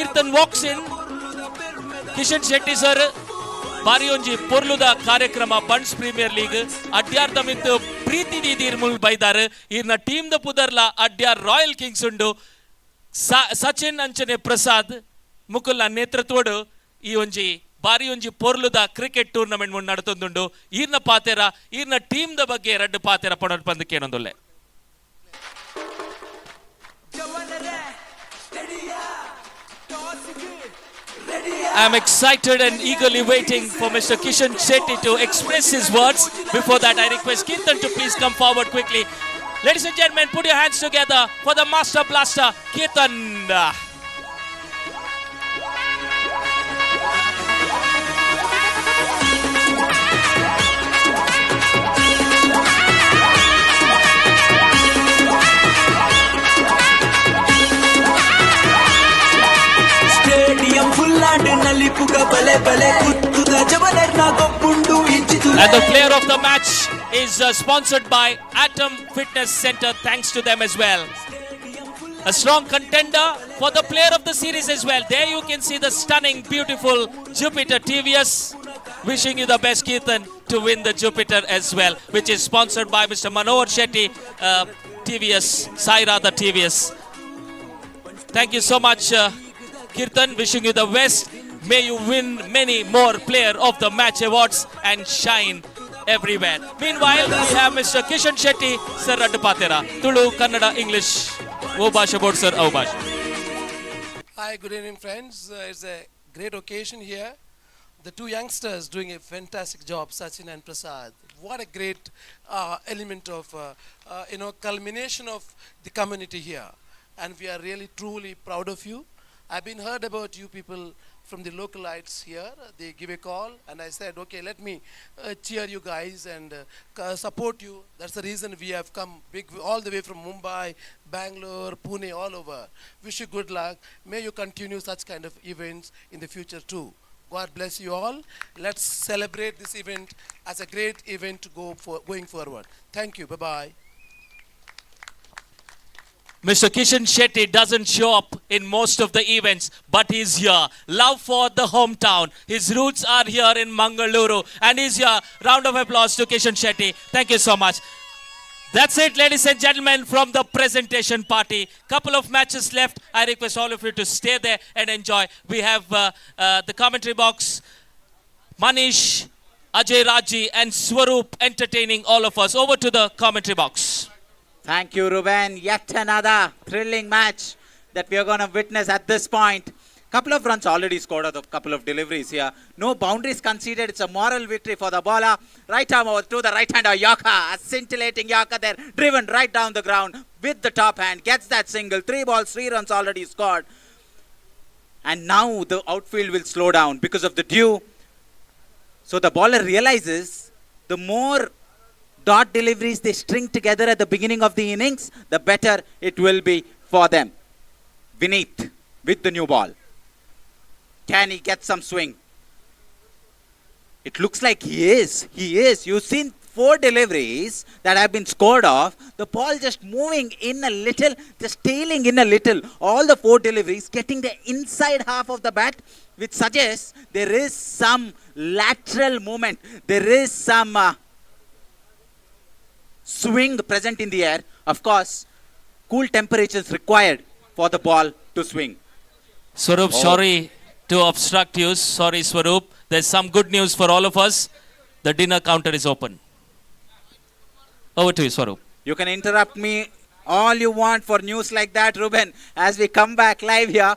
Kirtan walks in, Kishan Shetty sir, ಬಾರಿಯೊಂಜಿ ಪೊರ್ಲುದ ಕಾರ್ಯಕ್ರಮ ಬಂಟ್ಸ್ ಪ್ರೀಮಿಯರ್ ಲೀಗ್ ಅಡ್ಯಾರ್ದ ಮಿತ್ತು ಪ್ರೀತಿ ನೀದಿರ್ಮುಲ್ ಬೈದಾರ್ ಇರ್ನ ಟೀಮ್ ದ ಪುದರ್ಲ ಅಡ್ಯಾರ್ ರಾಯಲ್ ಕಿಂಗ್ಸ್ ಉಂಡು ಸಚಿನ್ ಅಂಚನೆ ಪ್ರಸಾದ್ ಮುಕುಲ್ನ ನೇತೃತ್ವಡು ಈ ಒಂಜಿ ಬಾರಿ ಒಂಜಿ ಪೊರ್ಲುದ ಕ್ರಿಕೆಟ್ ಟೂರ್ನಮೆಂಟ್ ಮುಂದೆ ನಡತೊಂದುಂಡು ಈರ್ನ ಪಾತೆರ ಈರ್ನ ಟೀಮ್ ದ ಬಗ್ಗೆ ಎರಡು ಪಾತೆರ ಪಡೋದು ಬಂದಕ್ಕೆ ಏನೊಂದುಲ್ಲೆ I am excited and eagerly waiting for Mr. Kishan Shetty to express his words. Before that, I request Kirtan to please come forward quickly. Ladies and gentlemen, put your hands together for the Master Blaster, Kirtan. And the player of the match is sponsored by Atom Fitness Center. Thanks to them as well. A strong contender for the player of the series as well. There you can see the stunning, beautiful Jupiter TVS. Wishing you the best, Kirtan, to win the Jupiter as well, which is sponsored by Mr. Manohar Shetty, TVS, Saira the TVS. Thank you so much, Kirtan. Wishing you the best. May you win many more player of the match awards and shine everywhere. Meanwhile, we have Mr. Kishan Shetty, Sir Adupatera. Tulu, Kannada, English. Wo bhasha bod sir, au bhasha. Hi, good evening friends. It's a great occasion here. The two youngsters doing a fantastic job, Sachin and Prasad. What a great element of, culmination of the community here. And we are really truly proud of you. I've been heard about you people from the localites here. They give a call and I said, okay, let me cheer you guys and support you. That's the reason we have come big all the way from Mumbai, Bangalore, Pune, all over. Wish you good luck. May you continue such kind of events in the future too. God bless you all. Let's celebrate this event as a great event going forward. Thank you. Bye-bye. Mr. Kishan Shetty doesn't show up in most of the events, but he's here. Love for the hometown. His roots are here in Mangaluru, and he's here. Round of applause to Kishan Shetty. Thank you so much. That's it, ladies and gentlemen, from the presentation party. Couple of matches left. I request all of you to stay there and enjoy. We have the commentary box, Manish, Ajay Raji, and Swaroop entertaining all of us. Over to the commentary box. Thank you, Ruben. Yet another thrilling match that we are going to witness at this point. Couple of runs already scored of a couple of deliveries here. No boundaries conceded. It's a moral victory for the bowler. Right arm over to the right-hander Yorker. A scintillating Yorker there. Driven right down the ground with the top hand. Gets that single. 3 balls, 3 runs already scored. And now the outfield will slow down because of the dew. So the bowler realizes the more dot deliveries they string together at the beginning of the innings, the better it will be for them. Vineet with the new ball. Can he get some swing? It looks like he is. He is. You've seen 4 deliveries that have been scored off. The ball just moving in a little, just tailing in a little. All the 4 deliveries getting the inside half of the bat, which suggests there is some lateral movement. There is some swing present in the air. Of course, cool temperatures required for the ball to swing. Swaroop, sorry to obstruct you. Sorry, Swaroop. There's some good news for all of us. The dinner counter is open. Over to you, Swaroop. You can interrupt me all you want for news like that, Ruben. As we come back live here,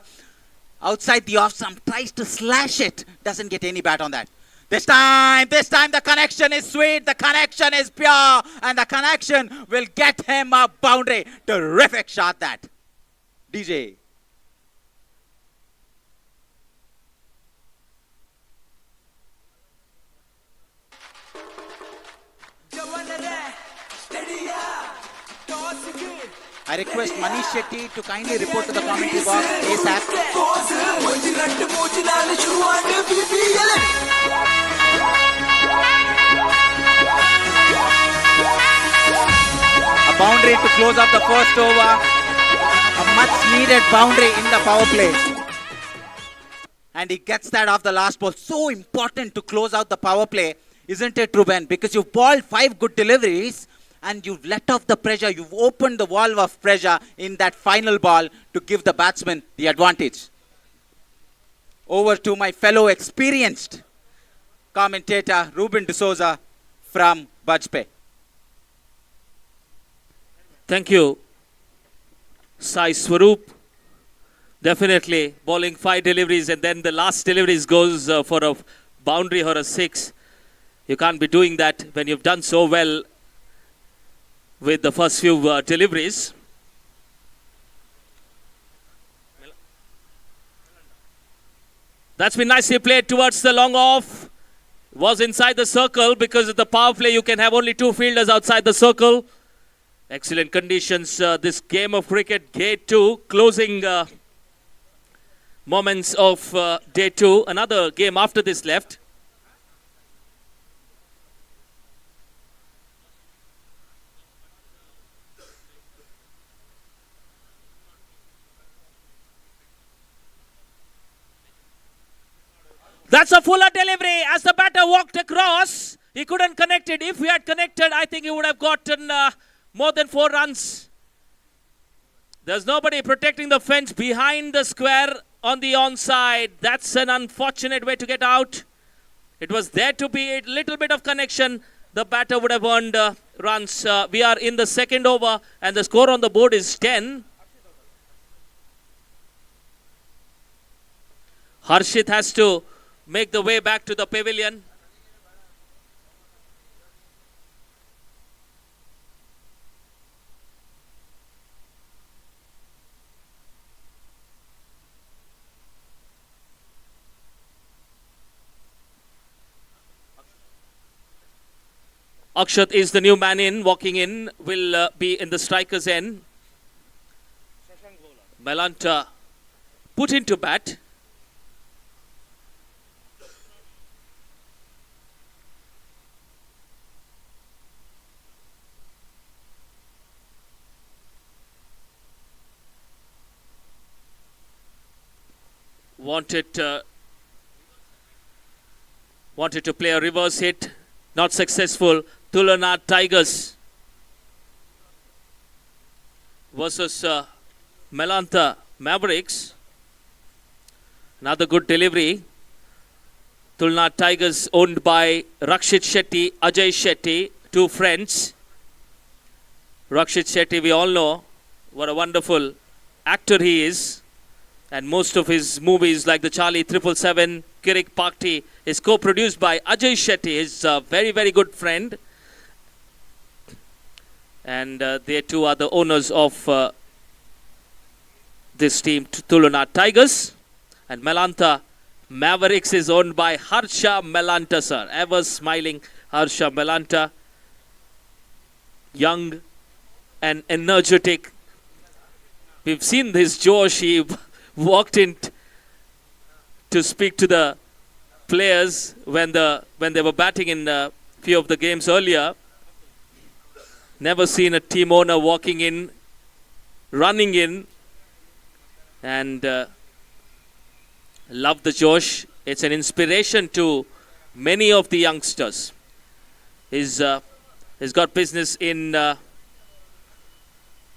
outside the off stump, tries to slash it. Doesn't get any bat on that. This time the connection is sweet, the connection is pure, and the connection will get him a boundary. Terrific shot that. DJ. I request Manish Shetty to kindly report to the commentary box ASAP. A boundary to close up the first over. A much needed boundary in the power play. and he gets that off the last ball. So important to close out the power play, isn't it, Ruben? Because you've balled 5 good deliveries and you've let off the pressure. You've opened the valve of pressure in that final ball to give the batsman the advantage. Over to my fellow experienced commentator, Ruben D'Souza from Bajpe. Thank you, Sai Swaroop. Definitely bowling 5 deliveries and then the last deliveries goes for a boundary or a 6. You can't be doing that when you've done so well with the first few deliveries. That's been nicely played towards the long off. Was inside the circle because of the power play. You can have only 2 fielders outside the circle. Excellent conditions. This game of cricket, Day 2, closing moments of Day 2. Another game after this left. That's a fuller delivery as the batter walked across. He couldn't connect it. If he had connected, I think he would have gotten more than 4 runs. There's nobody protecting the fence behind the square on the onside. That's an unfortunate way to get out. It was there to be a little bit of connection. The batter would have earned runs. We are in the second over and the score on the board is 10. Harshit has to make the way back to the pavilion. Akshat is the new man in, walking in, will be in the striker's end. Melanta put into bat. Wanted to play a reverse hit, not successful. Tulana Tigers versus Melanta Mavericks. Another good delivery. Tulana Tigers owned by Rakshit Shetty, Ajay Shetty, 2 friends. Rakshit Shetty, we all know what a wonderful actor he is. And most of his movies like the Charlie 777, Kirik Party is co-produced by Ajay Shetty, his very, very good friend. And they too are the owners of this team, Tulana Tigers. And Melanta Mavericks is owned by Harsha Melanta, sir. Ever smiling Harsha Melanta. Young and energetic. We've seen this Josh. He walked in to speak to the players when they were batting in a few of the games earlier. Never seen a team owner walking in, running in, and love the Josh. It's an inspiration to many of the youngsters. He's got business in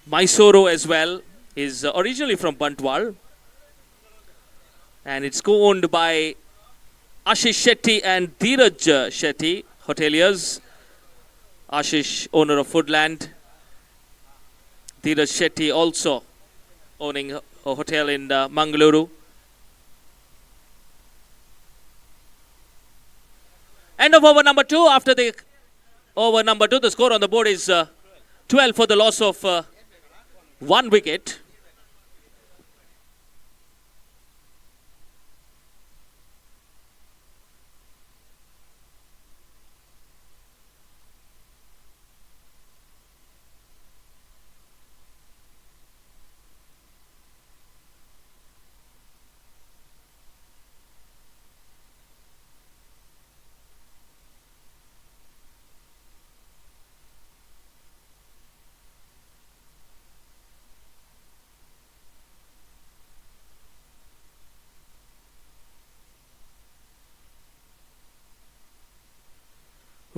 Mysuru as well. He's originally from Bantwal. And it's co-owned by Ashish Shetty and Dheeraj Shetty, hoteliers. Ashish, owner of Foodland. Dheeraj Shetty also owning a hotel in Mangaluru. End of over number 2. After the over number 2, the score on the board is 12 for the loss of 1 wicket.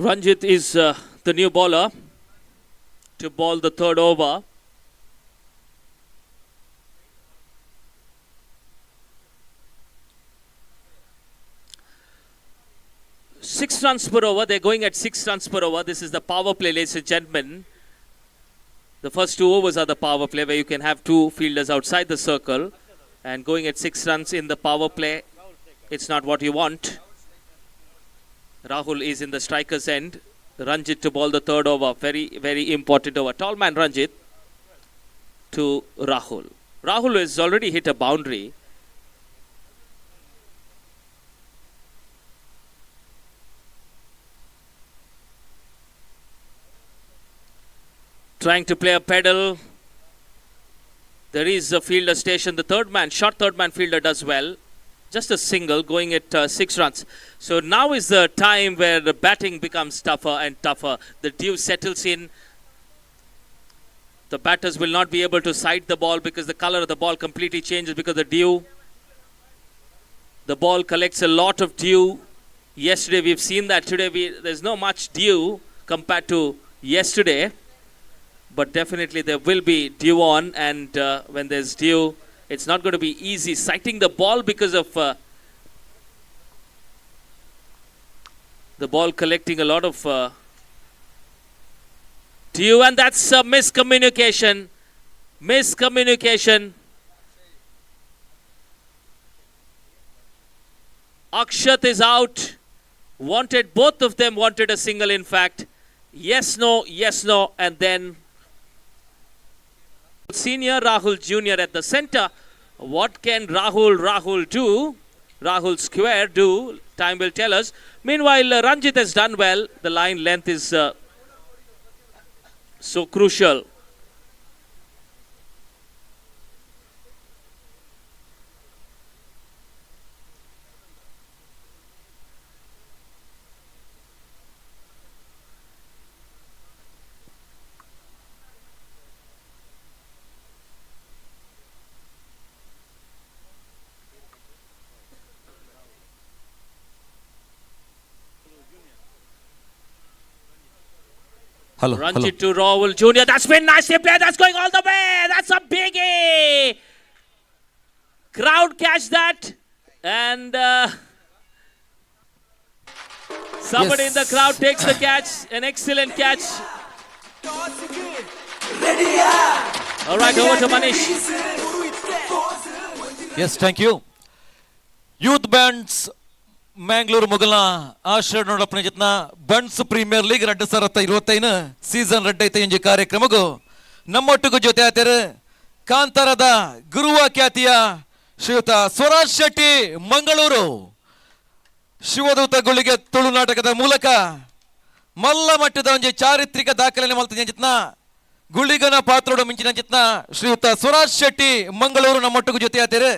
Ranjit is the new bowler to bowl the third over. Six runs per over. They're going at 6 runs per over. This is the power play, ladies and gentlemen. The first 2 overs are the power play where you can have 2 fielders outside the circle. And going at 6 runs in the power play, it's not what you want. Rahul is in the striker's end. Ranjit to bowl the third over. Very, very important over. Tall man Ranjit to Rahul. Rahul has already hit a boundary. Trying to play a pedal. There is a fielder station. The short third man fielder does well. Just a single going at 6 runs. So now is the time where the batting becomes tougher and tougher. The dew settles in. The batters will not be able to sight the ball because the color of the ball completely changes because of the dew. The ball collects a lot of dew. Yesterday we've seen that. Today there's no much dew compared to yesterday. But definitely there will be dew on, and when there's dew, it's not going to be easy sighting the ball because of the ball collecting a lot of dew, and that's a miscommunication. Akshat is out. Both of them wanted a single, in fact. Yes, no, and then Senior, Rahul Junior at the center. What can Rahul do? Rahul Square do? Time will tell us. Meanwhile, Ranjit has done well. The line length is so crucial. Ranjit to Rahul Junior. That's been nicely played. That's going all the way. That's a biggie. Crowd catch that. And somebody in the crowd takes the catch. An excellent catch. All right, over to Manish. Yes, thank you. Youth Bunts Mangalore Mugala Asher Nodapne Jitna Bunts Premier League Red Sarata Irotaina Season Red Inji Karyakramago Nammotugu Jote Kantarada Guruva Kyaತಿಯ ಶ್ರೀಯುತ ಸ್ವರಾಜ್ ಶೆಟ್ಟಿ ಮಂಗಳೂರು ಶಿವದೂತ ಗುಳಿಗೆ ತುಳು ನಾಟಕದ ಮೂಲಕ ಮಲ್ಲ ಮಟ್ಟದ ಒಂದು ಚಾರಿತ್ರಿಕ ದಾಖಲೆ ಮಲ್ತಿನ ಜಿತ್ನ ಗುಳಿಗನ ಪಾತ್ರೋಡ ಮಿಂಚಿನ ಜಿತ್ನ ಶ್ರೀಯುತ ಸ್ವರಾಜ್ ಶೆಟ್ಟಿ ಮಂಗಳೂರು ನಮ್ಮೊಟ್ಟಿಗೆ ಜೊತೆ ಆತೇರೆ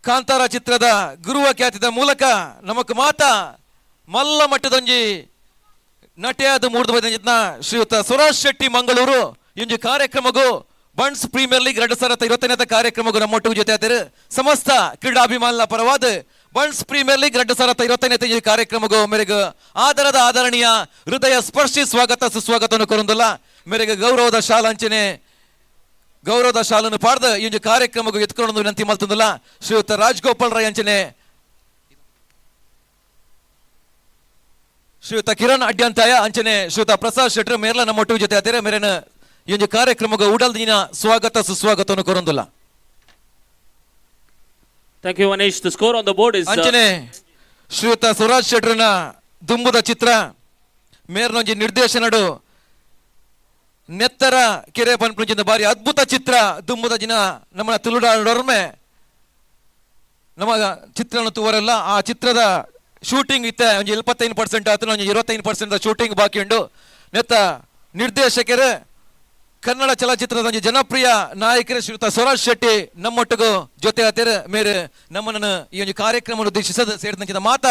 ಕಾಂತಾರ ಚಿತ್ರದ ಗುರುವ ಖ್ಯಾತಿದ ಮೂಲಕ ನಮಕ್ ಮಾತ ಮಲ್ಲ ಮಟ್ಟದೊಂಜಿ ನಟೆಯಾದ ಮೂರ್ದು ಬೈದ ಜಿತ್ನ ಶ್ರೀಯುತ ಸ್ವರಾಜ್ ಶೆಟ್ಟಿ ಮಂಗಳೂರು ಇಂಜು ಕಾರ್ಯಕ್ರಮಗೂ ಬಂಟ್ಸ್ ಪ್ರೀಮಿಯರ್ ಲೀಗ್ 2025 ಕಾರ್ಯಕ್ರಮಗೂ ನಮ್ಮೊಟ್ಟಿಗೆ ಜೊತೆ ಆತೇರೆ ಸಮಸ್ತ ಕ್ರೀಡಾಭಿಮಾನಲ ಪರವಾದ ಬಂಟ್ಸ್ ಪ್ರೀಮಿಯರ್ ಲೀಗ್ 2025 ಕಾರ್ಯಕ್ರಮಗೂ ಮೇರೆಗೆ ಆದರದ ಆದರಣೀಯ ಹೃದಯ ಸ್ಪರ್ಶಿ ಸ್ವಾಗತ ಸುಸ್ವಾಗತವನ್ನು ಕೊರಂದಲ್ಲ ಮೇರೆಗೆ ಗೌರವದ ಶಾಲನ್ನು ಪಾಡ್ದ ಈ ಒಂದು ಕಾರ್ಯಕ್ರಮಕ್ಕೆ ಎತ್ಕೊಂಡು ವಿನಂತಿ ಮಾಡ್ತಂದಲ್ಲ ಶ್ರೀಯುತ ರಾಜಗೋಪಾಲ್ ರೈ ಅಂಚನೆ ಶ್ರೀಯುತ ಕಿರಣ್ ಅಡ್ಯಂತಾಯ ಅಂಚನೆ ಶ್ರೀಯುತ ಪ್ರಸಾದ್ ಶೆಟ್ರು ಮೇರ್ಲ ನಮ್ಮೊಟ್ಟಿಗೆ ಜೊತೆ ಆತೇರೆ ಮೇರೆನ ಈ ಒಂದು ಕಾರ್ಯಕ್ರಮಕ್ಕೆ ಉಡಲ್ದಿನ ಸ್ವಾಗತ ಸುಸ್ವಾಗತವನ್ನು ಕೊರಂದಲ್ಲ. Thank you Manish. The score on the board is ಅಂಚನೆ ಶ್ರೀಯುತ ಸ್ವರಾಜ್ ಶೆಟ್ರನ ದುಂಬುದ ಚಿತ್ರ ಮೇರ್ನೊಂಜಿ ನಿರ್ದೇಶನಡು ನೆತ್ತರ ಕೆರೆ ಪನ್ಪುಂಚಿನ ಬಾರಿ ಅದ್ಭುತ ಚಿತ್ರ ದುಂಬುದ ಜಿನ ನಮ್ಮ ತುಳುಡಾಡೋರ್ಮೆ ನಮ್ಮ ಚಿತ್ರನ ತೂವರೆಲ್ಲ ಆ ಚಿತ್ರದ ಶೂಟಿಂಗ್ ಇತ್ತೆ ಒಂದು 75% ಆತನ ಒಂದು 25% ಶೂಟಿಂಗ್ ಬಾಕಿ ಉಂಡು ನೆತ್ತ ನಿರ್ದೇಶಕರು ಕನ್ನಡ ಚಲನಚಿತ್ರದ ಒಂದು ಜನಪ್ರಿಯ ನಾಯಕರು ಶ್ರೀಯುತ ಸ್ವರಾಜ್ ಶೆಟ್ಟಿ ನಮ್ಮೊಟ್ಟಿಗೂ ಜೊತೆ ಆತೇರೆ ಮೇರೆ ನಮ್ಮನ್ನು ಈ ಒಂದು ಕಾರ್ಯಕ್ರಮ ಉದ್ದೇಶಿಸದ ಸೇರಿದಂಚಿನ ಮಾತ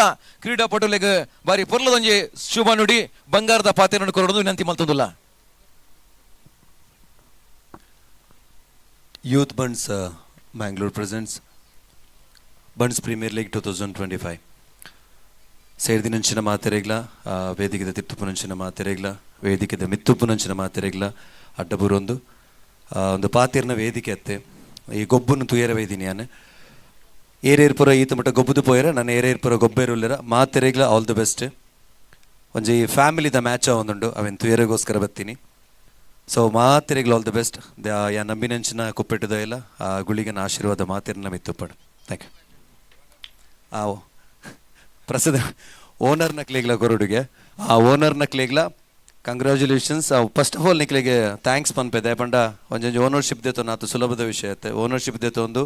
ಕ್ರೀಡಾಪಟುಗಳಿಗೆ ಬಾರಿ ಪೊರ್ಲದೊಂಜಿ ಶುಭ ನುಡಿ ಬಂಗಾರದ ಪಾತ್ರೆಯನ್ನು ಕೊರಡು ವಿನಂತಿ ಮಾಡ್ತಂದಿಲ್ಲ. Youth Bunts Mangalore presents Bunts Premier League 2025. ಸೇರ್ದಿನಂಚಿನ ಮಾತೆರೆಗ್ಲ ವೇದಿಕೆದ ತಿತ್ತುಪುನಂಚಿನ ಮಾತೆರೆಗ್ಲ ವೇದಿಕೆದ ಮಿತ್ತುಪುನಂಚಿನ ಮಾತೆರೆಗ್ಲ ಅಡ್ಡಬುರೊಂದು ಒಂದು ಪಾತಿರ್ನ ವೇದಿಕೆ ಅತ್ತೆ ಈ ಗೊಬ್ಬನ್ನು ತುಯರ ವೇದಿನಿ ನಾನು ಏರೇರ್ಪುರ ಈತ ಮಟ್ಟ ಗೊಬ್ಬದು ಪೋಯರ ನಾನು ಏರೇರ್ಪುರ ಗೊಬ್ಬೆರುಲ್ಲರ ಮಾತೆರೆಗ್ಲ ಆಲ್ ದಿ ಬೆಸ್ಟ್ ಒಂಜಿ ಫ್ಯಾಮಿಲಿದ ಮ್ಯಾಚ್ ಒಂದುಂಡು ಅವೆನ್ ತುಯರಗೋಸ್ಕರ ಬತ್ತೀನಿ so ಮಾತೆರೆಗ್ಲ all the best yeah ನಂಬಿನಂಚಿನ ಕುಪ್ಪೆಟ್ಟದ ಇಲ್ಲ ಆ ಗುಳಿಗನ ಆಶೀರ್ವಾದ ಮಾತಿರ್ನ ಮಿತ್ತುಪಡು ಥ್ಯಾಂಕ್ ಯು ಆ ಪ್ರಸಿದ್ಧ ಓನರ್ನ ಕ್ಲೇಗ್ಲ ಕೊರಡುಗೆ ಆ ಓನರ್ನ ಕ್ಲೇಗ್ಲ ಕಂಗ್ರ್ಯಾಚುಲೇಷನ್ಸ್ ಫಸ್ಟ್ ಆಫ್ ಆಲ್ ನಿಕ್ಲಿಗೆ ಥ್ಯಾಂಕ್ಸ್ ಪನ್ಪೆದೆ ಪಂಡ ಒಂಜೊಂಜಿ ಓನರ್ಶಿಪ್ ದೇತು ನಾತು ಸುಲಭದ ವಿಷಯ ಐತೆ ಓನರ್ಶಿಪ್ ದೇತು ಒಂದು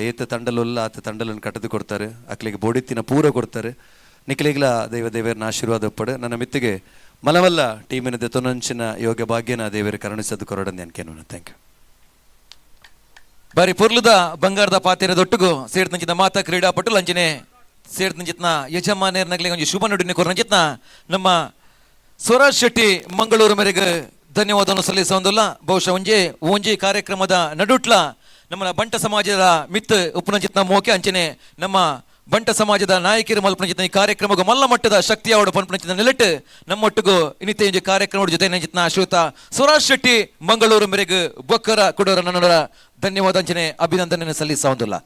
ಏತ ತಂಡಲುಲ್ಲ ಆತ ತಂಡಲನ್ನು ಕಟ್ಟದು ಕೊಡ್ತಾರೆ ಅಕ್ಲಿಗೆ ಬೋಡಿತ್ತಿನ ಪೂರ ಕೊಡ್ತಾರೆ ನಿಕ್ಲಿಗ್ಲ ದೇವರನ್ನ ಆಶೀರ್ವಾದ ಪಡೆ ನನ್ನ ಮಿತ್ತಿಗೆ ಮಲವಲ್ಲ ಟೀಮಿನ ದೆತೊನಂಚಿನ ಯೋಗ್ಯ ಭಾಗ್ಯನ ದೇವರ ಕರುಣಿಸದು ಕೊರಡಂದು ಅನ್ಕೇನು ಥ್ಯಾಂಕ್ ಯು ಬಾರಿ ಪೊರ್ಲುದ ಬಂಗಾರದ ಪಾತಿರದೊಟ್ಟಿಗೂ ಸೇರ್ದಂಚಿನ ಮಾತ ಕ್ರೀಡಾಪಟು ಲಂಚನೆ ಸೇರ್ದಂಚಿತ್ನ ಯಜಮಾನೇರ್ನಗ್ಲಿ ಒಂಜಿ ಶುಭ ನುಡಿನ ಕೊರಂಚಿತ್ನ ನಮ್ಮ ಸ್ವರಾಜ್ ಶೆಟ್ಟಿ ಮಂಗಳೂರು ಮೇರೆಗೆ ಧನ್ಯವಾದವನ್ನು ಸಲ್ಲಿಸೋದಿಲ್ಲ ಬಹುಶಃ ಒಂಜಿ ಕಾರ್ಯಕ್ರಮದ ನಡುಟ್ಲ ನಮ್ಮ ಬಂಟ ಸಮಾಜದ ಮಿತ್ ಉಪನಚಿತ್ನ ಮೋಕೆ ಅಂಚನೆ ನಮ್ಮ ಬಂಟ ಸಮಾಜದ ನಾಯಕಿಯರು ಮಲ್ಪನಚಿತ್ನ ಈ ಕಾರ್ಯಕ್ರಮಗೂ ಮಲ್ಲ ಮಟ್ಟದ ಶಕ್ತಿಯಾವಡ ಪನ್ಪನಚಿತ್ನ ನಿಲಟ್ ನಮ್ಮೊಟ್ಟಿಗೂ ಇನ್ನಿತ ಒಂಜಿ ಕಾರ್ಯಕ್ರಮದ ಜೊತೆ ನಂಚಿತ್ನ ಶ್ರೀಯುತ ಸ್ವರಾಜ್ ಶೆಟ್ಟಿ ಮಂಗಳೂರು ಮೇರೆಗೆ ಬೊಕ್ಕರ ಕೊಡೋರ ನನ್ನ ಧನ್ಯವಾದ ಅಂಚನೆ ಅಭಿನಂದನೆ ಸಲ್ಲಿಸೋದಿಲ್ಲ.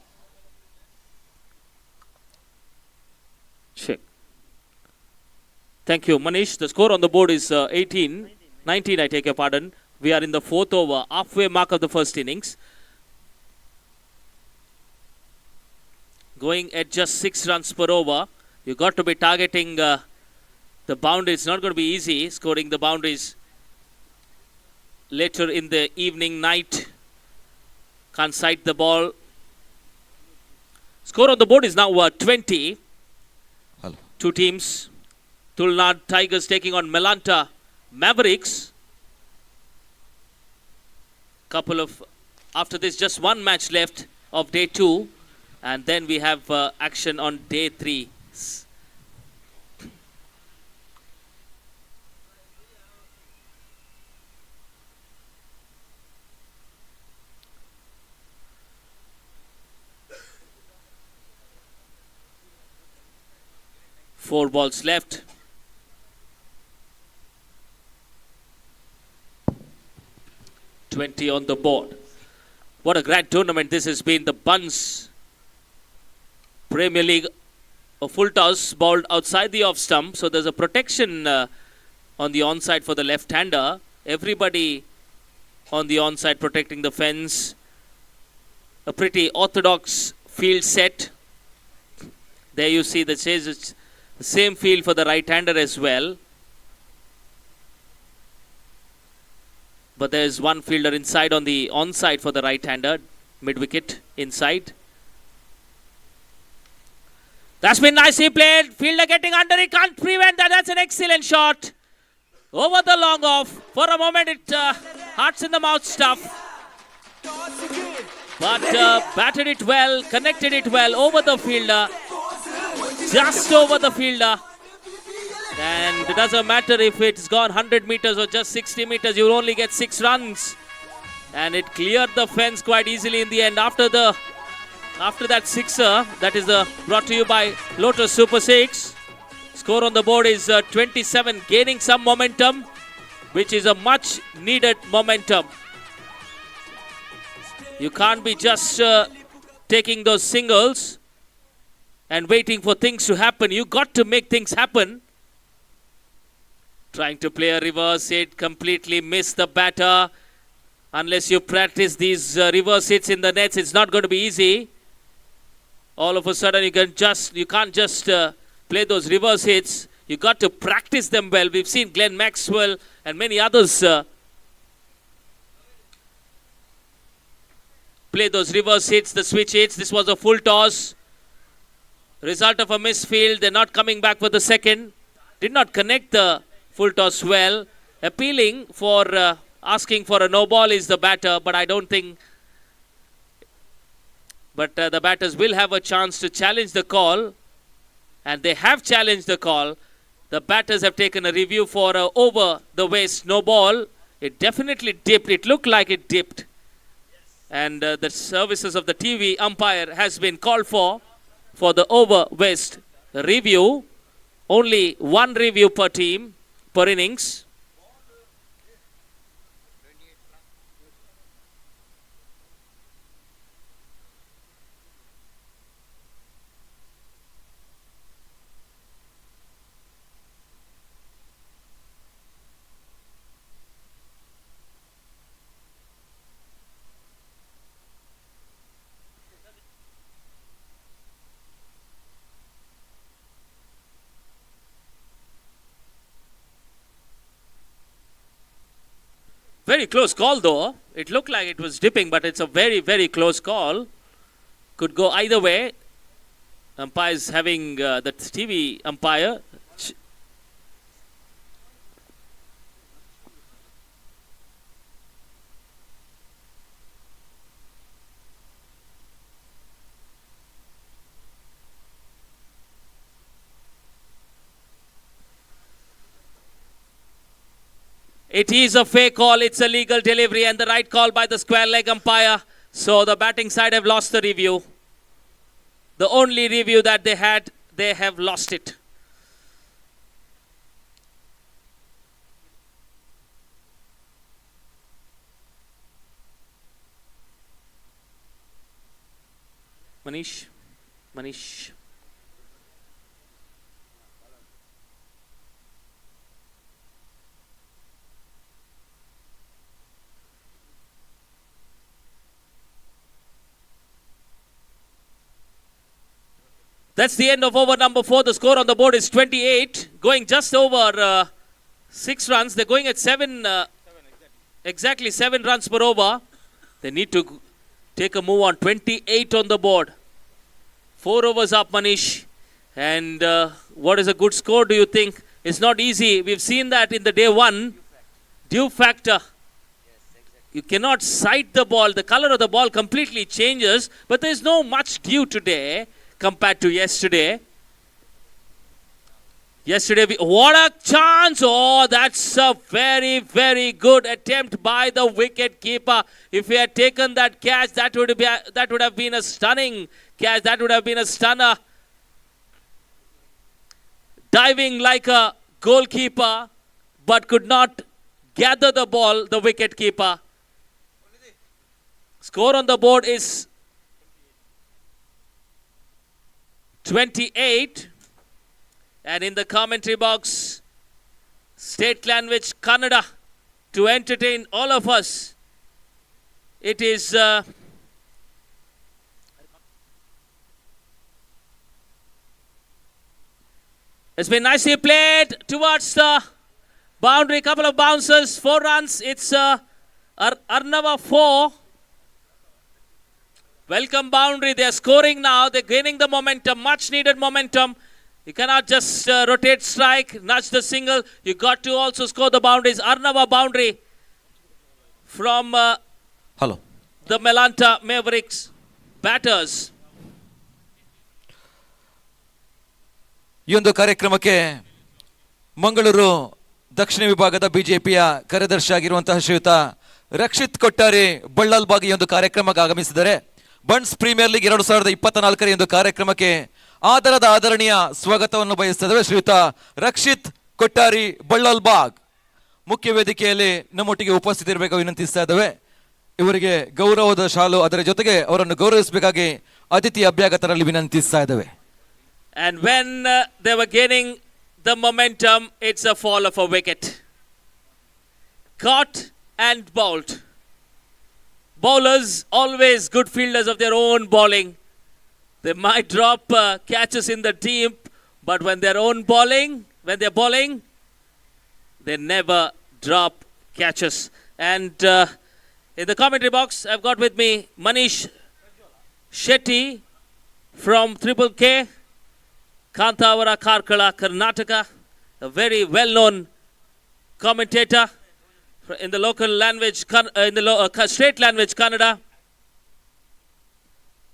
Thank you, Manish. The score on the board is 19, I take your pardon. We are in the fourth over, halfway mark of the first innings. Going at just 6 runs per over. You got to be targeting the boundaries. It's not going to be easy scoring the boundaries later in the evening, night. Can't sight the ball. Score on the board is now 20. Hello. Two teams. Tulnad Tigers taking on Melanta Mavericks. After this, just one match left of day 2, and then we have action on day 3. Four balls left. $20 on the board. What a grand tournament this has been. The Bunts Premier League, a full toss balled outside the off stump. So there's a protection on the onside for the left-hander. Everybody on the onside protecting the fence. A pretty orthodox field set. There you see the same field for the right-hander as well. But there's one fielder inside on the onside for the right-hander, mid-wicket inside. That's been nicely played. Fielder getting under it, can't prevent that. That's an excellent shot. Over the long off. For a moment it hearts in the mouth stuff. But batted it well, connected it well over the fielder. Just over the fielder. And it doesn't matter if it's gone 100 meters or just 60 meters, you'll only get 6 runs. And it cleared the fence quite easily in the end. After that sixer, that is brought to you by Lotus Super 6. Score on the board is 27, gaining some momentum, which is a much needed momentum. You can't be just taking those singles and waiting for things to happen. You got to make things happen. Trying to play a reverse hit, completely missed the batter. Unless you practice these reverse hits in the nets, it's not going to be easy. All of a sudden, you can't just play those reverse hits. You got to practice them well. We've seen Glenn Maxwell and many others play those reverse hits, the switch hits. This was a full toss. Result of a misfield. They're not coming back for the second. Did not connect the full toss well. Appealing for asking for a no ball is the batter, but I don't think. But the batters will have a chance to challenge the call, and they have challenged the call. The batters have taken a review for over the waist no ball. It definitely dipped. It looked like it dipped. And the services of the TV umpire has been called for the over waist review. Only one review per team, per innings. Very close call though. It looked like it was dipping, but it's a very, very close call. Could go either way. Umpires having the TV umpire. It is a fair call, it's a legal delivery and the right call by the square leg umpire. So the batting side have lost the review. The only review that they had, they have lost it. Manish. That's the end of over number 4. The score on the board is 28, going just over 6 runs. They're going at 7, exactly 7 runs per over. They need to take a move on. 28 on the board. 4 overs up, Manish. And what is a good score, do you think? It's not easy. We've seen that in the day 1. Dew factor. You cannot sight the ball. The color of the ball completely changes. But there's no much dew today compared to yesterday. What a chance! Oh, that's a very, very good attempt by the wicket keeper. If he had taken that catch, that would have been a stunning catch. That would have been a stunner. Diving like a goalkeeper, but could not gather the ball, the wicket keeper. Score on the board is 28, and in the commentary box, state language Kannada to entertain all of us. It is it's been nicely played towards the boundary. Couple of bouncers, 4 runs. It's Arnava 4. Welcome boundary. They are scoring now. They're gaining the momentum, much needed momentum. You cannot just rotate strike, nudge the single. You got to also score the boundaries. Arnava boundary from the Melanta Mavericks batters. ಈ ಒಂದು ಕಾರ್ಯಕ್ರಮಕ್ಕೆ ಮಂಗಳೂರು ದಕ್ಷಿಣ ವಿಭಾಗದ ಬಿಜೆಪಿಯ ಕಾರ್ಯದರ್ಶಿ ಆಗಿರುವಂತಹ ಶ್ರೀಯುತ ರಕ್ಷಿತ್ ಕೊಟ್ಟಾರಿ ಬಳ್ಳಲ್ಬಾಗ್ ಈ ಒಂದು ಕಾರ್ಯಕ್ರಮಕ್ಕೆ ಆಗಮಿಸಿದ್ದಾರೆ. ಬಂಟ್ಸ್ ಪ್ರೀಮಿಯರ್ ಲೀಗ್ 2024 ಈ ಒಂದು ಕಾರ್ಯಕ್ರಮಕ್ಕೆ ಆದರಣೀಯ ಸ್ವಾಗತವನ್ನು ಬಯಸುತ್ತೇವೆ. ಶ್ರೀಯುತ ರಕ್ಷಿತ್ ಕೊಟ್ಟಾರಿ ಬಳ್ಳಲ್ಬಾಗ್ ಮುಖ್ಯ ವೇದಿಕೆಯಲ್ಲಿ ನಮ್ಮೊಟ್ಟಿಗೆ ಉಪಸ್ಥಿತಿರಬೇಕು ವಿನಂತಿಸ್ತಾ ಇದ್ದೇವೆ. ಇವರಿಗೆ ಗೌರವದ ಶಾಲು, ಅದರ ಜೊತೆಗೆ ಅವರನ್ನು ಗೌರವಿಸಬೇಕಾಗಿ ಅತಿಥಿ ಅಭ್ಯಾಗತರಲ್ಲಿ ವಿನಂತಿಸ್ತಾ ಇದ್ದೇವೆ. And when they were gaining the momentum, it's a fall of a wicket. Caught and bowled. Bowlers always good fielders of their own bowling. They might drop catches in the deep, but when they're bowling, they never drop catches. And in the commentary box, I've got with me Manish Shetty from Triple K, Kantavara Karkala, Karnataka, a very well-known commentator in the local language, in the state language Kannada.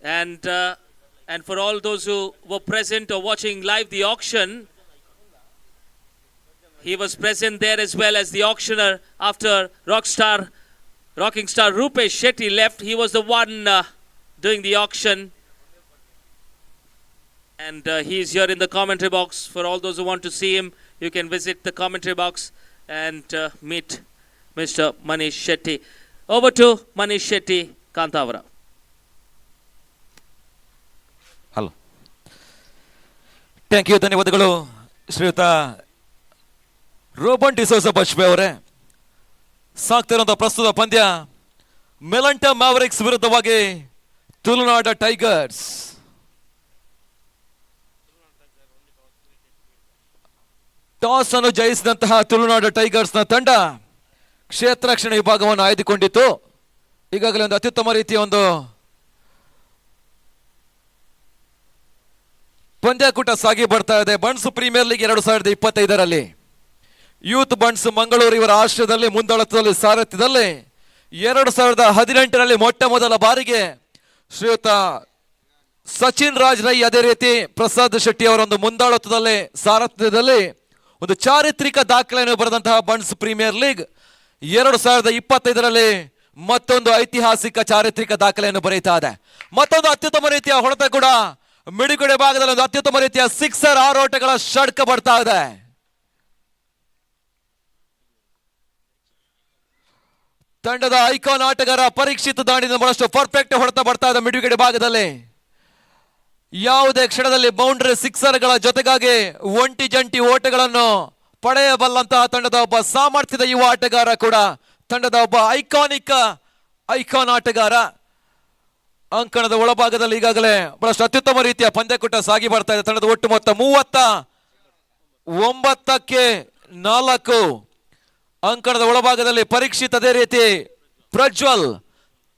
And for all those who were present or watching live the auction, he was present there as well as the auctioneer after rocking star Rupesh Shetty left. He was the one doing the auction. And he's here in the commentary box. For all those who want to see him, you can visit the commentary box and meet Mr. Manish Shetty. Over to Manish Shetty, Kantavara. Hello, thank you, ಧನ್ಯವಾದಗಳು ಶ್ರೀಯುತ ರೋಬನ್ ಡಿಸೋಸ ಬಚ್ಬೆ ಅವರೇ. ಸಾಕ್ತಿರುವಂತಹ ಪ್ರಸ್ತುತ ಪಂದ್ಯ ಮೆಲಂಟ ಮ್ಯಾವರಿಕ್ಸ್ ವಿರುದ್ಧವಾಗಿ ತುಳುನಾಡ tigers. Toss ಅನ್ನು ಜಯಿಸಿದಂತಹ ತುಳುನಾಡ tigers ನ ತಂಡ ಕ್ಷೇತ್ರ ರಕ್ಷಣೆ ವಿಭಾಗವನ್ನು ಆಯ್ದುಕೊಂಡಿತ್ತು. ಈಗಾಗಲೇ ಒಂದು ಅತ್ಯುತ್ತಮ ರೀತಿಯ ಒಂದು ಪಂದ್ಯಾಕೂಟ ಸಾಗಿ ಬರ್ತಾ ಇದೆ. ಬಂಟ್ಸ್ ಪ್ರೀಮಿಯರ್ ಲೀಗ್ 2025ರಲ್ಲಿ ಯೂತ್ ಬಂಟ್ಸ್ ಮಂಗಳೂರು ಇವರ ಆಶ್ರಯದಲ್ಲಿ ಮುಂದಾಳತ್ವದಲ್ಲಿ ಸಾರಥ್ಯದಲ್ಲಿ 2018ರಲ್ಲಿ ಮೊಟ್ಟ ಮೊದಲ ಬಾರಿಗೆ ಶ್ರೀಯುತ ಸಚಿನ್ ರಾಜ್ ರೈ, ಅದೇ ರೀತಿ ಪ್ರಸಾದ್ ಶೆಟ್ಟಿ ಅವರ ಒಂದು ಮುಂದಾಳತ್ವದಲ್ಲಿ ಸಾರಥ್ಯದಲ್ಲಿ ಒಂದು ಚಾರಿತ್ರಿಕ ದಾಖಲೆಯನ್ನು ಬರೆದಂತಹ ಬಂಟ್ಸ್ ಪ್ರೀಮಿಯರ್ ಲೀಗ್ 2025ರಲ್ಲಿ ಮತ್ತೊಂದು ಐತಿಹಾಸಿಕ ಚಾರಿತ್ರಿಕ ದಾಖಲೆಯನ್ನು ಬರೀತಾ ಇದೆ. ಮತ್ತೊಂದು ಅತ್ಯುತ್ತಮ ರೀತಿಯ ಹೊಡೆತ ಕೂಡ ಮಿಡುಗಡೆ ಭಾಗದಲ್ಲಿ ಒಂದು ಅತ್ಯುತ್ತಮ ರೀತಿಯ ಸಿಕ್ಸರ್ ಆರೋಟಗಳ ಷಡ್ಕ ಬರ್ತಾ ಇದೆ. ತಂಡದ ಐಕಾನ್ ಆಟಗಾರ ಪರೀಕ್ಷಿತ್ ದಾಂಡಿನ ಬಹಳಷ್ಟು ಪರ್ಫೆಕ್ಟ್ ಹೊಡೆತ ಬರ್ತಾ ಇದೆ ಮಿಡುಗಡೆ ಭಾಗದಲ್ಲಿ. ಯಾವುದೇ ಕ್ಷಣದಲ್ಲಿ ಬೌಂಡ್ರಿ ಸಿಕ್ಸರ್ಗಳ ಜೊತೆಗಾಗಿ ಒಂಟಿ ಜಂಟಿ ಓಟಗಳನ್ನು ಪಡೆಯಬಲ್ಲಂತಹ ತಂಡದ ಒಬ್ಬ ಸಾಮರ್ಥ್ಯದ ಯುವ ಆಟಗಾರ ಕೂಡ ತಂಡದ ಒಬ್ಬ ಐಕಾನ್ ಆಟಗಾರ. ಅಂಕಣದ ಒಳಭಾಗದಲ್ಲಿ ಈಗಾಗಲೇ ಬಹಳಷ್ಟು ಅತ್ಯುತ್ತಮ ರೀತಿಯ ಪಂದ್ಯಕೂಟ ಸಾಗಿ ಬರ್ತಾ ಇದೆ. ತಂಡದ ಒಟ್ಟು ಮೊತ್ತ 39-4. ಅಂಕಣದ ಒಳಭಾಗದಲ್ಲಿ ಪರೀಕ್ಷಿತ್, ಅದೇ ರೀತಿ ಪ್ರಜ್ವಲ್,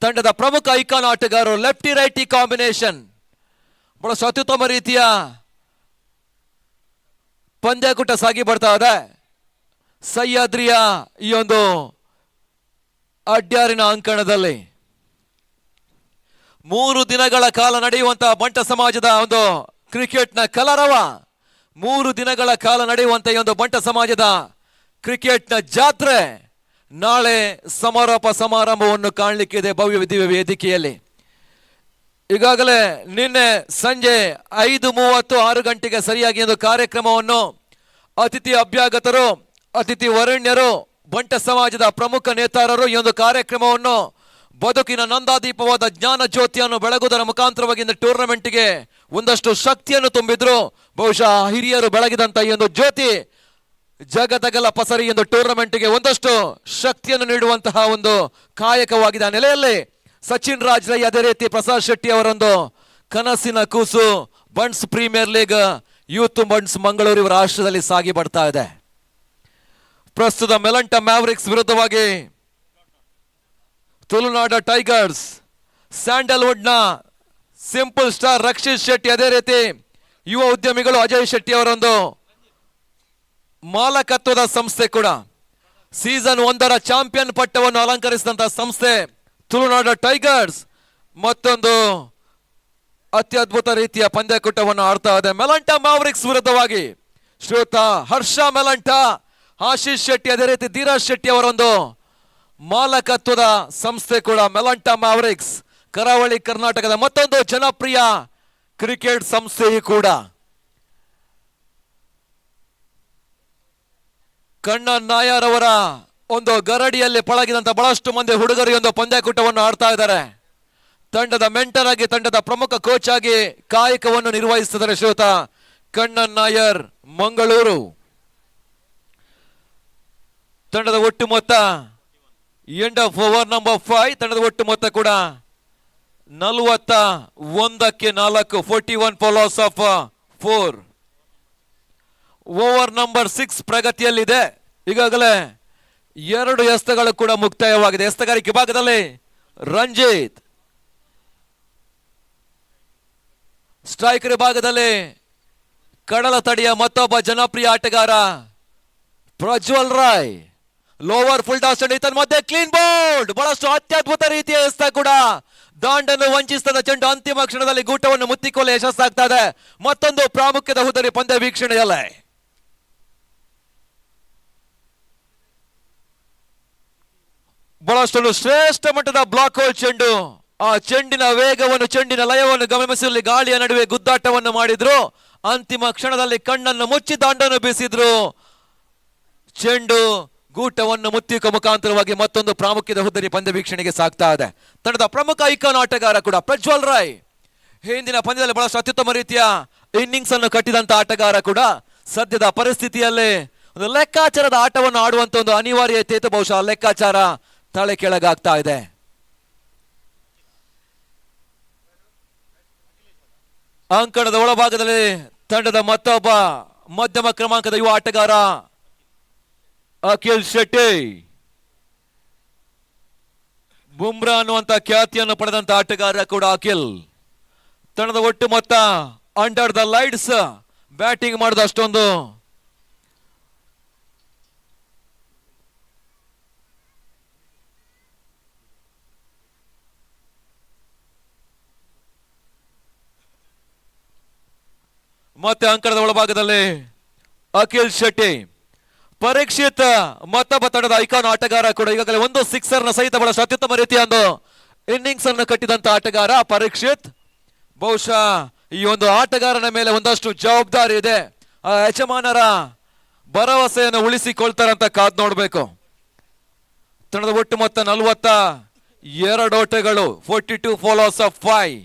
ತಂಡದ ಪ್ರಮುಖ ಐಕಾನ್ ಆಟಗಾರರು. ಲೆಫ್ಟಿ ರೈಟಿ ಕಾಂಬಿನೇಷನ್, ಬಹಳಷ್ಟು ಅತ್ಯುತ್ತಮ ರೀತಿಯ ಪಂದ್ಯಕೂಟ ಸಾಗಿ ಬರ್ತಾ ಇದೆ. ಸಹ್ಯಾದ್ರಿಯ ಈ ಒಂದು ಅಡ್ಯಾರಿನ ಅಂಕಣದಲ್ಲಿ 3 ದಿನಗಳ ಕಾಲ ನಡೆಯುವಂತಹ ಬಂಟ ಸಮಾಜದ ಒಂದು ಕ್ರಿಕೆಟ್ನ ಕಲರವ, 3 ದಿನಗಳ ಕಾಲ ನಡೆಯುವಂತಹ ಈ ಒಂದು ಬಂಟ ಸಮಾಜದ ಕ್ರಿಕೆಟ್ನ ಜಾತ್ರೆ ನಾಳೆ ಸಮಾರೋಪ ಸಮಾರಂಭವನ್ನು ಕಾಣಲಿಕ್ಕಿದೆ ಭವ್ಯ ದಿವ್ಯ ವೇದಿಕೆಯಲ್ಲಿ. ಈಗಾಗಲೇ ನಿನ್ನೆ ಸಂಜೆ 5:30 6 ಗಂಟೆಗೆ ಸರಿಯಾಗಿ ಒಂದು ಕಾರ್ಯಕ್ರಮವನ್ನು ಅತಿಥಿ ಅಭ್ಯಾಗತರು, ಅತಿಥಿ ವರಣ್ಯರು, ಬಂಟ ಸಮಾಜದ ಪ್ರಮುಖ ನೇತಾರರು ಈ ಒಂದು ಕಾರ್ಯಕ್ರಮವನ್ನು ಬದುಕಿನ ನಂದಾದೀಪವಾದ ಜ್ಞಾನ ಜ್ಯೋತಿಯನ್ನು ಬೆಳಗುವುದರ ಮುಖಾಂತರವಾಗಿ ಟೂರ್ನಮೆಂಟ್ಗೆ ಒಂದಷ್ಟು ಶಕ್ತಿಯನ್ನು ತುಂಬಿದ್ರು. ಬಹುಶಃ ಹಿರಿಯರು ಬೆಳಗಿದಂತ ಈ ಒಂದು ಜ್ಯೋತಿ ಜಗದಗಲ ಪಸರಿ ಎಂದು ಟೂರ್ನಮೆಂಟ್ಗೆ ಒಂದಷ್ಟು ಶಕ್ತಿಯನ್ನು ನೀಡುವಂತಹ ಒಂದು ಕಾಯಕವಾಗಿದೆ. ಆ ನೆಲೆಯಲ್ಲಿ ಸಚಿನ್ ರಾಜ್ ರೈ, ಅದೇ ರೀತಿ ಪ್ರಸಾದ್ ಶೆಟ್ಟಿ ಅವರೊಂದು ಕನಸಿನ ಕೂಸು Bunts premier league youth Bunts Mangaluru ಇವರ ಆಶ್ರಯದಲ್ಲಿ ಸಾಗಿ ಬರ್ತಾ ಇದೆ. ಪ್ರಸ್ತುತ ಮೆಲಂಟ ಮ್ಯಾವರಿಕ್ಸ್ ವಿರುದ್ಧವಾಗಿ ತುಳುನಾಡ ಟೈಗರ್ಸ್, ಸ್ಯಾಂಡಲ್ವುಡ್ ನ ಸಿಂಪಲ್ ಸ್ಟಾರ್ ರಕ್ಷಿತ್ ಶೆಟ್ಟಿ, ಅದೇ ರೀತಿ ಯುವ ಉದ್ಯಮಿಗಳು ಅಜಯ್ ಶೆಟ್ಟಿ ಅವರೊಂದು ಮಾಲಕತ್ವದ ಸಂಸ್ಥೆ ಕೂಡ ಸೀಸನ್ 1ರ ಚಾಂಪಿಯನ್ ಪಟ್ಟವನ್ನು ಅಲಂಕರಿಸಿದಂತಹ ಸಂಸ್ಥೆ ತುಳುನಾಡ ಟೈಗರ್ಸ್ ಮತ್ತೊಂದು ಅತ್ಯದ್ಭುತ ರೀತಿಯ ಪಂದ್ಯಕೂಟವನ್ನು ಆಡ್ತಾ ಇದೆ. ಮೆಲಂಟ ಮ್ಯಾವರಿಕ್ಸ್ ವಿರುದ್ಧವಾಗಿ ಶ್ರೀಯುತ ಹರ್ಷ ಮೆಲಂಟ, ಆಶೀಶ್ ಶೆಟ್ಟಿ, ಅದೇ ರೀತಿ ಧೀರಾಜ್ ಶೆಟ್ಟಿ ಅವರೊಂದು ಮಾಲಕತ್ವದ ಸಂಸ್ಥೆ ಕೂಡ ಮೆಲಂಟ ಮ್ಯಾವರಿಕ್ಸ್, ಕರಾವಳಿ ಕರ್ನಾಟಕದ ಮತ್ತೊಂದು ಜನಪ್ರಿಯ ಕ್ರಿಕೆಟ್ ಸಂಸ್ಥೆಯೂ ಕೂಡ. ಕಣ್ಣನ್ ನಾಯರ್ ಅವರ ಒಂದು ಗರಡಿಯಲ್ಲಿ ಪಳಗಿದಂತ ಬಹಳಷ್ಟು ಮಂದಿ ಹುಡುಗರು ಒಂದು ಪಂದ್ಯಕೂಟವನ್ನು ಆಡ್ತಾ ಇದ್ದಾರೆ. ತಂಡದ ಮೆಂಟರ್ ಆಗಿ, ತಂಡದ ಪ್ರಮುಖ ಕೋಚ್ ಆಗಿ ಕಾಯಕವನ್ನು ನಿರ್ವಹಿಸುತ್ತಿದ್ದಾರೆ ಶ್ರೀಯುತ ಕಣ್ಣನ್ ನಾಯರ್, ಮಂಗಳೂರು. ತಂಡದ ಒಟ್ಟು ಮೊತ್ತ ಎಂಡ್ ಆಫ್ ಓವರ್ ನಂಬರ್ 5, ತಂಡದ ಒಟ್ಟು ಮೊತ್ತ ಕೂಡ 41-4, 41 for loss of 4. Over number 6 ಪ್ರಗತಿಯಲ್ಲಿದೆ. ಈಗಾಗಲೇ 2 ಎಸೆತಗಳು ಕೂಡ ಮುಕ್ತಾಯವಾಗಿದೆ. ಎಸೆತಗಾರಿಕೆ ಭಾಗದಲ್ಲಿ ರಂಜಿತ್, ಸ್ಟ್ರೈಕರ್ ಭಾಗದಲ್ಲಿ ಕಡಲ ತಡಿಯ ಮತ್ತೊಬ್ಬ ಜನಪ್ರಿಯ ಆಟಗಾರ Prajwal Rai. Lower full toss ಮಧ್ಯೆ ಕ್ಲೀನ್ ಬೌಲ್ಡ್, ಬಹಳಷ್ಟು ಅತ್ಯದ್ಭುತ ರೀತಿಯ ಎಸೆತ ಕೂಡ. ದಾಂಡನ್ನು ವಂಚಿಸಿದ ಚೆಂಡು ಅಂತಿಮ ಕ್ಷಣದಲ್ಲಿ ಗೂಟವನ್ನು ಮುತ್ತಿಕೊಳ್ಳಲು ಯಶಸ್ಸಾಗ್ತಾ ಇದೆ. ಮತ್ತೊಂದು ಪ್ರಾಮುಖ್ಯದ ಹುದರಿ ಪಂದ್ಯ ವೀಕ್ಷಣೆಯಲ್ಲೇ ಬಹಳಷ್ಟು ಶ್ರೇಷ್ಠ ಮಟ್ಟದ ಬ್ಲಾಕ್ ಹೋಲ್ ಚೆಂಡು ಆ ಚೆಂಡಿನ ವೇಗವನ್ನು ಚೆಂಡಿನ ಲಯವನ್ನು ಗಮನಿಸಲಿ ಗಾಳಿಯ ನಡುವೆ ಗುದ್ದಾಟವನ್ನು ಮಾಡಿದ್ರು. ಅಂತಿಮ ಕ್ಷಣದಲ್ಲಿ ಕಣ್ಣನ್ನು ಮುಚ್ಚಿ ದಾಂಡನ್ನು ಬೀಸಿದ್ರು. ಚೆಂಡು ಗೂಟವನ್ನು ಮುತ್ತಿಕ ಮುಖಾಂತರವಾಗಿ ಮತ್ತೊಂದು ಪ್ರಾಮುಖ್ಯದ ಹುದ್ದರಿ ಪಂದ್ಯ ವೀಕ್ಷಣೆಗೆ ಸಾಗ್ತಾ ಇದೆ. ತಂಡದ ಪ್ರಮುಖ ಐಕಾನ್ ಆಟಗಾರ ಕೂಡ ಪ್ರಜ್ವಲ್ ರಾಯ್, ಹಿಂದಿನ ಪಂದ್ಯದಲ್ಲಿ ಬಹಳಷ್ಟು ಅತ್ಯುತ್ತಮ ರೀತಿಯ ಇನ್ನಿಂಗ್ಸ್ ಅನ್ನು ಕಟ್ಟಿದಂತ ಆಟಗಾರ ಕೂಡ ಸದ್ಯದ ಪರಿಸ್ಥಿತಿಯಲ್ಲಿ ಒಂದು ಲೆಕ್ಕಾಚಾರದ ಆಟವನ್ನು ಆಡುವಂತ ಒಂದು ಅನಿವಾರ್ಯತೆ ಇತ್ತು. ಬಹುಶಃ ಲೆಕ್ಕಾಚಾರ ತಲೆ ಕೆಳಗಾಗ್ತಾ ಇದೆ. ಅಂಕಣದ ಒಳಭಾಗದಲ್ಲಿ ತಂಡದ ಮತ್ತೊಬ್ಬ ಮಧ್ಯಮ ಕ್ರಮಾಂಕದ ಯುವ ಆಟಗಾರ ಅಖಿಲ್ ಶೆಟ್ಟಿ, ಬುಮ್ರಾ ಅನ್ನುವಂತ ಖ್ಯಾತಿಯನ್ನು ಪಡೆದಂತ ಆಟಗಾರ ಕೂಡ ಅಖಿಲ್. ತಂಡದ ಒಟ್ಟು ಮೊತ್ತ ಅಂಡರ್ ದ ಲೈಟ್ಸ್ ಬ್ಯಾಟಿಂಗ್ ಮಾಡಿದ ಅಷ್ಟೊಂದು ಮತ್ತೆ ಅಂಕಣದ ಒಳಭಾಗದಲ್ಲಿ ಅಖಿಲ್ ಶೆಟ್ಟಿ. ಪರೀಕ್ಷಿತ್ ಮತ್ತೊಬ್ಬ ತಂಡದ ಐಕಾನ್ ಆಟಗಾರ ಕೂಡ ಈಗಾಗಲೇ ಒಂದು ಸಿಕ್ಸರ್ ನ ಸಹಿತ ಬಹಳಷ್ಟು ಅತ್ಯುತ್ತಮ ರೀತಿಯ ಒಂದು ಇನ್ನಿಂಗ್ಸ್ ಅನ್ನು ಕಟ್ಟಿದಂತ ಆಟಗಾರ ಪರೀಕ್ಷಿತ್. ಬಹುಶಃ ಈ ಒಂದು ಆಟಗಾರನ ಮೇಲೆ ಒಂದಷ್ಟು ಜವಾಬ್ದಾರಿ ಇದೆ. ಆ ಯಜಮಾನರ ಭರವಸೆಯನ್ನು ಉಳಿಸಿಕೊಳ್ತಾರಂತ ಕಾದ್ ನೋಡ್ಬೇಕು. ತಂಡದ ಒಟ್ಟು ಮೊತ್ತ 42 ಓಟಗಳು, 42 ಫಾಲೋಸ್ ಆಫ್ 5.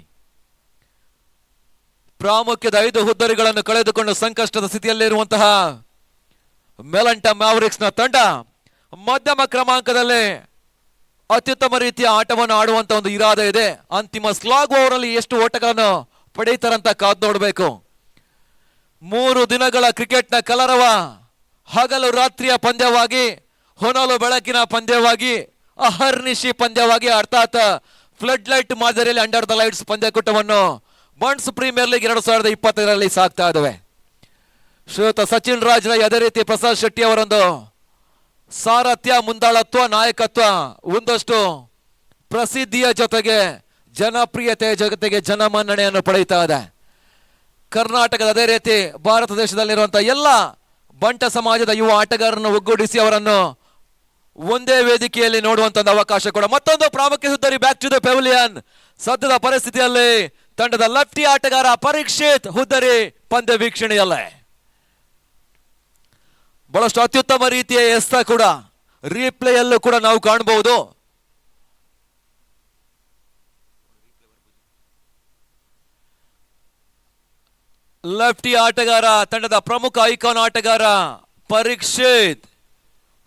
ಪ್ರಾಮುಖ್ಯದ 5 ಹುದ್ದರಿಗಳನ್ನು ಕಳೆದುಕೊಂಡು ಸಂಕಷ್ಟದ ಸ್ಥಿತಿಯಲ್ಲಿರುವಂತಹ ಮೆಲಂಟ ಮ್ಯಾವರಿಕ್ಸ್ ನ ತಂಡ ಮಧ್ಯಮ ಕ್ರಮಾಂಕದಲ್ಲಿ ಅತ್ಯುತ್ತಮ ರೀತಿಯ ಆಟವನ್ನು ಆಡುವಂತ ಒಂದು ಇರಾದೆ ಇದೆ. ಅಂತಿಮ ಸ್ಲಾಗ್ ಓವರ್ ಅಲ್ಲಿ ಎಷ್ಟು ಓಟಗಳನ್ನು ಪಡೆಯುತ್ತಾರಂತ ಕಾದ್ ನೋಡಬೇಕು. 3 ದಿನಗಳ ಕ್ರಿಕೆಟ್ನ ಕಲರವ ಹಗಲು ರಾತ್ರಿಯ ಪಂದ್ಯವಾಗಿ, ಹೊನಲು ಬೆಳಕಿನ ಪಂದ್ಯವಾಗಿ, ಅಹರ್ನಿಶಿ ಪಂದ್ಯವಾಗಿ, ಅರ್ಥಾತ್ ಫ್ಲಡ್ ಲೈಟ್ ಮಾದರಿಯಲ್ಲಿ ಅಂಡರ್ ದ ಲೈಟ್ಸ್ ಪಂದ್ಯಕೂಟವನ್ನು ಬಂಟ್ಸ್ ಪ್ರೀಮಿಯರ್ ಲೀಗ್ 2025ರಲ್ಲಿ ಸಾಗ್ತಾ ಇದ್ದಾವೆ. ಶ್ರೀಯುತ ಸಚಿನ್ ರಾಜ್ ರೈ, ಅದೇ ರೀತಿ ಪ್ರಸಾದ್ ಶೆಟ್ಟಿ ಅವರೊಂದು ಸಾರಥ್ಯ, ಮುಂದಾಳತ್ವ, ನಾಯಕತ್ವ ಒಂದಷ್ಟು ಪ್ರಸಿದ್ಧಿಯ ಜೊತೆಗೆ ಜನಪ್ರಿಯತೆಯ ಜೊತೆಗೆ ಜನಮನ್ನಣೆಯನ್ನು ಪಡೆಯುತ್ತಾ ಇದೆ. ಕರ್ನಾಟಕದ ಅದೇ ರೀತಿ ಭಾರತ ದೇಶದಲ್ಲಿರುವಂತಹ ಎಲ್ಲ ಬಂಟ ಸಮಾಜದ ಯುವ ಆಟಗಾರರನ್ನು ಒಗ್ಗೂಡಿಸಿ ಅವರನ್ನು ಒಂದೇ ವೇದಿಕೆಯಲ್ಲಿ ನೋಡುವಂತ ಒಂದು ಅವಕಾಶ ಕೂಡ. ಮತ್ತೊಂದು ಪ್ರಾಮುಖ್ಯ ಹುದ್ದರಿ ಬ್ಯಾಕ್ ಟು ದ ಪೆವಿಲಿಯನ್. ಸದ್ಯದ ಪರಿಸ್ಥಿತಿಯಲ್ಲಿ ತಂಡದ ಲೆಫ್ಟಿ ಆಟಗಾರ ಪರೀಕ್ಷಿತ್ ಹುದ್ದರಿ ಪಂದ್ಯ ವೀಕ್ಷಣೆಯಲ್ಲೇ ಬಹಳಷ್ಟು ಅತ್ಯುತ್ತಮ ರೀತಿಯ ಎಸ್ತ ಕೂಡ ರೀಪ್ಲೇಯಲ್ಲೂ ಕೂಡ ನಾವು ಕಾಣಬಹುದು. ಲೆಫ್ಟಿ ಆಟಗಾರ ತಂಡದ ಪ್ರಮುಖ ಐಕಾನ್ ಆಟಗಾರ ಪರೀಕ್ಷಿತ್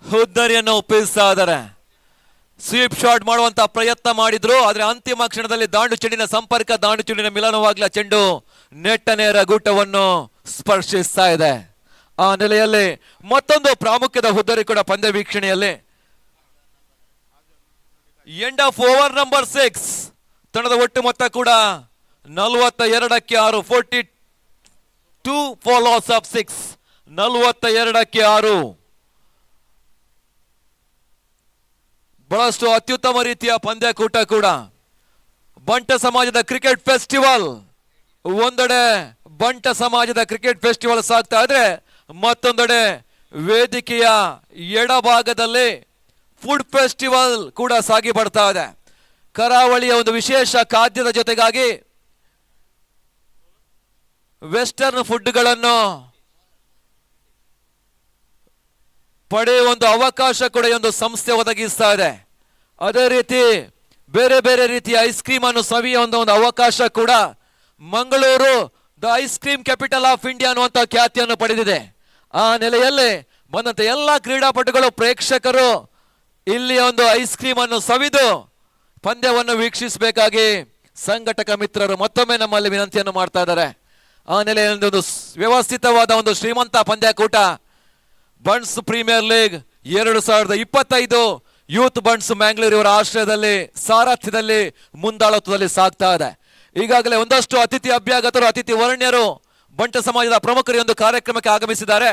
ಹುದ್ದರಿಯನ್ನು ಒಪ್ಪಿಸ್ತಾ ಇದ್ದಾರೆ. ಸ್ವೀಪ್ ಶಾಟ್ ಮಾಡುವಂತ ಪ್ರಯತ್ನ ಮಾಡಿದ್ರು, ಆದ್ರೆ ಅಂತಿಮ ಕ್ಷಣದಲ್ಲಿ ದಾಂಡು ಚೆಂಡಿನ ಸಂಪರ್ಕ, ದಾಂಡು ಚೆಂಡಿನ ಮಿಲನವಾಗ್ಲ ಚೆಂಡು ನೆಟ್ಟ ನೇರ ಗೂಟವನ್ನು ಸ್ಪರ್ಶಿಸ್ತಾ ಇದೆ. ಆ ನೆಲೆಯಲ್ಲಿ ಮತ್ತೊಂದು ಪ್ರಾಮುಖ್ಯದ ಹುದ್ದರಿ ಕೂಡ ಪಂದ್ಯ ವೀಕ್ಷಣೆಯಲ್ಲಿ ಎಂಡ್ ಆಫ್ ಓವರ್ ನಂಬರ್ 6. ತಂಡದ ಒಟ್ಟು ಮೊತ್ತ ಕೂಡ 42ಕ್ಕೆ 6, 42 ಫಾಲೋಸ್ ಆಫ್ 6, 42ಕ್ಕೆ 6. ಬಹಳಷ್ಟು ಅತ್ಯುತ್ತಮ ರೀತಿಯ ಪಂದ್ಯಕೂಟ ಕೂಡ. ಬಂಟ ಸಮಾಜದ ಕ್ರಿಕೆಟ್ ಫೆಸ್ಟಿವಲ್ ಒಂದೆಡೆ ಬಂಟ ಸಮಾಜದ ಕ್ರಿಕೆಟ್ ಫೆಸ್ಟಿವಲ್ ಸಾಗ್ತಾ ಇದ್ರೆ, ಮತ್ತೊಂದೆಡೆ ವೇದಿಕೆಯ ಎಡಭಾಗದಲ್ಲಿ ಫುಡ್ ಫೆಸ್ಟಿವಲ್ ಕೂಡ ಸಾಗಿ ಬರ್ತಾ ಇದೆ. ಕರಾವಳಿಯ ಒಂದು ವಿಶೇಷ ಖಾದ್ಯದ ಜೊತೆಗಾಗಿ ವೆಸ್ಟರ್ನ್ ಫುಡ್ಗಳನ್ನು ಪಡೆಯುವ ಒಂದು ಅವಕಾಶ ಕೂಡ ಈ ಒಂದು ಸಂಸ್ಥೆ ಒದಗಿಸ್ತಾ ಇದೆ. ಅದೇ ರೀತಿ ಬೇರೆ ಬೇರೆ ರೀತಿಯ ಐಸ್ ಕ್ರೀಮ್ ಅನ್ನು ಸವಿಯುವ ಒಂದು ಅವಕಾಶ ಕೂಡ Mangaluru the ice cream capital of India ಅನ್ನುವಂತ ಖ್ಯಾತಿಯನ್ನು ಪಡೆದಿದೆ. ಆ ನೆಲೆಯಲ್ಲಿ ಬಂದಂತ ಎಲ್ಲಾ ಕ್ರೀಡಾಪಟುಗಳು, ಪ್ರೇಕ್ಷಕರು ಇಲ್ಲಿ ಒಂದು ಐಸ್ ಕ್ರೀಮ್ ಅನ್ನು ಸವಿದು ಪಂದ್ಯವನ್ನು ವೀಕ್ಷಿಸಬೇಕಾಗಿ ಸಂಘಟಕ ಮಿತ್ರರು ಮತ್ತೊಮ್ಮೆ ನಮ್ಮಲ್ಲಿ ವಿನಂತಿಯನ್ನು ಮಾಡ್ತಾ ಇದ್ದಾರೆ. ಆ ನೆಲೆಯಲ್ಲಿ ಒಂದು ವ್ಯವಸ್ಥಿತವಾದ ಒಂದು ಶ್ರೀಮಂತ ಪಂದ್ಯಕೂಟ Bunts premier League 2025 Youth Bunts Mangalore ಇವರ ಆಶ್ರಯದಲ್ಲಿ, ಸಾರಥ್ಯದಲ್ಲಿ, ಮುಂದಾಳತ್ವದಲ್ಲಿ ಸಾಗ್ತಾ ಇದೆ. ಈಗಾಗಲೇ ಒಂದಷ್ಟು ಅತಿಥಿ ಅಭ್ಯಾಗತರು, ಅತಿಥಿ ವರ್ಣ್ಯರು ಬಂಟ ಸಮಾಜದ ಪ್ರಮುಖರು ಒಂದು ಕಾರ್ಯಕ್ರಮಕ್ಕೆ ಆಗಮಿಸಿದ್ದಾರೆ.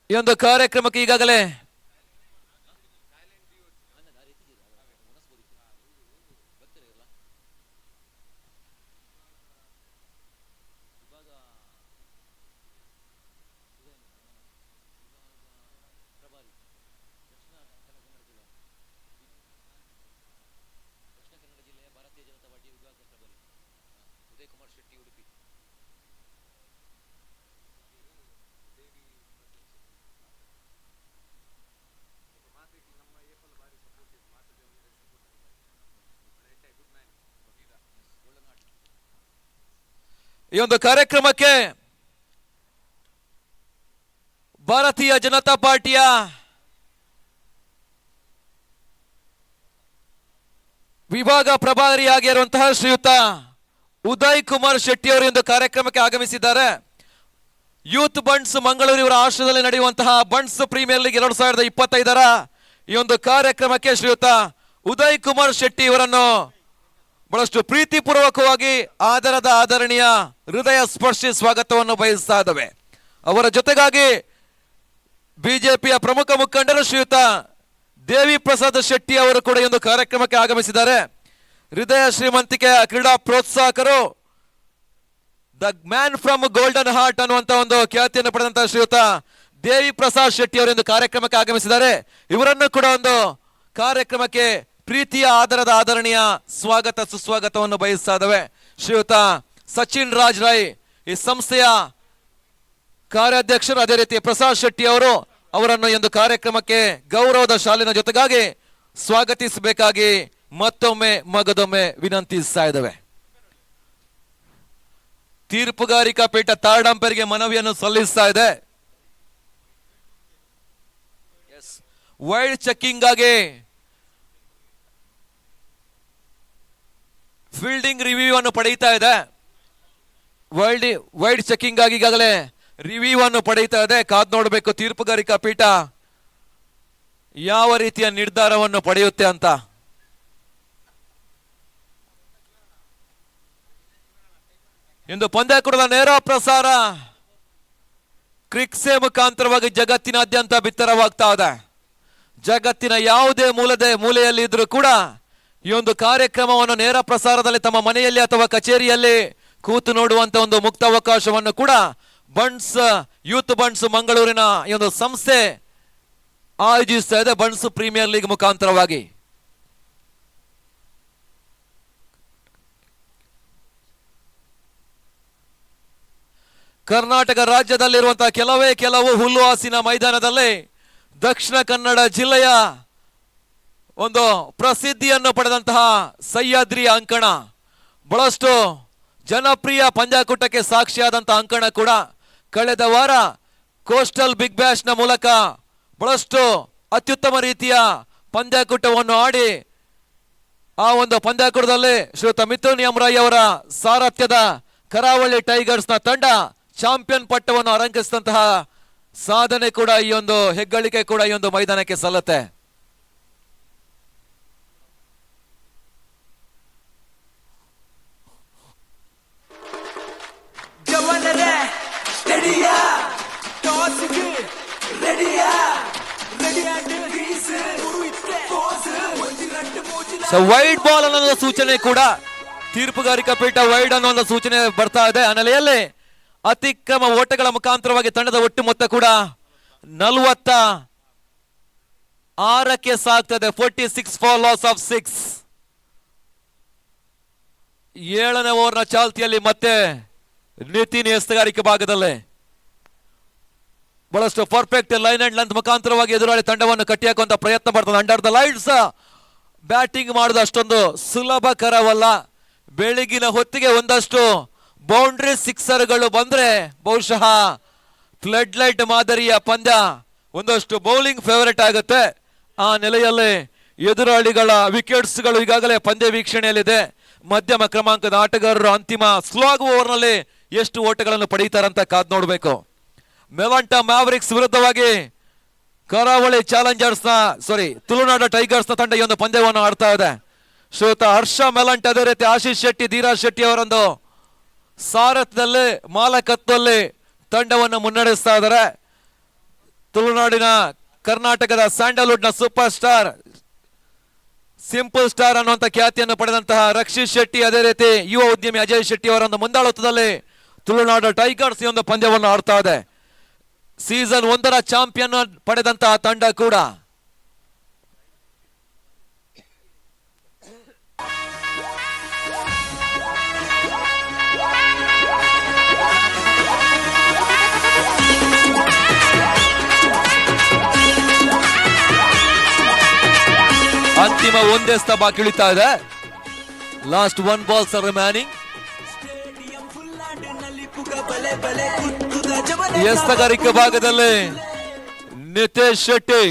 ಈ ಒಂದು ಕಾರ್ಯಕ್ರಮಕ್ಕೆ ಈಗಾಗಲೇ ಈ ಒಂದು ಕಾರ್ಯಕ್ರಮಕ್ಕೆ ಭಾರತೀಯ ಜನತಾ ಪಾರ್ಟಿಯ ವಿಭಾಗ ಪ್ರಭಾರಿಯಾಗಿರುವಂತಹ ಶ್ರೀಯುತ ಉದಯ್ ಕುಮಾರ್ ಶೆಟ್ಟಿ ಅವರು ಒಂದು ಕಾರ್ಯಕ್ರಮಕ್ಕೆ ಆಗಮಿಸಿದ್ದಾರೆ. ಯೂತ್ ಬಂಟ್ಸ್ ಮಂಗಳೂರು ಇವರ ಆಶ್ರಯದಲ್ಲಿ ನಡೆಯುವಂತಹ ಬಂಟ್ಸ್ ಪ್ರೀಮಿಯರ್ ಲೀಗ್ 2025ರ ಈ ಒಂದು ಕಾರ್ಯಕ್ರಮಕ್ಕೆ ಶ್ರೀಯುತ ಉದಯ್ ಕುಮಾರ್ ಶೆಟ್ಟಿ ಇವರನ್ನು ಬಹಳಷ್ಟು ಪ್ರೀತಿಪೂರ್ವಕವಾಗಿ ಆದರಣೀಯ ಹೃದಯ ಸ್ಪರ್ಶಿ ಸ್ವಾಗತವನ್ನು ಬಯಸ್ತಾ ಇದ್ದಾವೆ. ಅವರ ಜೊತೆಗಾಗಿ ಬಿಜೆಪಿಯ ಪ್ರಮುಖ ಮುಖಂಡರು ಶ್ರೀಯುತ ದೇವಿ ಪ್ರಸಾದ್ ಶೆಟ್ಟಿ ಅವರು ಕೂಡ ಈ ಒಂದು ಕಾರ್ಯಕ್ರಮಕ್ಕೆ ಆಗಮಿಸಿದ್ದಾರೆ. ಹೃದಯ ಶ್ರೀಮಂತಿಕೆಯ ಕ್ರೀಡಾ ಪ್ರೋತ್ಸಾಹಕರು, the man from golden heart ಅನ್ನುವಂತ ಒಂದು ಖ್ಯಾತಿಯನ್ನು ಪಡೆದಂತಹ ಶ್ರೀಯುತ ದೇವಿ ಪ್ರಸಾದ್ ಶೆಟ್ಟಿ ಅವರು ಒಂದು ಕಾರ್ಯಕ್ರಮಕ್ಕೆ ಆಗಮಿಸಿದ್ದಾರೆ. ಇವರನ್ನು ಕೂಡ ಒಂದು ಕಾರ್ಯಕ್ರಮಕ್ಕೆ ಪ್ರೀತಿಯ ಆದರಣೀಯ ಸ್ವಾಗತ ಸುಸ್ವಾಗತವನ್ನು ಬಯಸ್ತಾ ಇದ್ದಾವೆ. ಶ್ರೀಯುತ ಸಚಿನ್ ರಾಜ್ ರೈ ಈ ಸಂಸ್ಥೆಯ ಕಾರ್ಯಾಧ್ಯಕ್ಷರು, ಅದೇ ರೀತಿ ಪ್ರಸಾದ್ ಶೆಟ್ಟಿ ಅವರನ್ನು ಒಂದು ಕಾರ್ಯಕ್ರಮಕ್ಕೆ ಗೌರವದ ಶಾಲಿನ ಜೊತೆಗಾಗಿ ಸ್ವಾಗತಿಸಬೇಕಾಗಿ ಮತ್ತೊಮ್ಮೆ ಮಗದೊಮ್ಮೆ ವಿನಂತಿಸ್ತಾ ಇದ್ದಾವೆ. ತೀರ್ಪುಗಾರಿಕಾ ಪೀಠ ಥರ್ಡ್ ಅಂಪೈರ್ಗೆ ಮನವಿಯನ್ನು ಸಲ್ಲಿಸ್ತಾ ಇದೆ. ವೈಡ್ ಚೆಕಿಂಗ್ ಆಗಿ ಫೀಲ್ಡಿಂಗ್ ರಿವ್ಯೂ ಅನ್ನು ಪಡೆಯುತ್ತಾ ಇದೆ. ವೈಡ್ ಚೆಕಿಂಗ್ ಆಗಿ ಈಗಾಗಲೇ ರಿವ್ಯೂ ಅನ್ನು ಪಡೆಯುತ್ತಾ ಇದೆ. ಕಾದ್ ನೋಡಬೇಕು ತೀರ್ಪುಗಾರಿಕಾ ಪೀಠ ಯಾವ ರೀತಿಯ ನಿರ್ಧಾರವನ್ನು ಪಡೆಯುತ್ತೆ ಅಂತ. ಇಂದು ಪಂದ್ಯಾಕೂಟದ ನೇರ ಪ್ರಸಾರ ಕ್ರಿಕ್ಸೆ ಮುಖಾಂತರವಾಗಿ ಜಗತ್ತಿನಾದ್ಯಂತ ಬಿತ್ತರವಾಗ್ತಾ ಇದೆ. ಜಗತ್ತಿನ ಯಾವುದೇ ಮೂಲೆಯಲ್ಲಿ ಇದ್ರೂ ಕೂಡ ಈ ಒಂದು ಕಾರ್ಯಕ್ರಮವನ್ನು ನೇರ ಪ್ರಸಾರದಲ್ಲಿ ತಮ್ಮ ಮನೆಯಲ್ಲಿ ಅಥವಾ ಕಚೇರಿಯಲ್ಲಿ ಕೂತು ನೋಡುವಂತ ಒಂದು ಮುಕ್ತ ಅವಕಾಶವನ್ನು ಕೂಡ ಯೂತ್ ಬಂಟ್ಸ್ ಮಂಗಳೂರಿನ ಈ ಒಂದು ಸಂಸ್ಥೆ ಆಯೋಜಿಸ್ತಾ ಇದೆ. ಬಂಟ್ಸ್ ಪ್ರೀಮಿಯರ್ ಲೀಗ್ ಮುಖಾಂತರವಾಗಿ ಕರ್ನಾಟಕ ರಾಜ್ಯದಲ್ಲಿರುವಂತಹ ಕೆಲವು ಹುಲ್ಲುಹಾಸಿನ ಮೈದಾನದಲ್ಲಿ ದಕ್ಷಿಣ ಕನ್ನಡ ಜಿಲ್ಲೆಯ ಒಂದು ಪ್ರಸಿದ್ಧಿಯನ್ನು ಪಡೆದಂತಹ ಸಹ್ಯಾದ್ರಿ ಅಂಕಣ, ಬಹಳಷ್ಟು ಜನಪ್ರಿಯ ಪಂದ್ಯಾಕೂಟಕ್ಕೆ ಸಾಕ್ಷಿಯಾದಂತಹ ಅಂಕಣ ಕೂಡ ಕಳೆದ ವಾರ ಕೋಸ್ಟಲ್ ಬಿಗ್ ಬ್ಯಾಶ್ ನ ಮೂಲಕ ಬಹಳಷ್ಟು ಅತ್ಯುತ್ತಮ ರೀತಿಯ ಪಂದ್ಯಾಕೂಟವನ್ನು ಆಡಿ ಆ ಒಂದು ಪಂದ್ಯಾಕೂಟದಲ್ಲಿ ಶ್ರೀಯುತ ಮಿಥುನ್ ಯಮರಾಯ್ ಅವರ ಸಾರಥ್ಯದ ಕರಾವಳಿ ಟೈಗರ್ಸ್ ನ ತಂಡ ಚಾಂಪಿಯನ್ ಪಟ್ಟವನ್ನು ಅಲಂಕರಿಸಿದಂತಹ ಸಾಧನೆ ಕೂಡ ಈ ಒಂದು ಹೆಗ್ಗಳಿಕೆ ಕೂಡ ಈ ಒಂದು ಮೈದಾನಕ್ಕೆ ಸಲ್ಲುತ್ತೆ. ವೈಡ್ ಬಾಲ್ ಅನ್ನೋ ಸೂಚನೆ ಕೂಡ ತೀರ್ಪುಗಾರಿಕಾ ಪೀಠ ವೈಡ್ ಅನ್ನೋ ಒಂದು ಸೂಚನೆ ಬರ್ತಾ ಇದೆ. ಆ ನೆಲೆಯಲ್ಲಿ ಅತಿಕ್ರಮ ಓಟಗಳ ಮುಖಾಂತರವಾಗಿ ತಂಡದ ಒಟ್ಟು ಮೊತ್ತ ಕೂಡ 46ಕ್ಕೆ ಸಾಗ್ತದೆ. 46 ಫಾರ್ ಲಾಸ್ ಆಫ್ 6. 7ನೇ ಓವರ್ನ ಚಾಲ್ತಿಯಲ್ಲಿ ಮತ್ತೆ ನಿತಿನ್ ಎಸ್ತಗಾರಿಕೆ ಭಾಗದಲ್ಲೇ ಬಹಳಷ್ಟು ಪರ್ಫೆಕ್ಟ್ ಲೈನ್ ಅಂಡ್ ಲೆಂತ್ ಮುಖಾಂತರವಾಗಿ ಎದುರಾಳಿ ತಂಡವನ್ನು ಕಟ್ಟಿಹಾಕುವಂತ ಪ್ರಯತ್ನ ಬರ್ತದೆ. ಅಂಡರ್ ದ ಲೈಟ್ಸ್ ಬ್ಯಾಟಿಂಗ್ ಮಾಡೋದು ಅಷ್ಟೊಂದು ಸುಲಭಕರವಲ್ಲ. ಬೆಳಗಿನ ಹೊತ್ತಿಗೆ ಒಂದಷ್ಟು ಬೌಂಡ್ರಿ ಸಿಕ್ಸರ್ಗಳು ಬಂದ್ರೆ ಬಹುಶಃ ಫ್ಲಡ್ ಲೈಟ್ ಮಾದರಿಯ ಪಂದ್ಯ ಒಂದಷ್ಟು ಬೌಲಿಂಗ್ ಫೇವರೇಟ್ ಆಗುತ್ತೆ. ಆ ನೆಲೆಯಲ್ಲಿ ಎದುರಾಳಿಗಳ ವಿಕೆಟ್ಸ್ಗಳು ಈಗಾಗಲೇ ಪಂದ್ಯ ವೀಕ್ಷಣೆಯಲ್ಲಿದೆ. ಮಧ್ಯಮ ಕ್ರಮಾಂಕದ ಆಟಗಾರರು ಅಂತಿಮ ಸ್ಲಾಗ್ ಓವರ್ನಲ್ಲಿ ಎಷ್ಟು ಓಟಗಳನ್ನು ಪಡೀತಾರಂತ ಕಾದ್ ನೋಡಬೇಕು. ಮೆಲಾಂಟಾ ಮ್ಯಾವರಿಕ್ಸ್ ವಿರುದ್ಧವಾಗಿ ಕರಾವಳಿ ತುಳುನಾಡು ಟೈಗರ್ಸ್ ನ ತಂಡ ಈ ಒಂದು ಪಂದ್ಯವನ್ನು ಆಡ್ತಾ ಇದೆ. ಶ್ರೀಯುತ ಹರ್ಷ ಮೆಲಾಂಟ್, ಅದೇ ರೀತಿ ಆಶೀಶ್ ಶೆಟ್ಟಿ, ಧೀರಾಜ್ ಶೆಟ್ಟಿ ಅವರೊಂದು ಸಾರಥ್ಯದಲ್ಲಿ ಮಾಲಕತ್ವದಲ್ಲಿ ತಂಡವನ್ನು ಮುನ್ನಡೆಸ್ತಾ ಇದ್ದಾರೆ. ತುಳುನಾಡಿನ ಕರ್ನಾಟಕದ ಸ್ಯಾಂಡಲ್ವುಡ್ ನ ಸೂಪರ್ ಸ್ಟಾರ್, ಸಿಂಪಲ್ ಸ್ಟಾರ್ ಅನ್ನುವಂತ ಖ್ಯಾತಿಯನ್ನು ಪಡೆದಂತಹ ರಕ್ಷಿತ್ ಶೆಟ್ಟಿ, ಅದೇ ರೀತಿ ಯುವ ಉದ್ಯಮಿ ಅಜಯ್ ಶೆಟ್ಟಿ ಅವರೊಂದು ಮುಂದಾಳತ್ವದಲ್ಲಿ ತುಳುನಾಡು ಟೈಗರ್ಸ್ ಈ ಒಂದು ಪಂದ್ಯವನ್ನು ಆಡ್ತಾ ಇದೆ. ಸೀಸನ್ 1ರ ಚಾಂಪಿಯನ್ ಪಡೆದಂತಹ ತಂಡ ಕೂಡ. ಒಂದೇ ಎಸ್ತ ಬಾಕಿ ಉಳಿತಾ ಇದೆ. Last 1 balls are remaining. ಎಸ್ತಗಾರಿಕೆ ಭಾಗದಲ್ಲಿ ನಿತೇಶ್ ಶೆಟ್ಟಿ,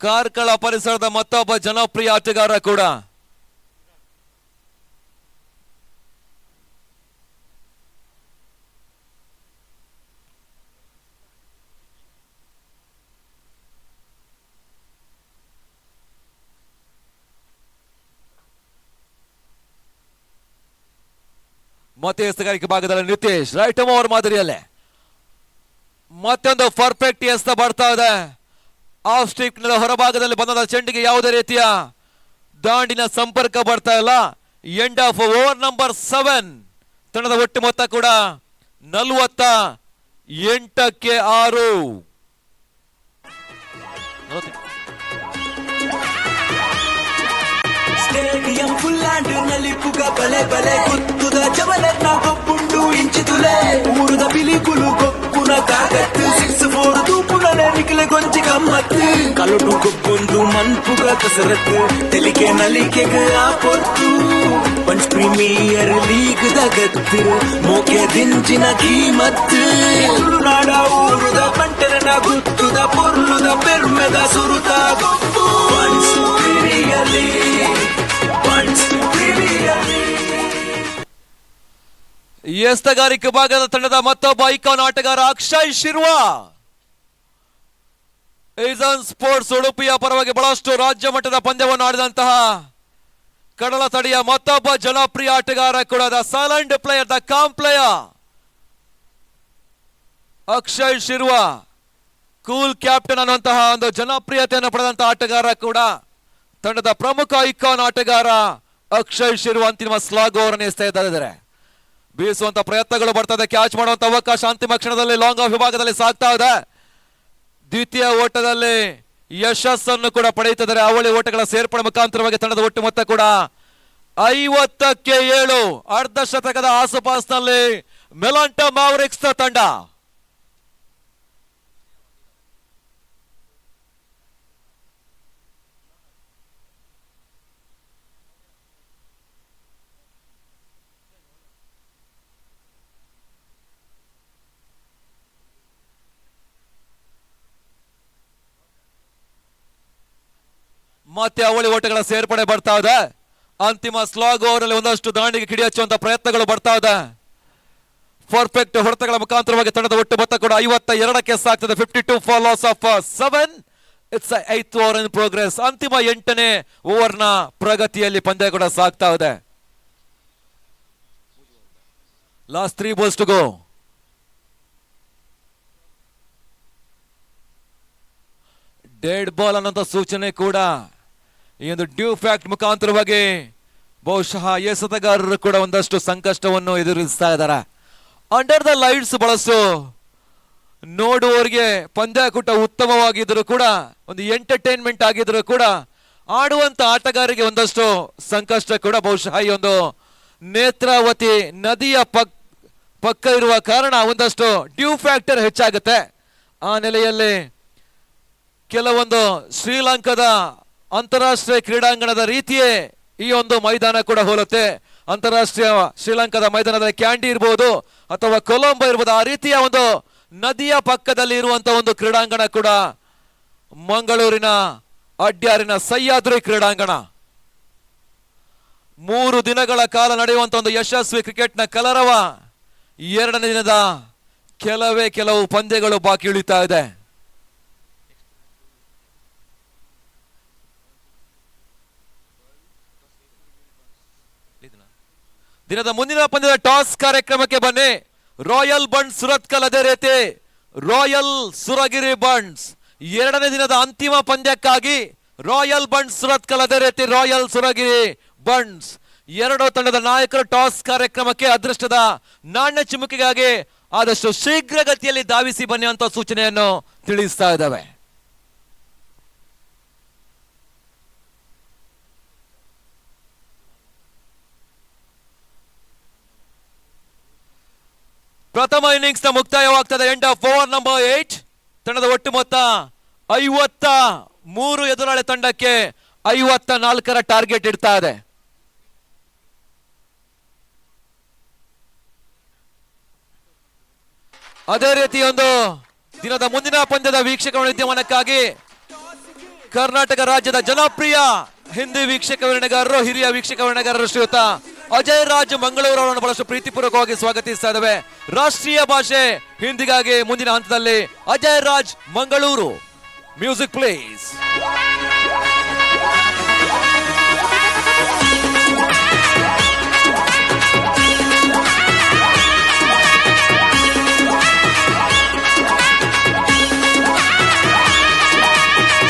ಕಾರ್ಕಳ ಪರಿಸರದ ಮತ್ತೊಬ್ಬ ಜನಪ್ರಿಯ ಆಟಗಾರ ಕೂಡ. ಮತ್ತೆ ಎಸ್ತಗಾರಿಕೆ ಭಾಗದಲ್ಲಿ ನಿತೇಶ್ ರೈಟ್ ಓವರ್ ಮಾದರಿಯಲ್ಲೇ ಮತ್ತೊಂದು ಪರ್ಫೆಕ್ಟ್ ಎಸ್ತ ಬರ್ತಾ ಇದೆ. ಆಫ್ ಸ್ಟಿಕ್ ಹೊರಭಾಗದಲ್ಲಿ ಬಂದ ಚೆಂಡಿಗೆ ಯಾವುದೇ ರೀತಿಯ ದಾಂಡಿನ ಸಂಪರ್ಕ ಬರ್ತಾ ಇಲ್ಲ. End of over number 7. ತಂಡದ ಒಟ್ಟು ಮೊತ್ತ ಕೂಡ 48ಕ್ಕೆ 6. ಸ್ಟೇಡಿಯಂ ಫುಲ್ಲಾಂಡ್ ನಲ್ಲಿ ಪುಗ ಬಲೆ ಬಲೆ ಗುತ್ತುದ ಜವಲನ್ನ ಗೊಬ್ಬುಂಡು ಇಂಚಿದುಲೆ ಊರುದ ಬಿಲಿಕುಲು ಗೊಬ್ಬುನ ಕಾಗತ್ತು 6-4 ತೂಪುನನೆ ನಿಖಿಲೆ ಗೊಂಚಿ ಗಮ್ಮತ್ತು ಕಲುಟು ಗೊಬ್ಬೊಂದು ಮನ್ಪುಗ ಕಸರತ್ತು ತೆಲಿಕೆ ನಲಿಕೆಗೆ ಆ ಪೊತ್ತು ಪಂಚ್ ಪ್ರೀಮಿಯರ್ ಲೀಗ್ ದ ಗತ್ತು ಮೋಕೆ ದಿಂಚಿನ ಕೀಮತ್ತು ತುಳುನಾಡ ಊರುದ ಬಂಟರನ ಗುತ್ತುದ ಪೊರ್ಲುದ ಪೆರ್ಮೆದ ಸುರುತ ಗೊಬ್ಬು ಪಂಚ್ ಪ್ರೀಮಿಯರ್ ಲೀಗ್. ಎಸ್ತಗಾರಿಕೆ ಭಾಗದ ತಂಡದ ಮತ್ತೊಬ್ಬ ಐಕಾನ್ ಆಟಗಾರ ಅಕ್ಷಯ್ ಶಿರ್ವಾ. ಈಸನ್ ಸ್ಪೋರ್ಟ್ಸ್ ಉಡುಪಿಯ ಪರವಾಗಿ ಬಹಳಷ್ಟು ರಾಜ್ಯ ಮಟ್ಟದ ಪಂದ್ಯವನ್ನು ಆಡಿದಂತಹ ಕಡಲ ತಡಿಯ ಮತ್ತೊಬ್ಬ ಜನಪ್ರಿಯ ಆಟಗಾರ ಕೂಡ, the silent player, the com player Akshay Shirva. Cool captain ಅನ್ನುವಂತಹ ಒಂದು ಜನಪ್ರಿಯತೆಯನ್ನು ಪಡೆದಂತಹ ಆಟಗಾರ ಕೂಡ, ತಂಡದ ಪ್ರಮುಖ ಐಕಾನ್ ಆಟಗಾರ ಅಕ್ಷಯ್ ಶಿರ್ವಾ ಅಂತಿಮ ಸ್ಲಾಗ್ ಓವರ್ ಎಸ್ತಾ ಇದ್ದಾರೆ. ಬೀಸುವಂತ ಪ್ರಯತ್ನಗಳು ಬರ್ತಾ ಇದೆ, ಕ್ಯಾಚ್ ಮಾಡುವಂತ ಅವಕಾಶ ಅಂತಿಮ ಕ್ಷಣದಲ್ಲಿ ಲಾಂಗ್ ಆಫ್ ವಿಭಾಗದಲ್ಲಿ ಸಾಗ್ತಾ ಇದೆ. ದ್ವಿತೀಯ ಓಟದಲ್ಲಿ ಯಶಸ್ಸನ್ನು ಕೂಡ ಪಡೆಯುತ್ತಿದ್ದಾರೆ. ಅವಳಿ ಓಟಗಳ ಸೇರ್ಪಡೆ ಮುಖಾಂತರವಾಗಿ ತಂಡದ ಒಟ್ಟು ಮೊತ್ತ ಕೂಡ 50ಕ್ಕೆ 7. ಅರ್ಧ ಶತಕದ ಆಸುಪಾಸಿನಲ್ಲಿ ಮೆಲಾಂಟಾ ಮ್ಯಾವರಿಕ್ಸ್ ತಂಡ. ಮತ್ತೆ ಅವಳಿ ಓಟಗಳ ಸೇರ್ಪಡೆ ಬರ್ತಾ ಇದೆ. ಅಂತಿಮ ಸ್ಲಾಗ್ ಓವರ್ ಅಲ್ಲಿ ಒಂದಷ್ಟು ದಾಂಡಿಗೆ ಕಿಡಿ ಹಚ್ಚುವಂತ ಪ್ರಯತ್ನಗಳು ಬರ್ತಾ ಇದೆ. ಪರ್ಫೆಕ್ಟ್ ಹೊಡೆತಗಳ ಮುಖಾಂತರವಾಗಿ ತಂಡದ ಒಟ್ಟು ಮೊತ್ತ ಕೂಡ 52ಕ್ಕೆ ಸಾಗ್ತದೆ. 52 for loss of 7. It's 8th over in progress. ಅಂತಿಮ 8ನೇ ಓವರ್ನ ಪ್ರಗತಿಯಲ್ಲಿ ಪಂದ್ಯ ಕೂಡ ಸಾಗ್ತಾ ಇದೆ. Last 3 balls to go. Dead ball ಅನ್ನೋಂಥ ಸೂಚನೆ ಕೂಡ ಈ ಒಂದು ಡ್ಯೂ ಫ್ಯಾಕ್ಟ್ ಮುಖಾಂತರವಾಗಿ ಬಹುಶಃ ಎಸೆತಗಾರರು ಕೂಡ ಒಂದಷ್ಟು ಸಂಕಷ್ಟವನ್ನು ಎದುರಿಸ್ತಾ ಇದ್ದಾರೆ. ಅಂಡರ್ ದ ಲೈಟ್ಸ್ ಬಹಳಷ್ಟು ನೋಡುವವರಿಗೆ ಪಂದ್ಯಾಕೂಟ ಉತ್ತಮವಾಗಿದ್ದರೂ ಕೂಡ, ಒಂದು ಎಂಟರ್ಟೈನ್ಮೆಂಟ್ ಆಗಿದ್ರು ಕೂಡ, ಆಡುವಂತ ಆಟಗಾರರಿಗೆ ಒಂದಷ್ಟು ಸಂಕಷ್ಟ ಕೂಡ ಬಹುಶಃ ಈ ಒಂದು ನೇತ್ರಾವತಿ ನದಿಯ ಪಕ್ಕ ಇರುವ ಕಾರಣ ಒಂದಷ್ಟು ಡ್ಯೂ ಫ್ಯಾಕ್ಟರ್ ಹೆಚ್ಚಾಗುತ್ತೆ. ಆ ನೆಲೆಯಲ್ಲಿ ಕೆಲವೊಂದು ಶ್ರೀಲಂಕಾದ ಅಂತಾರಾಷ್ಟ್ರೀಯ ಕ್ರೀಡಾಂಗಣದ ರೀತಿಯೇ ಈ ಒಂದು ಮೈದಾನ ಕೂಡ ಹೋಲುತ್ತೆ. ಅಂತಾರಾಷ್ಟ್ರೀಯ ಶ್ರೀಲಂಕಾದ ಮೈದಾನದಲ್ಲಿ ಕ್ಯಾಂಡಿ ಇರಬಹುದು ಅಥವಾ ಕೊಲಂಬೋ ಇರಬಹುದು. ಆ ರೀತಿಯ ಒಂದು ನದಿಯ ಪಕ್ಕದಲ್ಲಿ ಇರುವಂತಹ ಒಂದು ಕ್ರೀಡಾಂಗಣ ಕೂಡ ಮಂಗಳೂರಿನ ಅಡ್ಯಾರಿನ ಸಹ್ಯಾದ್ರಿ ಕ್ರೀಡಾಂಗಣ. 3 ದಿನಗಳ ಕಾಲ ನಡೆಯುವಂತಹ ಒಂದು ಯಶಸ್ವಿ ಕ್ರಿಕೆಟ್ನ ಕಲರವ 2ನೇ ದಿನದ ಕೆಲವು ಪಂದ್ಯಗಳು ಬಾಕಿ ಉಳಿತಾ ಇದೆ. ದಿನದ ಮುಂದಿನ ಪಂದ್ಯದ ಟಾಸ್ ಕಾರ್ಯಕ್ರಮಕ್ಕೆ ಬನ್ನಿ. ರಾಯಲ್ ಬಂಟ್ಸ್ ಸುರತ್ಕಲ್, ಅದೇ ರೀತಿ ರಾಯಲ್ ಸುರಗಿರಿ ಬಂಟ್ಸ್. 2ನೇ ದಿನದ ಅಂತಿಮ ಪಂದ್ಯಕ್ಕಾಗಿ ರಾಯಲ್ ಬಂಟ್ಸ್ ಸುರತ್ಕಲ್, ಅದೇ ರೀತಿ ರಾಯಲ್ ಸುರಗಿರಿ ಬಂಟ್ಸ್. 2 ತಂಡದ ನಾಯಕರು ಟಾಸ್ ಕಾರ್ಯಕ್ರಮಕ್ಕೆ ಅದೃಷ್ಟದ ನಾಣ್ಯ ಚಿಮ್ಮುಕಿಗಾಗಿ ಆದಷ್ಟು ಶೀಘ್ರಗತಿಯಲ್ಲಿ ಧಾವಿಸಿ ಬನ್ನಿ ಅಂತ ಸೂಚನೆಯನ್ನು ತಿಳಿಸ್ತಾ ಇದ್ದಾವೆ. ಪ್ರಥಮ ಇನ್ನಿಂಗ್ಸ್ ನ ಮುಕ್ತಾಯವಾಗ್ತದೆ. End of over number 8. ತಂಡದ ಒಟ್ಟು ಮೊತ್ತ 53, ಎದುರಾಳಿ ತಂಡಕ್ಕೆ 54ರ ಟಾರ್ಗೆಟ್ ಇಡ್ತಾ ಇದೆ. ಅದೇ ರೀತಿ ಒಂದು ದಿನದ ಮುಂದಿನ ಪಂದ್ಯದ ವೀಕ್ಷಕ ವಿದ್ಯಮಾನಕ್ಕಾಗಿ ಕರ್ನಾಟಕ ರಾಜ್ಯದ ಜನಪ್ರಿಯ ಹಿಂದಿ ವೀಕ್ಷಕ ವಿವರಣೆಗಾರರು, ಹಿರಿಯ ವೀಕ್ಷಕ ವಿವರಣೆಗಾರರು ಶ್ರೀಯುತ ಅಜಯ್ ರಾಜ್ ಮಂಗಳೂರು ಅವರನ್ನು ಬಹಳಷ್ಟು ಪ್ರೀತಿಪೂರ್ವಕವಾಗಿ ಸ್ವಾಗತಿಸ್ತಾ ಇದ್ದೇವೆ. ರಾಷ್ಟ್ರೀಯ ಭಾಷೆ ಹಿಂದಿಗಾಗಿ ಮುಂದಿನ ಹಂತದಲ್ಲಿ Ajay Raj Mangaluru. Music please.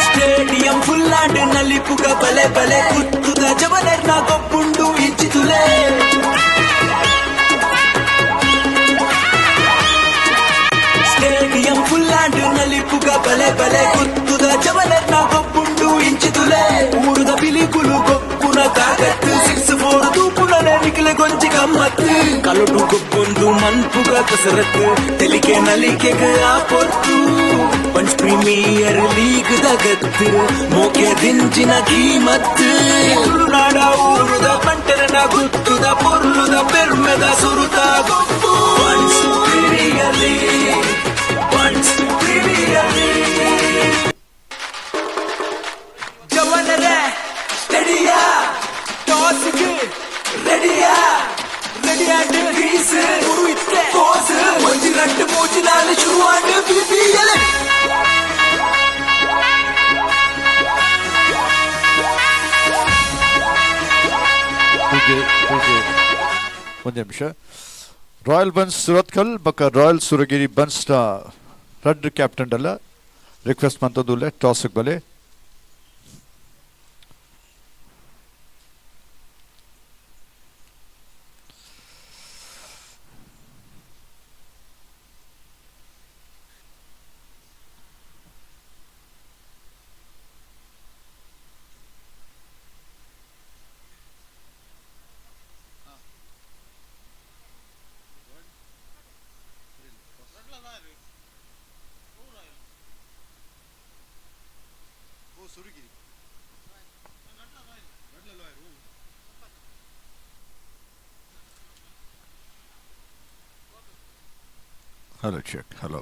Stadium full and ನಲ್ಲಿ ಪುಗ ಬಲೆ ಬಲೆ ಕುತ್ತುದ ಜವನರ್ನ ಗೊಬ್ಬುಂಡು ಇಂಚಿತುಲೆ ಸ್ಟೇಡಿಯಂ ಫುಲ್ ಆಂಡ್ ನಲ್ಲಿ ಪುಗ ಬಲೆ ಬಲೆ ಕುತ್ತುದ ಜವನರ್ನ ಗೊಬ್ಬುಂಡು ಇಂಚಿತುಲೆ ಊರುದ ಬಿಲಿಕುಲು ಗೊಬ್ಬುನ ಕಾಗತ್ತು 6-4 ತೂಪುನನೆ ನಿಖಿಲ ಗೊಂಚಿ ಗಮ್ಮತ್ತು ಕಲುಟು ಗೊಬ್ಬೊಂದು ಮನ್ಪುಗ ಕಸರತ್ತು ತೆಲಿಕೆ ನಲಿಕೆಗ ಆ ಪೊತ್ತು पंच प्रीमियर लीग दगत्तु मोके दिंचिन कीमत्तु ತುಳುನಾಡ ಊರುದ ಬಂಟರನ ಗುತ್ತುದ ಪೊರ್ಲುದ ಪೆರ್ಮೆದ ಸುರುತ ಗೊಬ್ಬು Bunts premier league Bunts premier League ಜವನರೇ ಸ್ಟಡಿಯಾ ಟಾಸ್ಗೆ ರೆಡಿಯಾ ರೆಡಿ ಆಂಡ್ ಗ್ರೀಸ್ ಉರುಯಿತ್ತೆ ಕೋಸ್ ಒಂಜಿ ರಟ್ಟು ಮೂಜಿ ನಾಲು ಶುರುವಾಂಡ್ ಬಿಪಿಎಲ್ ಒಂದು ನಿಮಿಷ. ರಾಯಲ್ ಬನ್ಸ್ ಸುರತ್ಕಲ್ ಬಕ್ಕ royal Suragiri buns red captain ಅಲ್ಲ ರಿಕ್ವೆಸ್ಟ್ ಮಂತದುಲ್ಲೆ ಟಾಸ್ ಬಲೆ Hello, check. Hello.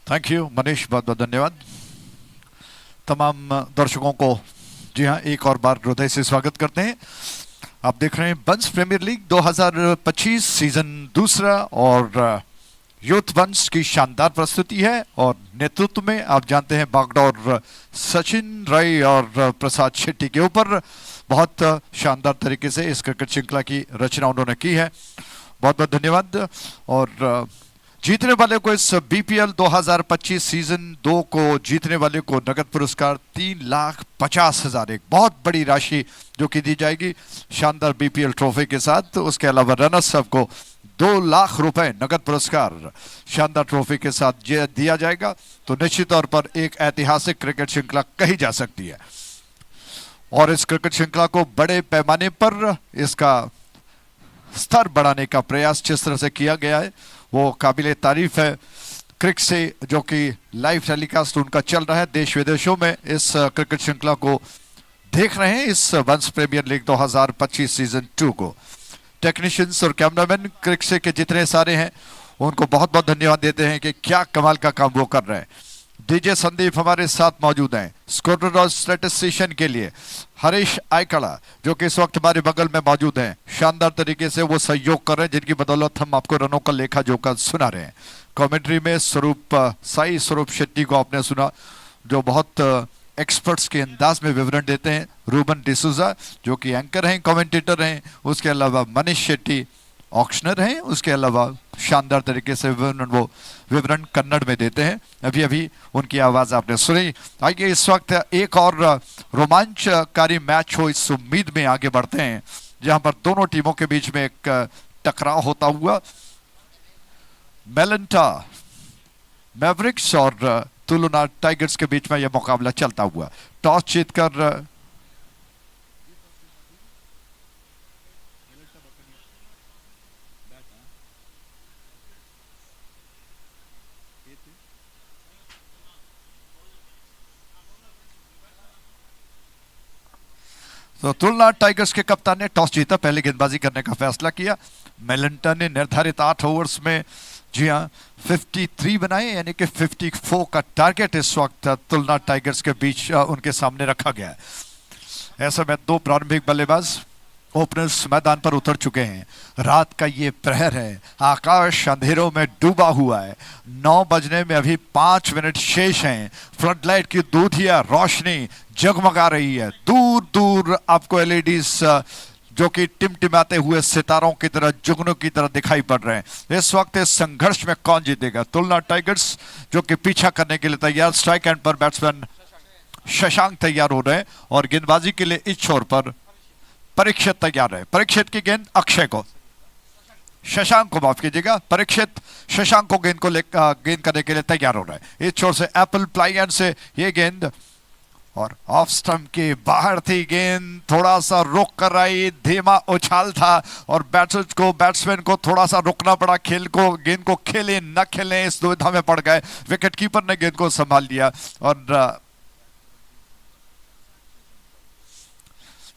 Thank you Manish, बहुत बहुत धन्यवाद. तमाम दर्शकों को जी हाँ एक और बार हृदय से स्वागत करते हैं. आप देख रहे हैं बंस प्रीमियर लीग 2025 सीजन दूसरा और यूथ बंस की शानदार प्रस्तुति है और नेतृत्व में आप जानते हैं बागडोर सचिन राय और प्रसाद शेट्टी के ऊपर बहुत शानदार तरीके से इस क्रिकेट श्रृंखला की रचना उन्होंने की है. बहुत बहुत धन्यवाद. और जीतने वाले को इस बीपीएल 2025 सीजन 2 को जीतने वाले को नगद पुरस्कार 3,50,000 एक बहुत बड़ी राशि जो कि दी जाएगी शानदार बीपीएल ट्रॉफी के साथ. उसके अलावा रनर्स अप को 2 लाख रुपए नगद पुरस्कार शानदार ट्रॉफी के साथ दिया जाएगा. तो निश्चित तौर पर एक ऐतिहासिक क्रिकेट श्रृंखला कही जा सकती है और इस क्रिकेट श्रृंखला को बड़े पैमाने पर इसका स्तर बढ़ाने का प्रयास जिस तरह से किया गया है वो काबिले तारीफ है. क्रिक्से जो कि लाइव टेलीकास्ट उनका चल रहा है देश विदेशों में इस क्रिकेट श्रृंखला को देख रहे हैं इस बंस प्रीमियर लीग 2025 सीजन 2 को. टेक्नीशियंस और कैमरामैन क्रिक्से के जितने सारे हैं उनको बहुत बहुत धन्यवाद देते हैं कि क्या कमाल का काम वो कर रहे हैं. डीजे संदीप हमारे साथ मौजूद हैं. स्कोर और स्टैटिस्टिशियन के लिए हरीश आयकड़ा जो कि इस वक्त हमारे बगल में मौजूद हैं. शानदार तरीके से वो सहयोग कर रहे हैं जिनकी बदौलत हम आपको रनों का लेखा जोखा सुना रहे हैं. कमेंट्री में साई स्वरूप शेट्टी को आपने सुना जो बहुत एक्सपर्ट्स के अंदाज में विवरण देते हैं. रूबन डिसूजा जो कि एंकर हैं कमेंटेटर हैं. उसके अलावा मनीष शेट्टी ऑक्शनर हैं. उसके अलावा शानदार तरीके से वो विवरण कन्नड़ में देते हैं. अभी अभी उनकी आवाज आपने सुनी. आइए इस वक्त एक और रोमांचकारी मैच हो इस उम्मीद में आगे बढ़ते हैं जहां पर दोनों टीमों के बीच में एक टकराव होता हुआ मेलेंटा मैवरिक्स और तुलना टाइगर्स के बीच में यह मुकाबला चलता हुआ. टॉस जीतकर तो तुलना टाइगर्स के कप्तान ने टॉस जीता, पहले गेंदबाजी करने का फैसला किया। मेलिंटन ने निर्धारित 8 ओवर्स में जी हाँ 53 बनाए, यानी कि 54 का टारगेट इस वक्त तुलना टाइगर्स के बीच उनके सामने रखा गया है। ऐसे में 2 प्रारंभिक बल्लेबाज ओपनर्स मैदान पर उतर चुके हैं। रात का ये प्रहर है, आकाश अंधेरों में डूबा हुआ है। 9 बजने में अभी 5 मिनट शेष हैं। फ्लडलाइट की दूधिया रोशनी जगमगा रही है। दूर दूर आपको एलईडीज जो कि टिमटिमाते हुए सितारों की तरह, जुगनों की तरह दिखाई पड़ रहे हैं। इस वक्त इस संघर्ष में कौन जीतेगा? तुलना टाइगर्स जो कि पीछा करने के लिए तैयार, स्ट्राइक एंड पर बैट्समैन शशांक तैयार हो रहे हैं और गेंदबाजी के लिए इस छोर पर परीक्षित तैयार है। परीक्षित की गेंद अक्षय को, शशांक को माफ कीजिएगा, परीक्षित शशांक को गेंद करने के लिए तैयार हो रहा है। इस छोर से एप्पल प्लाइएंट से ये गेंद और ऑफ स्टंप के बाहर थी गेंद, थोड़ा सा रुक कर आई, धीमा उछाल था और बैट्समैन को थोड़ा सा रुकना पड़ा। गेंद को खेले न खेले इस दुविधा में पड़ गए। विकेट कीपर ने गेंद को संभाल लिया और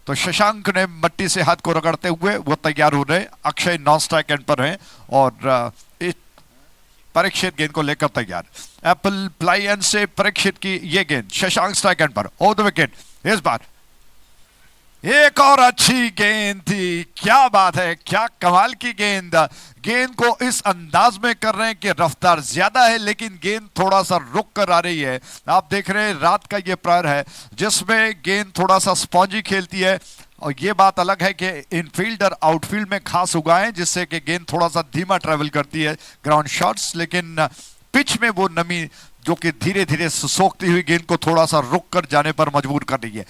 तो शशांक ने मट्टी से हाथ को रगड़ते हुए वो तैयार हो रहे। अक्षय नॉन स्ट्राइक एंड पर हैं और परीक्षित गेंद को लेकर तैयार। एप्पल प्लाइएंट से परीक्षित की ये गेंद, शशांक स्ट्राइक एंड पर, ओवर द विकेट। इस बार एक और अच्छी गेंद थी, क्या बात है, क्या कमाल की गेंद। गेंद को इस अंदाज में कर रहे हैं कि रफ्तार ज्यादा है लेकिन गेंद थोड़ा सा रुक कर आ रही है। आप देख रहे हैं रात का ये प्रहर है जिसमें गेंद थोड़ा सा स्पॉन्जी खेलती है और ये बात अलग है कि इनफील्डर आउटफील्ड में घास उगाए जिससे कि गेंद थोड़ा सा धीमा ट्रेवल करती है ग्राउंड शॉट्स, लेकिन पिच में वो नमी जो कि धीरे धीरे सोखती हुई गेंद को थोड़ा सा रुक कर जाने पर मजबूर कर रही है।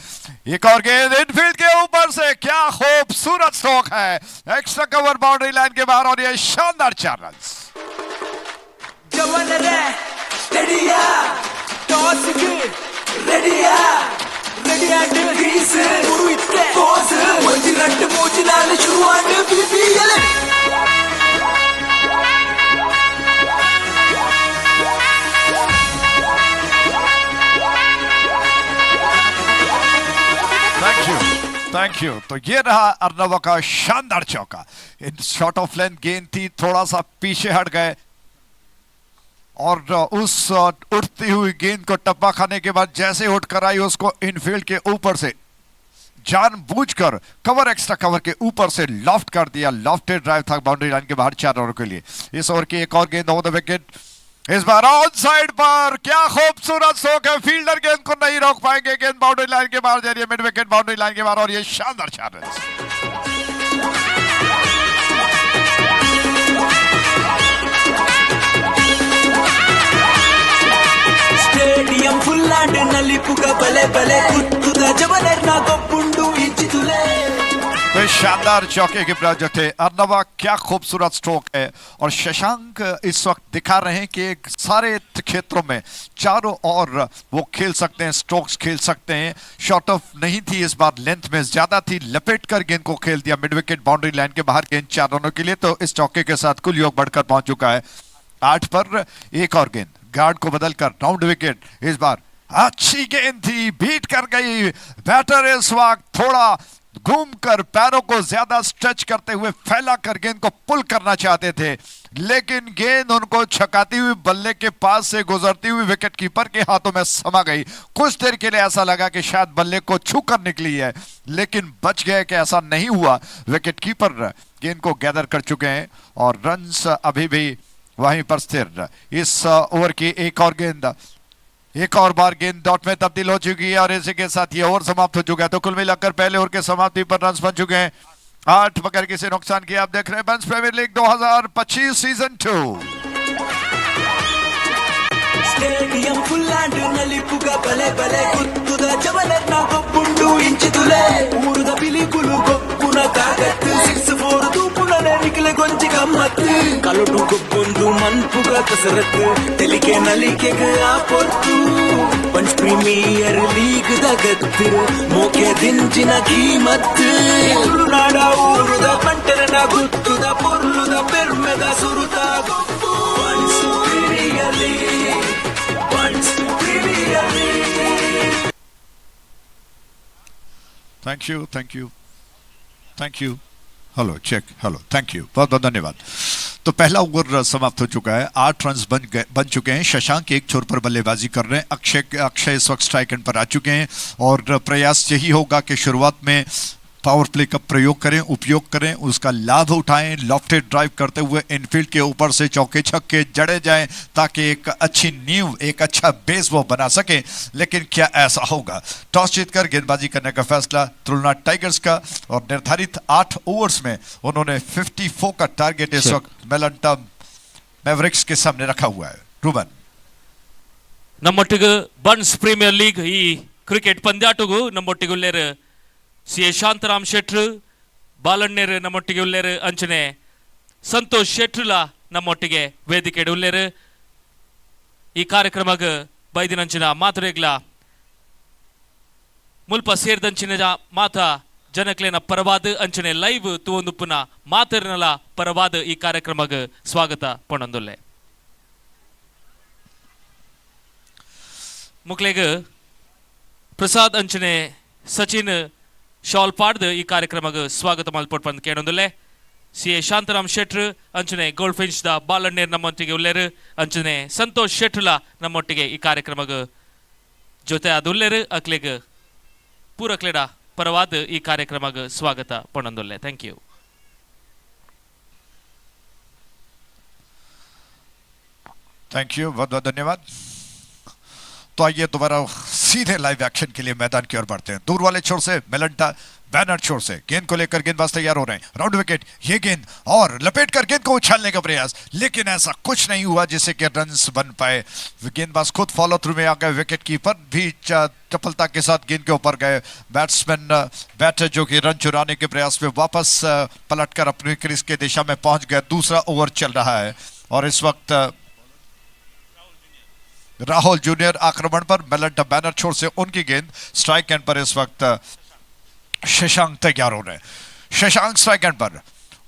एक और गेंद इनफील्ड के ऊपर से, क्या खूबसूरत स्ट्रोक है, एक्स्ट्रा कवर बाउंड्री लाइन के बाहर और ये शानदार 4 रन। Thank you. तो ये रहा अर्नव का शानदार चौका। इन शॉट ऑफ लेंथ गेंद थी, थोड़ा सा पीछे हट गए और उस उठती हुई गेंद को टप्पा खाने के बाद जैसे उठ कर आई उसको इनफील्ड के ऊपर से जानबूझकर कवर, एक्स्ट्रा कवर के ऊपर से लॉफ्ट कर दिया। लॉफ्टेड ड्राइव था बाउंड्री लाइन के बाहर 4 ओवर के लिए। इस ओवर की एक और गेंद ओवर द विकेट, इस बार ऑन साइड पर, क्या खूबसूरत स्ट्रोक है। फील्डर गेंद को नहीं रोक पाएंगे, गेंद बाउंड्री लाइन के बाहर जा रही है, मिड विकेट बाउंड्री लाइन के बाहर और ये शानदार 4 रन। స్టేడియం ఫుల్ అండ్ నలిపుగా భలే భలే గుర్తుగా జబలెన్నా గొప్పుండు ఇంచితులే। तो शानदार चौके के प्रोजेक्ट है अर्नवा, क्या खूबसूरत स्ट्रोक है और शशांक इस वक्त दिखा रहे हैं कि सारे क्षेत्रों में चारों ओर वो खेल सकते हैं, स्ट्रोक्स खेल सकते हैं। शॉर्ट ऑफ नहीं थी इस बार, लेंथ में ज्यादा थी, लपेट कर गेंद को खेल दिया मिड विकेट बाउंड्री लाइन के बाहर, गेंद 4 रनों के लिए। तो इस चौके के साथ कुल योग बढ़कर पहुंच चुका है 8 पर। एक और गेंद गार्ड को बदलकर राउंड विकेट, इस बार अच्छी गेंद थी, बीट कर गई। बैटर इस वक्त थोड़ा घूमकर पैरों को ज्यादा स्ट्रेच करते हुए फैला कर गेंद को पुल करना चाहते थे लेकिन गेंद उनको छकाती हुई बल्ले के पास से गुजरती हुई विकेट कीपर के हाथों में समा गई। कुछ देर के लिए ऐसा लगा कि शायद बल्ले को छू कर निकली है लेकिन बच गए कि ऐसा नहीं हुआ। विकेट कीपर गेंद को गैदर कर चुके हैं और रन्स अभी भी वहीं पर स्थिर। इस ओवर की एक और गेंद, एक और बार गेंद डॉट में तब्दील हो चुकी है और इसी के साथ ये ओवर समाप्त हो चुका है। तो कुल मिलाकर पहले ओवर के समाप्ति पर रन्स बन चुके हैं 8 बगैर किसी नुकसान किए। आप देख रहे हैं Bunts Premier League 2025 season 2। Stadium full and నలిపుగా భలే భలే గుర్తుగా జబలెన్నా గొప్పుండు ఇంచితులే। ఊరుద పిలికులు గొప్పున కాగత్తు 6-4 దూపులనే నికిల గొంచి గమ్మత్తు। కలుటు గొప్పొందు మన్పుగా కసరత్తు తెలికే నలికెగా ఆ పొత్తు। పంచ్ ప్రీమియర్ లీగ్ దగత్తు మోకే దించిన కీమత్తు। నాడ ఊరుద పంటన గుర్తుద పొర్లుద పెర్మెద సురుత గొప్పు। Bunts Premier League, Bunts Premier League. Thank you, thank you, thank you. Hello check, hello, thank you, बहुत बहुत धन्यवाद। तो पहला ओवर समाप्त हो चुका है, 8 रन बन चुके हैं। शशांक एक छोर पर बल्लेबाजी कर रहे हैं, अक्षय इस वक्त स्ट्राइक एंड पर आ चुके हैं और प्रयास यही होगा कि शुरुआत में पावर प्ले का प्रयोग करें, उपयोग करें, उसका लाभ उठाएं, लॉफ्टेड ड्राइव करते हुए इनफील्ड के ऊपर से चौके छक्के जड़े जाएं ताकि एक अच्छी नींव, एक अच्छा बेस वो बना सके। लेकिन क्या ऐसा होगा? टॉस जीतकर गेंदबाजी करने का फैसला तुलना टाइगर्स का और निर्धारित 8 ओवर्स में उन्होंने 54 का टारगेट इस वक्त मेलंटा मैवरिक्स के सामने रखा हुआ है। रूबन ನಮ್ಮೊಟ್ಟಿಗೆ ಬನ್ಸ್ ಪ್ರೀಮಿಯರ್ ಲೀಗ್ ಈ ಕ್ರಿಕೆಟ್ ಪಂದ್ಯಾಟಗೂ ನಮ್ಮೊಟ್ಟಿಗೆ ಉಳ್ಳೇರು ಸಿ ಶಾಂತರಾಮ್ ಶೆಟ್ರು ಬಾಲಣ್ಣೇರು ನಮ್ಮೊಟ್ಟಿಗೆ ಉಳ್ಳೇರು ಅಂಚನೆ ಸಂತೋಷ್ ಶೆಟ್ರುಲ ನಮ್ಮೊಟ್ಟಿಗೆ ವೇದಿಕೆ ಉಳ್ಳೇರು ಈ ಕಾರ್ಯಕ್ರಮಕ್ಕೆ ಬೈದಿನಂಚಿನ ಮಾತುರೆಗ್ಲ ಮುಲ್ಪ ಸೇರಿದಂಚಿನ ಮಾತ ಜನಕ್ಲೇನ ಪರವಾದ ಅಂಚನೆ ಲೈವ್ ತೂವೊಂದುಪ್ಪುನ ಮಾತರಿನಲ ಪರವಾದ ಈ ಕಾರ್ಯಕ್ರಮಕ್ಕೆ ಸ್ವಾಗತ ಪೊಣಂದುಲ್ಲೆ ಮುಕ್ಲೆಗ್ ಪ್ರಸಾದ್ ಅಂಚನೆ ಸಚಿನ್ ಶಾಲ್ ಪಾಡ್ದು ಈ ಕಾರ್ಯಕ್ರಮಕ್ಕೆ ಸ್ವಾಗತ ಮಲ್ಪಟ್ಟು ಬಂದು ಕೇಳೊಂದುಲ್ಲೆ ಸಿ ಎ ಶಾಂತರಾಮ್ ಶೆಟ್ರು ಅಂಚನೆ ಗೋಲ್ಡ್ ಫಿನ್ಚ್ ದ ಬಾಲಣ್ಣೇರ್ ನಮ್ಮೊಟ್ಟಿಗೆ ಉಲ್ಲೇರು ಅಂಚನೆ ಸಂತೋಷ್ ಶೆಟ್ರುಲ ನಮ್ಮೊಟ್ಟಿಗೆ ಈ ಕಾರ್ಯಕ್ರಮಕ್ಕೆ ಜೊತೆ ಅದು ಉಲ್ಲೇರು ಅಕ್ಲೆಗ್ ಪೂರಕ್ಲೆಡ ಪರವಾದ ಈ ಕಾರ್ಯಕ್ರಮಕ್ಕೆ ಸ್ವಾಗತ ಪೊಣಂದುಲ್ಲೆ ಥ್ಯಾಂಕ್ ಯು थैंक यू, बहुत बहुत धन्यवाद। तो आइए दोबारा सीधे लाइव एक्शन के लिए मैदान की ओर बढ़ते हैं। दूर वाले छोर से मेलंटा बैनर छोर से गेंद को लेकर गेंदबाज तैयार हो रहे हैं। राउंड विकेट, ये गेंद और लपेटकर गेंद को उछालने का प्रयास, लेकिन ऐसा कुछ नहीं हुआ जिससे कि रन्स बन पाए। गेंदबाज खुद फॉलो थ्रू में आ गए, विकेट कीपर भी चपलता के साथ गेंद के ऊपर गए। बैट्समैन बैटर जो कि रन चुराने के प्रयास में वापस पलटकर अपनी क्रीज के दिशा में पहुंच गए। दूसरा ओवर चल रहा है और इस वक्त राहुल जूनियर आक्रमण पर, मेलंटा बैनर छोर से उनकी गेंद स्ट्राइक एंड पर इस वक्त शशांक तैयार हो रहे हैं। शशांक स्ट्राइक एंड पर,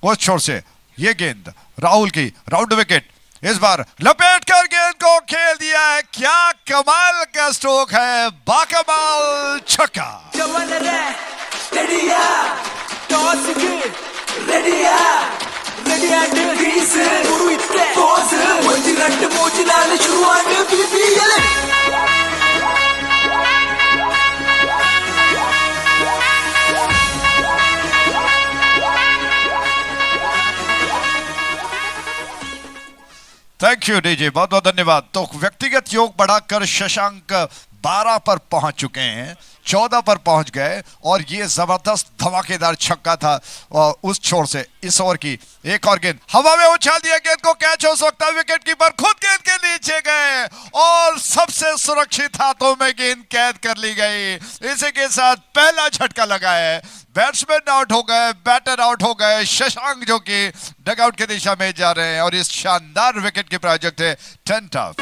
उस छोर से ये गेंद राहुल की, राउंड विकेट, इस बार लपेटकर गेंद को खेल दिया है। क्या कमाल का स्ट्रोक है, बाकमाल छक्का। थैंक यू डीजे, बहुत बहुत धन्यवाद। तो व्यक्तिगत योग बढ़ाकर शशांक 12 पर पहुंच चुके हैं, 14 पर पहुंच गए और ये जबरदस्त धमाकेदार छक्का था उस छोर से। इस ओवर की एक और गेंद हवा में उछाल दिया, गेंद को कैच हो सकता है, विकेट कीपर खुद गेंद के नीचे गए और सबसे सुरक्षित हाथों में गेंद कैद कर ली गई। इसी के साथ पहला झटका लगा है, बैट्समैन आउट हो गए, बैटर आउट हो गए। शशांक जो कि डगआउट की दिशा में जा रहे हैं और इस शानदार विकेट के प्रायोजक थे 10 टॉप।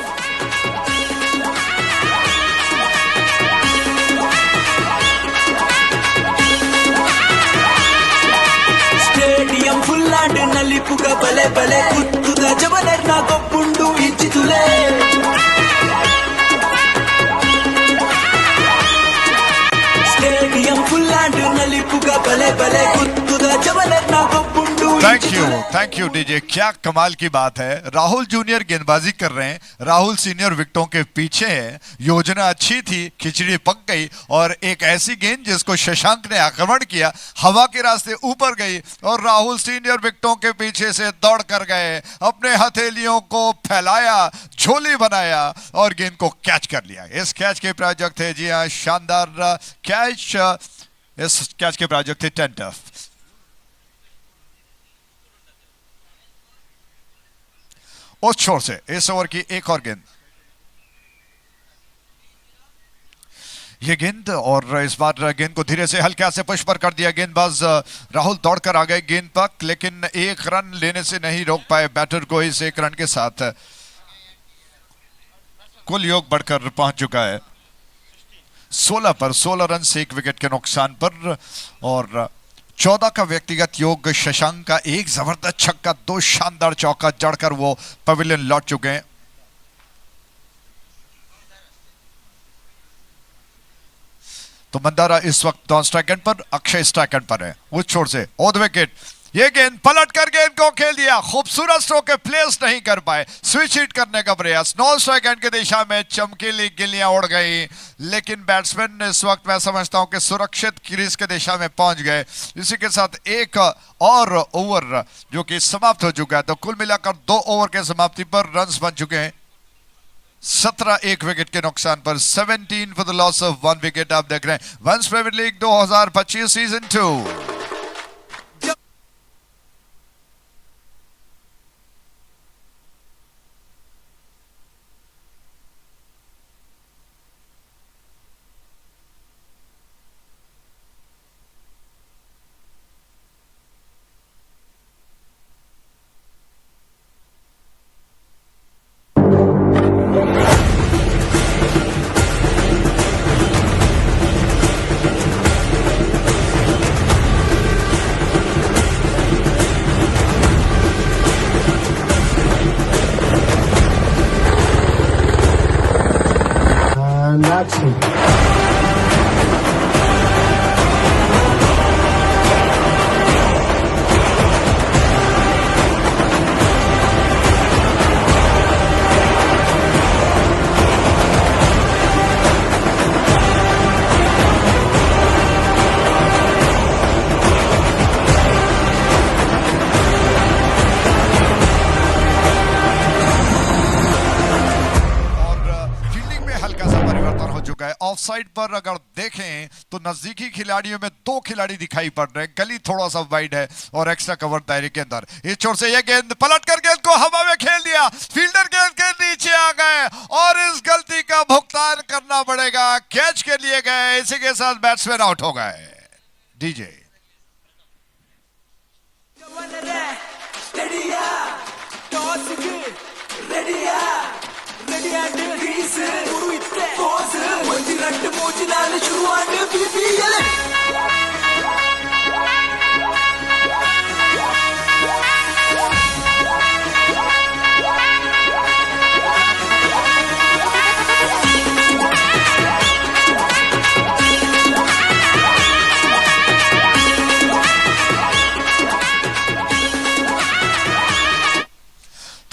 స్టేడియం ఫుల్లాంటి నలిపుగా బలే బలే గుత్తుగా జవనర్ నా గొప్పుండు ఇచ్చితులే స్టేడియం ఫుల్లాంటి నలిపుగా బలే బలే గుత్తుగా జవనర్ నా గొప్పుండు। थैंक यू डीजे, क्या कमाल की बात है। राहुल जूनियर गेंदबाजी कर रहे हैं, राहुल सीनियर विकेटों के पीछे है। योजना अच्छी थी, खिचड़ी पक गई और एक ऐसी गेंद जिसको शशांक ने आक्रमण किया, हवा के रास्ते ऊपर गई और राहुल सीनियर विकेटों के पीछे से दौड़ कर गए, अपने हथेलियों को फैलाया, झोली बनाया और गेंद को कैच कर लिया। इस कैच के प्रायोजक थे, जी हाँ, शानदार कैच। इस कैच के प्रायोजक थे 10 टॉप। उस छोर से इस ओवर की एक और गेंद, ये गेंद और इस बार गेंद को धीरे से हल्के से पुश पर कर दिया। गेंदबाज राहुल दौड़कर आ गए गेंद पर, लेकिन एक रन लेने से नहीं रोक पाए बैटर को। इस एक रन के साथ कुल योग बढ़कर पहुंच चुका है 16 पर, 16 रन से 1 विकेट के नुकसान पर और 14 का व्यक्तिगत योग। शशांक का एक जबरदस्त छक्का, 2 शानदार चौका जड़कर वो पवेलियन लौट चुके हैं। तो मंदारा इस वक्त नॉन स्ट्राइक एंड पर, अक्षय स्ट्राइक एंड पर है उस छोर से ऑन द विकेट। ये गेंद पलट कर गेंद को खेल दिया, खूबसूरत स्ट्रोक है, प्लेस नहीं कर पाए, स्विच हिट करने का प्रयास, नॉन स्ट्राइक एंड की दिशा में चमकीली गिल्लियां उड़ गई, लेकिन बैट्समैन इस वक्त मैं समझता हूं कि सुरक्षित क्रीज के दिशा में पहुंच गए। इसी के साथ एक और ओवर जो कि समाप्त हो चुका है, तो कुल मिलाकर 2 ओवर के समाप्ति पर रन्स बन चुके हैं 17 एक विकेट के नुकसान पर, 17 for the loss of 1 wicket. आप देख रहे हैं Bunts Premier League 2025 season 2। Off side पर अगर देखें तो नजदीकी खिलाड़ियों में 2 खिलाड़ी दिखाई पड़ रहे हैं, गली थोड़ा सा वाइड है और एक्स्ट्रा कवर दायरे के अंदर। इस छोर से यह गेंद पलट कर गेंद को हवा में खेल दिया, फील्डर गेंद के नीचे आ गए और इस गलती का भुगतान करना पड़ेगा, कैच के लिए गए, इसी के साथ बैट्समैन आउट हो गए। DJ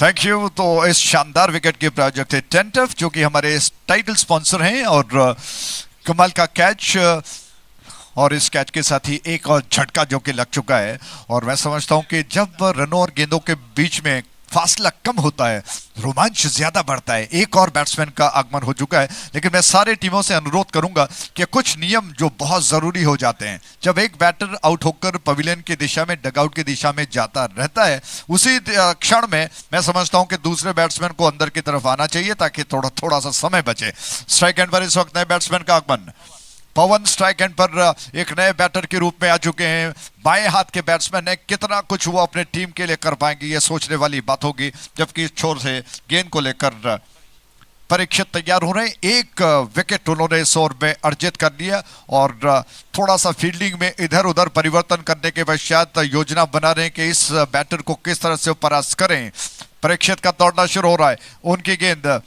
thank you. तो इस शानदार विकेट के प्रायोजक थे टेंटफ, जो कि हमारे टाइटल स्पॉन्सर हैं, और कमाल का कैच, और इस कैच के साथ ही एक और झटका जो कि लग चुका है। और मैं समझता हूं कि जब रनों और गेंदों के बीच में फासला कम होता है, रोमांच ज्यादा बढ़ता है। एक और बैट्समैन का आगमन हो चुका है, लेकिन मैं सारे टीमों से अनुरोध करूंगा कि कुछ नियम जो बहुत जरूरी हो जाते हैं, जब एक बैटर आउट होकर पवेलियन की दिशा में, डगआउट की दिशा में जाता रहता है, उसी क्षण में मैं समझता हूं कि दूसरे बैट्समैन को अंदर की तरफ आना चाहिए ताकि थोड़ा सा समय बचे। स्ट्राइक एंड पर इस वक्त नए बैट्समैन का आगमन, पवन स्ट्राइक एंड पर एक नए बैटर के रूप में आ चुके हैं। बाएं हाथ के बैट्समैन ने कितना कुछ वो अपने टीम के लिए कर पाएंगे, ये सोचने वाली बात होगी। जबकि इस छोर से गेंद को लेकर परीक्षित तैयार हो रहे हैं। एक विकेट उन्होंने इस ओवर में अर्जित कर लिया और थोड़ा सा फील्डिंग में इधर उधर परिवर्तन करने के पश्चात योजना बना रहे हैं कि इस बैटर को किस तरह से परास्त करें। परीक्षित का दौड़ना शुरू हो रहा है, उनकी गेंद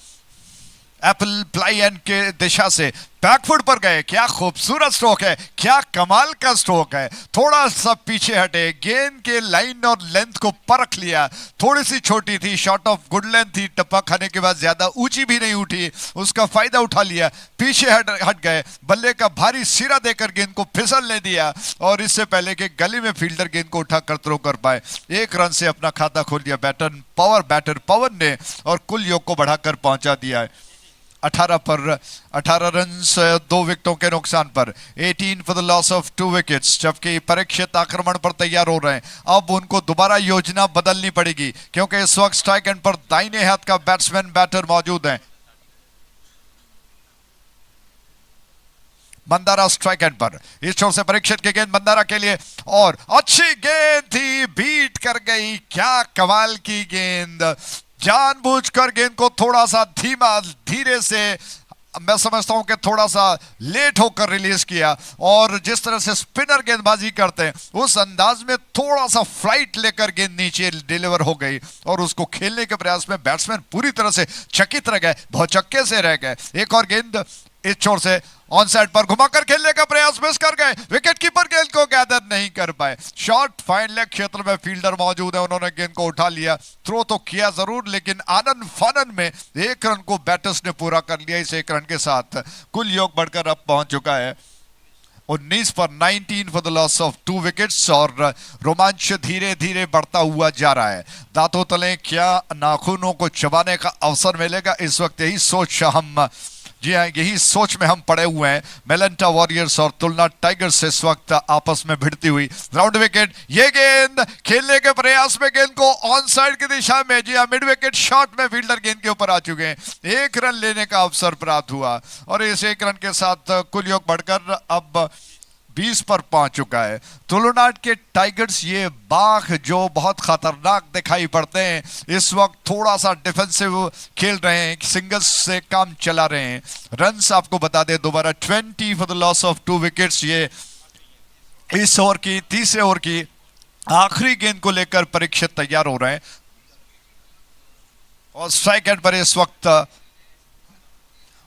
एप्पल प्लाई एंड के दिशा से बैकफुट पर गए। क्या खूबसूरत स्ट्रोक है, क्या कमाल का स्ट्रोक है। थोड़ा सा पीछे हटे, गेंद के लाइन और लेंथ को परख लिया, थोड़ी सी छोटी थी, शॉर्ट ऑफ गुड लेंथ थी, टप्पा खाने के बाद ज्यादा ऊंची भी नहीं उठी, उसका फायदा उठा लिया, पीछे हट गए, बल्ले का भारी सिरा देकर गेंद को फिसलने दिया और इससे पहले कि गली में फील्डर गेंद को उठाकर थ्रो कर पाए, 1 रन से अपना खाता खोल दिया बैटर पवन ने और कुल योग को बढ़ाकर पहुंचा दिया है 18 पर 18 रन 2 विकेटों के नुकसान पर, 18 for the loss of 2 wickets. जबकि परीक्षित आक्रमण पर तैयार हो रहे हैं। अब उनको दोबारा योजना बदलनी पड़ेगी क्योंकि इस वक्त स्ट्राइक एंड पर दाहिने हाथ का बैट्समैन बैटर मौजूद है। मंदारा स्ट्राइक एंड पर, इस छोर से परीक्षित की गेंद मंदारा के लिए और अच्छी गेंद थी, बीट कर गई। क्या कमाल की गेंद, जानबूझकर गेंद को थोड़ा सा धीरे से, मैं समझता हूं कि थोड़ा सा लेट होकर रिलीज किया और जिस तरह से स्पिनर गेंदबाजी करते हैं उस अंदाज में थोड़ा सा फ्लाइट लेकर गेंद नीचे डिलीवर हो गई और उसको खेलने के प्रयास में बैट्समैन पूरी तरह से चकित रह गए, भौचक्के से रह गए। एक और गेंद इस छोर से ऑन साइड पर घुमाकर खेलने का प्रयास मिस कर गए, विकेट कीपर गेंद को गैदर नहीं कर पाए। शॉट फाइन लेग क्षेत्र में फील्डर मौजूद है, उन्होंने गेंद को उठा लिया, थ्रो तो किया जरूर, लेकिन आनंद फानन में 1 रन को बैटर्स ने पूरा कर लिया। इस 1 रन के साथ कुल योग बढ़कर अब पहुंच चुका है 19 पर 19 for the loss of 2 wickets और रोमांच धीरे धीरे बढ़ता हुआ जा रहा है। दांतों तले क्या नाखूनों को चबाने का अवसर मिलेगा, इस वक्त यही सोच हम जी हाँ यही सोच में हम पड़े हुए हैं। मेलेंटा वॉरियर्स और तुलना टाइगर्स इस वक्त आपस में भिड़ती हुई। राउंड विकेट, ये गेंद खेलने के प्रयास में गेंद को ऑन साइड की दिशा में, जी हाँ मिड विकेट शॉट में फील्डर गेंद के ऊपर आ चुके हैं। 1 रन लेने का अवसर प्राप्त हुआ और इस 1 रन के साथ कुल योग बढ़कर अब 20 पर पहुंच चुका है। तुलनाट के टाइगर्स ये बाघ जो बहुत खतरनाक दिखाई पड़ते हैं, इस वक्त थोड़ा सा डिफेंसिव खेल रहे हैं, सिंगल्स से काम चला रहे हैं। रन्स आपको बता दें दोबारा 20 for the loss of 2 wickets. ये इस ओवर की तीसरे ओवर की आखिरी गेंद को लेकर परीक्षित तैयार हो रहे हैं और स्ट्राइक एंड पर इस वक्त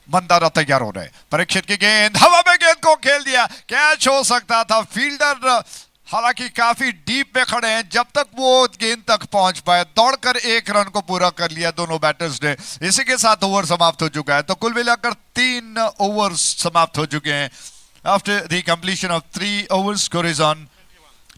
मंदारा तैयार हो रहे हैं। परीक्षित की गेंद हवा में, गेंद को खेल दिया, कैच हो सकता था। फील्डर हालांकि काफी डीप में खड़े हैं, जब तक वो गेंद तक पहुंच पाए दौड़कर 1 रन को पूरा कर लिया दोनों बैटर्स ने। इसी के साथ ओवर समाप्त हो चुका है, तो कुल मिलाकर 3 ओवर समाप्त हो चुके हैं। After the completion of 3 overs, score is on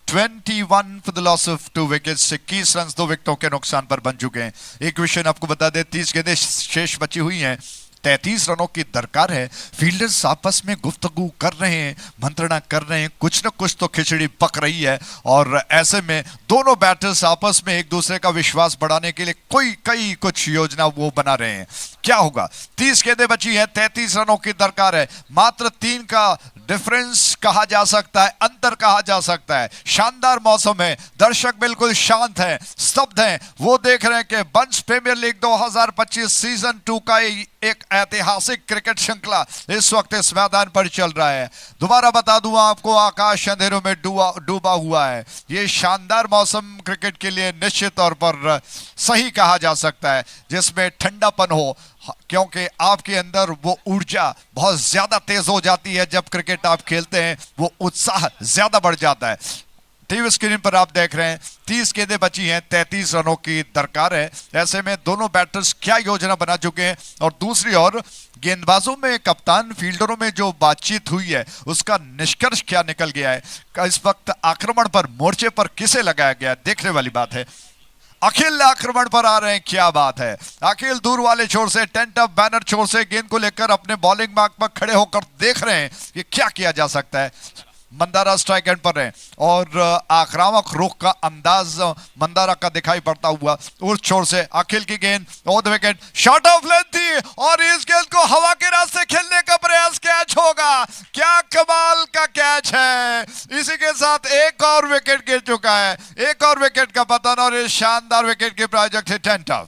21 for the loss of 2 wickets. 21 run 2 विकेटों के नुकसान पर बन चुके हैं। एक विषय आपको बता दें, 30 गेंदें शेष बची हुई हैं, 33 रनों की दरकार है। फील्डर्स आपस में गुफ्तगू कर रहे हैं, मंत्रणा कर रहे हैं, कुछ न कुछ तो खिचड़ी पक रही है और ऐसे में दोनों बैटर्स आपस में एक दूसरे का विश्वास बढ़ाने के लिए कई कुछ योजना वो बना रहे हैं। क्या होगा, 30 गेंदें बची हैं, 33 रनों की दरकार है। मात्र 3 का डिफरेंस कहा जा सकता है, अंतर कहा जा सकता है। शानदार मौसम है, दर्शक बिल्कुल शांत हैं, स्तब्ध हैं। वो देख रहे हैं कि बंट्स प्रीमियर लीग 2025 सीजन 2 का एक ऐतिहासिक क्रिकेट श्रृंखला इस वक्त इस मैदान पर चल रहा है। दोबारा बता दूं आपको, आकाश अंधेरों में डूबा हुआ है। ये शानदार मौसम क्रिकेट के लिए निश्चित तौर पर सही कहा जा सकता है, जिसमें ठंडापन हो, क्योंकि आपके अंदर वो ऊर्जा बहुत ज्यादा तेज हो जाती है जब क्रिकेट आप खेलते हैं, वो उत्साह ज्यादा बढ़ जाता है। टीवी स्क्रीन पर आप देख रहे हैं 30 गेंदें बची हैं, 33 रनों की दरकार है। ऐसे में दोनों बैटर्स क्या योजना बना चुके हैं और दूसरी ओर गेंदबाजों में, कप्तान, फील्डरों में जो बातचीत हुई है उसका निष्कर्ष क्या निकल गया है। इस वक्त आक्रमण पर, मोर्चे पर किसे लगाया गया, देखने वाली बात है। अखिल आक्रमण पर आ रहे हैं, क्या बात है। अखिल दूर वाले छोर से, टेंट अप बैनर छोर से गेंद को लेकर अपने बॉलिंग मार्क पर खड़े होकर देख रहे हैं कि क्या किया जा सकता है। मंदारा स्ट्राइक एंड पर है और आक्रामक रुख का अंदाज मंदारा का दिखाई पड़ता हुआ। उस छोर से अखिल की गेंद on the wicket, shot of length थी और इस गेंद को हवा के रास्ते खेलने का प्रयास, कैच होगा। क्या कमाल का कैच है। इसी के साथ एक और विकेट गिर चुका है, एक और विकेट का पतन और इस शानदार विकेट के प्रायोजक थे टेंट ऑफ।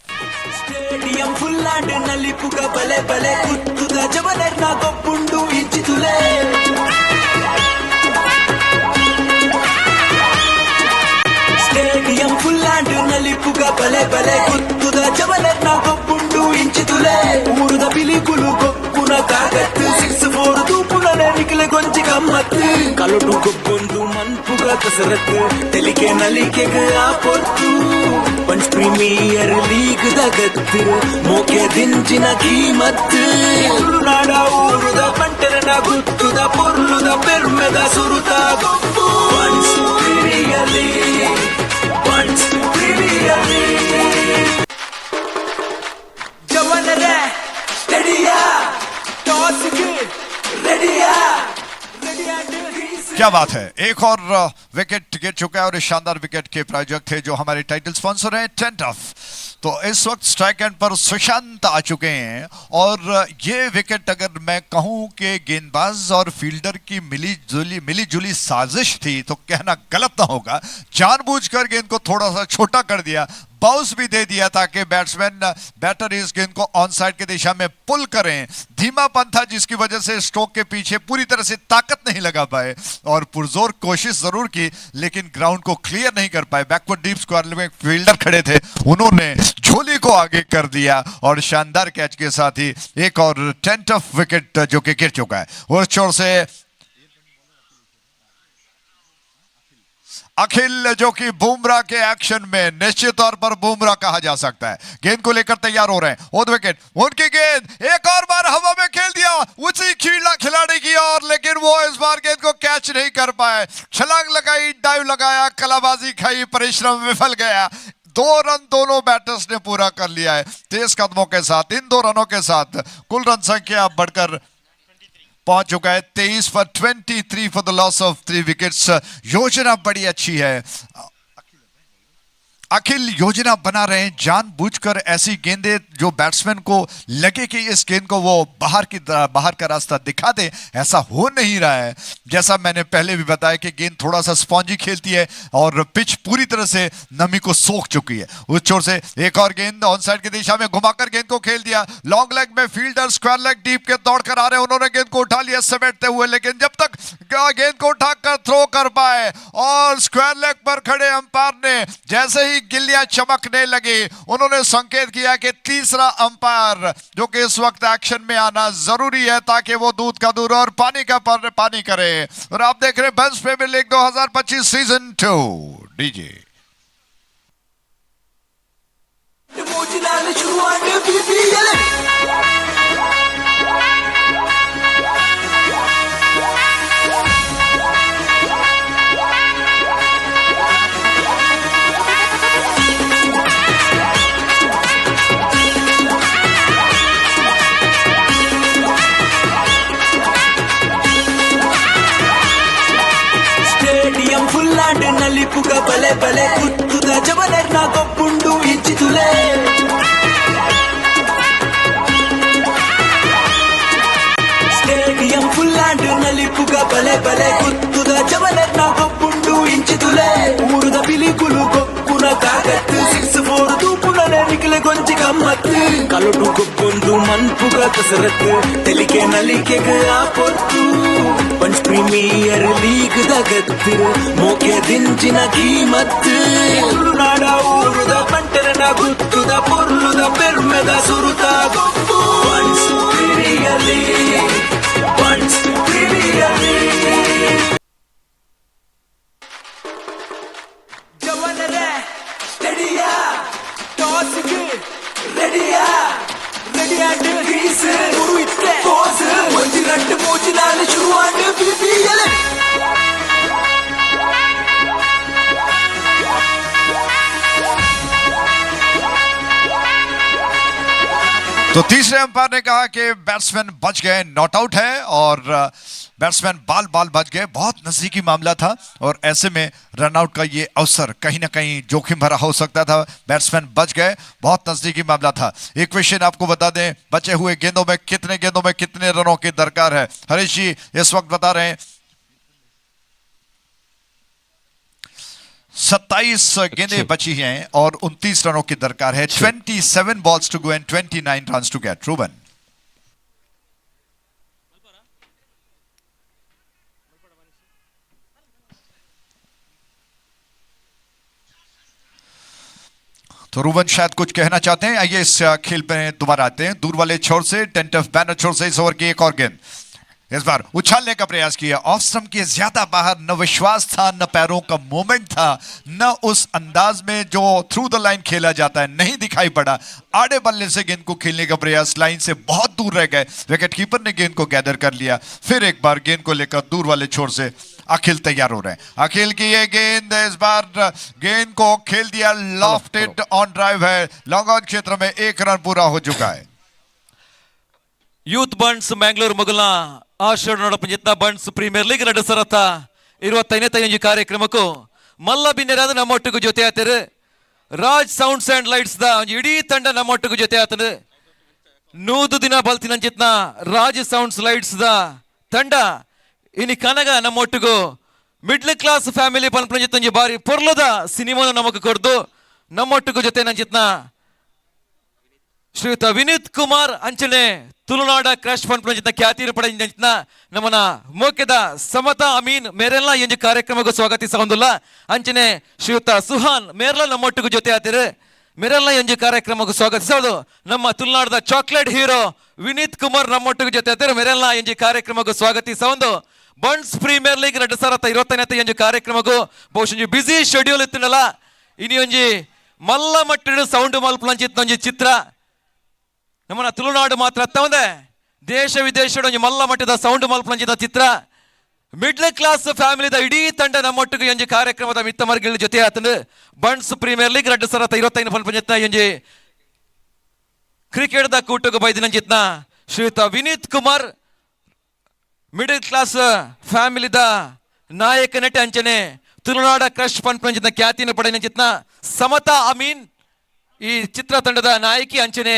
స్టేడియం ఫుల్లాండ్ నలిపుగా బలే బలే గుత్తుగా జబలెర్నా గొప్పుండు ఇంచితులే స్టేడియం ఫుల్లాండ్ నలిపుగా బలే బలే గుత్తుగా జబలెర్నా గొప్పుండు ఇంచితులే ఊరుద పిలికులు గొక్కున కాగత్తు 6-4 తూపులనే నికిలే కొంచి గమ్మత్తు కలుటు గొప్పొందు మన్పుగా కసరత్తు తెలికే నలికెగా ఆ పొత్తు पंच प्रीमियर लीग दगत्त मोके ದಿಂಚಿನ ಕೀಮತ್ ತುಳುನಾಡ ಊರುದ ಬಂಟರನ ಗುತ್ತುದ ಪೊರ್ಲುದ ಪೆರ್ಮೆದ ಸುರುತ ಗೊಬ್ಬು punch premier league punch premier League ಜವನರೇ ಸ್ಟಡಿಯಾ ಟಾಸ್ ರೆಡಿಯಾ क्या बात है, एक और विकेट गिर चुका है और इस शानदार विकेट के प्रायोजक थे जो हमारे टाइटल स्पॉन्सर हैं टेंट ऑफ। तो इस वक्त स्ट्राइक एंड पर सुशांत आ चुके हैं और ये विकेट अगर मैं कहूं कि गेंदबाज और फील्डर की मिली जुली साजिश थी तो कहना गलत ना होगा। जानबूझकर गेंद को थोड़ा सा छोटा कर दिया, बाउंस भी दे दिया ताकि बैट्समैन बैटर इस गेंद को ऑन साइड की दिशा में पुल करें। धीमापन था जिसकी वजह से स्ट्रोक के पीछे पूरी तरह से ताकत नहीं लगा पाए और पुरजोर कोशिश जरूर की लेकिन ग्राउंड को क्लियर नहीं कर पाए। बैकवर्ड डीप स्क्वायर में फील्डर खड़े थे, उन्होंने झोली को आगे कर दिया और शानदार कैच के साथ ही एक और टेंट ऑफ विकेट जो कि गिर चुका है। उस छोर से अखिल जो कि बुमराह के एक्शन में निश्चित तौर पर बुमराह कहा जा सकता है, गेंद को लेकर तैयार हो रहे हैं। ऑन विकेट उनकी गेंद एक और बार हवा में खेल दिया उसी खिलाड़ी की और, लेकिन वो इस बार गेंद को कैच नहीं कर पाए। छलांग लगाई, डाइव लगाया, कलाबाजी खाई, परिश्रम विफल गया। 2 रन दोनों बैटर्स ने पूरा कर लिया है तेज कदमों के साथ। इन 2 रनों के साथ कुल रन संख्या बढ़कर पहुंच चुका है 23 पर 23 for the loss of 3 wickets. योजना बड़ी अच्छी है। अखिल योजना बना रहे हैं जानबूझकर ऐसी गेंदें जो बैट्समैन को लगे कि इस गेंद को वो बाहर का रास्ता दिखा दे, ऐसा हो नहीं रहा है। जैसा मैंने पहले भी बताया कि गेंद थोड़ा सा स्पॉन्जी खेलती है और पिच पूरी तरह से नमी को सोख चुकी है। उस छोर से एक और गेंद ऑन साइड की दिशा में घुमाकर गेंद को खेल दिया। लॉन्ग लेग में फील्डर स्क्वायर लेग डीप के दौड़ कर आ रहे हैं, उन्होंने गेंद को उठा लिया समेटते हुए, लेकिन जब तक गेंद को उठाकर थ्रो कर पाए और स्क्वायर लेग पर खड़े अंपायर ने जैसे ही गिल्लियां चमकने लगी उन्होंने संकेत किया कि तीसरा अंपायर जो कि इस वक्त एक्शन में आना जरूरी है ताकि वो दूध का दूध और पानी का पानी करे। और आप देख रहे हैं Bunts Premier League 2025 season 2 DJ ಫುಲ್ಲಾಂಡ್ ನಲ್ಲಿ ಪುಗ ಬಲೆ ಬಲೆ ಕುತ್ತುದ ಜವಲರ್ನ ಗೊಬ್ಬುಂಡು ಇಂಚಿತುಲೆ ಸ್ಟೇಡಿಯಂ ಫುಲ್ಲಾಂಡ್ ನಲ್ಲಿ ಪುಗ ಬಲೆ ಬಲೆ ಕುತ್ತುದ ಜವಲರ್ನ ಗೊಬ್ಬುಂಡು ಇಂಚಿತುಲೆ ಊರುದ ಬಿಲಿಕುಲು ಗೊಬ್ಬುನ ಕಾಗತ್ತು 6-4 ತೂಪುನಲೆ ನಿಖಿಲ ಗೊಂಚಿ ಗಮ್ಮತ್ತು ಕಲುಟು ಗೊಬ್ಬೊಂದು ಮನ್ಪುಗ ಕಸರತ್ತು ತೆಲಿಕೆ ನಲಿಕೆಗೆ ಆ ಪೊತ್ತು पंच प्रीमियर लीग दगत्त मोके दिंचिन कीमत तुलुनाड ऊरुद पंटरन गुत्तुद पोर्लुद पेर्मेद सुरुत गोप्पु Bunts Premier League Bunts Premier League जवानरे स्टेडिया टॉस के रेडिया रेडिया क्रीस उरुइत्ते पोज मंजी रट्ट मोजिनाल शुरुआत बीपीएल तो तीसरे अंपायर ने कहा कि बैट्समैन बच गए, नॉट आउट है और बैट्समैन बाल बच गए। बहुत नजदीकी मामला था और ऐसे में रनआउट का ये अवसर कहीं ना कहीं जोखिम भरा हो सकता था। बैट्समैन बच गए, बहुत नजदीकी मामला था। एक क्वेश्चन आपको बता दें, बचे हुए गेंदों में कितने रनों की दरकार है? हरीश जी इस वक्त बता रहे हैं 27 गेंदें बची हैं और 29 रनों की दरकार है। 27 balls to go and 29 runs to get. Ruben तो रूबन शायद कुछ कहना चाहते हैं। आइए इस खेल पे दोबारा आते हैं। दूर वाले छोर से टेंट ऑफ बैनर छोर से इस ओवर की एक और गेंद, इस बार उछालने का प्रयास किया, ऑफ स्टंप के ज्यादा बाहर, न विश्वास था, न पैरों का मोमेंट था, न उस अंदाज में जो थ्रू द लाइन खेला जाता है नहीं दिखाई पड़ा। आड़े बल्ले से गेंद को खेलने का प्रयास, लाइन से बहुत दूर रह गए। विकेट कीपर ने गेंद को गैदर कर लिया। फिर एक बार गेंद को लेकर दूर वाले छोर से अखिल तैयार हो रहे हैं। अखिल की ये गेंद, इस बार गेंद को खेल दिया, लॉफ्टेड ऑन ड्राइव है, लॉन्ग ऑन क्षेत्र में 1 रन पूरा हो चुका है। ಯೂತ್ ಬಂಟ್ಸ್ ಮ್ಯಾಂಗ್ಳೂರ್ ಮೊಗಲ ಆಶೀರ್ವಾದ ನೋಡಪ್ಪ ಬಂಟ್ಸ್ ಪ್ರೀಮಿಯರ್ ಲೀಗ್ ನಡೆಸರತ್ತ 25ನೇ ಕಾರ್ಯಕ್ರಮಕ್ಕೂ ಮಲ್ಲ ಬಿನ್ನೆರಾದ ನಮ್ಮೊಟ್ಟಿಗೂ ಜೊತೆ ಆತರು ರಾಜ್ ಸೌಂಡ್ಸ್ ಅಂಡ್ ಲೈಟ್ಸ್ ದ ಇಡೀ ತಂಡ ನಮ್ಮೊಟ್ಟಿಗೂ ಜೊತೆ ಆತರು 100 ದಿನ ಬಲ್ತಿನಂಚಿತ್ನ ರಾಜ್ ಸೌಂಡ್ಸ್ ಲೈಟ್ಸ್ ದ ತಂಡ ಇನಿ ಕನಗ ನಮ್ಮೊಟ್ಟಿಗೂ ಮಿಡ್ಲ್ ಕ್ಲಾಸ್ ಫ್ಯಾಮಿಲಿ ಪನ್ಪಂಜಿತ್ತಂಜಿ ಬಾರಿ ಪೊರ್ಲದ ಸಿನಿಮಾನ ನಮಕ್ ಕೊರ್ದು ನಮ್ಮೊಟ್ಟಿಗೂ ಜೊತೆ ನಂಚಿತ್ನ ಶ್ರೀಯುತ ವಿನೀತ್ ಕುಮಾರ್ ಅಂಚನೆ ತುಳುನಾಡ ಕ್ರಾಶ್ ಫಂಡ್ ಪಂಚಿತ ಖ್ಯಾತಿ ಪಡೆದ ನಮ್ಮನ ಮೋಕೆದ ಸಮತಾ ಅಮೀನ್ ಮೇರೆಲ್ಲ ಎಂಜಿ ಕಾರ್ಯಕ್ರಮಕ್ಕೂ ಸ್ವಾಗತಿಸ ಹೊಂದಿಲ್ಲ ಅಂಚನೆ ಶ್ರೀಯುತ ಸುಹಾನ್ ಮೇರೆಲ್ಲ ನಮ್ಮೊಟ್ಟಿಗೂ ಜೊತೆ ಆತಿರು ಮೇರೆಲ್ಲ ಎಂಜಿ ಕಾರ್ಯಕ್ರಮಕ್ಕೂ ಸ್ವಾಗತಿಸೋದು ನಮ್ಮ ತುಳುನಾಡದ ಚಾಕ್ಲೇಟ್ ಹೀರೋ ವಿನೀತ್ ಕುಮಾರ್ ನಮ್ಮೊಟ್ಟಿಗೂ ಜೊತೆ ಆತಿರು ಮೇರೆಲ್ಲ ಎಂಜಿ ಕಾರ್ಯಕ್ರಮಕ್ಕೂ ಸ್ವಾಗತಿಸ ಒಂದು ಬಂಟ್ಸ್ ಪ್ರೀಮಿಯರ್ ಲೀಗ್ 2025 ಎಂಜಿ ಕಾರ್ಯಕ್ರಮಕ್ಕೂ ಬಹುಶಃ ಬಿಸಿ ಶೆಡ್ಯೂಲ್ ಇತ್ತಿನಲ್ಲ ಇನಿ ಒಂಜಿ ಮಲ್ಲ ಮಟ್ಟಿನ ಸೌಂಡ್ ಮಲ್ಪಂಚಿತ್ತ ಒಂಜಿ ಚಿತ್ರ ನಮ್ಮನ ತುಳುನಾಡು ಮಾತ್ರ ಅತ್ತವಂದೆ ದೇಶ ವಿದೇಶದ ಒಂಜಿ ಮಲ್ಲ ಮಟ್ಟದ ಸೌಂಡ್ ಮಲ್ಪಂಚಿತ ಚಿತ್ರ ಮಿಡ್ಲ್ ಕ್ಲಾಸ್ ಫ್ಯಾಮಿಲಿದ ಇಡೀ ತಂಡ ನಮ್ಮೊಟ್ಟಿಗೆ ಎಂಜಿ ಕಾರ್ಯಕ್ರಮದ ಮಿತ್ತ ಮರ್ಗಿಳ ಜೊತೆ ಆತಂದು ಬಂಟ್ಸ್ ಪ್ರೀಮಿಯರ್ ಲೀಗ್ 2025 ಪಂಪಂಚಿತ್ತ ಎಂಜಿ ಕ್ರಿಕೆಟ್ದ ಕೂಟುಗ ಬೈದಿನಂಚಿತ್ನ ಶ್ರೀಯುತ ವಿನೀತ್ ಕುಮಾರ್ ಮಿಡಲ್ ಕ್ಲಾಸ್ ಫ್ಯಾಮಿಲಿದ ನಾಯಕ ನಟ ಅಂಚನೆ ತುಳುನಾಡ ಕ್ರಶ್ ಪಂಪಂಚಿತ ಖ್ಯಾತಿನ ಪಡೆಯಂಚಿತ್ನ ಸಮತಾ ಅಮೀನ್ ಈ ಚಿತ್ರತಂಡದ ನಾಯಕಿ ಅಂಚನೆ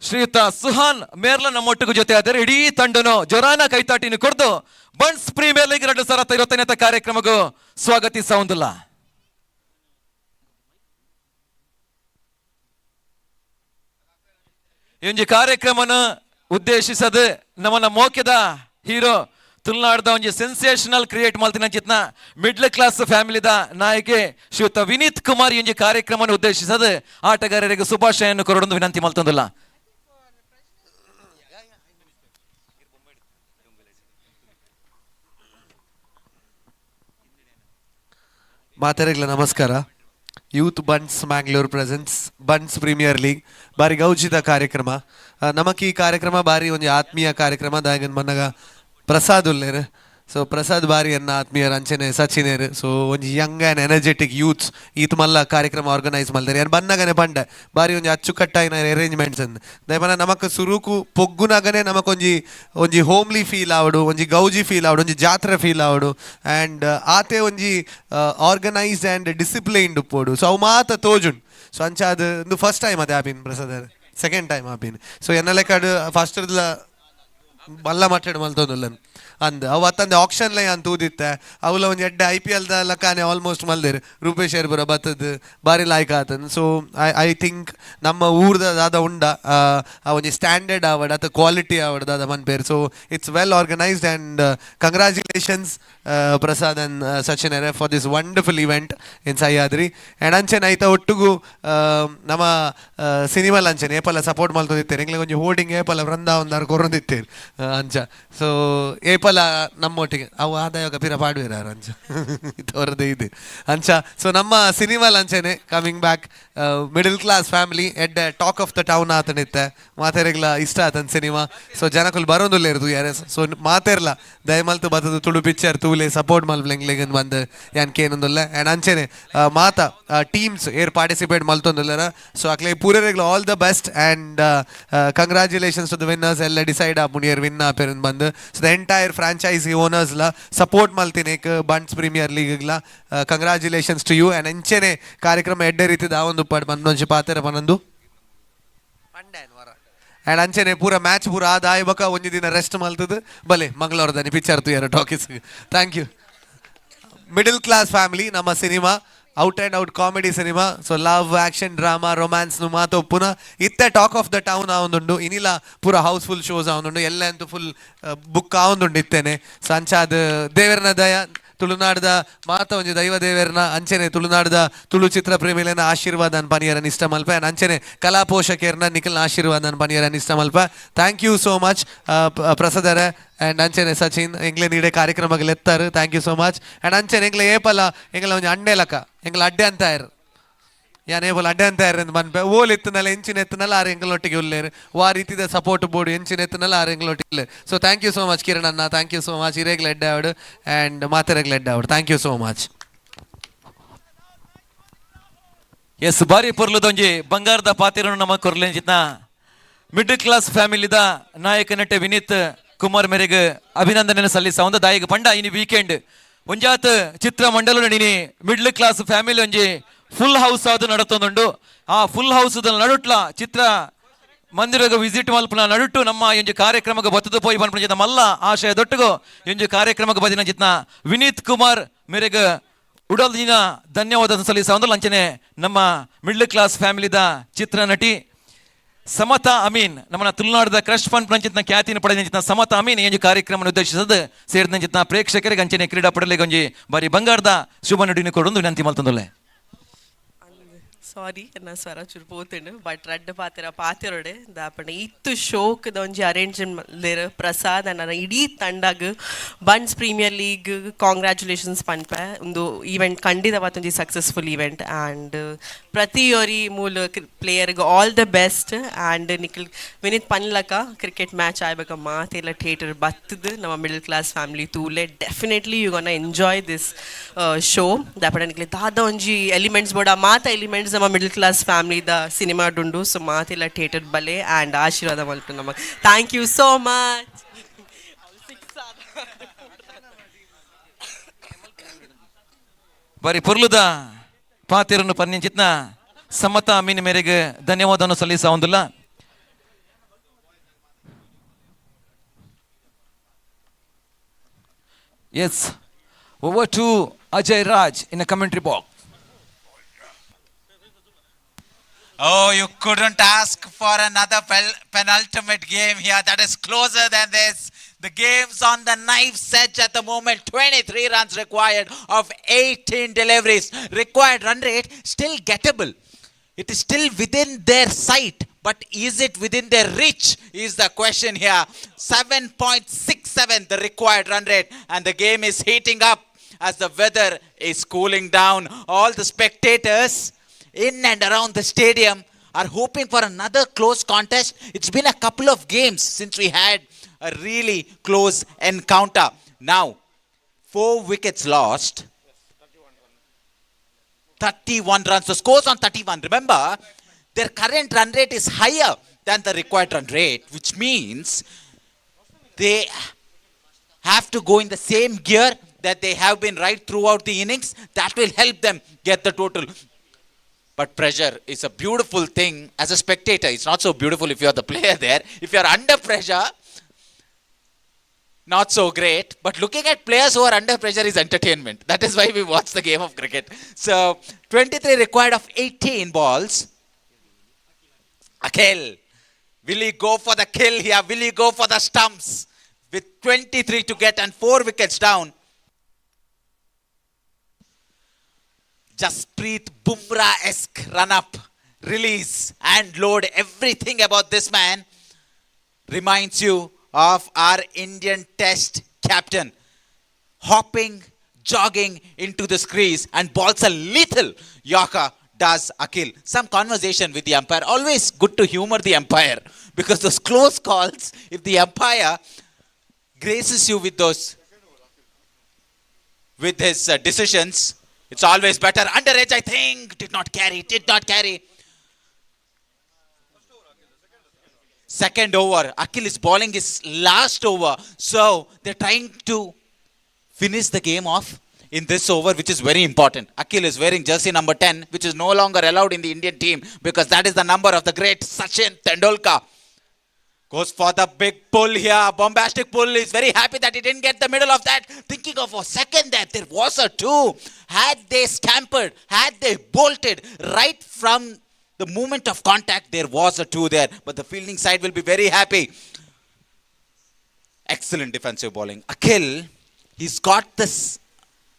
ಶ್ರೀಯುತ ಸುಹಾನ್ ಮೇರ್ಲ ನಮ್ಮೊಟ್ಟಿಗೂ ಜೊತೆ ಆದರೆ ಇಡೀ ತಂಡನು ಜೊರಾನ ಕೈತಾಟಿನ ಕೊಡ್ದು ಬಂಟ್ಸ್ ಪ್ರೀಮಿಯರ್ ಲೀಗ್ 2025 ಕಾರ್ಯಕ್ರಮಕ್ಕೂ ಸ್ವಾಗತಿಸ ಹೊಂದಿಲ್ಲ ಈ ಕಾರ್ಯಕ್ರಮನ ಉದ್ದೇಶಿಸದು ನಮ್ಮನ್ನ ಮೋಕ್ಯದ ಹೀರೋ ತುಳುನಾಡದ ಒಂಜಿ ಸೆನ್ಸೇಷನಲ್ ಕ್ರಿಯೇಟ್ ಮಾಡ್ತೀನಿ ಚಿತ್ನ ಮಿಡ್ಲ್ ಕ್ಲಾಸ್ ಫ್ಯಾಮಿಲಿದ ನಾಯಕಿ ಶ್ರೀಯುತ ವಿನೀತ್ ಕುಮಾರ್ ಈ ಕಾರ್ಯಕ್ರಮವನ್ನು ಉದ್ದೇಶಿಸದು ಆಟಗಾರರಿಗೆ ಶುಭಾಶಯನ್ನು ಕೊರಡೊಂದು ವಿನಂತಿ ಮಾಡ್ತಂದಿಲ್ಲ ಮಾತರಿಗಳ ನಮಸ್ಕಾರ. Youth Bunts Mangalore presents Bunts premier league ಬಾರಿ ಗೌಜಿದ ಕಾರ್ಯಕ್ರಮ. ನಮಕ್ ಈ ಕಾರ್ಯಕ್ರಮ ಬಾರಿ ಒಂದು ಆತ್ಮೀಯ ಕಾರ್ಯಕ್ರಮ ದಾಯಗನ್ ಮನ್ನಗ ಪ್ರಸಾದ್ ಉಲ್ಲೇರು. ಸೊ ಪ್ರಸಾದ್ ಬಾರಿ ಅನ್ನ ಆತ್ಮೀಯರು ಅಂಚನೆ ಸಚಿನೇರು. ಸೊ ಒಂದು ಯಂಗ್ ಆ್ಯಂಡ್ ಎನರ್ಜೆಟಿಕ್ ಯೂತ್ಸ್ ಈತ್ ಮಲ್ಲ ಕಾರ್ಯಕ್ರಮ ಆರ್ಗನೈಸ್ ಮಾಡ್ತಾರೆ. ಏನು ಬನ್ನಗನೆ ಪಂಡ ಬಾರಿ ಒಂದು ಅಚ್ಚುಕಟ್ಟಾಗಿನ ಅರೇಂಜ್ಮೆಂಟ್ಸ್ ಅಂದ್ ದಯಮನ ನಮಕ್ ಸುರುಕು ಪೊಗ್ಗುನಾಗನೆ ನಮಕೊಂಜಿ ಒಂಜಿ ಹೋಮ್ಲಿ ಫೀಲ್ ಆವಡು, ಒಂಜಿ ಗೌಜಿ ಫೀಲ್ ಆವಡು, ಒಂಜಿ ಜಾತ್ರೆ ಫೀಲ್ ಆವಡು ಆ್ಯಂಡ್ ಆತೆ ಒಂಜಿ ಆರ್ಗನೈಸ್ಡ್ ಆ್ಯಂಡ್ ಡಿಸಿಪ್ಲೈನ್ಡ್ ಉಪ್ಪೋಡು. ಸೊ ಅವು ಮಾತ ತೋಜುಂಡು. ಸೊ ಅಂಚ ಅದು ಫಸ್ಟ್ ಟೈಮ್ ಅದೇ ಆಪಿನ್ ಪ್ರಸಾದ್ ಸೆಕೆಂಡ್ ಟೈಮ್ ಆಪಿನ್. ಸೊ ಎನ್ನಲೆ ಕಡು ಫಸ್ಟ್ ಮಲ್ಲ ಮಟ್ಟಡು ಮಲ್ತೊಂದುಲ್ಲನ್ ಅಂದ್ ಅವು ಅತ್ತಂದೆ ಆಕ್ಷನ್ ಲೈ ಅಂತ ತೂದಿತ್ತೆ ಅವಲ ಒಂದು ಎಡ್ಡೆ IPL ದ ಲಕ್ಕಾನೆ ಆಲ್ಮೋಸ್ಟ್ ಮಲ್ದೇರು ರೂಪೇಶ್ ಏರ್ಬುರ ಬತ್ತದ ಬಾರಿ ಲಾಯ್ಕ್ ಆತನ್. ಸೊ ಐ ಥಿಂಕ್ ನಮ್ಮ ಊರ್ದ ದಾದ ಉಂಡ ಆ ಒಂಜಿ ಸ್ಟ್ಯಾಂಡರ್ಡ್ ಆವಡ್ ಅಥವಾ ಕ್ವಾಲಿಟಿ ಆವಡ್ ದಾದ ಮನ್ಪೇರು. So it's well organised and congratulations Prasad and Sachin are for this wonderful event in Sahyadri. And ಅಂಚೆನ ಐತ ಒಟ್ಟಿಗೂ ನಮ್ಮ ಸಿನಿಮಲ್ ಅಂಚೆನೆ ಏಪಲ ಸಪೋರ್ಟ್ ಮಲ್ತೊಂದಿತ್ತೇರು ಎಂಗ್ಲಿಗೆ ಒಂಜಿ ಹೋರ್ಡಿಂಗ್ ಏಪಲ ವೃಂದಾವನದಾರು ಕೊರೊಂದಿತ್ತೇರು ಅಂಚ. ಸೊ ಏಪಲ ನಮ್ಮೊಟ್ಟಿಗೆ ಅವು ಆದಾಯ ಪಿರ ಪಾಡುವೇರ ಅಂಚ ತೋರದೆ ಇದೆ ಅಂಚ. ಸೊ ನಮ್ಮ ಸಿನಿಮಲ್ ಅಂಚೆನೆ coming back middle class family ಎಡ್ ಟಾಕ್ ಆಫ್ ದ ಟೌನ್ ಆತನಿತ್ತೆ ಮಾತೆರೆಗ್ಲ ಇಷ್ಟ ಆತನ್ ಸಿನಿಮಾ. ಸೊ ಜನಕುಲ್ ಬರೋದಿಲ್ಲೇರು ಯಾರೇ. ಸೊ ಮಾತೆರ್ಲ ದಯಮಲ್ತು ಬತ್ತದು ತುಳು ಪಿಕ್ಚರ್ ತೂಲೆ ಸಪೋರ್ಟ್ ಮಲ್ಪಲೆಂಗ್ಲೆಗನ್ ಬಂದು ಯಾನ್ ಕೇನೊಂದುಲ್ಲ. ಆ್ಯಂಡ್ ಅಂಚೆನೆ ಮಾತ ಟೀಮ್ಸ್ ಏರ್ ಪಾರ್ಟಿಸಿಪೇಟ್ ಮಲ್ತೊಂದುಲ್ಲರ. ಸೊ ಅಕ್ಲೆ ಪೂರೆರೆಗ್ಲ all the best and congratulations to the winners. ಎಲ್ಲ ಡಿಸೈಡ್ ಆಪುಣಿಯರ್ ವಿನ್ ಆಪೇರನ್ ಬಂದು. ಸೊ ದ ಎಂಟೈರ್ ಫ್ರಾಂಚೈಸಿ ಓನರ್ಸ್ಲ ಸಪೋರ್ಟ್ ಮಲ್ತಿನೇಕ್ ಬಂಟ್ಸ್ ಪ್ರೀಮಿಯರ್ ಲೀಗ್ಲ ಕಂಗ್ರ್ಯಾಚುಲೇಷನ್ಸ್ ಟು ಯು. ಆ್ಯಂಡ್ ಎಂಚೆನೆ ಕಾರ್ಯಕ್ರಮ ಎಡ್ಡೆ ರೀತಿದ ಆ ಒಂದು ಪಾಡು ಬಂದೊಂಚಿ ಪಾತೆರ ಪನಂದು ಆ್ಯಂಡ್ ಅಂಚೆನೆ ಪೂರ ಮ್ಯಾಚ್ ಪೂರ ಆದಾಯ ಬಕ ಒಂಜಿ ದಿನ ರೆಸ್ಟ್ ಮಲ್ತದು ಬಲೆ ಮಂಗಳವಾರದನಿ ಪಿಕ್ಚರ್ ತುಯರ talkies. Thank you. Middle class family ನಮ್ಮ cinema out and out comedy cinema. So love action drama ರೊಮ್ಯಾನ್ಸ್ನು ಮಾತು ಪುನಃ ಇತ್ತೆ ಟಾಕ್ ಆಫ್ ದ ಟೌನ್ ಆವೊಂದುಂಡು ಇನ್ನಿಲ್ಲ ಪೂರ ಹೌಸ್ಫುಲ್ ಶೋಸ್ ಆವೊಂದುಂಡು ಎಲ್ಲ ಅಂತೂ ಫುಲ್ ಬುಕ್ ಆವೊಂದುಂಡು ಇತ್ತೇನೆ. ಸೊ ಅಂಚಾದ ದೇವರನ ದಯ ತುಳುನಾಡದ ಮಾತ ಒಂಜಿ ದೈವ ದೇವರನ ಅಂಚೆನೆ ತುಳುನಾಡದ ತುಳು ಚಿತ್ರ ಪ್ರೇಮಿಲನ ಆಶೀರ್ವಾದ ಅನ್ ಪನಿಯರನ್ ಇಷ್ಟ ಮಲ್ಪ. ಆ್ಯಂಡ್ ಅಂಚೆನೆ ಕಲಾ ಪೋಷಕರನ್ನ ನಿಖಿಲ್ನ ಆಶೀರ್ವಾದ ಅನ್ ಪನಿಯರನ್ ಇಷ್ಟ ಮಲ್ಪ. ಥ್ಯಾಂಕ್ ಯು ಸೋ ಮಚ್ ಪ್ರಸಾದರ ಆ್ಯಂಡ್ ಅಂಚೆನೆ ಸಚಿನ್ ಎಂಗ್ಲೆ ನೀಡೆ ಕಾರ್ಯಕ್ರಮಗಳು ಎತ್ತಾರೆ. Thank you so much. And ಅಂಚೆನೆ ಎಂಗ್ಲೆ ಏಪಲ ಎಂಗ್ಲ ಒಂಜಿ ಅಂಡೆ ಲಕ ಎಂಗ್ಲ ಅಡ್ಡೆ ಅಂತ ಇರು ಯಾನ್ ಏಪಲ ಅಡ್ಡೆ ಅಂತ ಇರು ಮನ್ಪೆ ಓಲ್ ಎತ್ತನಲ್ಲ ಎಂಚಿನ ಎತ್ತನಲ್ಲ ಆರು ಎಂಗ್ಲೊಟ್ಟಿಗೆ ಉಲ್ಲೇರು ವಾ ರೀತಿದ ಸಪೋರ್ಟ್ ಬೋರ್ಡು ಎಂಚಿನ ಎತ್ತನಲ್ಲ ಆರು ಎಂಗ್ಲೊಟ್ಟಿಗೆ. So thank you so much Kiran ಅನ್ನ. ಥ್ಯಾಂಕ್ ಯು ಸೋ ಮಚ್ ಇರೇಗ್ಲ ಎಡ್ಡೆ ಆವಡು ಆ್ಯಂಡ್ ಮಾತೆರೆಗ್ಲ ಎಡ್ಡೆ ಆವಡು. Thank you so much. Yes ಬಾರಿ ಪೊರ್ಲುದೊಂಜಿ ಬಂಗಾರದ ಪಾತಿರನು ನಮ್ಮ ಕೊರ್ಲೆಂಚಿತ್ನ ಮಿಡ್ಲ್ ಕ್ಲಾಸ್ ಫ್ಯಾಮಿಲಿದ ನಾಯಕ ನಟ ವಿನೀತ್ ಕುಮಾರ್ ಮೇರೆಗೆ ಅಭಿನಂದನೆ ಸಲ್ಲಿಸ ಒಂದು ದಾಯಿಗೆ ಪಂಡ ಇನಿ ವೀಕೆಂಡ್ ಒಂಜಾತ್ ಚಿತ್ರ ಮಂಡಲ ನಡಿನಿ ಮಿಡ್ಲ್ ಕ್ಲಾಸ್ ಫ್ಯಾಮಿಲಿ ಒಂಜಿ ಫುಲ್ ಹೌಸ್ ಅದು ನಡತೊಂದುಂಡು. ಆ ಫುಲ್ ಹೌಸ್ ನಡುಟ್ಲ ಚಿತ್ರ ಮಂದಿರಗ ವಿಸಿಟ್ ಮಲ್ಪನ ನಡುಟ್ಟು ನಮ್ಮ ಎಂಜು ಕಾರ್ಯಕ್ರಮಕ್ಕೆ ಬತ್ತದು ಪೋಯಿ ಪನ್ಪನ ಮಲ್ಲ ಆಶಯ ದೊಟ್ಟಗು ಎಂಜು ಕಾರ್ಯಕ್ರಮಕ್ಕೆ ಬದಿನ ಚಿತ್ನ ವಿನೀತ್ ಕುಮಾರ್ ಮೇರೆಗೆ ಉಡಲ್ ದಿನ ಧನ್ಯವಾದ ಸಲ್ಲಿಸ ಒಂದು ಲಂಚನೆ ನಮ್ಮ ಮಿಡ್ಲ್ ಕ್ಲಾಸ್ ಫ್ಯಾಮಿಲಿದ ಚಿತ್ರ ನಟಿ ಸಮತಾ ಅಮೀನ್ ನಮ್ಮನ್ನ ತುಳುನಾಡದ ಕ್ರಶ್ ಫನ್ ಪಂಚಿತ್ನ ಖ್ಯಾತಿನ ಪಡೆದ ಸಮತಾ ಅಮೀನ್ ಈ ಕಾರ್ಯಕ್ರಮ ಉದ್ದೇಶಿಸದು ಸೇರಿದ ಪ್ರೇಕ್ಷಕರಿಗೆ ಅಂಚನೆ ಕ್ರೀಡಾಪಟುಗಳಿಗೆ ಒಂಜಿ ಬಾರಿ ಬಂಗಾರದ ಶುಭ ನುಡಿನ ಕೊಡೊಂದು ವಿನಂತಿ ಮಲ್ತಂದೊಲ್ಲೆ. ಸಾರಿ ನನ್ನ ಸ್ವರ ಚೂರು ಪೋತುಂಡು ಬಟ್ ರಡ್ಡ್ ಪಾತಿರೋಡೆ ದಾಪಂಡ ಇತ್ತು ಶೋಕ್ದ ಒಂಜಿ ಅರೇಂಜ್ಮೆಂಟ್ ಪ್ರಸಾದ್ ನನ್ನ ಇಡೀ ತಂಡಗ್ ಬಂಟ್ಸ್ ಪ್ರೀಮಿಯರ್ ಲೀಗ್ ಕಾಂಗ್ರ್ಯಾಚುಲೇಷನ್ಸ್ ಪನ್ಪ ಒಂದು ಈವೆಂಟ್ ಖಂಡಿತವಾದ ಒಂಜಿ ಸಕ್ಸಸ್ಫುಲ್ ಈವೆಂಟ್ ಆ್ಯಂಡ್ ಪ್ರತಿಯೊರಿ ಮೂಲ ಪ್ಲೇಯರ್ಗೆ all the best and Nikhil Vinit ಪನ್ಲಕ ಕ್ರಿಕೆಟ್ ಮ್ಯಾಚ್ ಆಯ್ಬೇಕ ಮಾತೆಲ್ಲ ಥಿಯೇಟರ್ ಬತ್ತದು ನಮ್ಮ ಮಿಡಲ್ ಕ್ಲಾಸ್ ಫ್ಯಾಮಿಲಿ ತೂಲೆ definitely you gonna enjoy this show ದಾಪಂಡ ನಿಖಿಲ್ ದಾದ ಒಂಜಿ ಎಲಿಮೆಂಟ್ಸ್ ಬೋಡ ಮಾತ ಎಲಿಮೆಂಟ್ಸ್ ನಮ್ಮ ಮಿಡಲ್ ಕ್ಲಾಸ್ ಫ್ಯಾಮಿಲಿದ ಸಿನಿಮಾ ಡುಂಡು ಸೊ ಮಾತೆಲ್ಲ ಥಿಯೇಟರ್ ಬಲೆ ಆ್ಯಂಡ್ ಆಶೀರ್ವಾದ ಮಲ್ಪು ನಮಗೆ ಥ್ಯಾಂಕ್ ಯು ಸೋ ಮಚ್. ಬಾರಿ ಪೊರ್ಲುದ ಪಾತಿರನ್ನು ಪನ್ನಿಂಚಿತ್ನ ಸಮತಾ ಅಮೀನ್ ಮೇರೆಗೆ ಧನ್ಯವಾದವನ್ನು ಸಲ್ಲಿಸ ಒಂದಿಲ್ಲ. Yes over to Ajay Raj in a commentary box. Oh, you couldn't ask for another penultimate game here that is closer than this. The game's on the knife's edge at the moment. 23 runs required of 18 deliveries. Required run rate still gettable. It is still within their sight. But is it within their reach is the question here. 7.67 the required run rate. And the game is heating up as the weather is cooling down. All the spectators in and around the stadium are hoping for another close contest. It's been a couple of games since we had a really close encounter. Now, 4 wickets lost. 31 runs. The score's on 31. Remember, their current run rate is higher than the required run rate, which means they have to go in the same gear that they have been right throughout the innings. That will help them get the total. But pressure is a beautiful thing as a spectator. It's not so beautiful if you're the player there. If you're under pressure, not so great. But looking at players who are under pressure is entertainment. That is why we watch the game of cricket. So, 23 required of 18 balls. Akhil, will he go for the kill here? Will he go for the stumps? With 23 to get and 4 wickets down. Jasprit Bumrah-esque run-up, release and load. Everything about this man reminds you of our Indian Test captain. Hopping, jogging into the crease and balls a lethal Yorker does Akhil. Some conversation with the umpire. Always good to humor the umpire because those close calls, if the umpire graces you with his decisions, it's always better. Under edge, I think. Did not carry. Second over. Akhil is bowling his last over. So, they're trying to finish the game off in this over, which is very important. Akhil is wearing jersey number 10, which is no longer allowed in the Indian team because that is the number of the great Sachin Tendulkar. Goes for the big pull here. Bombastic pull. He's very happy that he didn't get the middle of that. Thinking of a second that there was a 2. Had they scampered, had they bolted right from the moment of contact, there was a 2 there. But the fielding side will be very happy. Excellent defensive bowling. Akhil, he's got this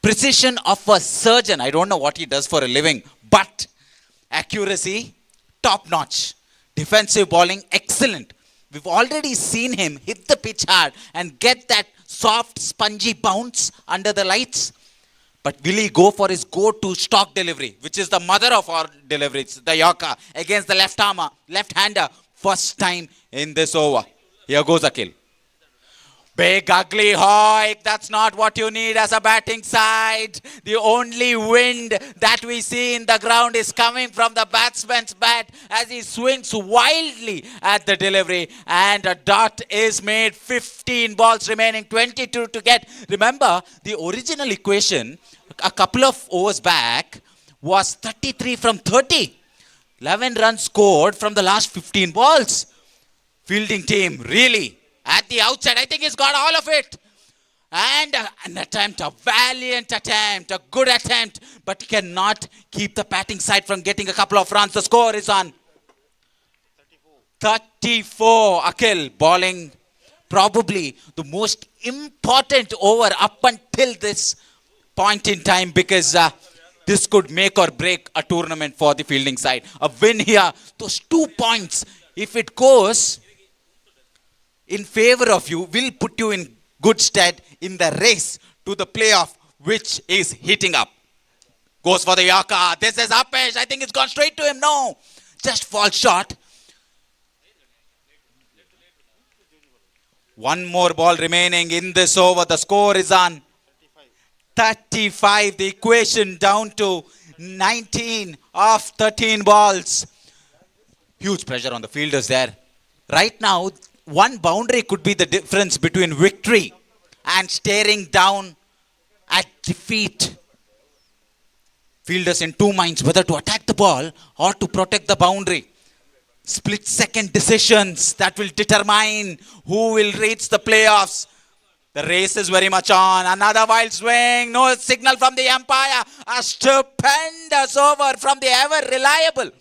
precision of a surgeon. I don't know what he does for a living. But accuracy, top notch. Defensive bowling, excellent. We've already seen him hit the pitch hard and get that soft, spongy bounce under the lights. But will he go for his go-to stock delivery, which is the mother of all deliveries, the Yorker, against the left-hander, first time in this over. Here goes Akhil. Big ugly hike, that's not what you need as a batting side. The only wind that we see in the ground is coming from the batsman's bat as he swings wildly at the delivery. And a dot is made, 15 balls remaining, 22 to get. Remember, the original equation a couple of overs back was 33 from 30. 11 runs scored from the last 15 balls. Fielding team, really. At the outset, I think he's got all of it. And an attempt, a valiant attempt, a good attempt, but cannot keep the batting side from getting a couple of runs. The score is on 34. Akhil bowling probably the most important over up until this point in time, because this could make or break a tournament for the fielding side. A win here, those 2 points, if it goes in favor of you, will put you in good stead in the race to the playoff, which is heating up. Goes for the Yorker. This is Upesh. I think it's gone straight to him. No, just falls short. One more ball remaining in this over. The score is on 35. The equation down to 19 of 13 balls. Huge pressure on the fielders there. Right now, one boundary could be the difference between victory and staring down at defeat. Fielders in two minds whether to attack the ball or to protect the boundary. Split second decisions that will determine who will reach the playoffs. The race is very much on. Another wild swing. No signal from the umpire. A stupendous over from the ever reliable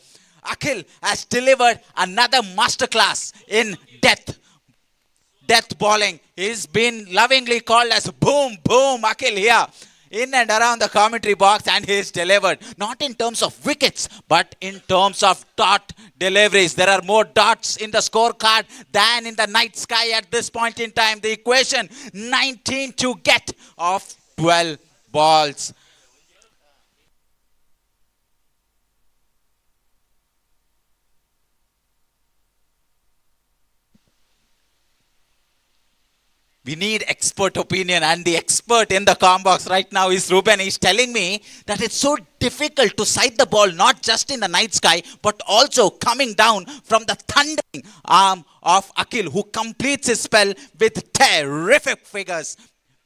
Akhil has delivered another masterclass in death bowling. He's been lovingly called as boom boom Akhil here in and around the commentary box, and he's delivered not in terms of wickets but in terms of dot deliveries. There are more dots in the scorecard than in the night sky at this point in time. The equation 19 to get of 12 balls. We need expert opinion, and the expert in the comm box right now is Ruben. He's telling me that it's so difficult to sight the ball not just in the night sky but also coming down from the thundering arm of Akhil, who completes his spell with terrific figures.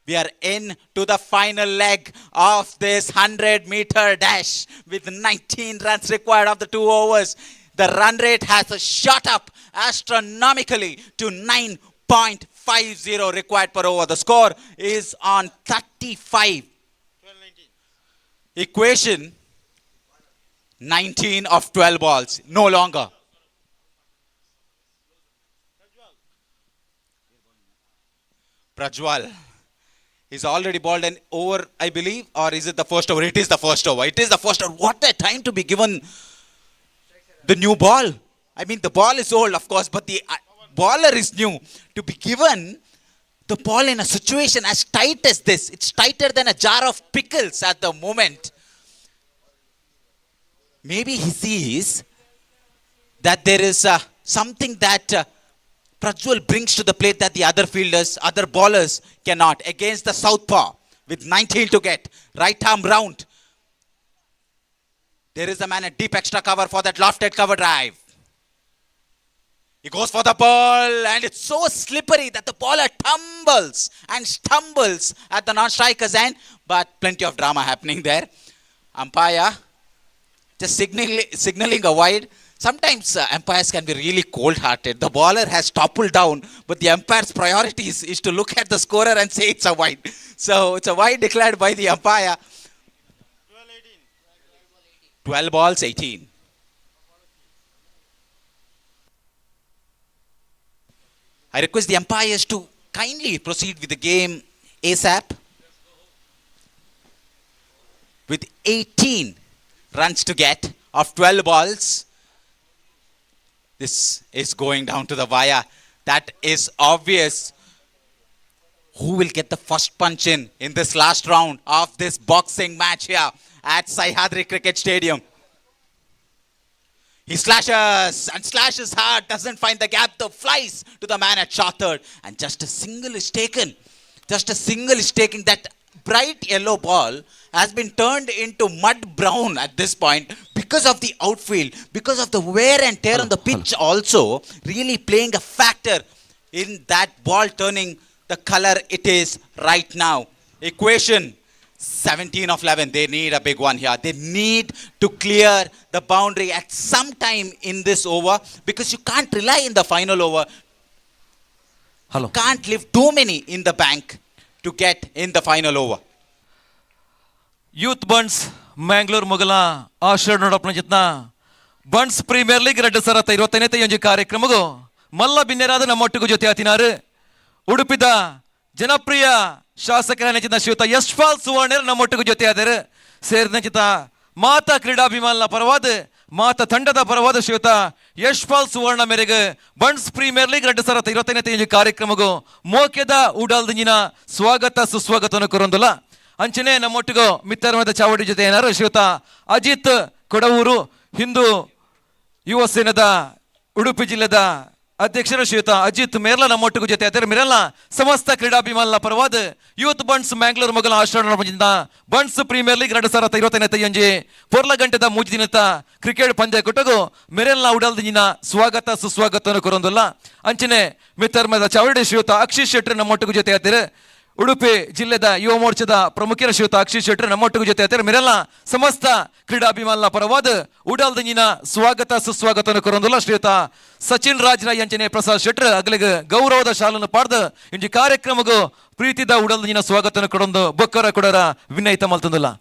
We are in to the final leg of this 100-meter dash with 19 runs required of the 2 overs. The run rate has shot up astronomically to 9.50 required per over. The score is on 35. Equation 19 of 12 balls. No longer. Prajwal. He's already bowled an over, I believe, or is it the first over? It is the first over. It is the first over. What a time to be given the new ball. I mean, the ball is old, of course, but the bowler is new. To be given the ball in a situation as tight as this, it's tighter than a jar of pickles at the moment. Maybe he sees that there is something that Prajwal brings to the plate that the other fielders, other bowlers cannot. Against the southpaw with 19 to get. Right arm round. There is a man at deep extra cover for that lofted cover drive. He goes for the ball, and it's so slippery that the bowler tumbles and stumbles at the non-striker's end. But plenty of drama happening there. Umpire just signaling a wide. Sometimes umpires can be really cold-hearted. The bowler has toppled down, but the umpire's priority is to look at the scorer and say it's a wide. So it's a wide declared by the umpire. 12 balls, 18. I request the umpires to kindly proceed with the game ASAP. With 18 runs to get of 12 balls. This is going down to the wire. That is obvious. Who will get the first punch in this last round of this boxing match here at Sahyadri Cricket Stadium? He slashes and slashes hard, doesn't find the gap, though flies to the man at short third. And just a single is taken. Just a single is taken. That bright yellow ball has been turned into mud brown at this point because of the outfield, because of the wear and tear on the pitch also, really playing a factor in that ball turning the color it is right now. Equation 17 of 11. They need a big one here. They need to clear the boundary at some time in this over, because you can't rely in the final over. Hello. Can't leave too many in the bank to get in the final over. Youth Bunts Mangalore ಮೊಗಲ ಆಶ್ರಯ ನೋಡಪ್ಪನ ಜಿತ್ನ Bunts Premier League 2025 ಒಂಜಿ ಕಾರ್ಯಕ್ರಮಗು ಮಲ್ಲ ಬಿನ್ನೆರಾದ ನಮ್ಮೊಟ್ಟಿಗೂ ಜೊತೆ ಆತಿನಾರು ಉಡುಪಿದ ಜನಪ್ರಿಯ ಶಾಸಕರ ನೆಚ್ಚಿನ ಶ್ರೀಯುತ ಯಶ್ಪಾಲ್ ಸುವರ್ಣರ್ ನಮ್ಮೊಟ್ಟಿಗೂ ಜೊತೆ ಆದರು ಸೇರಿದ ಮಾತಾ ಕ್ರೀಡಾಭಿಮಾನ ಪರವಾದ ಮಾತಾ ತಂಡದ ಪರವಾದ ಶ್ರೀಯುತ ಯಶ್ಪಾಲ್ ಸುವರ್ಣ ಮೇರೆಗೆ ಬಂಡ್ಸ್ ಪ್ರೀಮಿಯರ್ ಲೀಗ್ 2025 ಕಾರ್ಯಕ್ರಮಗು ಮೋಕೆದ ಉಡಾಲ್ದಿಂಜಿನ ಸ್ವಾಗತ ಸುಸ್ವಾಗತವನ್ನು ಕೊರೊಂದುಲ ಅಂಚನೆ ನಮ್ಮೊಟ್ಟಿಗೂ ಮಿತ್ತರ್ಮದ ಚಾವಡಿ ಜೊತೆ ಏನಾರು ಶ್ರೀಯುತ ಅಜಿತ್ ಕೊಡವೂರು ಹಿಂದೂ ಯುವ ಸೇನದ ಉಡುಪಿ ಜಿಲ್ಲೆದ ಅಧ್ಯಕ್ಷರು ಶ್ರೀಯುತ ಅಜಿತ್ ಮೇರ್ಲ ನಮ್ಮೊಟ್ಟಿಗೂ ಜೊತೆ ಆಯ್ತಾರೆ ಮಿರಲ್ಲ ಸಮಸ್ತ ಕ್ರೀಡಾಭಿಮಾನ ಪರವಾದ ಯೂತ್ ಬಂಡ್ಸ್ ಮ್ಯಾಂಗ್ಳೂರ್ ಮೊಗಲ ಆಶ್ರಯ ಬಂಡ್ಸ್ ಪ್ರೀಮಿಯರ್ ಲೀಗ್ 2025 ಪೊರ್ಲ ಗಂಟೆದ ಮೂಜಿ ದಿನದ ಕ್ರಿಕೆಟ್ ಪಂದ್ಯ ಕೊಟ್ಟಗು ಮಿರೆಲ್ನ ಉಡಲ್ದಿನ ಸ್ವಾಗತ ಸುಸ್ವಾಗತವನ್ನು ಕೊರೊಂದಿಲ್ಲ ಅಂಚನೆ ಮಿತ್ತರ್ಮದ ಚಾವಡಿ ಶ್ರೀಯುತ ಅಕ್ಷಿತ್ ಶೆಟ್ಟಿ ನಮ್ಮೊಟ್ಟಿಗೂ ಜೊತೆ ಆಯ್ತಾರೆ ಉಡುಪಿ ಜಿಲ್ಲೆದ ಯುವ ಮೋರ್ಚಾದ ಪ್ರಮುಖರ ಶ್ರೀಯುತ ಅಕ್ಷಿತ್ ಶೆಟ್ಟಿ ನಮ್ಮೊಟ್ಟಿಗೂ ಜೊತೆ ಆಯ್ತಾರೆ ಮಿರೆಲ್ಲ ಸಮಸ್ತ ಕ್ರೀಡಾಭಿಮಾನ ಪರವಾದ ಉಡಾಲ್ದಿನ ಸ್ವಾಗತ ಸುಸ್ವಾಗತವನ್ನು ಕೊರೊಂದಿಲ್ಲ ಶ್ರೀಯುತ ಸಚಿನ್ ರಾಜ್ ರೈ ಅಂಚನೆ ಪ್ರಸಾದ್ ಶೆಟ್ರ್ ಅಗಲಿಗೆ ಗೌರವದ ಶಾಲನ್ನು ಪಾಡ್ದು ಇಂಜಿ ಕಾರ್ಯಕ್ರಮಗೂ ಪ್ರೀತಿದ ಉಡಲ್ದಿನ ಸ್ವಾಗತವನ್ನು ಕೊಡೊಂದು ಬೊಕ್ಕರ ಕೊಡರ ವಿನಯಿತ ಮಲ್ತಂದಿಲ್ಲ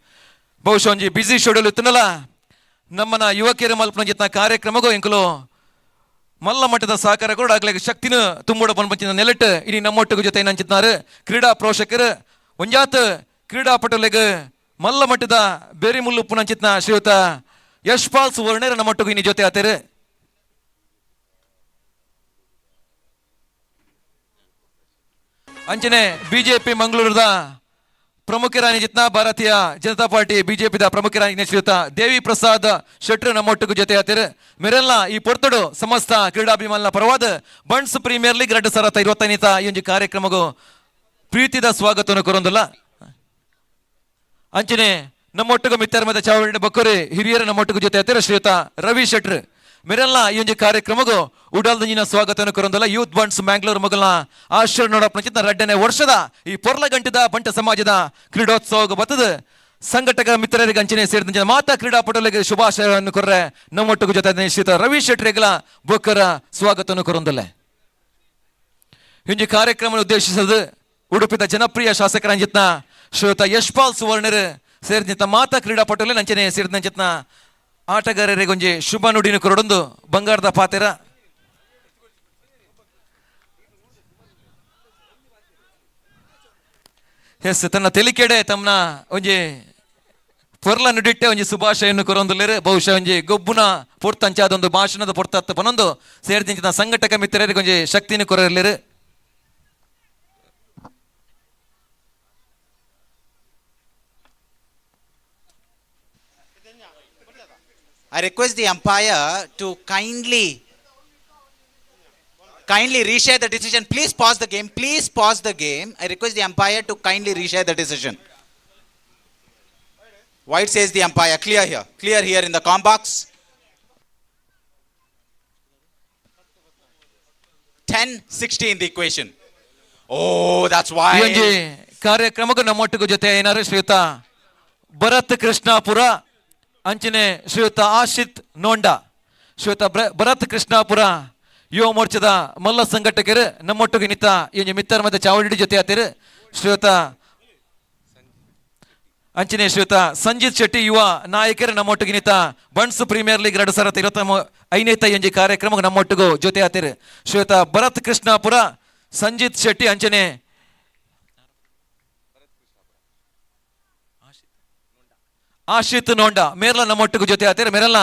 ಬಹುಶಃ ಒಂಜಿ ಬಿಸಿ ಶೆಡ್ಯೂಲ್ ಇತ್ತನಲ್ಲ ನಮ್ಮನ ಯುವಕಿಯರ ಮಲ್ಪನ ಜಿತ್ನ ಕಾರ್ಯಕ್ರಮಗೂ ಇಂಕಲು ಮಲ್ಲ ಮಟ್ಟದ ಸಹಕಾರ ಕೂಡ ಆಗ್ಲಿಕ್ಕೆ ಶಕ್ತಿನ ತುಂಬೋಡ ಪಂಚಿನ ನೆಲೆಟ್ ಇನಿ ನಮ್ಮೊಟ್ಟಿಗೂ ಜೊತೆ ನಂಚಿದ್ದಾರೆ ಕ್ರೀಡಾ ಪೋಷಕರು ಒಂಜಾತ್ ಕ್ರೀಡಾಪಟುಲಿಗೆ ಮಲ್ಲ ಮಟ್ಟದ ಬೇರಿ ಮುಲ್ಲುಪ್ಪು ನಂಚಿತ್ನ ಶ್ರೀಯುತ ಯಶ್ಪಾಲ್ ಸುವರ್ಣರ್ ನಮ್ಮೊಟ್ಟಿಗೂ ಇನಿ ಜೊತೆ ಆತೇರು ಅಂಚನೆ ಬಿಜೆಪಿ ಮಂಗಳೂರದ ಪ್ರಮುಖರಾಗಿ ಜಿತ್ನ ಭಾರತೀಯ ಜನತಾ ಪಾರ್ಟಿ ಬಿಜೆಪಿದ ಪ್ರಮುಖರಾಗಿ ಶ್ರೀಯುತ ದೇವಿ ಪ್ರಸಾದ್ ಶೆಟ್ರ್ ನಮ್ಮೊಟ್ಟಿಗೂ ಜೊತೆ ಆತಿರು ಮಿರೆಲ್ಲ ಈ ಪೊರ್ತಡು ಸಮಸ್ತ ಕ್ರೀಡಾಭಿಮಾನ ಪರವಾದ ಬಂಡ್ಸ್ ಪ್ರೀಮಿಯರ್ ಲೀಗ್ 2025 ಈ ಒಂದು ಕಾರ್ಯಕ್ರಮಗೂ ಪ್ರೀತಿದ ಸ್ವಾಗತವನ್ನು ಕೊರೊಂದಿಲ್ಲ ಅಂಚನೆ ನಮ್ಮೊಟ್ಟಿಗೂ ಮಿತ್ತರ್ಮದ ಚಾವಡಿ ಬಕ್ಕರೆ ಹಿರಿಯರ ನಮ್ಮೊಟ್ಟಿಗೂ ಜೊತೆ ಆತಿರು ಶ್ರೀಯುತ ರವಿ ಶೆಟ್ರ್ ಮಿರೆಲ್ಲ ಈ ಒಂದು ಕಾರ್ಯಕ್ರಮಗೂ ಉಡಾಲ್ದಿನ ಸ್ವಾಗತವನ್ನು ಕೊರೊಂದಿಲ್ಲ ಯೂತ್ ಬಂಡ್ಸ್ ಮ್ಯಾಂಗ್ಳೂರ್ ಮೊಗಲ ಆಶ್ರಯ ನೋಡಪ್ಪ ರಡ್ಡನೇ ವರ್ಷದ ಈ ಪೊರ್ಲ ಗಂಟೆದ ಬಂಟ ಸಮಾಜದ ಕ್ರೀಡೋತ್ಸವ ಬತ್ತದ ಸಂಘಟಕ ಮಿತ್ರರಿಗೆ ಅಂಚನೆ ಸೇರಿದ ಮಾತಾ ಕ್ರೀಡಾಪಟುಗಳಿಗೆ ಶುಭಾಶಯವನ್ನು ಕೊರ್ರೆ ನಮ್ಮೊಟ್ಟಿಗೂ ಜೊತೆ ಶ್ರೀಯುತ ರವಿ ಶೆಟ್ರಿಗಳ ಬೊಕ್ಕರ ಸ್ವಾಗತವನ್ನು ಕೊರೊಂದಿಲ್ಲ ಇಂಜಿ ಕಾರ್ಯಕ್ರಮ ಉದ್ದೇಶಿಸದು ಉಡುಪಿದ ಜನಪ್ರಿಯ ಶಾಸಕರ ಅಂಜಿತ್ನ ಶ್ರೀಯುತ ಯಶ್ಪಾಲ್ ಸುವರ್ಣರ್ ಸೇರಿದ ಮಾತಾ ಕ್ರೀಡಾಪಟುಲೆ ಅಂಚನೆ ಸೇರಿದ ಆಟಗಾರರಿಗೆ ಒಂಜಿ ಶುಭ ನುಡಿನ ಕೊರಡೊಂದು ಬಂಗಾರದ ಪಾತೆರ ಎಸ್ ತನ್ನ ತೆಲಿಕೆಡೆ ತಮ್ಮನ ಒಂಜಿ ಪೊರ್ಲ ನುಡಿಟ್ಟೆ ಒಂಜಿ ಶುಭಾಶಯನ್ನು ಕೊರೊಂದುಲ್ಲೇರು ಬಹುಶಃ ಒಂಜಿ ಗೊಬ್ಬುನ ಪೊರ್ತಂಚಾದೊಂದು ಭಾಷಣದ ಪೊರ್ತತ್ತ ಪನೊಂದು ಸೇರಿದಂಚಿನ ಸಂಘಟಕ ಮಿತ್ರರಿಗೆ ಒಂಜಿ ಶಕ್ತಿನ ಕೊರಲಿರು I request the umpire to kindly reshare the decision. Please pause the game. Please pause the game. I request the umpire to kindly reshare the decision. White says the umpire. Clear here. Clear here in the com box. 10-60 in the equation. Oh, that's why. ಕಾರ್ಯಕ್ರಮಕ್ಕೂ ನಮ್ಮೊಟ್ಟಿಗೂ ಜೊತೆ ಏನಾರು ಶ್ರೀಯುತ ಭರತ್ ಕೃಷ್ಣಾಪುರ ಅಂಚನೆ ಶ್ರೀಯುತ ಆಶಿತ್ ನೋಂಡ ಶ್ರೀಯುತ ಭರತ್ ಕೃಷ್ಣಾಪುರ ಯುವ ಮೋರ್ಚಾದ ಮಲ್ಲ ಸಂಘಟಕರು ನಮ್ಮೊಟ್ಟಿಗೆ ನಿಂತ ಈ ಮಿತ್ತರ್ಮದ ಚಾವಡಿ ಜೊತೆ ಆತಿರು ಶ್ರೀಯುತ ಅಂಚನೆ ಶ್ರೀಯುತ ಸಂಜಿತ್ ಶೆಟ್ಟಿ ಯುವ ನಾಯಕರು ನಮ್ಮೊಟ್ಟಿಗೆ ನಿಂತ ಬಂಡ್ಸ್ ಪ್ರೀಮಿಯರ್ ಲೀಗ್ 2025 ಕಾರ್ಯಕ್ರಮ ನಮ್ಮೊಟ್ಟಿಗೂ ಜೊತೆ ಆತಿರು ಶ್ರೀಯುತ ಭರತ್ ಕೃಷ್ಣಾಪುರ ಸಂಜಿತ್ ಶೆಟ್ಟಿ ಅಂಚನೆ ಆಶಿತ್ ನೋಂಡ ಮೇರ್ಲ ನಮ್ಮೊಟ್ಟಿಗೂ ಜೊತೆ ಆತಿರು ಮೇರೆಲ್ಲ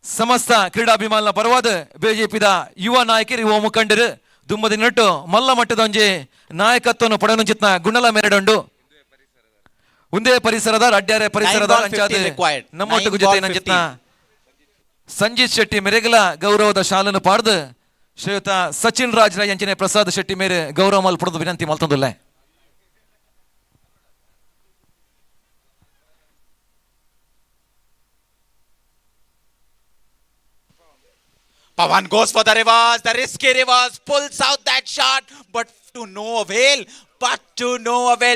ಸಮಸ್ತ ಕ್ರೀಡಾಭಿಮಾನ ಪರವಾದ ಬಿಜೆಪಿದ ಯುವ ನಾಯಕರು ಯುವ ಮುಖಂಡರು ದುಮ್ಮದಿ ನಟ್ಟು ಮಲ್ಲ ಮಟ್ಟದ ಒಂಜಿ ನಾಯಕತ್ವವನ್ನು ಪಡೆನುಚಿತ್ನ ಗುಣಲ ಮೆರಡೊಂಡು ಒಂದೇ ಪರಿಸರದ ಅಡ್ಯಾರೆ ಪರಿಸರದ ನಮ್ಮೊಟ್ಟಿಗೂ ಜೊತೆ ನಂಚಿತ್ನ ಸಂಜಿತ್ ಶೆಟ್ಟಿ ಮೆರೆಗಲ ಗೌರವದ ಶಾಲನ್ನು ಪಾಡ್ದು ಶ್ರೀಯುತ ಸಚಿನ್ ರಾಜ್ ರೈ ಅಂಚನೆ ಪ್ರಸಾದ್ ಶೆಟ್ಟಿ ಮೇರೆ ಗೌರವ ಮಲ್ಪಡೋದು ವಿನಂತಿ ಮಲ್ತೊಂದಿಲ್ಲ Pawan goes for the reverse, the risky reverse, pulls out that shot, but to no avail.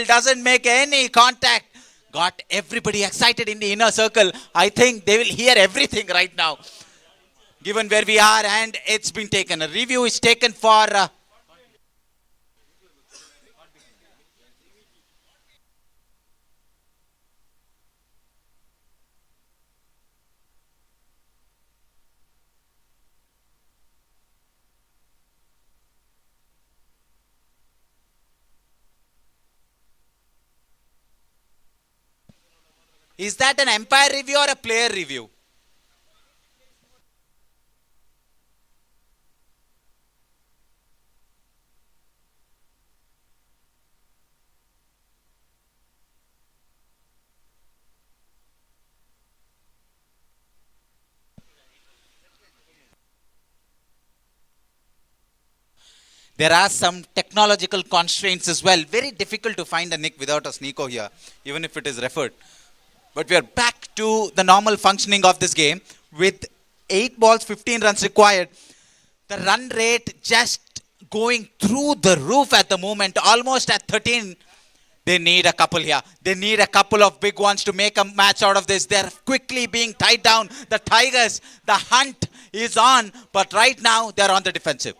Doesn't make any contact. Got everybody excited in the inner circle. I think they will hear everything right now, given where we are, and it's been taken. A review is taken for Is that an umpire review or a player review? There are some technological constraints as well. Very difficult to find a nick without a sneako here, even if it is referred. But we are back to the normal functioning of this game with 8 balls, 15 runs required. The run rate just going through the roof at the moment, almost at 13. They need a couple here. They need a couple of big ones to make a match out of this. They're quickly being tied down. The Tigers, the hunt is on, but right now they're on the defensive.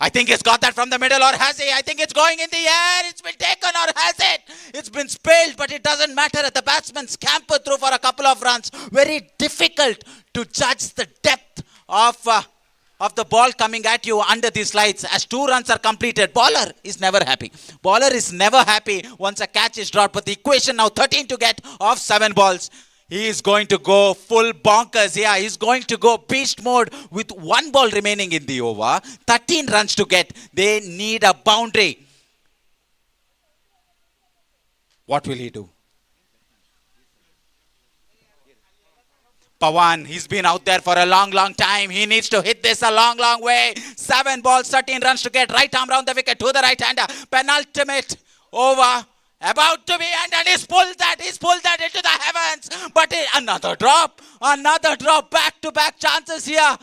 I think it's got that from the middle, or has he? I think it's going in the air. It's been taken, or has it? It's been spilled, but it doesn't matter. The batsman scampered through for a couple of runs. Very difficult to judge the depth of the ball coming at you under these lights. As 2 runs are completed, bowler is never happy. Bowler is never happy once a catch is dropped. But the equation now 13 to get off 7 balls. He is going to go full bonkers here. He's going to go beast mode with 1 ball remaining in the over. 13 runs to get. They need a boundary. What will he do? Pawan, he's been out there for a long, long time. He needs to hit this a long, long way. 7 balls, 13 runs to get. Right arm round the wicket to the right hander. Penultimate over. About to be, and then he's pulled that into the heavens. But another drop, back-to-back chances here.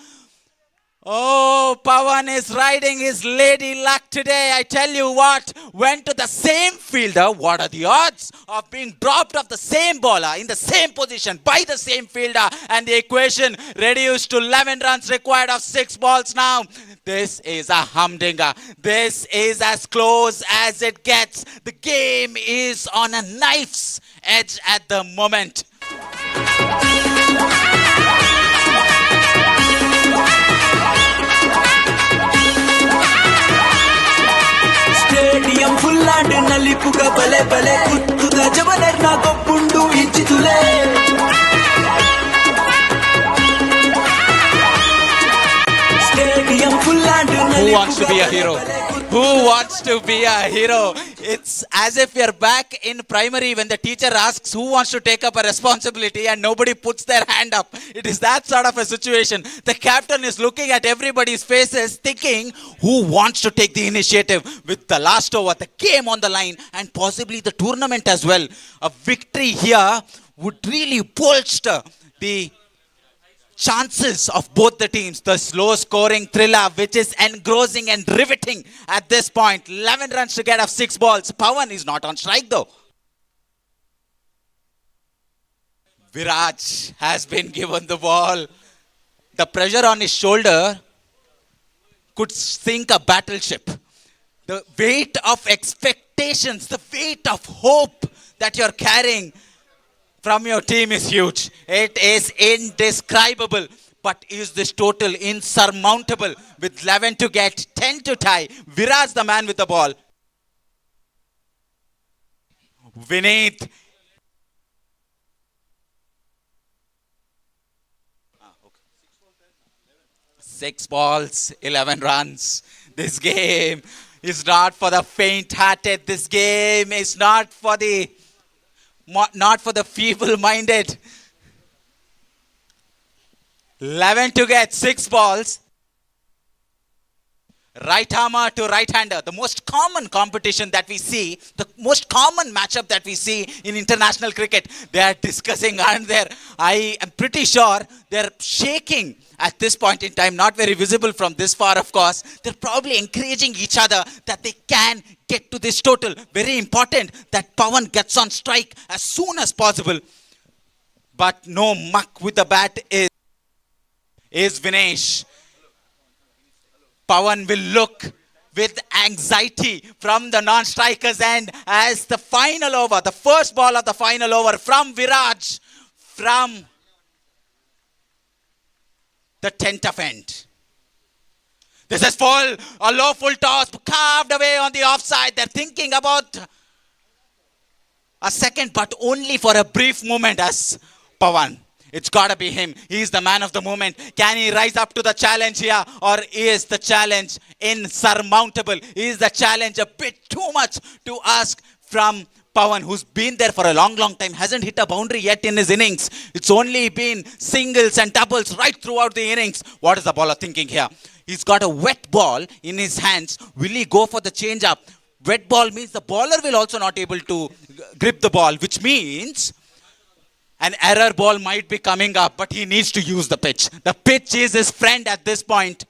Oh, Pawan is riding his lady luck today. I tell you what, went to the same fielder. What are the odds of being dropped off the same bowler in the same position by the same fielder? And the equation reduced to 11 runs required of 6 balls now. This is a humdinger. This is as close as it gets. The game is on a knife's edge at the moment. Stadium full and ನಲಿಪುಗ ಬಲೆ ಬಲೆ ಕುತ್ತುದ ಜವನರ್ನ ಗೊಬ್ಬುಂಡು ಇಂಚಿತುಲೆ stadium full and Who wants to be a hero? Who wants to be a hero? It's as if you're back in primary when the teacher asks who wants to take up a responsibility and nobody puts their hand up. It is that sort of a situation. The captain is looking at everybody's faces thinking who wants to take the initiative with the last over, the game on the line, and possibly the tournament as well. A victory here would really bolster the chances of both the teams. The slow scoring thriller which is engrossing and riveting at this point. 11 runs to get of 6 balls. Pawan is not on strike though. Viraj has been given the ball. The pressure on his shoulder could sink a battleship. The weight of expectations, the weight of hope that you're carrying from your team is huge. It is indescribable. But is this total insurmountable? With 11 to get, 10 to tie. Viraj the man with the ball. Vineet. 6 balls, 11 runs. This game is not for the faint-hearted. This game is not for the feeble-minded. 11 to get, 6 balls. Right armer to right hander. The most common competition that we see, the most common matchup that we see in international cricket. They are discussing, aren't there? I am pretty sure they're shaking at this point in time. Not very visible from this far, of course. They're probably encouraging each other that they can get to this total. Very important that Pawan gets on strike as soon as possible. But no muck with the bat is Vinesh. Pawan will look with anxiety from the non-strikers end as the final over, the first ball of the final over from Viraj, from the 10th of end. This is full, a low full toss, carved away on the offside. They're thinking about a second, but only for a brief moment as Pawan. It's gotta be him. He's the man of the moment. Can he rise up to the challenge here? Or is the challenge insurmountable? Is the challenge a bit too much to ask from Pawan, who's been there for a long, long time, hasn't hit a boundary yet in his innings. It's only been singles and doubles right throughout the innings. What is the bowler thinking here? He's got a wet ball in his hands. Will he go for the change-up? Wet ball means the bowler will also not able to grip the ball, which means an error ball might be coming up, but he needs to use the pitch. The pitch is his friend at this point.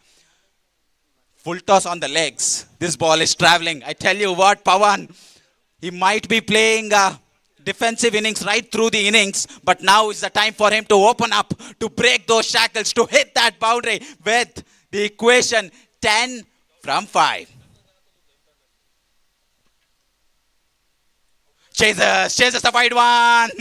Full toss on the legs. This ball is traveling. I tell you what, Pawan, he might be playing defensive innings right through the innings, but now is the time for him to open up, to break those shackles, to hit that boundary with the equation 10 from 5. Chases the wide one.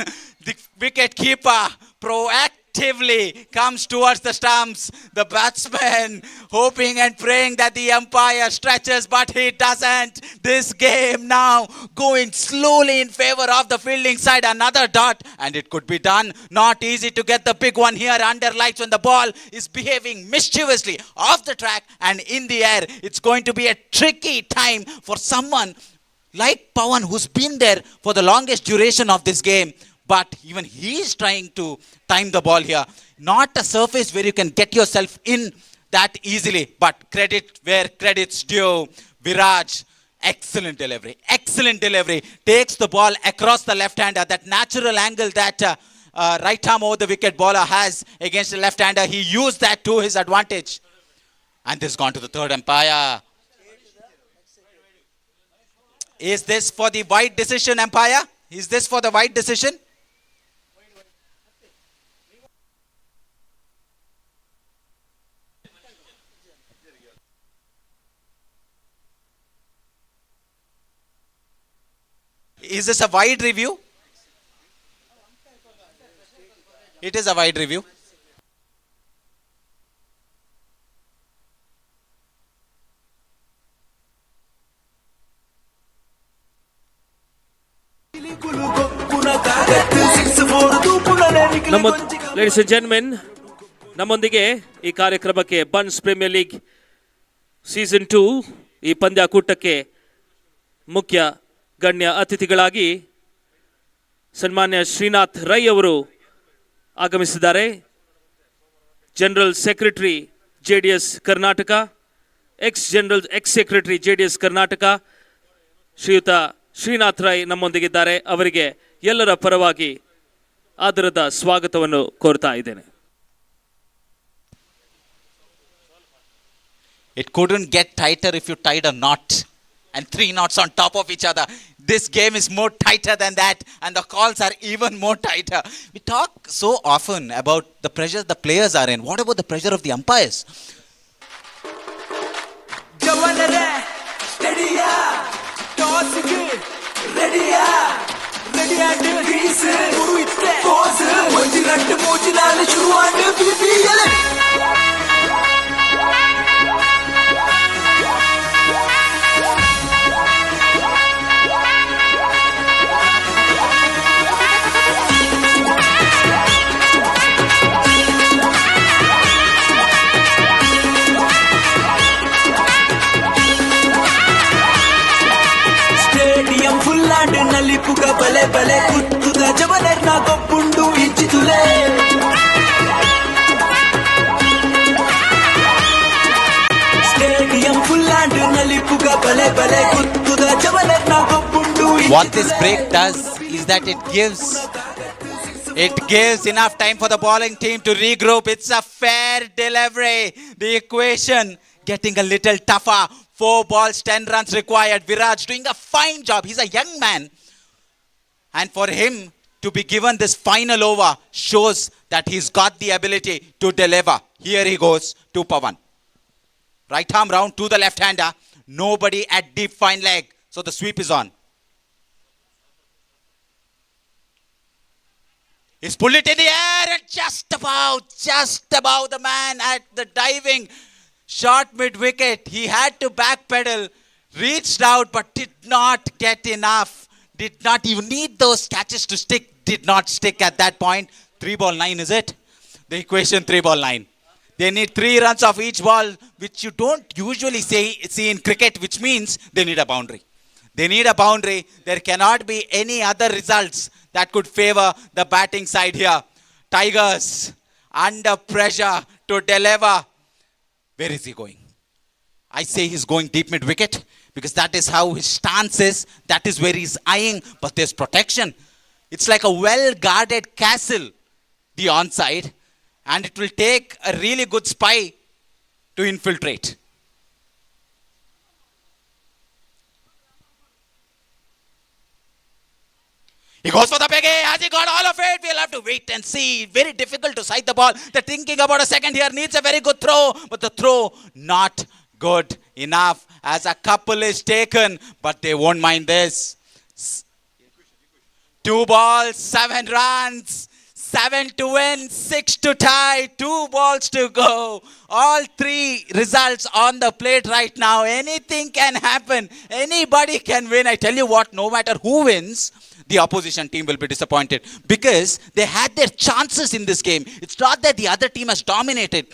The wicket keeper proactively comes towards the stumps. The batsman hoping and praying that the umpire stretches, but he doesn't. This game now going slowly in favor of the fielding side. Another dot, and it could be done. Not easy to get the big one here under lights when the ball is behaving mischievously off the track and in the air. It's going to be a tricky time for someone like Pawan, who's been there for the longest duration of this game. But even he's trying to time the ball here. Not a surface where you can get yourself in that easily. But credit where credit's due. Viraj, excellent delivery. Excellent delivery. Takes the ball across the left-hander. That natural angle that right arm over the wicket bowler has against the left-hander. He used that to his advantage. And this has gone to the third umpire. Is this for the wide decision, umpire? Is this for the wide decision? Is this a wide review? It is a wide review. Ladies and gentlemen, ನಮ್ಮೊಂದಿಗೆ ಈ ಕಾರ್ಯಕ್ರಮಕ್ಕೆ buns premier league season 2 ಈ ಪಂದ್ಯಾಕೂಟಕ್ಕೆ ಮುಖ್ಯ ಗಣ್ಯ ಅತಿಥಿಗಳಾಗಿ ಸನ್ಮಾನ್ಯ ಶ್ರೀನಾಥ್ ರೈ ಅವರು ಆಗಮಿಸಿದ್ದಾರೆ. General secretary JDS Karnataka, X secretary JDS Karnataka ಶ್ರೀಯುತ ಶ್ರೀನಾಥ್ ರೈ ನಮ್ಮೊಂದಿಗಿದ್ದಾರೆ. ಅವರಿಗೆ ಎಲ್ಲರ ಪರವಾಗಿ ಆದರದ ಸ್ವಾಗತವನ್ನು ಕೋರ್ತಾ ಇದ್ದೇನೆ. It couldn't get tighter if you tied a knot and 3 knots on top of each other. This game is more tighter than that, and the calls are even more tighter. We talk so often about the pressure the players are in. What about the pressure of the umpires? ನಲಿಪುಗ ಬಲೆ ಬಲೆ ಕುತ್ತುದ ಜವನರ್ನ ಗೊಬ್ಬುಂಡು ಇಂಚಿತುಲೆ stadium ಫುಲ್ಲಾಂಡ್ ನಲಿಪುಗ ಬಲೆ ಬಲೆ ಕುತ್ತುದ ಜವನರ್ನ ಗೊಬ್ಬುಂಡು. What this break does is that it gives enough time for the bowling team to regroup. It's a fair delivery. The equation getting a little tougher. 4 balls, 10 runs required. Viraj doing a fine job. He's a young man. And for him to be given this final over shows that he's got the ability to deliver. Here he goes to Pawan. Right arm round to the left-hander. Nobody at deep fine leg. So the sweep is on. He's pulled it in the air and just about the man at the diving short mid-wicket. He had to backpedal, reached out but did not get enough. Did not even need those catches to stick. Did not stick at that point. 3-ball-9 is it? The equation 3-ball-9. They need 3 runs off each ball, which you don't usually see in cricket, which means they need a boundary. They need a boundary. There cannot be any other results that could favor the batting side here. Tigers under pressure to deliver. Where is he going? I say he's going deep mid-wicket because that is how his stance is. That is where he's eyeing. But there's protection. It's like a well-guarded castle, the onside. And it will take a really good spy to infiltrate. He goes for the biggie. Has he got all of it? We'll have to wait and see. Very difficult to sight the ball. They're thinking about a second here. Needs a very good throw. But the throw not good enough as a couple is taken. But they won't mind this. 2 balls, 7 runs. 7 to win, 6 to tie, 2 balls to go. All 3 results on the plate right now. Anything can happen. Anybody can win. I tell you what, no matter who wins, the opposition team will be disappointed because they had their chances in this game. It's not that the other team has dominated.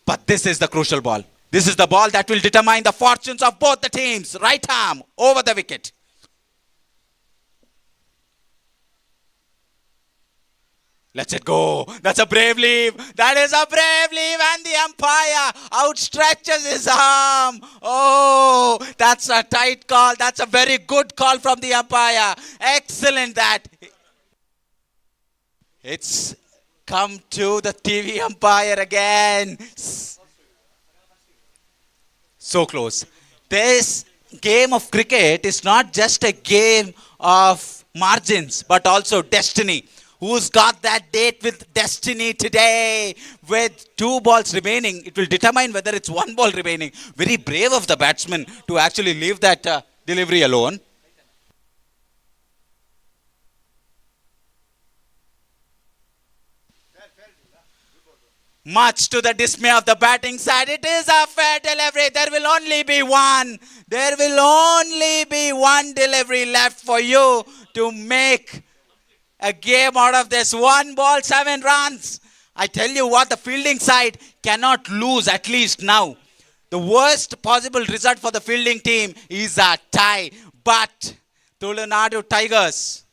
But this is the crucial ball. This is the ball that will determine the fortunes of both the teams. Right arm over the wicket. Let's it go. That's a brave leave. That is a brave leave. And the umpire outstretches his arm. Oh, that's a tight call. That's a very good call from the umpire. Excellent that. It's come to the TV umpire again. So close. This game of cricket is not just a game of margins, but also destiny. Who's got that date with destiny today? With 2 balls remaining, it will determine whether it's 1 ball remaining. Very brave of the batsman to actually leave that delivery alone. Much to the dismay of the batting side, it is a fair delivery. There will only be one. There will only be one delivery left for you to make a game out of this. 1 ball, 7 runs. I tell you what, the fielding side cannot lose, at least now. The worst possible result for the fielding team is a tie. But Tulunadu Tigers,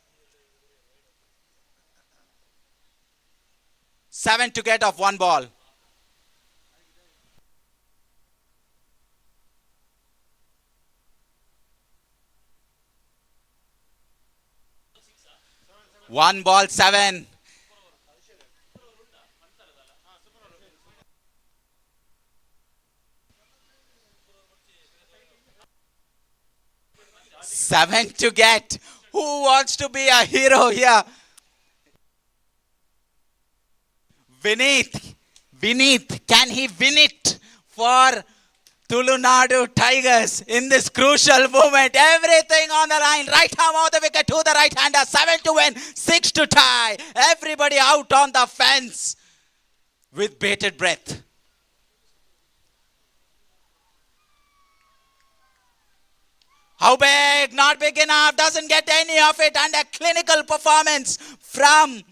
7 to get off 1 ball. One ball, 7. Seven to get. Who wants to be a hero here? Vineet, can he win it for Tulunadu Tigers in this crucial moment? Everything on the line. Right arm out the wicket to the right hander. 7 to win, 6 to tie. Everybody out on the fence with bated breath. How big? Not big enough. Doesn't get any of it. And a clinical performance from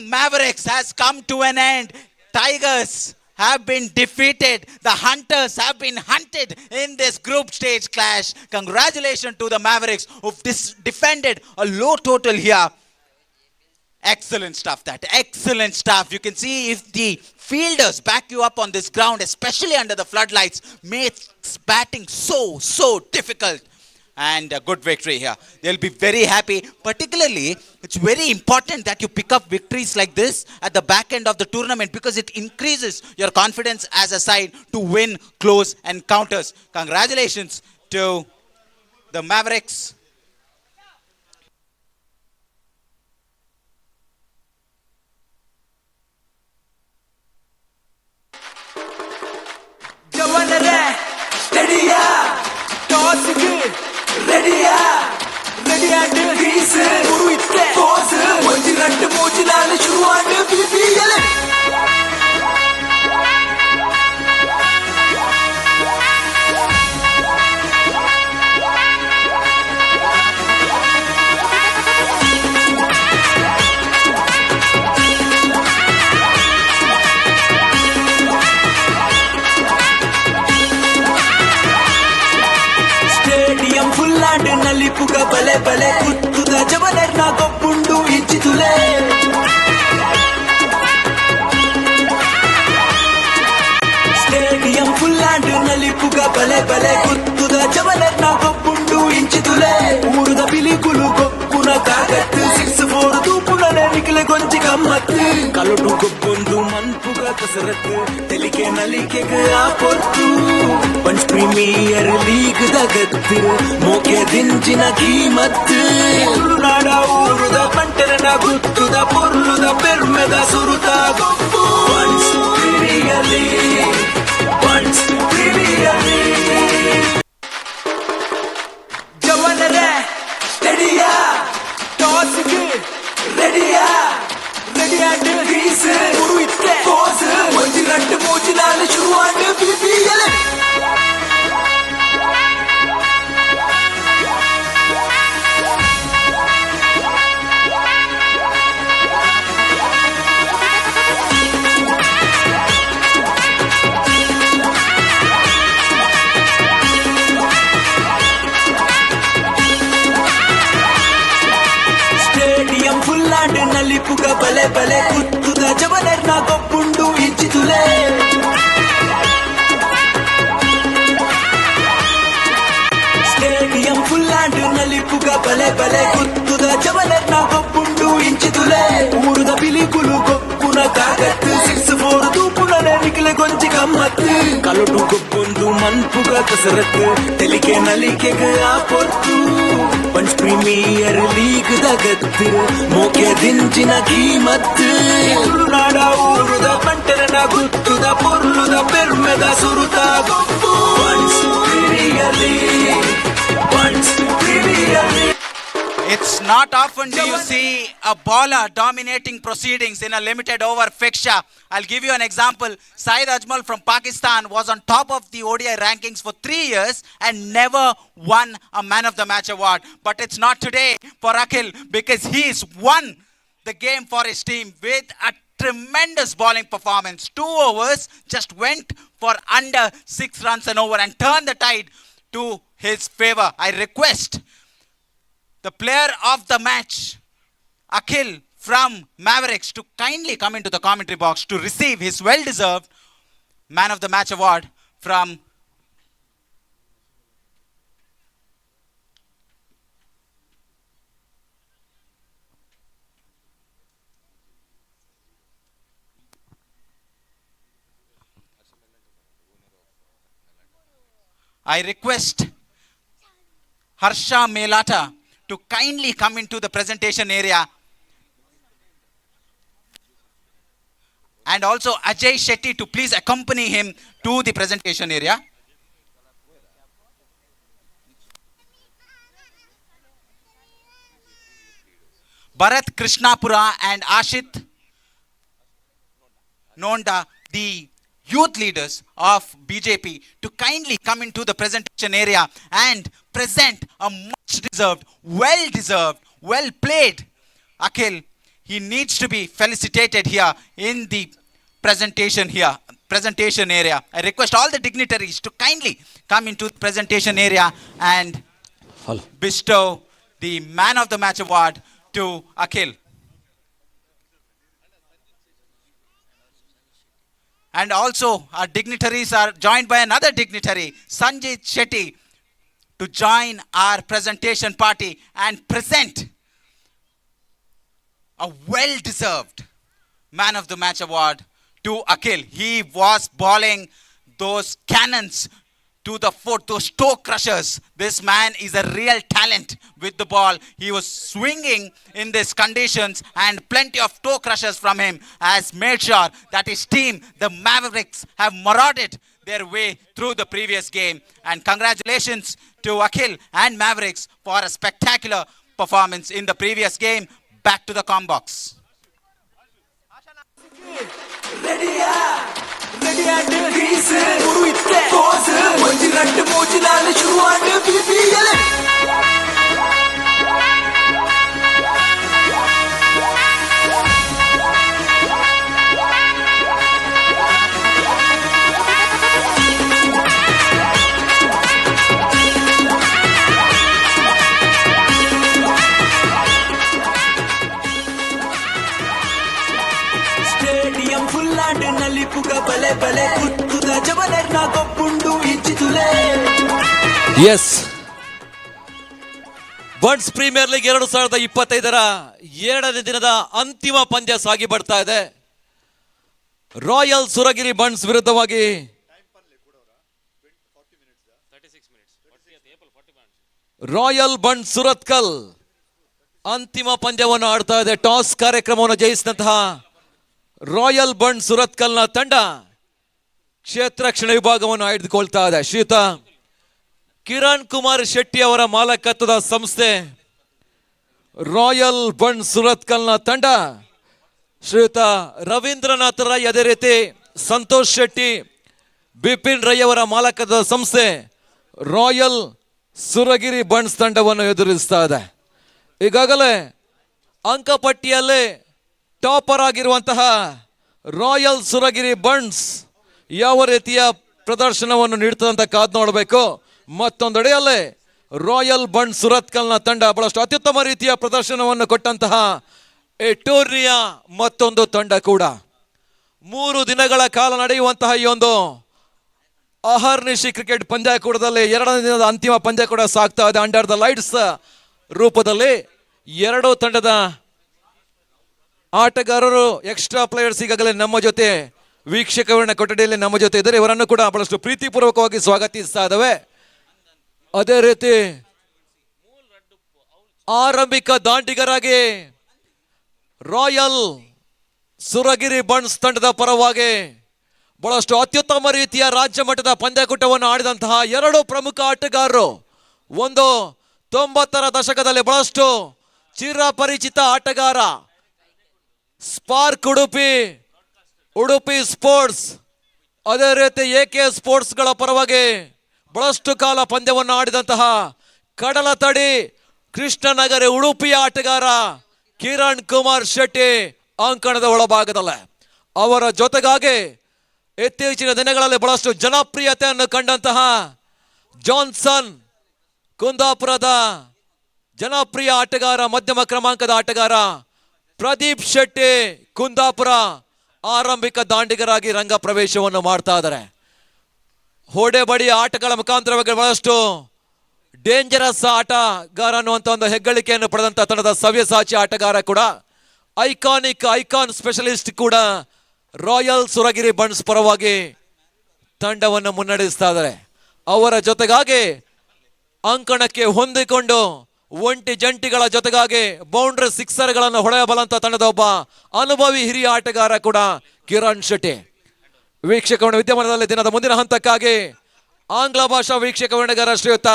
Mavericks has come to an end. Tigers have been defeated. The Hunters have been hunted in this group stage clash. Congratulations to the Mavericks who've defended a low total here. Excellent stuff that. Excellent stuff. You can see if the fielders back you up on this ground, especially under the floodlights, makes batting so difficult. And a good victory here. They'll be very happy. Particularly, it's very important that you pick up victories like this at the back end of the tournament because it increases your confidence as a side to win close encounters. Congratulations to the Mavericks. ನಲಿಪುಗ ಬಲೆ ಬಲೆ ಕುತ್ತುದ ಜವನರ್ನ ಗೊಬ್ಬುಂಡು ಇಂಚಿದುಲೆ stadium ಫುಲ್ಲಾಂಡ್ ನಲಿಪುಗ ಬಲೆ ಬಲೆ ಕುತ್ತುದ ಜವನರ್ನ ಗೊಬ್ಬುಂಡು ಇಂಚಿದುಲೆ ಊರುದ ಬಿಲಿಗುಲು ಗೊಬ್ಬುನ ಕಾಗತ್ತು 6-4 ತೂಪುನನೆ ನಿಖಿಲೆ ಗೊಂಚಿ ಗಮ್ಮತ್ತು ಕಲುಟು ಗೊಬ್ಬೊಂದು ಮನ್ಪುಗ ಕಸರತ್ತು ತೆಲಿಕೆ ನಲಿಕೆಗೆ ಆ ಪೊತ್ತು ಬಂಚ್ ಪ್ರೀಮಿಯರ್ ಲೀಗ್ ದಗತ್ತು ಮೋಕೆ ದಿಂಚಿನ ಕೀಮತ್ತು ತುಳುನಾಡ ಊರುದ ಪಂಟರನ ಗುತ್ತುದ ಪೊರ್ಲುದ ಪೆರ್ಮೆದ ಸುರುತ ಗೊಬ್ಬು Bunts Premier League Bunts Premier League ಜವನರೇ ಸ್ಟಡಿಯಾ ಟಾಸ್ಗೆ ರೆಡಿಯಾ ರೆಡಿಯಾண்டு ಗ್ರೀಸ್ ಉರುಯಿತ್ತೆ ಪೋಸ್ ಒಂಜಿ ಗಂಟೆ ಮೂಜಿ ನಾಲು ಶುರುವಾಂಡು ಬಿಪಿಎಲ್ ಫುಲ್ಲಾಂಡ್ ನಲಿಪುಗ ಬಲೆ ಬಲೆ ಕುತ್ತುದ ಜವನರ್ನ ಗೊಬ್ಬುಂಡು ಇಂಚಿದುಲೆ ಸ್ಟೇಡಿಯಂ ಫುಲ್ಲಾಂಡ್ ನಲಿಪುಗ ಬಲೆ ಬಲೆ ಕುತ್ತುದ ಜವನರ್ನ ಗೊಬ್ಬುಂಡು ಇಂಚಿದುಲೆ ಊರುದ ಬಿಲಿಗುಲು ಗೊಬ್ಬುನ ಕಾಗತ್ತು 6-4 ತೂಪುನನೆ ನಿಖಿಲೆ ಗೊಂಚಿ ಗಮ್ಮತ್ತು ಕಲುಟು ಗೊಬ್ಬೊಂದು ಮನ್ಪುಗ ಕಸರತ್ತು ತೆಲಿಕೆ ನಲಿಕೆಗೆ ಆ ಪೊತ್ತು पंच प्रीमियर लीग दगತ್ತು ಮೋಕೆ ದಿಂಚಿನ ಕೀಮತ್ತು ತುಳುನಾಡ ಊರುದ ಪಂಟರನ ಗುತ್ತುದ ಪೊರ್ಲುದ ಪೆರ್ಮೆದ ಸುರುತ ಗೊಬ್ಬು punch premier league punch premier league It's not often do you see a bowler dominating proceedings in a limited over fixture. I'll give you an example. Syed Ajmal from Pakistan was on top of the ODI rankings for 3 years and never won a man of the match award. But it's not today for Akhil because he's won the game for his team with a tremendous bowling performance. 2 overs, just went for under 6 runs and over and turned the tide to his favor. I request the player of the match, Akhil from Mavericks, to kindly come into the commentary box to receive his well-deserved Man of the Match award from I request Harsha Melata to kindly come into the presentation area, and also Ajay Shetty to please accompany him to the presentation area. Bharat Krishnapura and Ashit Nonda, the youth leaders of BJP, to kindly come into the presentation area and present a much deserved, well played Akhil. He needs to be felicitated here in the presentation area. I request all the dignitaries to kindly come into the presentation area and bestow the Man of the Match award to Akhil. And also our dignitaries are joined by another dignitary, Sanjit Shetty, to join our presentation party and present a well-deserved Man of the Match award to Akhil. He was bowling those cannons to the foot, those toe crushers. This man is a real talent with the ball. He was swinging in these conditions and plenty of toe crushers from him has made sure that his team, the Mavericks, have marauded their way through the previous game. And congratulations to Akhil and Mavericks for a spectacular performance in the previous game. Back to the com box. ರೆಡಿಯಾಂಡ್ crease ಉರುಯಿತ್ತೆ ಪೋಸ್ ಒಂಜಿ ಗಂಟೆ ಮೂಜಿ ನಾಲು ಶುರುವಾಂಡು BPL ಬಲೆ ಬಲೆ ಕುತ್ತುದ ಜವಲರ್ನ ಗೊಬ್ಬುಂಡು ಇಂಚಿತುಲೆ. ಎಸ್, ಬಂಟ್ಸ್ ಪ್ರೀಮಿಯರ್ ಲೀಗ್ 2025ರ ಎರಡನೇ ದಿನದ ಅಂತಿಮ ಪಂದ್ಯ ಸಾಗಿ ಬರ್ತಾ ಇದೆ. ರಾಯಲ್ ಸುರಗಿರಿ ಬಂಟ್ಸ್ ವಿರುದ್ಧವಾಗಿ ರಾಯಲ್ ಬಂಟ್ಸ್ ಸುರತ್ಕಲ್ ಅಂತಿಮ ಪಂದ್ಯವನ್ನು ಆಡ್ತಾ ಇದೆ. ಟಾಸ್ ಕಾರ್ಯಕ್ರಮವನ್ನು ಜಯಿಸಿದಂತಹ ರಾಯಲ್ ಬಂಟ್ಸ್ ಸುರತ್ಕಲ್ನ ತಂಡ ಕ್ಷೇತ್ರ ರಕ್ಷಣ ವಿಭಾಗವನ್ನು ಆಯ್ದುಕೊಳ್ತಾ ಇದೆ. ಶ್ರೀಯುತ ಕಿರಣ್ ಕುಮಾರ್ ಶೆಟ್ಟಿ ಅವರ ಮಾಲಕತ್ವದ ಸಂಸ್ಥೆ ರಾಯಲ್ ಬಂಟ್ಸ್ ಸುರತ್ಕಲ್ನ ತಂಡ ಶ್ರೀಯುತ ರವೀಂದ್ರನಾಥ್ ರೈ, ಅದೇ ರೀತಿ ಸಂತೋಷ್ ಶೆಟ್ಟಿ, ಬಿಪಿನ್ ರೈ ಅವರ ಮಾಲಕತ್ವದ ಸಂಸ್ಥೆ ರಾಯಲ್ ಸುರಗಿರಿ ಬಂಟ್ಸ್ ತಂಡವನ್ನು ಎದುರಿಸ್ತಾ ಇದೆ. ಈಗಾಗಲೇ ಅಂಕಪಟ್ಟಿಯಲ್ಲಿ ಟಾಪರ್ ಆಗಿರುವಂತಹ ರಾಯಲ್ ಸುರಗಿರಿ ಬಂಟ್ಸ್ ಯಾವ ರೀತಿಯ ಪ್ರದರ್ಶನವನ್ನು ನೀಡ್ತದೆ ಅಂತ ಕಾದು ನೋಡಬೇಕು. ಮತ್ತೊಂದೆಡೆಯಲ್ಲೇ ರಾಯಲ್ ಬಂಟ್ಸ್ ಸುರತ್ಕಲ್ನ ತಂಡ ಬಹಳಷ್ಟು ಅತ್ಯುತ್ತಮ ರೀತಿಯ ಪ್ರದರ್ಶನವನ್ನು ಕೊಟ್ಟಂತಹ ಈ ಟೂರ್ನಿಯ ಮತ್ತೊಂದು ತಂಡ ಕೂಡ 3 ದಿನಗಳ ಕಾಲ ನಡೆಯುವಂತಹ ಈ ಒಂದು ಅಹರ್ನಿಶಿ ಕ್ರಿಕೆಟ್ ಪಂದ್ಯಾಕೂಟದಲ್ಲಿ ಎರಡನೇ ದಿನದ ಅಂತಿಮ ಪಂದ್ಯ ಕೂಡ ಸಾಗ್ತಾ ಇದೆ. ಅಂಡರ್ ದ ಲೈಟ್ಸ್ ರೂಪದಲ್ಲಿ ಎರಡೂ ತಂಡದ ಆಟಗಾರರು, ಎಕ್ಸ್ಟ್ರಾ ಪ್ಲೇಯರ್ಸ್ ಈಗಾಗಲೇ ನಮ್ಮ ಜೊತೆ ವೀಕ್ಷಕರನ್ನ ಕೊಠಡಿಯಲ್ಲಿ ನಮ್ಮ ಜೊತೆ ಇದ್ದಾರೆ. ಇವರನ್ನು ಕೂಡ ಬಹಳಷ್ಟು ಪ್ರೀತಿಪೂರ್ವಕವಾಗಿ ಸ್ವಾಗತಿಸ್ತಾ ಇದ್ದಾವೆ. ಅದೇ ರೀತಿ ಆರಂಭಿಕ ದಾಂಡಿಗರಾಗಿ ರಾಯಲ್ ಸುರಗಿರಿ ಬಂಟ್ಸ್ ತಂಡದ ಪರವಾಗಿ ಬಹಳಷ್ಟು ಅತ್ಯುತ್ತಮ ರೀತಿಯ ರಾಜ್ಯ ಮಟ್ಟದ ಪಂದ್ಯಾಕೂಟವನ್ನು ಆಡಿದಂತಹ ಎರಡು ಪ್ರಮುಖ ಆಟಗಾರರು, ಒಂದು 90ರ ದಶಕದಲ್ಲಿ ಬಹಳಷ್ಟು ಚಿರಪರಿಚಿತ ಆಟಗಾರ ಸ್ಪಾರ್ಕ್ ಉಡುಪಿ ಸ್ಪೋರ್ಟ್ಸ್, ಅದೇ ರೀತಿ AK ಸ್ಪೋರ್ಟ್ಸ್ಗಳ ಪರವಾಗಿ ಬಹಳಷ್ಟು ಕಾಲ ಪಂದ್ಯವನ್ನು ಆಡಿದಂತಹ ಕಡಲತಡಿ ಕೃಷ್ಣನಗರ ಉಡುಪಿಯ ಆಟಗಾರ ಕಿರಣ್ ಕುಮಾರ್ ಶೆಟ್ಟಿ ಅಂಕಣದ ಒಳಭಾಗದಲ್ಲೇ. ಅವರ ಜೊತೆಗಾಗಿ ಇತ್ತೀಚಿನ ದಿನಗಳಲ್ಲಿ ಬಹಳಷ್ಟು ಜನಪ್ರಿಯತೆಯನ್ನು ಕಂಡಂತಹ ಜಾನ್ಸನ್, ಕುಂದಾಪುರದ ಜನಪ್ರಿಯ ಆಟಗಾರ, ಮಧ್ಯಮ ಕ್ರಮಾಂಕದ ಆಟಗಾರ ಪ್ರದೀಪ್ ಶೆಟ್ಟಿ ಕುಂದಾಪುರ ಆರಂಭಿಕ ದಾಂಡಿಗರಾಗಿ ರಂಗ ಪ್ರವೇಶವನ್ನು ಮಾಡ್ತಾ ಇದ್ದಾರೆ. ಹೊಡೆಬಡಿ ಆಟಗಳ ಮುಖಾಂತರವಾಗಿ ಬಹಳಷ್ಟು ಡೇಂಜರಸ್ ಆಟಗಾರ ಅನ್ನುವಂಥ ಒಂದು ಹೆಗ್ಗಳಿಕೆಯನ್ನು ಪಡೆದಂತ ತಂಡದ ಸವ್ಯಸಾಚಿ ಆಟಗಾರ ಕೂಡ, ಐಕಾನ್ ಸ್ಪೆಷಲಿಸ್ಟ್ ಕೂಡ ರಾಯಲ್ ಸುರಗಿರಿ ಬಂಟ್ಸ್ ಪರವಾಗಿ ತಂಡವನ್ನು ಮುನ್ನಡೆಸ್ತಾ ಇದ್ದಾರೆ. ಅವರ ಜೊತೆಗಾಗಿ ಅಂಕಣಕ್ಕೆ ಹೊಂದಿಕೊಂಡು ಒಂಟಿ ಜಂಟಿಗಳ ಜೊತೆಗಾಗಿ ಬೌಂಡ್ರಿ ಸಿಕ್ಸರ್ಗಳನ್ನು ಹೊಡೆಯಬಲ್ಲಂತ ತಂಡದ ಒಬ್ಬ ಅನುಭವಿ ಹಿರಿಯ ಆಟಗಾರ ಕೂಡ ಕಿರಣ್ ಶೆಟ್ಟಿ. ವೀಕ್ಷಕ ವಿದ್ಯಮಾನದಲ್ಲಿ ದಿನದ ಮುಂದಿನ ಹಂತಕ್ಕಾಗಿ ಆಂಗ್ಲ ಭಾಷಾ ವೀಕ್ಷಕ ವರ್ಣಗಾರ ಶ್ರೀಯುತ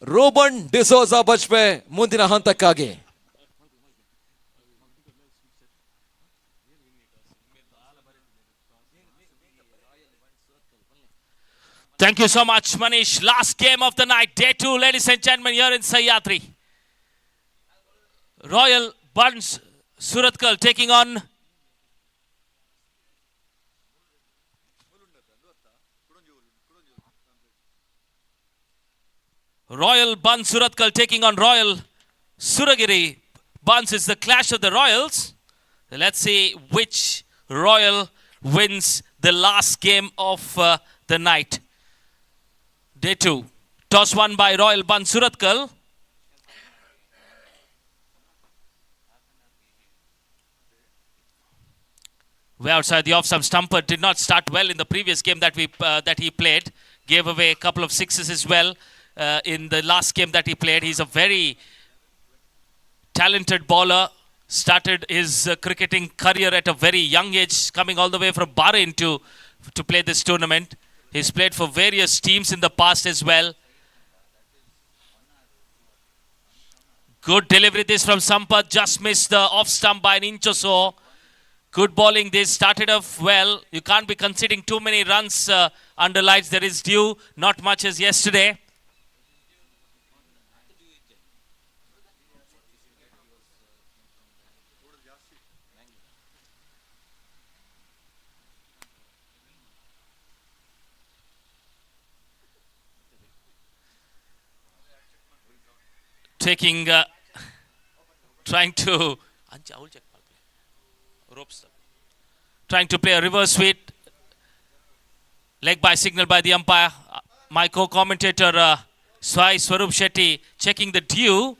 ರೂಬನ್ ಡಿಸೋಜಾ ಬಜ್ಪೆ ಮುಂದಿನ ಹಂತಕ್ಕಾಗಿ. Thank you so much, Manish. Last game of the night, day 2, ladies and gentlemen, here in Sahyadri. Royal Bunts Suratkal taking on Royal Bunts Suratkal taking on Royal Suragiri. Bunts is the clash of the Royals. Let's see which Royal wins the last game of the night. Day 2. Toss won by Royal Bunts Suratkal. Way outside the off-stump. Stumper did not start well in the previous game that he played. Gave away a couple of sixes as well in the last game that he played. He's a very talented bowler. Started his cricketing career at a very young age, coming all the way from Bahrain to play this tournament. He's played for various teams in the past as well. Good delivery this from Sampath. Just missed the off stump by an inch or so. Good bowling this. Started off well. You can't be conceding too many runs under lights. There is due. Not much as yesterday. Trying to rope stop. trying to play a reverse sweep. Leg by signal by the umpire. My co-commentator Swai Swarup Shetty checking the due.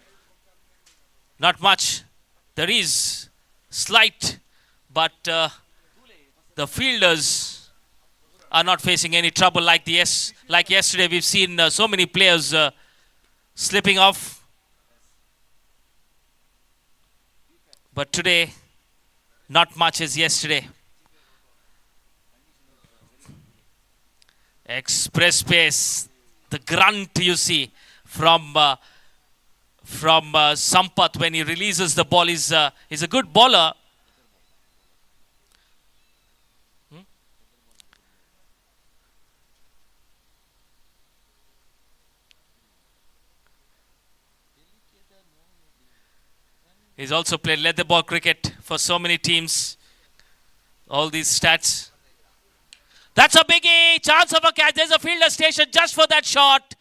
Not much. There is slight, but the fielders are not facing any trouble like yesterday. We've seen so many players slipping off. But today, not much as yesterday. Express pace, the grunt you see from Sampath when he releases the ball is a good bowler. He's also played leather ball cricket for so many teams. All these stats. That's a biggie. Chance of a catch. There's a fielder station just for that shot.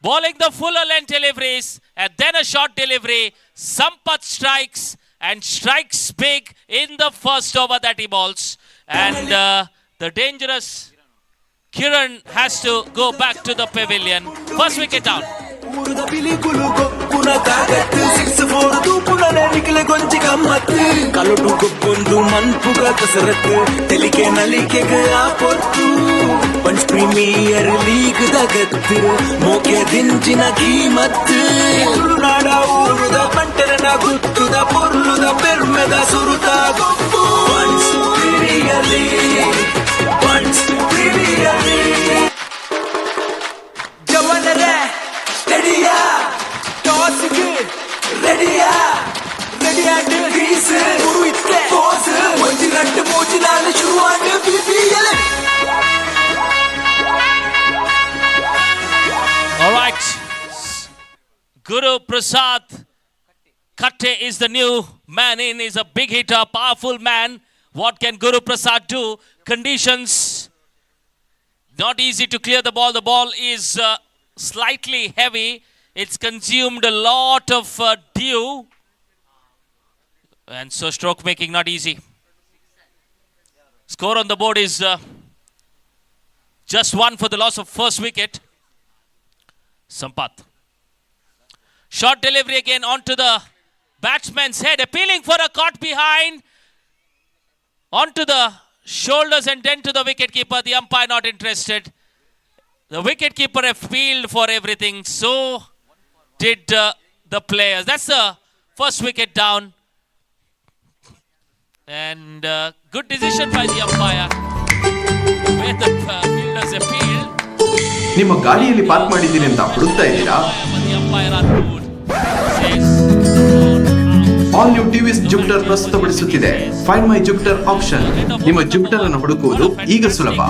Bowling the fuller length deliveries. And then a short delivery. Sampath strikes. And strikes big in the first over that he bowls. And the dangerous Kiran has to go back to the pavilion. First wicket down. ಊರದ ಬಿಲಿಕುಲು ಗೊಪ್ಪುನ ಕಾಗತ್ತು 6-4 ತೂಪುನನೆ ನಿಖಿಲ ಗೊಂಚಿ ಗಮ್ಮತ್ತು ಕಲುಟು ಗೊಪ್ಪೊಂದು ಮನ್ಪುಗ ಕಸರತ್ತು ತೆಲಿಕೆ ನಲಿಕೆಗೆ ಆ ಪೊತ್ತು punch premier league ದಗತ್ತು ಮೋಕೆ ದಿಂಚಿನ ಕೀಮತ್ತು ತುಳುನಾಡ ಊರುದ ಬಂಟರನ ಗುತ್ತುದ ಪೊರ್ಲುದ ಪೆರ್ಮೆದ ಸುರುತ ಗೊಪ್ಪು Bunts premier league punch premier League ಜವನರೇ Ready-ya, toss-க்கு ready-ya, ready-ஆண்டு grease, ஒரு wicket, toss, ஒன்று ரெண்டு மூச்சு நாலு ஷூவாண்டு BBL. All right, Guru Prasad Katte is the new man in. He's a big hitter, powerful man. What can Guru Prasad do? Conditions not easy to clear the ball. The ball is slightly heavy. It's consumed a lot of dew, and so stroke making not easy. Score on the board is just one for the loss of first wicket. Sampath. Short delivery again onto the batsman's head, appealing for a caught behind. Onto the shoulders and then to the wicketkeeper. The umpire not interested. The wicketkeeper appealed for everything. So did the players. That's the first wicket down. And good decision by the umpire. Where the fielders appealed. ನಿಮ್ಮ ಗಾಡಿಯಲ್ಲಿ park ಮಾಡಿದ್ದೀನಿ ಅಂತ ಹುಡುಕ್ತಾ ಇದ್ದೀರಾ? The umpire on board says all new TVS Jupiter ಪ್ರಸ್ತುತಪಡಿಸುತ್ತಿದೆ find my Jupiter option. ನಿಮ್ಮ Jupiter ಅನ್ನು ಹುಡುಕುವುದು ಈಗ ಸುಲಭ.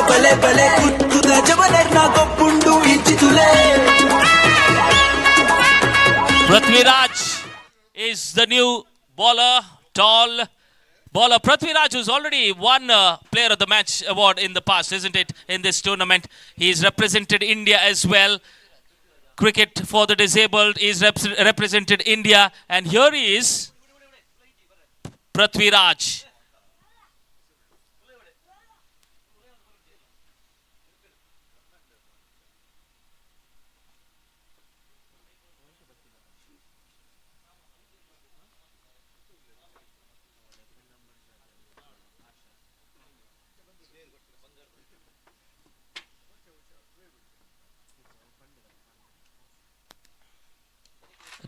ಬಲೆ ಬಲೆ ಕುತ್ತುದ ಜವನರ್ನ ಗೊಪ್ಪುಂಡು ಇಂಚಿತುಲೆ. Prithviraj is the new bowler, tall bowler. Prithviraj, who's already won Player of the Match award in the past, isn't it, in this tournament? He's represented India as well. Cricket for the disabled, he's represented India. And here he is, Prithviraj.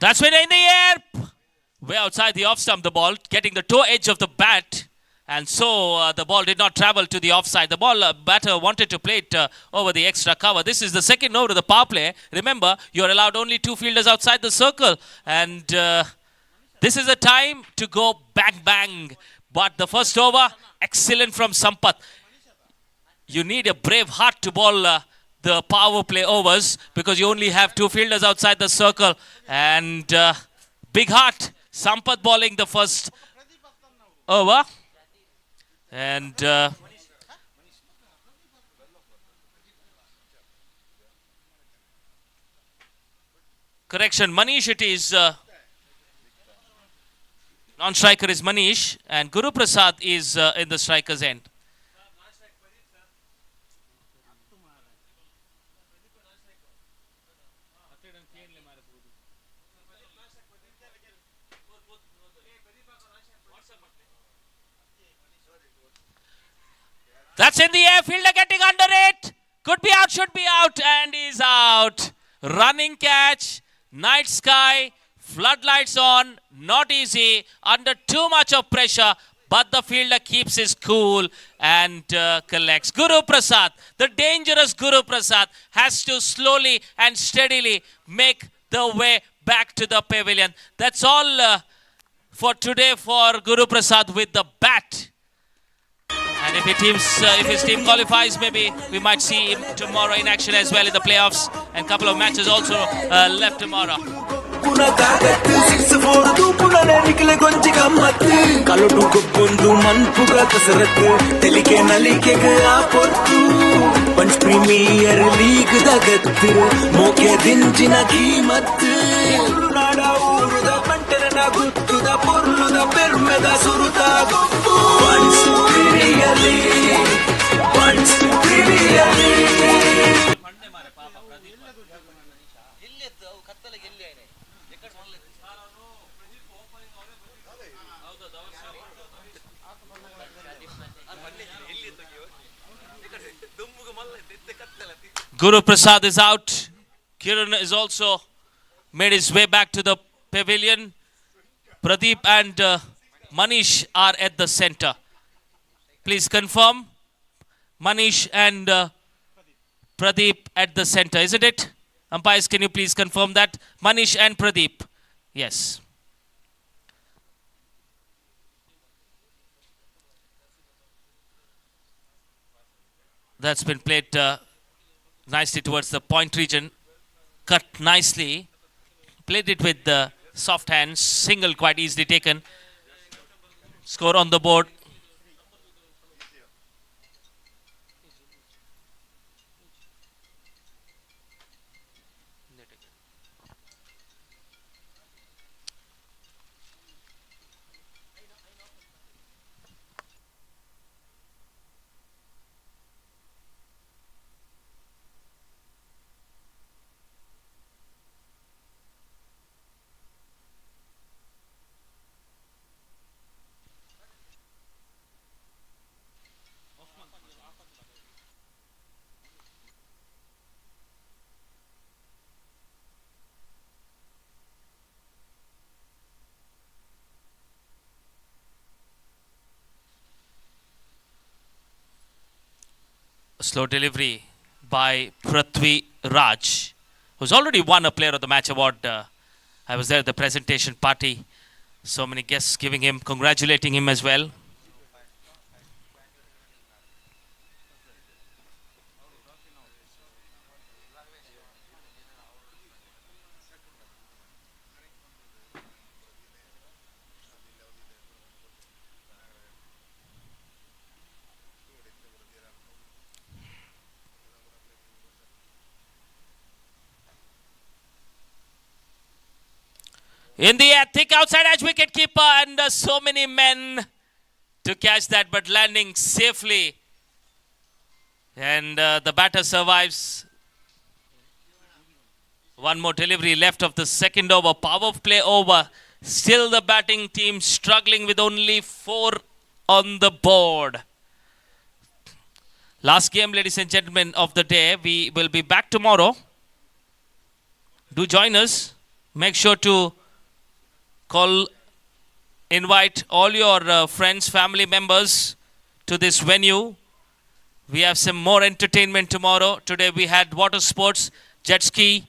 That's when in the air, way outside the off stump, the ball getting the toe edge of the bat, and so the ball did not travel to the offside. The ball batter wanted to play it over the extra cover. This is the second over of the power play. Remember, you're allowed only two fielders outside the circle, and this is a time to go bang bang. But the first over, excellent from Sampath. You need a brave heart to bowl the power play overs because you only have two fielders outside the circle. And Big Heart, Sampath bowling the first over. And correction, Manish it is. Non-striker is Manish and Guru Prasad is in the striker's end. That's in the air, fielder getting under it. Could be out, should be out, and he's out. Running catch, night sky, floodlights on, not easy, under too much of pressure, but the fielder keeps his cool and collects. Guru Prasad, the dangerous Guru Prasad, has to slowly and steadily make the way back to the pavilion. That's all for today for Guru Prasad with the bat. And if his team qualifies, maybe we might see him tomorrow in action as well in the playoffs. And a couple of matches also left tomorrow. Bunts Premier League dagattu moke dinjina keemattu nada uruda panterana guttu da porlu da permeda suruta goppu Bunts Premier League Bunts Premier League Guru Prasad is out. Kiran is also made his way back to the pavilion. Pradeep and Manish are at the center. Please confirm. Manish and Pradeep at the center, isn't it? Umpires, can you please confirm that? Manish and Pradeep. Yes. That's been played nicely towards the point region. Cut nicely. Played it with the soft hands. Single quite easily taken. Score on the board. Slow delivery by Prithvi Raj, who's already won a Player of the Match award. I was there at the presentation party. So many guests giving him, congratulating him as well. In the air, thick outside edge wicket keeper, and so many men to catch that, but landing safely. And the batter survives. One more delivery left of the second over. Power play over. Still the batting team struggling with only 4 on the board. Last game, ladies and gentlemen, of the day. We will be back tomorrow. Do join us. Make sure to invite all your friends, family members to this venue. We have some more entertainment tomorrow. Today we had water sports, jet ski,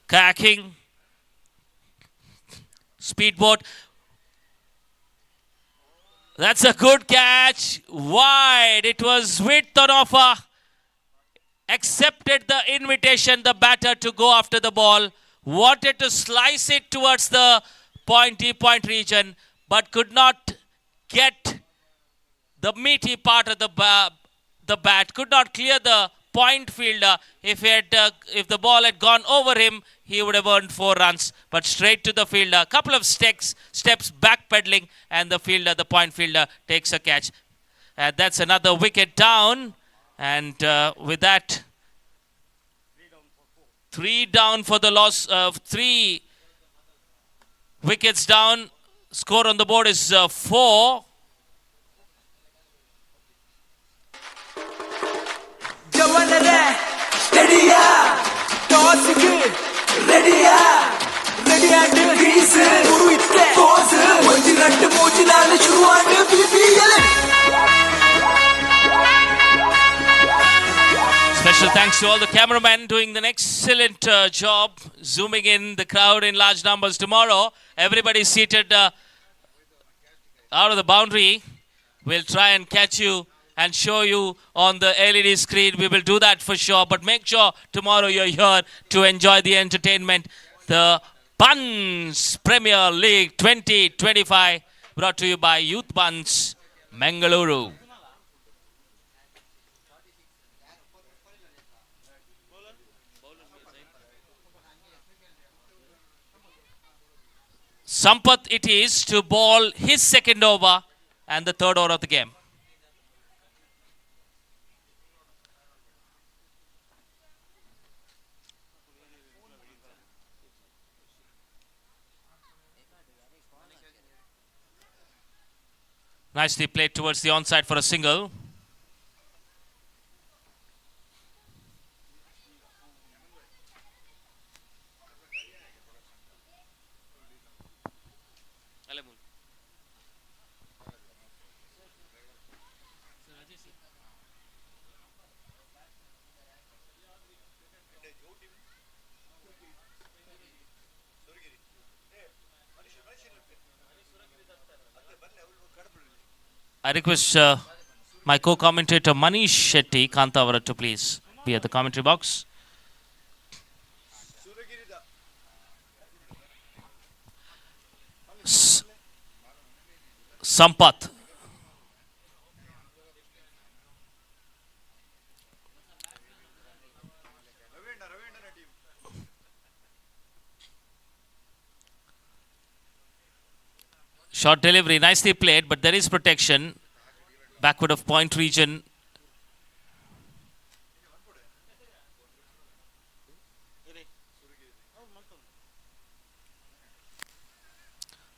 kayaking, speedboat. That's a good catch. Wide. It was width on offer. accepted the invitation, the batter, to go after the ball, wanted to slice it towards the deep point region, but could not get the meaty part of the bat, could not clear the point fielder. If the ball had gone over him, he would have earned 4 runs, but straight to the fielder. A couple of steps backpedaling, and the point fielder takes a catch. That's another wicket down, and with that, 3 down for the loss. 3 wickets down. Score on the board is 4. Steady-ya, toss-க்கு ready-ya, ready-ஆண்டு grease, உருவித்த pose, கொஞ்சி ரெண்டு மூச்சு நாலு சுருவாண்டு BPL. Special thanks to all the cameramen doing an excellent job zooming in the crowd in large numbers tomorrow. Everybody seated out of the boundary. We'll try and catch you and show you on the LED screen. We will do that for sure. But make sure tomorrow you're here to enjoy the entertainment. The Bunts Premier League 2025 brought to you by Youth Bunts, Mangaluru. Sampath it is to bowl his second over and the third over of the game. Nicely played towards the onside for a single. I request my co-commentator Manish Shetty Kantavara to please be at the commentary box. Sampath. Short delivery, nicely played, but there is protection. Backward of point region.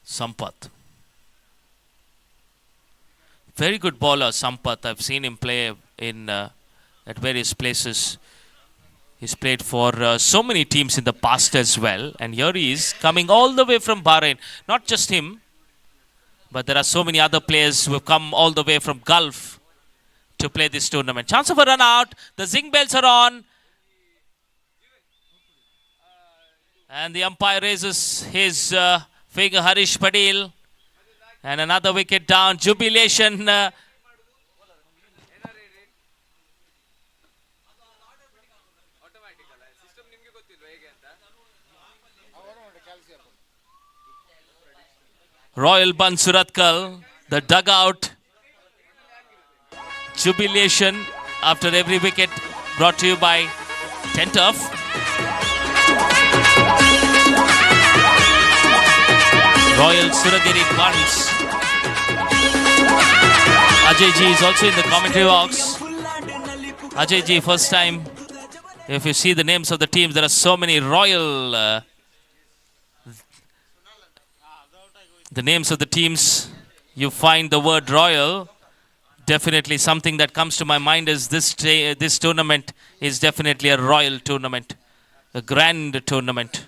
Sampath. Very good bowler, Sampath. I've seen him play in at various places. He's played for so many teams in the past as well. And here he is coming all the way from Bahrain. Not just him, but there are so many other players who have come all the way from Gulf to play this tournament. Chance of a run out. The zing bells are on. And the umpire raises his finger, Harish Padil. And another wicket down. Jubilation. Royal Bunts Suratkal, the dugout, jubilation after every wicket, brought to you by Tentuff. Royal Suragiri Bunts. Ajay Ji is also in the commentary box. Ajay Ji, first time. If you see the names of the teams, there are so many Royal the names of the teams, you find the word Royal. Definitely something that comes to my mind is this tournament is definitely a Royal tournament, a grand tournament.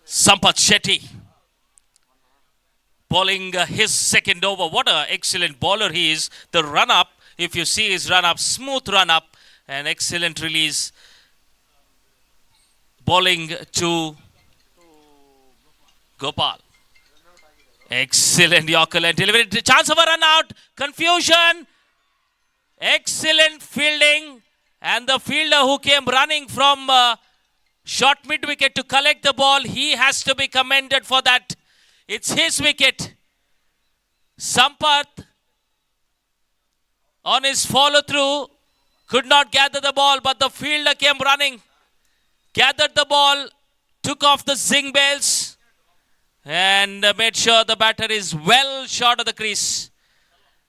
Sampath Shetty bowling his second over. What an excellent bowler he is. The run-up, if you see his run-up, smooth run-up, an excellent release. bowling to Gopal. Excellent Yorker and delivery. Chance of a run out. Confusion. Excellent fielding. And the fielder who came running from short mid wicket to collect the ball, he has to be commended for that. It's his wicket. Sampath on his follow through could not gather the ball, but the fielder came running, gathered the ball, took off the zing bells, and made sure the batter is well short of the crease.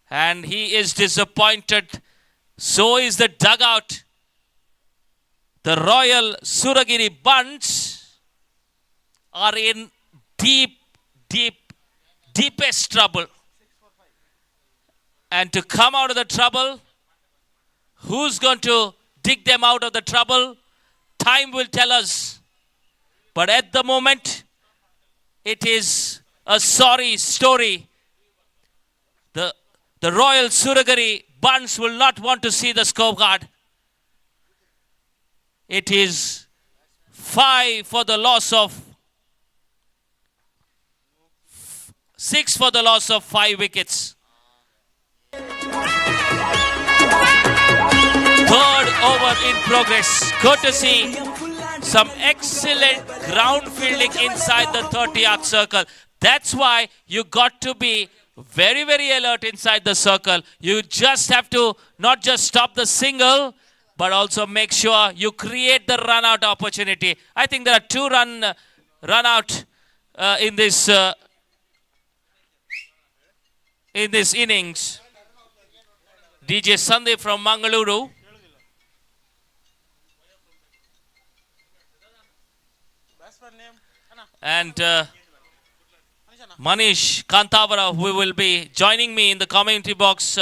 And he is disappointed. So is the dugout. The Royal Suragiri Bunts are in deepest trouble. And to come out of the trouble, who's going to dig them out of the trouble? Time will tell us. But at the moment, it is a sorry story. The Royal Suragiri Bunts will not want to see the scorecard. It is 6 for the loss of 5 wickets. Third over in progress. Courtesy some excellent ground fielding inside the 30-yard circle. That's why you got to be very, very alert inside the circle. You just have to not just stop the single, but also make sure you create the run-out opportunity. I think there are 2 run-out in this innings. DJ Sandeep from Mangaluru. And Manish Kantavara, who will be joining me in the commentary box.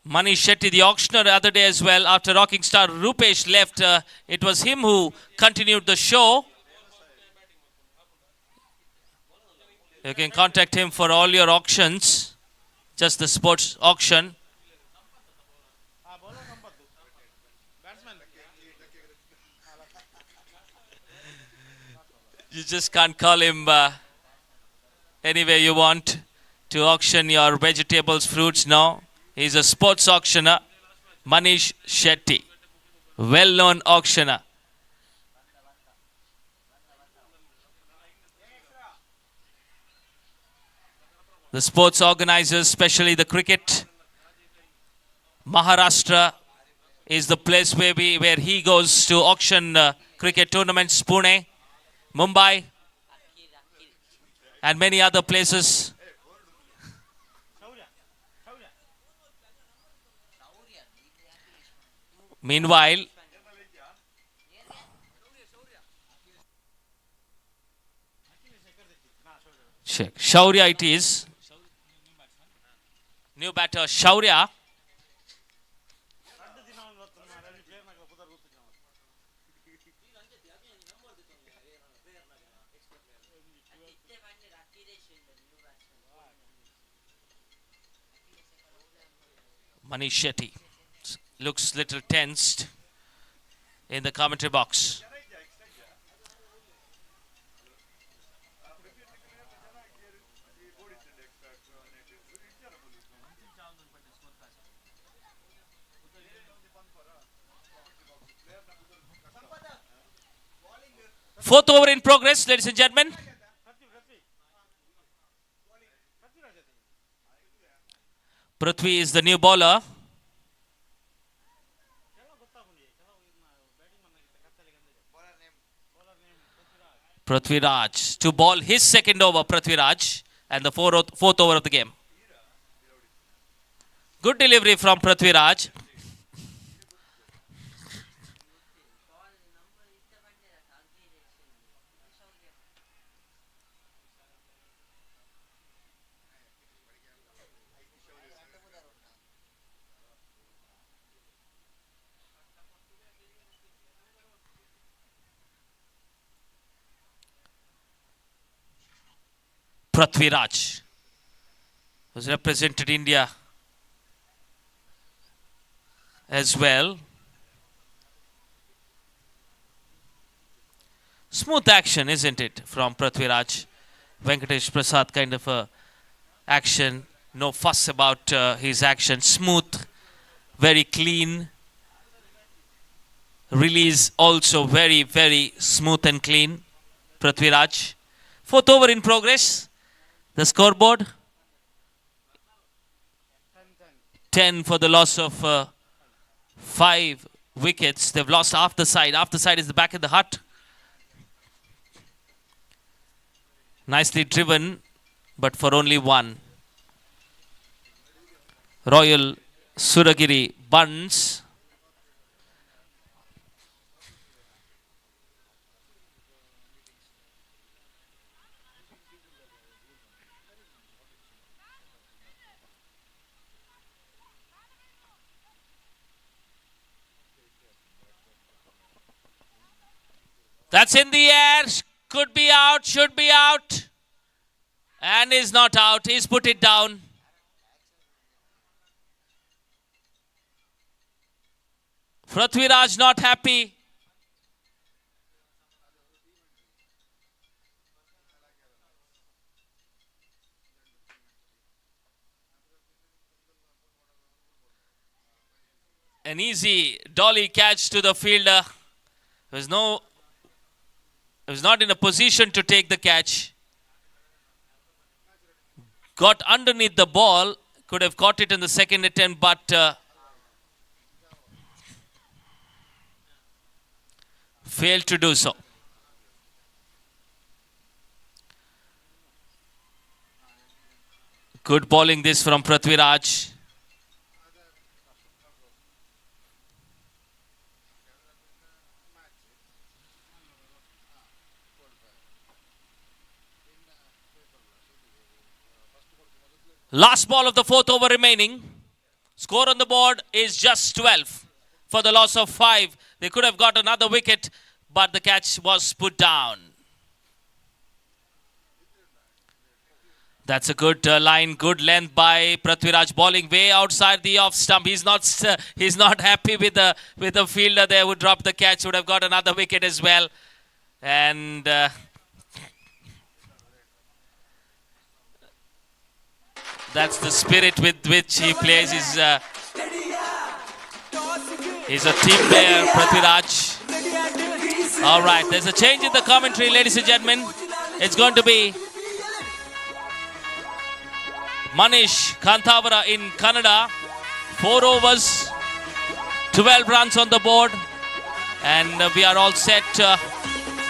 Manish Shetty, the auctioneer, the other day as well. After rocking star Rupesh left, it was him who continued the show. You can contact him for all your auctions. Just the sports auction. You just can't call him any way you want to auction your vegetables, fruits. No, he's a sports auctioneer. Manish Shetty, well-known auctioneer. The sports organizers, especially the cricket, Maharashtra is the place where he goes to auction cricket tournaments. Pune, Mumbai, and many other places. Meanwhile, Shaurya it is. New batter Shaurya. Manish Shetty looks little tensed in the commentary box. Fourth over in progress, ladies and gentlemen. Prithvi is the new bowler. Prithvi Raj to bowl his second over, Prithvi Raj, and the fourth over of the game. Good delivery from Prithvi Raj. Prithvi Raj has represented India as well. Smooth action, isn't it, from Prithviraj? Venkatesh Prasad kind of a action. No fuss about his action. Smooth, very clean. Release also very, very smooth and clean. Prithviraj. Fourth over in progress. The scoreboard. 10 for the loss of 5 wickets. They've lost half the side. Half the side is the back of the hut. Nicely driven, but for only 1. Royal Suragiri Bunts. That's in the air. Could be out, should be out. And is not out. He's put it down. Prithviraj not happy. An easy dolly catch to the fielder. He was not in a position to take the catch. Got underneath the ball. Could have caught it in the second attempt, but failed to do so. Good bowling this from Prithviraj. Last ball of the fourth over remaining. Score on the board is just 12 for the loss of 5. They could have got another wicket, but the catch was put down. That's a good line, good length by Prithviraj, bowling way outside the off stump. He's not happy with the fielder there who dropped the catch. Would have got another wicket as well. And that's the spirit with which he plays. He's a team player, Prithviraj. All right, there's a change in the commentary, ladies and gentlemen. It's going to be Manish Kanthavara in Kannada. 4 overs, 12 runs on the board. And we are all set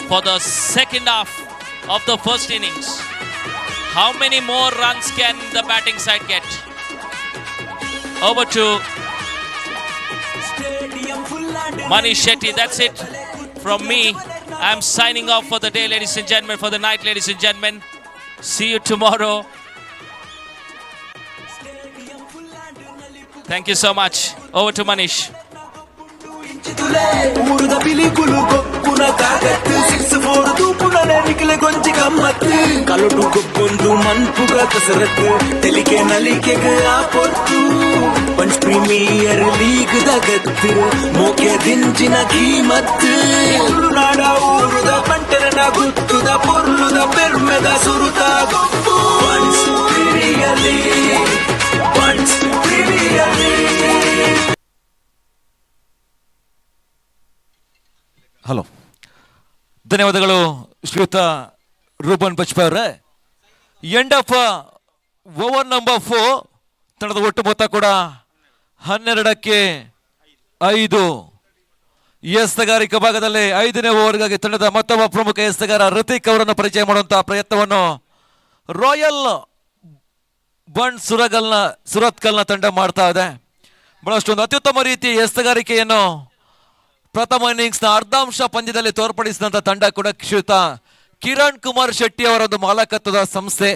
for the second half of the first innings. How many more runs can the batting side get? Over to Manish Shetty. That's it from me. I'm signing off for the day, ladies and gentlemen, for the night, ladies and gentlemen. See you tomorrow. Thank you so much. Over to Manish. ಊರುದ ಬಿಲಿಗುಲು ಗೊಬ್ಬುನ ಕಾಗತ್ತು 6-4 ತೂಪುನಲೆ ನಿಖಿಲ ಗೊಂಚಿ ಗಮ್ಮತ್ತು ಕಲುಟು ಗೊಬ್ಬೊಂದು ಮನ್ಪುಗ ಕಸರತ್ತು ತೆಲಿಕೆ ನಲಿಕೆಗ ಆ ಪೊತ್ತು bunch Premier league ದಗತ್ತು ಮೋಕೆ ದಿಂಚಿನ ಕೀಮತ್ತು ತುಳುನಾಡ ಊರುದ ಬಂಟರನ ಗುತ್ತುದ ಪೊರ್ಲುದ ಪೆರ್ಮೆದ ಸುರುತ ಗೊಬ್ಬು Bunts premier league Bunts premier league. Hello, ಧನ್ಯವಾದಗಳು ಶ್ರೀಯುತ ರೂಬನ್ ಬಜ್ಪಾಯ್ ಅವರೇ. End of over number 4. ತಂಡದ ಒಟ್ಟು ಮೊತ್ತ ಕೂಡ 12-5. ಎಸೆಗಾರಿಕೆ ಭಾಗದಲ್ಲಿ 5ನೇ ಓವರ್ಗಾಗಿ ತಂಡದ ಮತ್ತೊಬ್ಬ ಪ್ರಮುಖ ಎಸೆಗಾರ ಋತಿಕ್ ಅವರನ್ನು ಪರಿಚಯ ಮಾಡುವಂತಹ ಪ್ರಯತ್ನವನ್ನು ರಾಯಲ್ ಬಂಡ್ ಸುರತ್ಕಲ್ನ ತಂಡ ಮಾಡ್ತಾ ಇದೆ. ಬಹಳಷ್ಟು ಒಂದು ಅತ್ಯುತ್ತಮ ರೀತಿಯ ಎಸೆಗಾರಿಕೆಯನ್ನು ಪ್ರಥಮ ಇನ್ನಿಂಗ್ಸ್ನ ಅರ್ಧಾಂಶ ಪಂದ್ಯದಲ್ಲಿ ತೋರ್ಪಡಿಸಿದಂಥ ತಂಡ ಕೂಡ ಶ್ರೀಯುತ ಕಿರಣ್ ಕುಮಾರ್ ಶೆಟ್ಟಿ ಅವರ ಒಂದು ಮಾಲಕತ್ವದ ಸಂಸ್ಥೆ.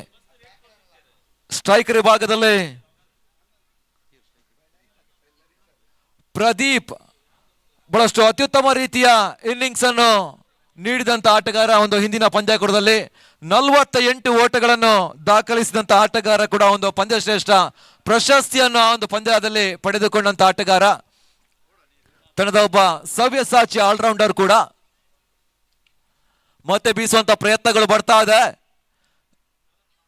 ಸ್ಟ್ರೈಕರ್ ವಿಭಾಗದಲ್ಲಿ ಪ್ರದೀಪ್ ಬಹಳಷ್ಟು ಅತ್ಯುತ್ತಮ ರೀತಿಯ ಇನ್ನಿಂಗ್ಸ್ ಅನ್ನು ನೀಡಿದಂತ ಆಟಗಾರ. ಒಂದು ಹಿಂದಿನ ಪಂದ್ಯಾಕೂಟದಲ್ಲಿ 48 ಓಟಗಳನ್ನು ದಾಖಲಿಸಿದಂತ ಆಟಗಾರ ಕೂಡ ಒಂದು ಪಂದ್ಯಶ್ರೇಷ್ಠ ಪ್ರಶಸ್ತಿಯನ್ನು ಆ ಒಂದು ಪಂದ್ಯದಲ್ಲಿ ಪಡೆದುಕೊಂಡಂತ ಆಟಗಾರ. ತಂಡದ ಒಬ್ಬ ಸವ್ಯಸಾಚಿ ಆಲ್ರೌಂಡರ್ ಕೂಡ. ಮತ್ತೆ ಬೀಸುವಂತ ಪ್ರಯತ್ನಗಳು ಬರ್ತಾ ಇದೆ.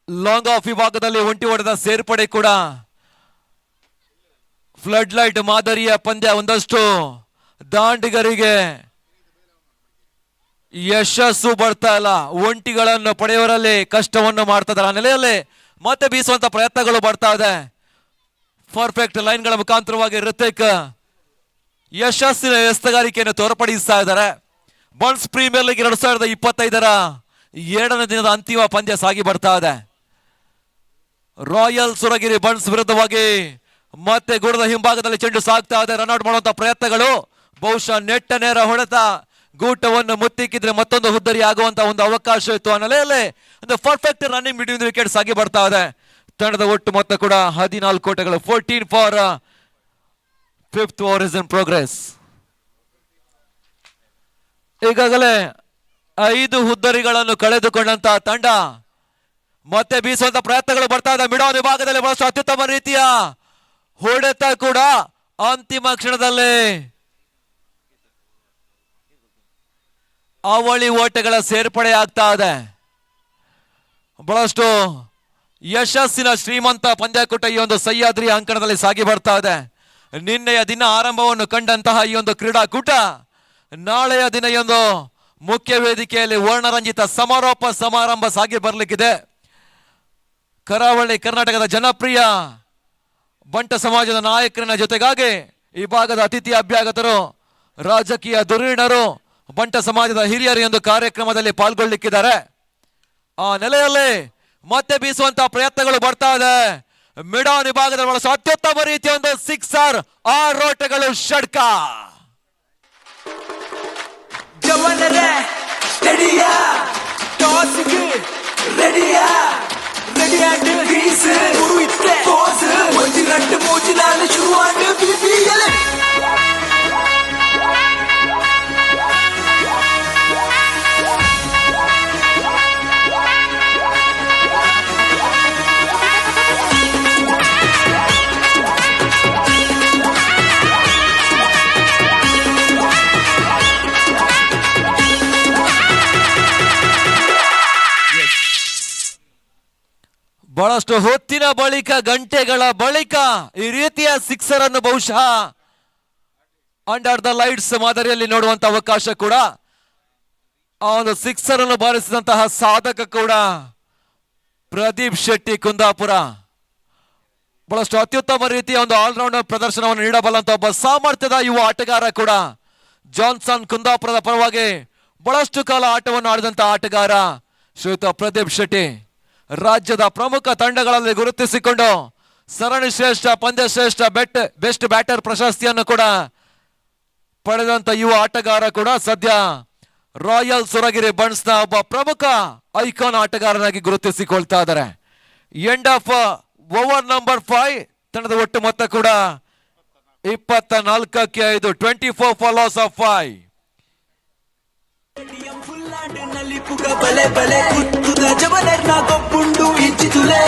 ಲಾಂಗ್ ಆಫ್ ವಿಭಾಗದಲ್ಲಿ ಒಂಟಿ ಹೊಡೆದ ಸೇರ್ಪಡೆ ಕೂಡ. ಫ್ಲಡ್ ಲೈಟ್ ಮಾದರಿಯ ಪಂದ್ಯ. ಒಂದಷ್ಟು ದಾಂಡಿಗರಿಗೆ ಯಶಸ್ಸು ಬರ್ತಾ ಇಲ್ಲ, ಒಂಟಿಗಳನ್ನು ಪಡೆಯುವರಲ್ಲಿ ಕಷ್ಟವನ್ನು ಮಾಡ್ತಾ ಇದ್ದಾರೆ. ಆ ನೆಲೆಯಲ್ಲಿ ಮತ್ತೆ ಬೀಸುವಂತ ಪ್ರಯತ್ನಗಳು ಬರ್ತಾ ಇದೆ. ಪರ್ಫೆಕ್ಟ್ ಲೈನ್ಗಳ ಮುಖಾಂತರವಾಗಿ ಋತಿಕ್ ಯಶಸ್ಸಿನ ಎಸ್ತಗಾರಿಕೆಯನ್ನು ತೋರ್ಪಡಿಸ್ತಾ ಇದ್ದಾರೆ. ಬಂಟ್ಸ್ ಪ್ರೀಮಿಯರ್ ಲೀಗ್ 2025ರ 2ನೇ ದಿನದ ಅಂತಿಮ ಪಂದ್ಯ ಸಾಗಿ ಬರ್ತಾ ಇದೆ. ರಾಯಲ್ ಸುರಗಿರಿ ಬಂಟ್ಸ್ ವಿರುದ್ಧವಾಗಿ ಮತ್ತೆ ಗುಡದ ಹಿಂಭಾಗದಲ್ಲಿ ಚೆಂಡು ಸಾಗ್ತಾ ಇದೆ. ರನ್ಔಟ್ ಮಾಡುವಂತ ಪ್ರಯತ್ನಗಳು, ಬಹುಶಃ ನೆಟ್ಟ ನೇರ ಹೊಡೆತ ಗೂಟವನ್ನು ಮುತ್ತಿಕ್ಕಿದ್ರೆ ಮತ್ತೊಂದು ಹುದ್ದರಿ ಆಗುವಂತ ಒಂದು ಅವಕಾಶ ಇತ್ತು. ಆ ನೆಲೆಯಲ್ಲಿ ಒಂದು ಪರ್ಫೆಕ್ಟ್ ರನ್ನಿಂಗ್ ಬಿಟ್ವೀನ್ ವಿಕೆಟ್ ಸಾಗಿ ಬರ್ತಾ ಇದೆ. ತಂಡದ ಒಟ್ಟು ಮೊತ್ತ ಕೂಡ 14 ಓಟಗಳು. 14 for 5th over is in progress. ಈಗಾಗಲೇ 5 ಹುದ್ದರಿಗಳನ್ನು ಕಳೆದುಕೊಂಡಂತಹ ತಂಡ ಮತ್ತೆ ಬೀಸುವಂತ ಪ್ರಯತ್ನಗಳು ಬರ್ತಾ ಇದೆ. ಮಿಡಾನ್ ವಿಭಾಗದಲ್ಲಿ ಬಹಳಷ್ಟು ಅತ್ಯುತ್ತಮ ರೀತಿಯ ಹೊಡೆತ ಕೂಡ ಅಂತಿಮ ಕ್ಷಣದಲ್ಲಿ ಅವಳಿ ಓಟಗಳ ಸೇರ್ಪಡೆ ಆಗ್ತಾ ಇದೆ. ಬಹಳಷ್ಟು ಯಶಸ್ಸಿನ ಶ್ರೀಮಂತ ಪಂದ್ಯಾಕೂಟ ಈ ಒಂದು ಸಹ್ಯಾದ್ರಿ ಅಂಕಣದಲ್ಲಿ ಸಾಗಿ ಬರ್ತಾ ಇದೆ. ನಿನ್ನೆಯ ದಿನ ಆರಂಭವನ್ನು ಕಂಡಂತಹ ಈ ಒಂದು ಕ್ರೀಡಾಕೂಟ ನಾಳೆಯ ದಿನ ಈ ಒಂದು ಮುಖ್ಯ ವೇದಿಕೆಯಲ್ಲಿ ವರ್ಣರಂಜಿತ ಸಮಾರೋಪ ಸಮಾರಂಭ ಸಾಗಿ ಬರಲಿಕ್ಕಿದೆ. ಕರಾವಳಿ ಕರ್ನಾಟಕದ ಜನಪ್ರಿಯ ಬಂಟ ಸಮಾಜದ ನಾಯಕರಿನ ಜೊತೆಗಾಗಿ ಈ ಭಾಗದ ಅತಿಥಿ ಅಭ್ಯಾಗತರು, ರಾಜಕೀಯ ಧುರೀಣರು, ಬಂಟ ಸಮಾಜದ ಹಿರಿಯರು ಒಂದು ಕಾರ್ಯಕ್ರಮದಲ್ಲಿ ಪಾಲ್ಗೊಳ್ಳಿಕ್ಕಿದ್ದಾರೆ. ಆ ನೆಲೆಯಲ್ಲಿ ಮತ್ತೆ ಬೀಸುವಂತ ಪ್ರಯತ್ನಗಳು ಬರ್ತಾ ಇದೆ. ಮಿಡಾನ್ ವಿಭಾಗದ ಬಳಸ ಅತ್ಯುತ್ತಮ ರೀತಿಯ ಒಂದು 6 ಓಟಗಳು ಷಡ್ಕ. ಜವನರೇ ರೆಡಿಯಾ, ಟಾಸ್ಗೆ ರೆಡಿಯಾ, ರೆಡಿಯಾಗಿ ಗ್ರೀಸ್ ಉರುಯಿತ್ತೆ ಪೋಸ್ ಒಂಜಿ ರಟ್ಟು ಮೂಜಿ ನಾಲು ಶುರುವಾಂಡು ಬಿಬಿಯಲೆ ಬಹಳಷ್ಟು ಹೊತ್ತಿನ ಬಳಿಕ, ಗಂಟೆಗಳ ಬಳಿಕ ಈ ರೀತಿಯ 6 ಅನ್ನು ಬಹುಶಃ ಅಂಡರ್ ದ ಲೈಟ್ಸ್ ಮಾದರಿಯಲ್ಲಿ ನೋಡುವಂತ ಅವಕಾಶ ಕೂಡ. ಆ ಒಂದು 6 ಅನ್ನು ಬಾರಿಸಿದಂತಹ ಸಾಧಕ ಕೂಡ ಪ್ರದೀಪ್ ಶೆಟ್ಟಿ ಕುಂದಾಪುರ. ಬಹಳಷ್ಟು ಅತ್ಯುತ್ತಮ ರೀತಿಯ ಒಂದು ಆಲ್ರೌಂಡರ್ ಪ್ರದರ್ಶನವನ್ನು ನೀಡಬಲ್ಲಂತ ಒಬ್ಬ ಸಾಮರ್ಥ್ಯದ ಯುವ ಆಟಗಾರ ಕೂಡ. ಜಾನ್ಸನ್ ಕುಂದಾಪುರದ ಪರವಾಗಿ ಬಹಳಷ್ಟು ಕಾಲ ಆಟವನ್ನು ಆಡಿದಂತಹ ಆಟಗಾರ ಶ್ರೀಯುತ ಪ್ರದೀಪ್ ಶೆಟ್ಟಿ. ರಾಜ್ಯದ ಪ್ರಮುಖ ತಂಡಗಳಲ್ಲಿ ಗುರುತಿಸಿಕೊಂಡು ಸರಣಿ ಶ್ರೇಷ್ಠ, ಪಂದ್ಯ ಶ್ರೇಷ್ಠ, ಬೆಸ್ಟ್ ಬ್ಯಾಟರ್ ಪ್ರಶಸ್ತಿಯನ್ನು ಕೂಡ ಪಡೆದಂತ ಯುವ ಆಟಗಾರ ಕೂಡ. ಸದ್ಯ ರಾಯಲ್ ಸುರಗಿರಿ ಬಂಟ್ಸ್ ನ ಒಬ್ಬ ಪ್ರಮುಖ ಐಕಾನ್ ಆಟಗಾರನಾಗಿ ಗುರುತಿಸಿಕೊಳ್ತಾ ಇದ್ದಾರೆ. End of over number 5. ತಂಡದ ಒಟ್ಟು ಮೊತ್ತ ಕೂಡ 24ಕ್ಕೆ 5. 24 ಫಾರ್ ಲಾಸ್ ಆಫ್ 5. ನಲಿಪುಗ ಬಲೆ ಬಲೆ ಕುತ್ತುದ ಜವನರ್ನ ಗೊಬ್ಬುಂಡು ಇಂಚಿತುಲೆ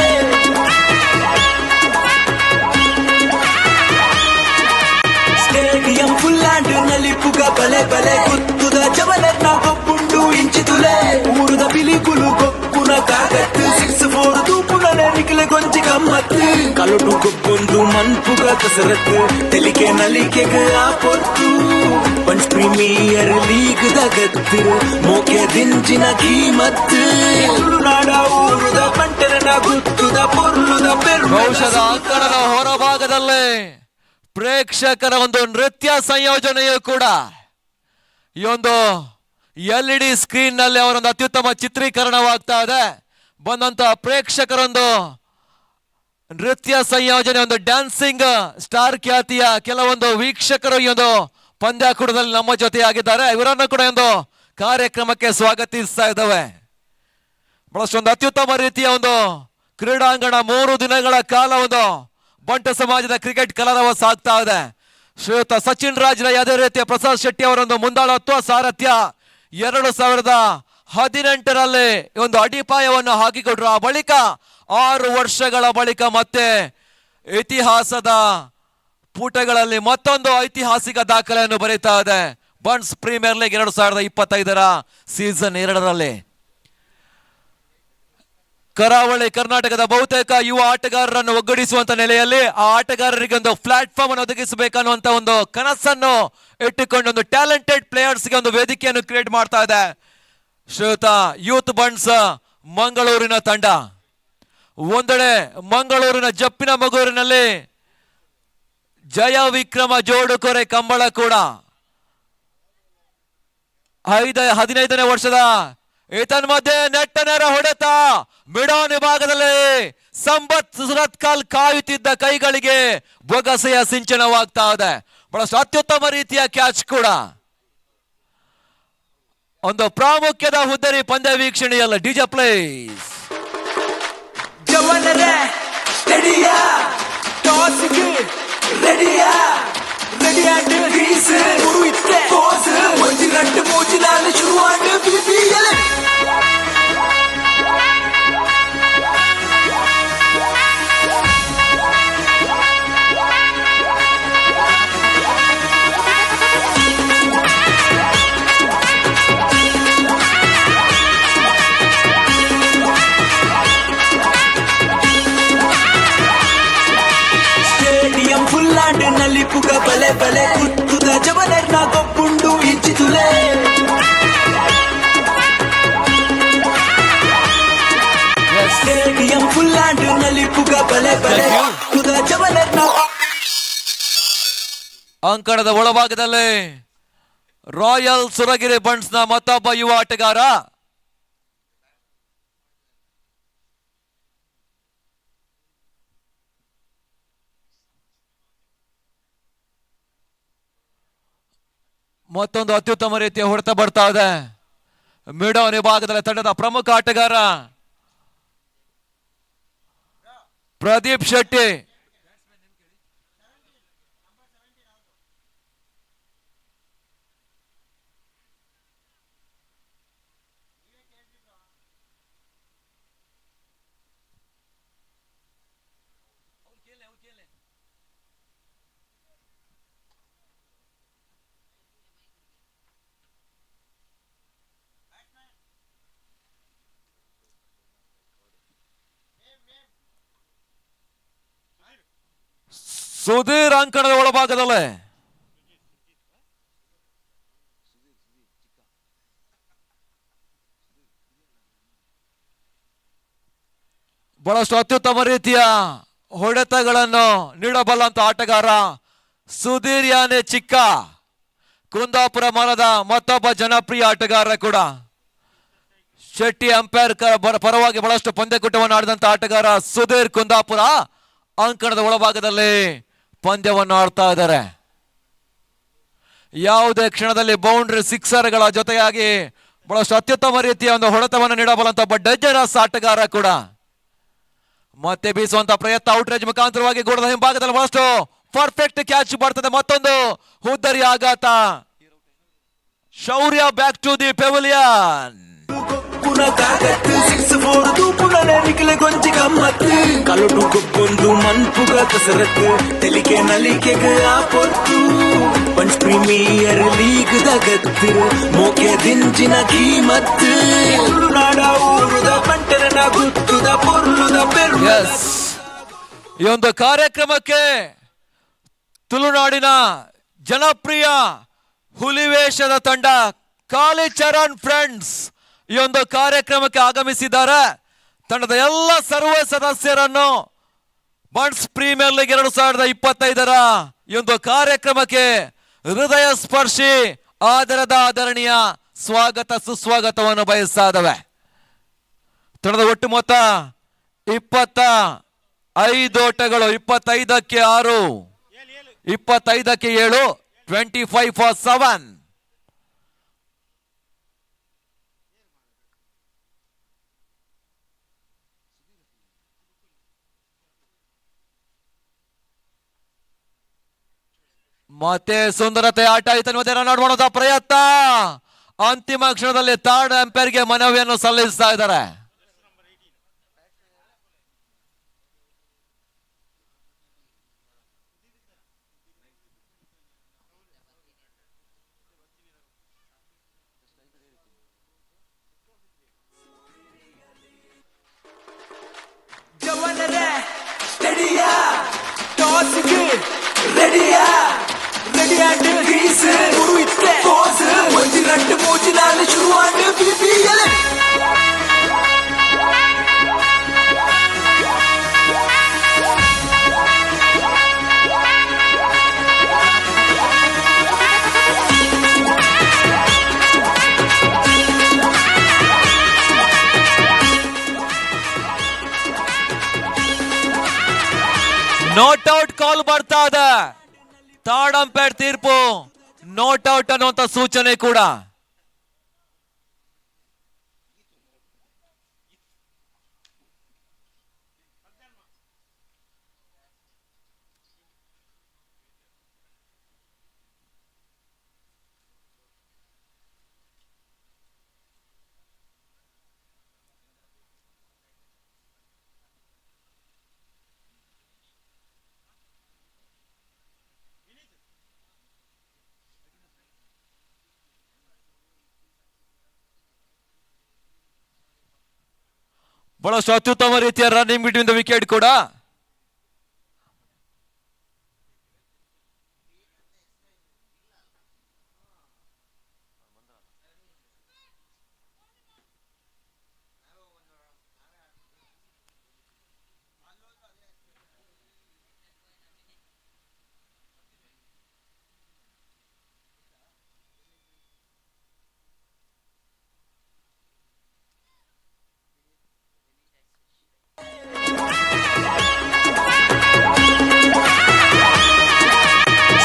ಸ್ಟೇಡಿಯಂ ಫುಲ್ಲಾಂಡ್ ನಲಿಪುಗ ಬಲೆ ಬಲೆ ಕುತ್ತುದ ಜವನರ್ನ ಗೊಬ್ಬುಂಡು ಇಂಚಿತುಲೆ ಊರುದ ಬಿಲಿಕುಲು ಗೊಬ್ಬುನ ಕಾಗತ್ತು 6-4 ತೂಪುನನೆ ನಿಖಿಲ ಗೊಂಚಿ ಗಮ್ಮತ್ತು ಕಲುಟು ಗೊಬ್ಬೊಂದು ಮನ್ಪುಗ ಕಸರತ್ತು ತೆಲಿಕೆ ನಲಿಕೆಗ ಆ ಪೊತ್ತು ಬಂಟ್ಸ್ ಪ್ರೀಮಿಯರ್ ಲೀಗ್ ದಗತ್ತು ಮೋಕೆ ದಿಂಚಿನ ಕೀಮತ್ತು ತುಳುನಾಡ ಊರುದ ಬಂಟರನ ಗುತ್ತುದ ಪೊರ್ಲುದ ಬಹುಶಃ ಅಂಕಣದ ಹೊರಭಾಗದಲ್ಲೇ ಪ್ರೇಕ್ಷಕರ ಒಂದು ನೃತ್ಯ ಸಂಯೋಜನೆಯು ಕೂಡ ಈ ಒಂದು LED ಸ್ಕ್ರೀನ್ ನಲ್ಲಿ ಅವರೊಂದು ಅತ್ಯುತ್ತಮ ಚಿತ್ರೀಕರಣವಾಗ್ತಾ ಇದೆ. ಬಂದಂತ ಪ್ರೇಕ್ಷಕರೊಂದು ನೃತ್ಯ ಸಂಯೋಜನೆ, ಒಂದು ಡ್ಯಾನ್ಸಿಂಗ್ ಸ್ಟಾರ್ ಖ್ಯಾತಿಯ ಕೆಲವೊಂದು ವೀಕ್ಷಕರು ಈ ಒಂದು ಪಂದ್ಯಾಕೂಟದಲ್ಲಿ ನಮ್ಮ ಜೊತೆಯಾಗಿದ್ದಾರೆ. ಇವರನ್ನು ಕೂಡ ಒಂದು ಕಾರ್ಯಕ್ರಮಕ್ಕೆ ಸ್ವಾಗತಿಸ್ತಾ ಇದ್ದಾವೆ. ಬಹಳಷ್ಟೊಂದು ಅತ್ಯುತ್ತಮ ರೀತಿಯ ಒಂದು ಕ್ರೀಡಾಂಗಣ. 3 ದಿನಗಳ ಕಾಲ ಒಂದು ಬಂಟ ಸಮಾಜದ ಕ್ರಿಕೆಟ್ ಕಲರವ ಸಾಗ್ತಾ ಇದೆ. ಶ್ರೀಯುತ ಸಚಿನ್ ರಾಜ್ರ ಯಾವುದೇ ರೀತಿಯ ಪ್ರಸಾದ್ ಶೆಟ್ಟಿ ಅವರೊಂದು ಮುಂದಾಳತ್ವ ಸಾರಥ್ಯ 2018ರಲ್ಲಿ ಒಂದು ಅಡಿಪಾಯವನ್ನು ಹಾಕಿಕೊಟ್ರು. ಆ ಬಳಿಕ 6 ವರ್ಷಗಳ ಬಳಿಕ ಮತ್ತೆ ಇತಿಹಾಸದ ಪುಟಗಳಲ್ಲಿ ಮತ್ತೊಂದು ಐತಿಹಾಸಿಕ ದಾಖಲೆಯನ್ನು ಬರೀತಾ ಇದೆ ಬಂಟ್ಸ್ ಪ್ರೀಮಿಯರ್ ಲೀಗ್ 2025ರ ಸೀಸನ್ 2ರಲ್ಲಿ. ಕರಾವಳಿ ಕರ್ನಾಟಕದ ಬಹುತೇಕ ಯುವ ಆಟಗಾರರನ್ನು ಒಗ್ಗೂಡಿಸುವಂತ ನೆಲೆಯಲ್ಲಿ ಆ ಆಟಗಾರರಿಗೆ ಒಂದು ಪ್ಲಾಟ್ಫಾರ್ಮ್ ಅನ್ನು ಒದಗಿಸಬೇಕನ್ನುವಂತ ಒಂದು ಕನಸನ್ನು ಇಟ್ಟುಕೊಂಡು ಒಂದು ಟ್ಯಾಲೆಂಟೆಡ್ ಪ್ಲೇಯರ್ಸ್ಗೆ ಒಂದು ವೇದಿಕೆಯನ್ನು ಕ್ರಿಯೇಟ್ ಮಾಡ್ತಾ ಇದೆ ಶ್ರೀಯುತ ಯೂತ್ ಬಂಟ್ಸ್ ಮಂಗಳೂರಿನ ತಂಡ. ಒಂದೆಡೆ ಮಂಗಳೂರಿನ ಜಪ್ಪಿನ ಮಗೂರಿನಲ್ಲಿ ಜಯ ವಿಕ್ರಮ ಜೋಡುಕೊರೆ ಕಂಬಳ ಕೂಡ 15ನೇ ವರ್ಷದ ಮಧ್ಯೆ ನೆಟ್ಟ ನೇರ ಹೊಡೆತ ಮಿಡಾನ್ ವಿಭಾಗದಲ್ಲಿ ಸಂಬತ್ ಸುರತ್ಕಲ್ ಕಾಯುತ್ತಿದ್ದ ಕೈಗಳಿಗೆ ಬೊಗಸೆಯ ಸಿಂಚನವಾಗ್ತಾ ಇದೆ. ಬಹಳಷ್ಟು ಅತ್ಯುತ್ತಮ ರೀತಿಯ ಕ್ಯಾಚ್ ಕೂಡ. ಒಂದು ಪ್ರಾಮುಖ್ಯದ ಹುದ್ದರಿ ಪಂದ್ಯ ವೀಕ್ಷಣೆಯಲ್ಲ. ಡಿಜೆ ಪ್ಲೇಸ್ ನಲ್ಲಿ ಪುಗ ಬಲೆ ಬಲೆ ಕುತ್ತುದ ಜವನರ್ನ ಗೊಬ್ಬುಂಡು ಇಂಚಿತುಲೆ ಸ್ಟೇಡಿಯಂ ಫುಲ್ಲಾಂಡ್ ನಲ್ಲಿ ಪುಗ ಬಲೆ ಬಲೆ ಕುತ್ತುದ ಜವನರ್ನ ಅಂಕಣದ ಒಳಭಾಗದಲ್ಲಿ ರಾಯಲ್ ಸುರಗಿರಿ ಬಂಟ್ಸ್ ನ ಮತ್ತೊಬ್ಬ ಯುವ ಆಟಗಾರ ಮತ್ತೊಂದು ಅತ್ಯುತ್ತಮ ರೀತಿಯ ಹೊಡೆತ ಬರ್ತಾ ಇದೆ. ಮಿಡೋನ್ ವಿಭಾಗದಲ್ಲಿ ತಂಡದ ಪ್ರಮುಖ ಆಟಗಾರ ಪ್ರದೀಪ್ ಶೆಟ್ಟಿ. ಸುಧೀರ್ ಅಂಕಣದ ಒಳಭಾಗದಲ್ಲೇ ಬಹಳಷ್ಟು ಅತ್ಯುತ್ತಮ ರೀತಿಯ ಹೊಡೆತಗಳನ್ನು ನೀಡಬಲ್ಲಂತ ಆಟಗಾರ ಸುಧೀರ್ ಯಾನೆ ಚಿಕ್ಕ, ಕುಂದಾಪುರ ಮರದ ಮತ್ತೊಬ್ಬ ಜನಪ್ರಿಯ ಆಟಗಾರ ಕೂಡ. ಶೆಟ್ಟಿ ಅಂಪೈರ್ ಪರವಾಗಿ ಬಹಳಷ್ಟು ಪಂದ್ಯಕೂಟವನ್ನು ಆಡಿದಂತ ಆಟಗಾರ ಸುಧೀರ್ ಕುಂದಾಪುರ ಅಂಕಣದ ಒಳಭಾಗದಲ್ಲಿ ಪಂದ್ಯವನ್ನು ಆಡ್ತಾ ಇದ್ದಾರೆ. ಯಾವುದೇ ಕ್ಷಣದಲ್ಲಿ ಬೌಂಡ್ರಿ ಸಿಕ್ಸರ್ಗಳ ಜೊತೆಯಾಗಿ ಬಹಳಷ್ಟು ಅತ್ಯುತ್ತಮ ರೀತಿಯ ಒಂದು ಹೊಡೆತವನ್ನು ನೀಡಬಲ್ಲಂತ ಒಬ್ಬ ಡೇಂಜರಸ್ ಆಟಗಾರ ಕೂಡ. ಮತ್ತೆ ಬೀಸುವಂತ ಪ್ರಯತ್ನ ಔಟ್ರೇಜ್ ಮುಖಾಂತರವಾಗಿ ಗೋಡದ ಹಿಂಭಾಗದಲ್ಲಿ ಬಹಳಷ್ಟು ಪರ್ಫೆಕ್ಟ್ ಕ್ಯಾಚ್ ಬರ್ತದೆ. ಮತ್ತೊಂದು ಹುದ್ದರಿ ಆಘಾತ. ಶೌರ್ಯ ಬ್ಯಾಕ್ ಟು ದಿ ಪೆವಿಲಿಯನ್. ಕಲುಟು ಕೊಕ್ಕೊಂದು ಮನ್ಪುಗ ಕಸರತ್ತು ತೆಲಿಕೆ ನಲಿಕೆಗ ಆಪೊತ್ತು ಬಂಟ್ಸ್ ಪ್ರೀಮಿಯರ್ ಲೀಗ್ ದಗತ್ತು ಮೋಕೆ ದಿಂಚಿನ ಕೀಮತ್ತು ತುಳುನಾಡ ಊರುದ ಬಂಟರನ ಗುತ್ತುದ ಪೊರ್ಲುದ ಪೆರ್ಲು. ಈ ಒಂದು ಕಾರ್ಯಕ್ರಮಕ್ಕೆ ತುಳುನಾಡಿನ ಜನಪ್ರಿಯ ಹುಲಿವೇಷದ ತಂಡ ಕಾಲಿಚರಣ್ ಫ್ರೆಂಡ್ಸ್ ಈ ಒಂದು ಕಾರ್ಯಕ್ರಮಕ್ಕೆ ಆಗಮಿಸಿದ್ದಾರೆ. ತಂಡದ ಎಲ್ಲ ಸರ್ವ ಸದಸ್ಯರನ್ನು ಬಂಟ್ಸ್ ಪ್ರೀಮಿಯರ್ ಲೀಗ್ 2025ರ ಈ ಒಂದು ಕಾರ್ಯಕ್ರಮಕ್ಕೆ ಹೃದಯ ಸ್ಪರ್ಶಿ ಆದರಣೀಯ ಸ್ವಾಗತ ಸುಸ್ವಾಗತವನ್ನು ಬಯಸ್ತಾ ಇದ್ದಾವೆ. ತಂಡದ ಒಟ್ಟು ಮೊತ್ತ 25 ಓಟಗಳು, 25ಕ್ಕೆ 6, 25ಕ್ಕೆ 7, 25 for 7. ಮತ್ತೆ ಸುಂದರತೆ ಆಟ ಮಧ್ಯೆ ರನ್ ಔಟ್ ಮಾಡೋದ ಪ್ರಯತ್ನ. ಅಂತಿಮ ಕ್ಷಣದಲ್ಲಿ ಥರ್ಡ್ ಅಂಪೈರ್ಗೆ ಮನವಿಯನ್ನು ಸಲ್ಲಿಸ್ತಾ ಇದ್ದಾರೆ. వచ్చినాను శురువాటు పిలిపియలే ನೋಟ್ ಔಟ್ ಕಾಲ್ ಬರ್ತಾ ಇದೆ. ಥರ್ಡ್ ಅಂಪೈರ್ ತೀರ್ಪು ನೋಟ್ ಔಟ್ ಅನ್ನುವಂತ ಸೂಚನೆ ಕೂಡ. ಬಹಳಷ್ಟು ಅತ್ಯುತ್ತಮ ರೀತಿಯ ರನ್ನಿಂಗ್ ಬಿಟ್ವೀನ್ ದ ವಿಕೆಟ್ ಕೂಡ.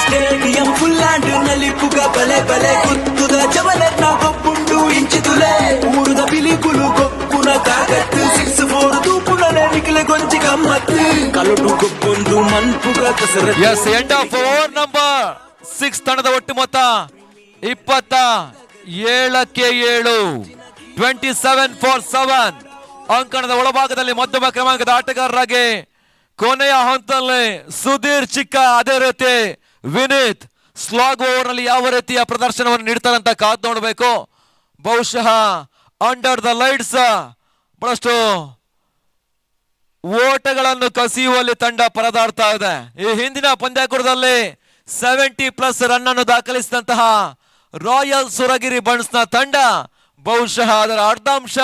ಸ್ಟೇಡಿಯಂ ಫುಲ್ಲಾಂಡು ನಲಿಪುಗ ಬಲೆ ಬಲೆ ಗುತ್ತುದ ಜವಲನ್ನ ಗೊಬ್ಬುಂಡು ಇಂಚಿದುಲೆ ಊರುದ ಬಿಲಿಕುಲು ಗೊಬ್ಬುನ ಕಾಗತ್ತು 6-4 ತೂಪುನನೆ ನಿಖಿಲೆ ಗೊಂಚಿ ಗಮ್ಮತ್ತು ಕಲುಟು ಗೊಬ್ಬೊಂದು ಮನ್ಪುಗ ಕಸರತ್ತು. Yes, end of over number 6 ತಂಡದ ಒಟ್ಟು ಮೊತ್ತ 27-7, 27-7. ಅಂಕಣದ ಒಳಭಾಗದಲ್ಲಿ ಮಧ್ಯಮ ಕ್ರಮಾಂಕದ ಆಟಗಾರರಾಗಿ ಕೊನೆಯ ಹಂತದಲ್ಲಿ ಸುಧೀರ್ ಚಿಕ್ಕ, ಅದೇ ರೀತಿ ವಿನೀತ್ ಸ್ಲಾಗ್ ಓವರ್ ನಲ್ಲಿ ಯಾವ ರೀತಿಯ ಪ್ರದರ್ಶನವನ್ನು ನೀಡ್ತಾರೆ ಅಂತ ಕಾದು ನೋಡಬೇಕು. ಬಹುಶಃ ಅಂಡರ್ ದ ಲೈಟ್ಸ್ ಬಹಳಷ್ಟು ಓಟಗಳನ್ನು ಕಸಿಯುವಲ್ಲಿ ತಂಡ ಪರದಾಡ್ತಾ ಇದೆ. ಈ ಹಿಂದಿನ ಪಂದ್ಯಾಕೂಟದಲ್ಲಿ 70+ ರನ್ ಅನ್ನು ದಾಖಲಿಸಿದಂತಹ ರಾಯಲ್ ಸುರಗಿರಿ ಬಣ್ಸ್ ನ ತಂಡ ಬಹುಶಃ ಅದರ ಅರ್ಧಾಂಶ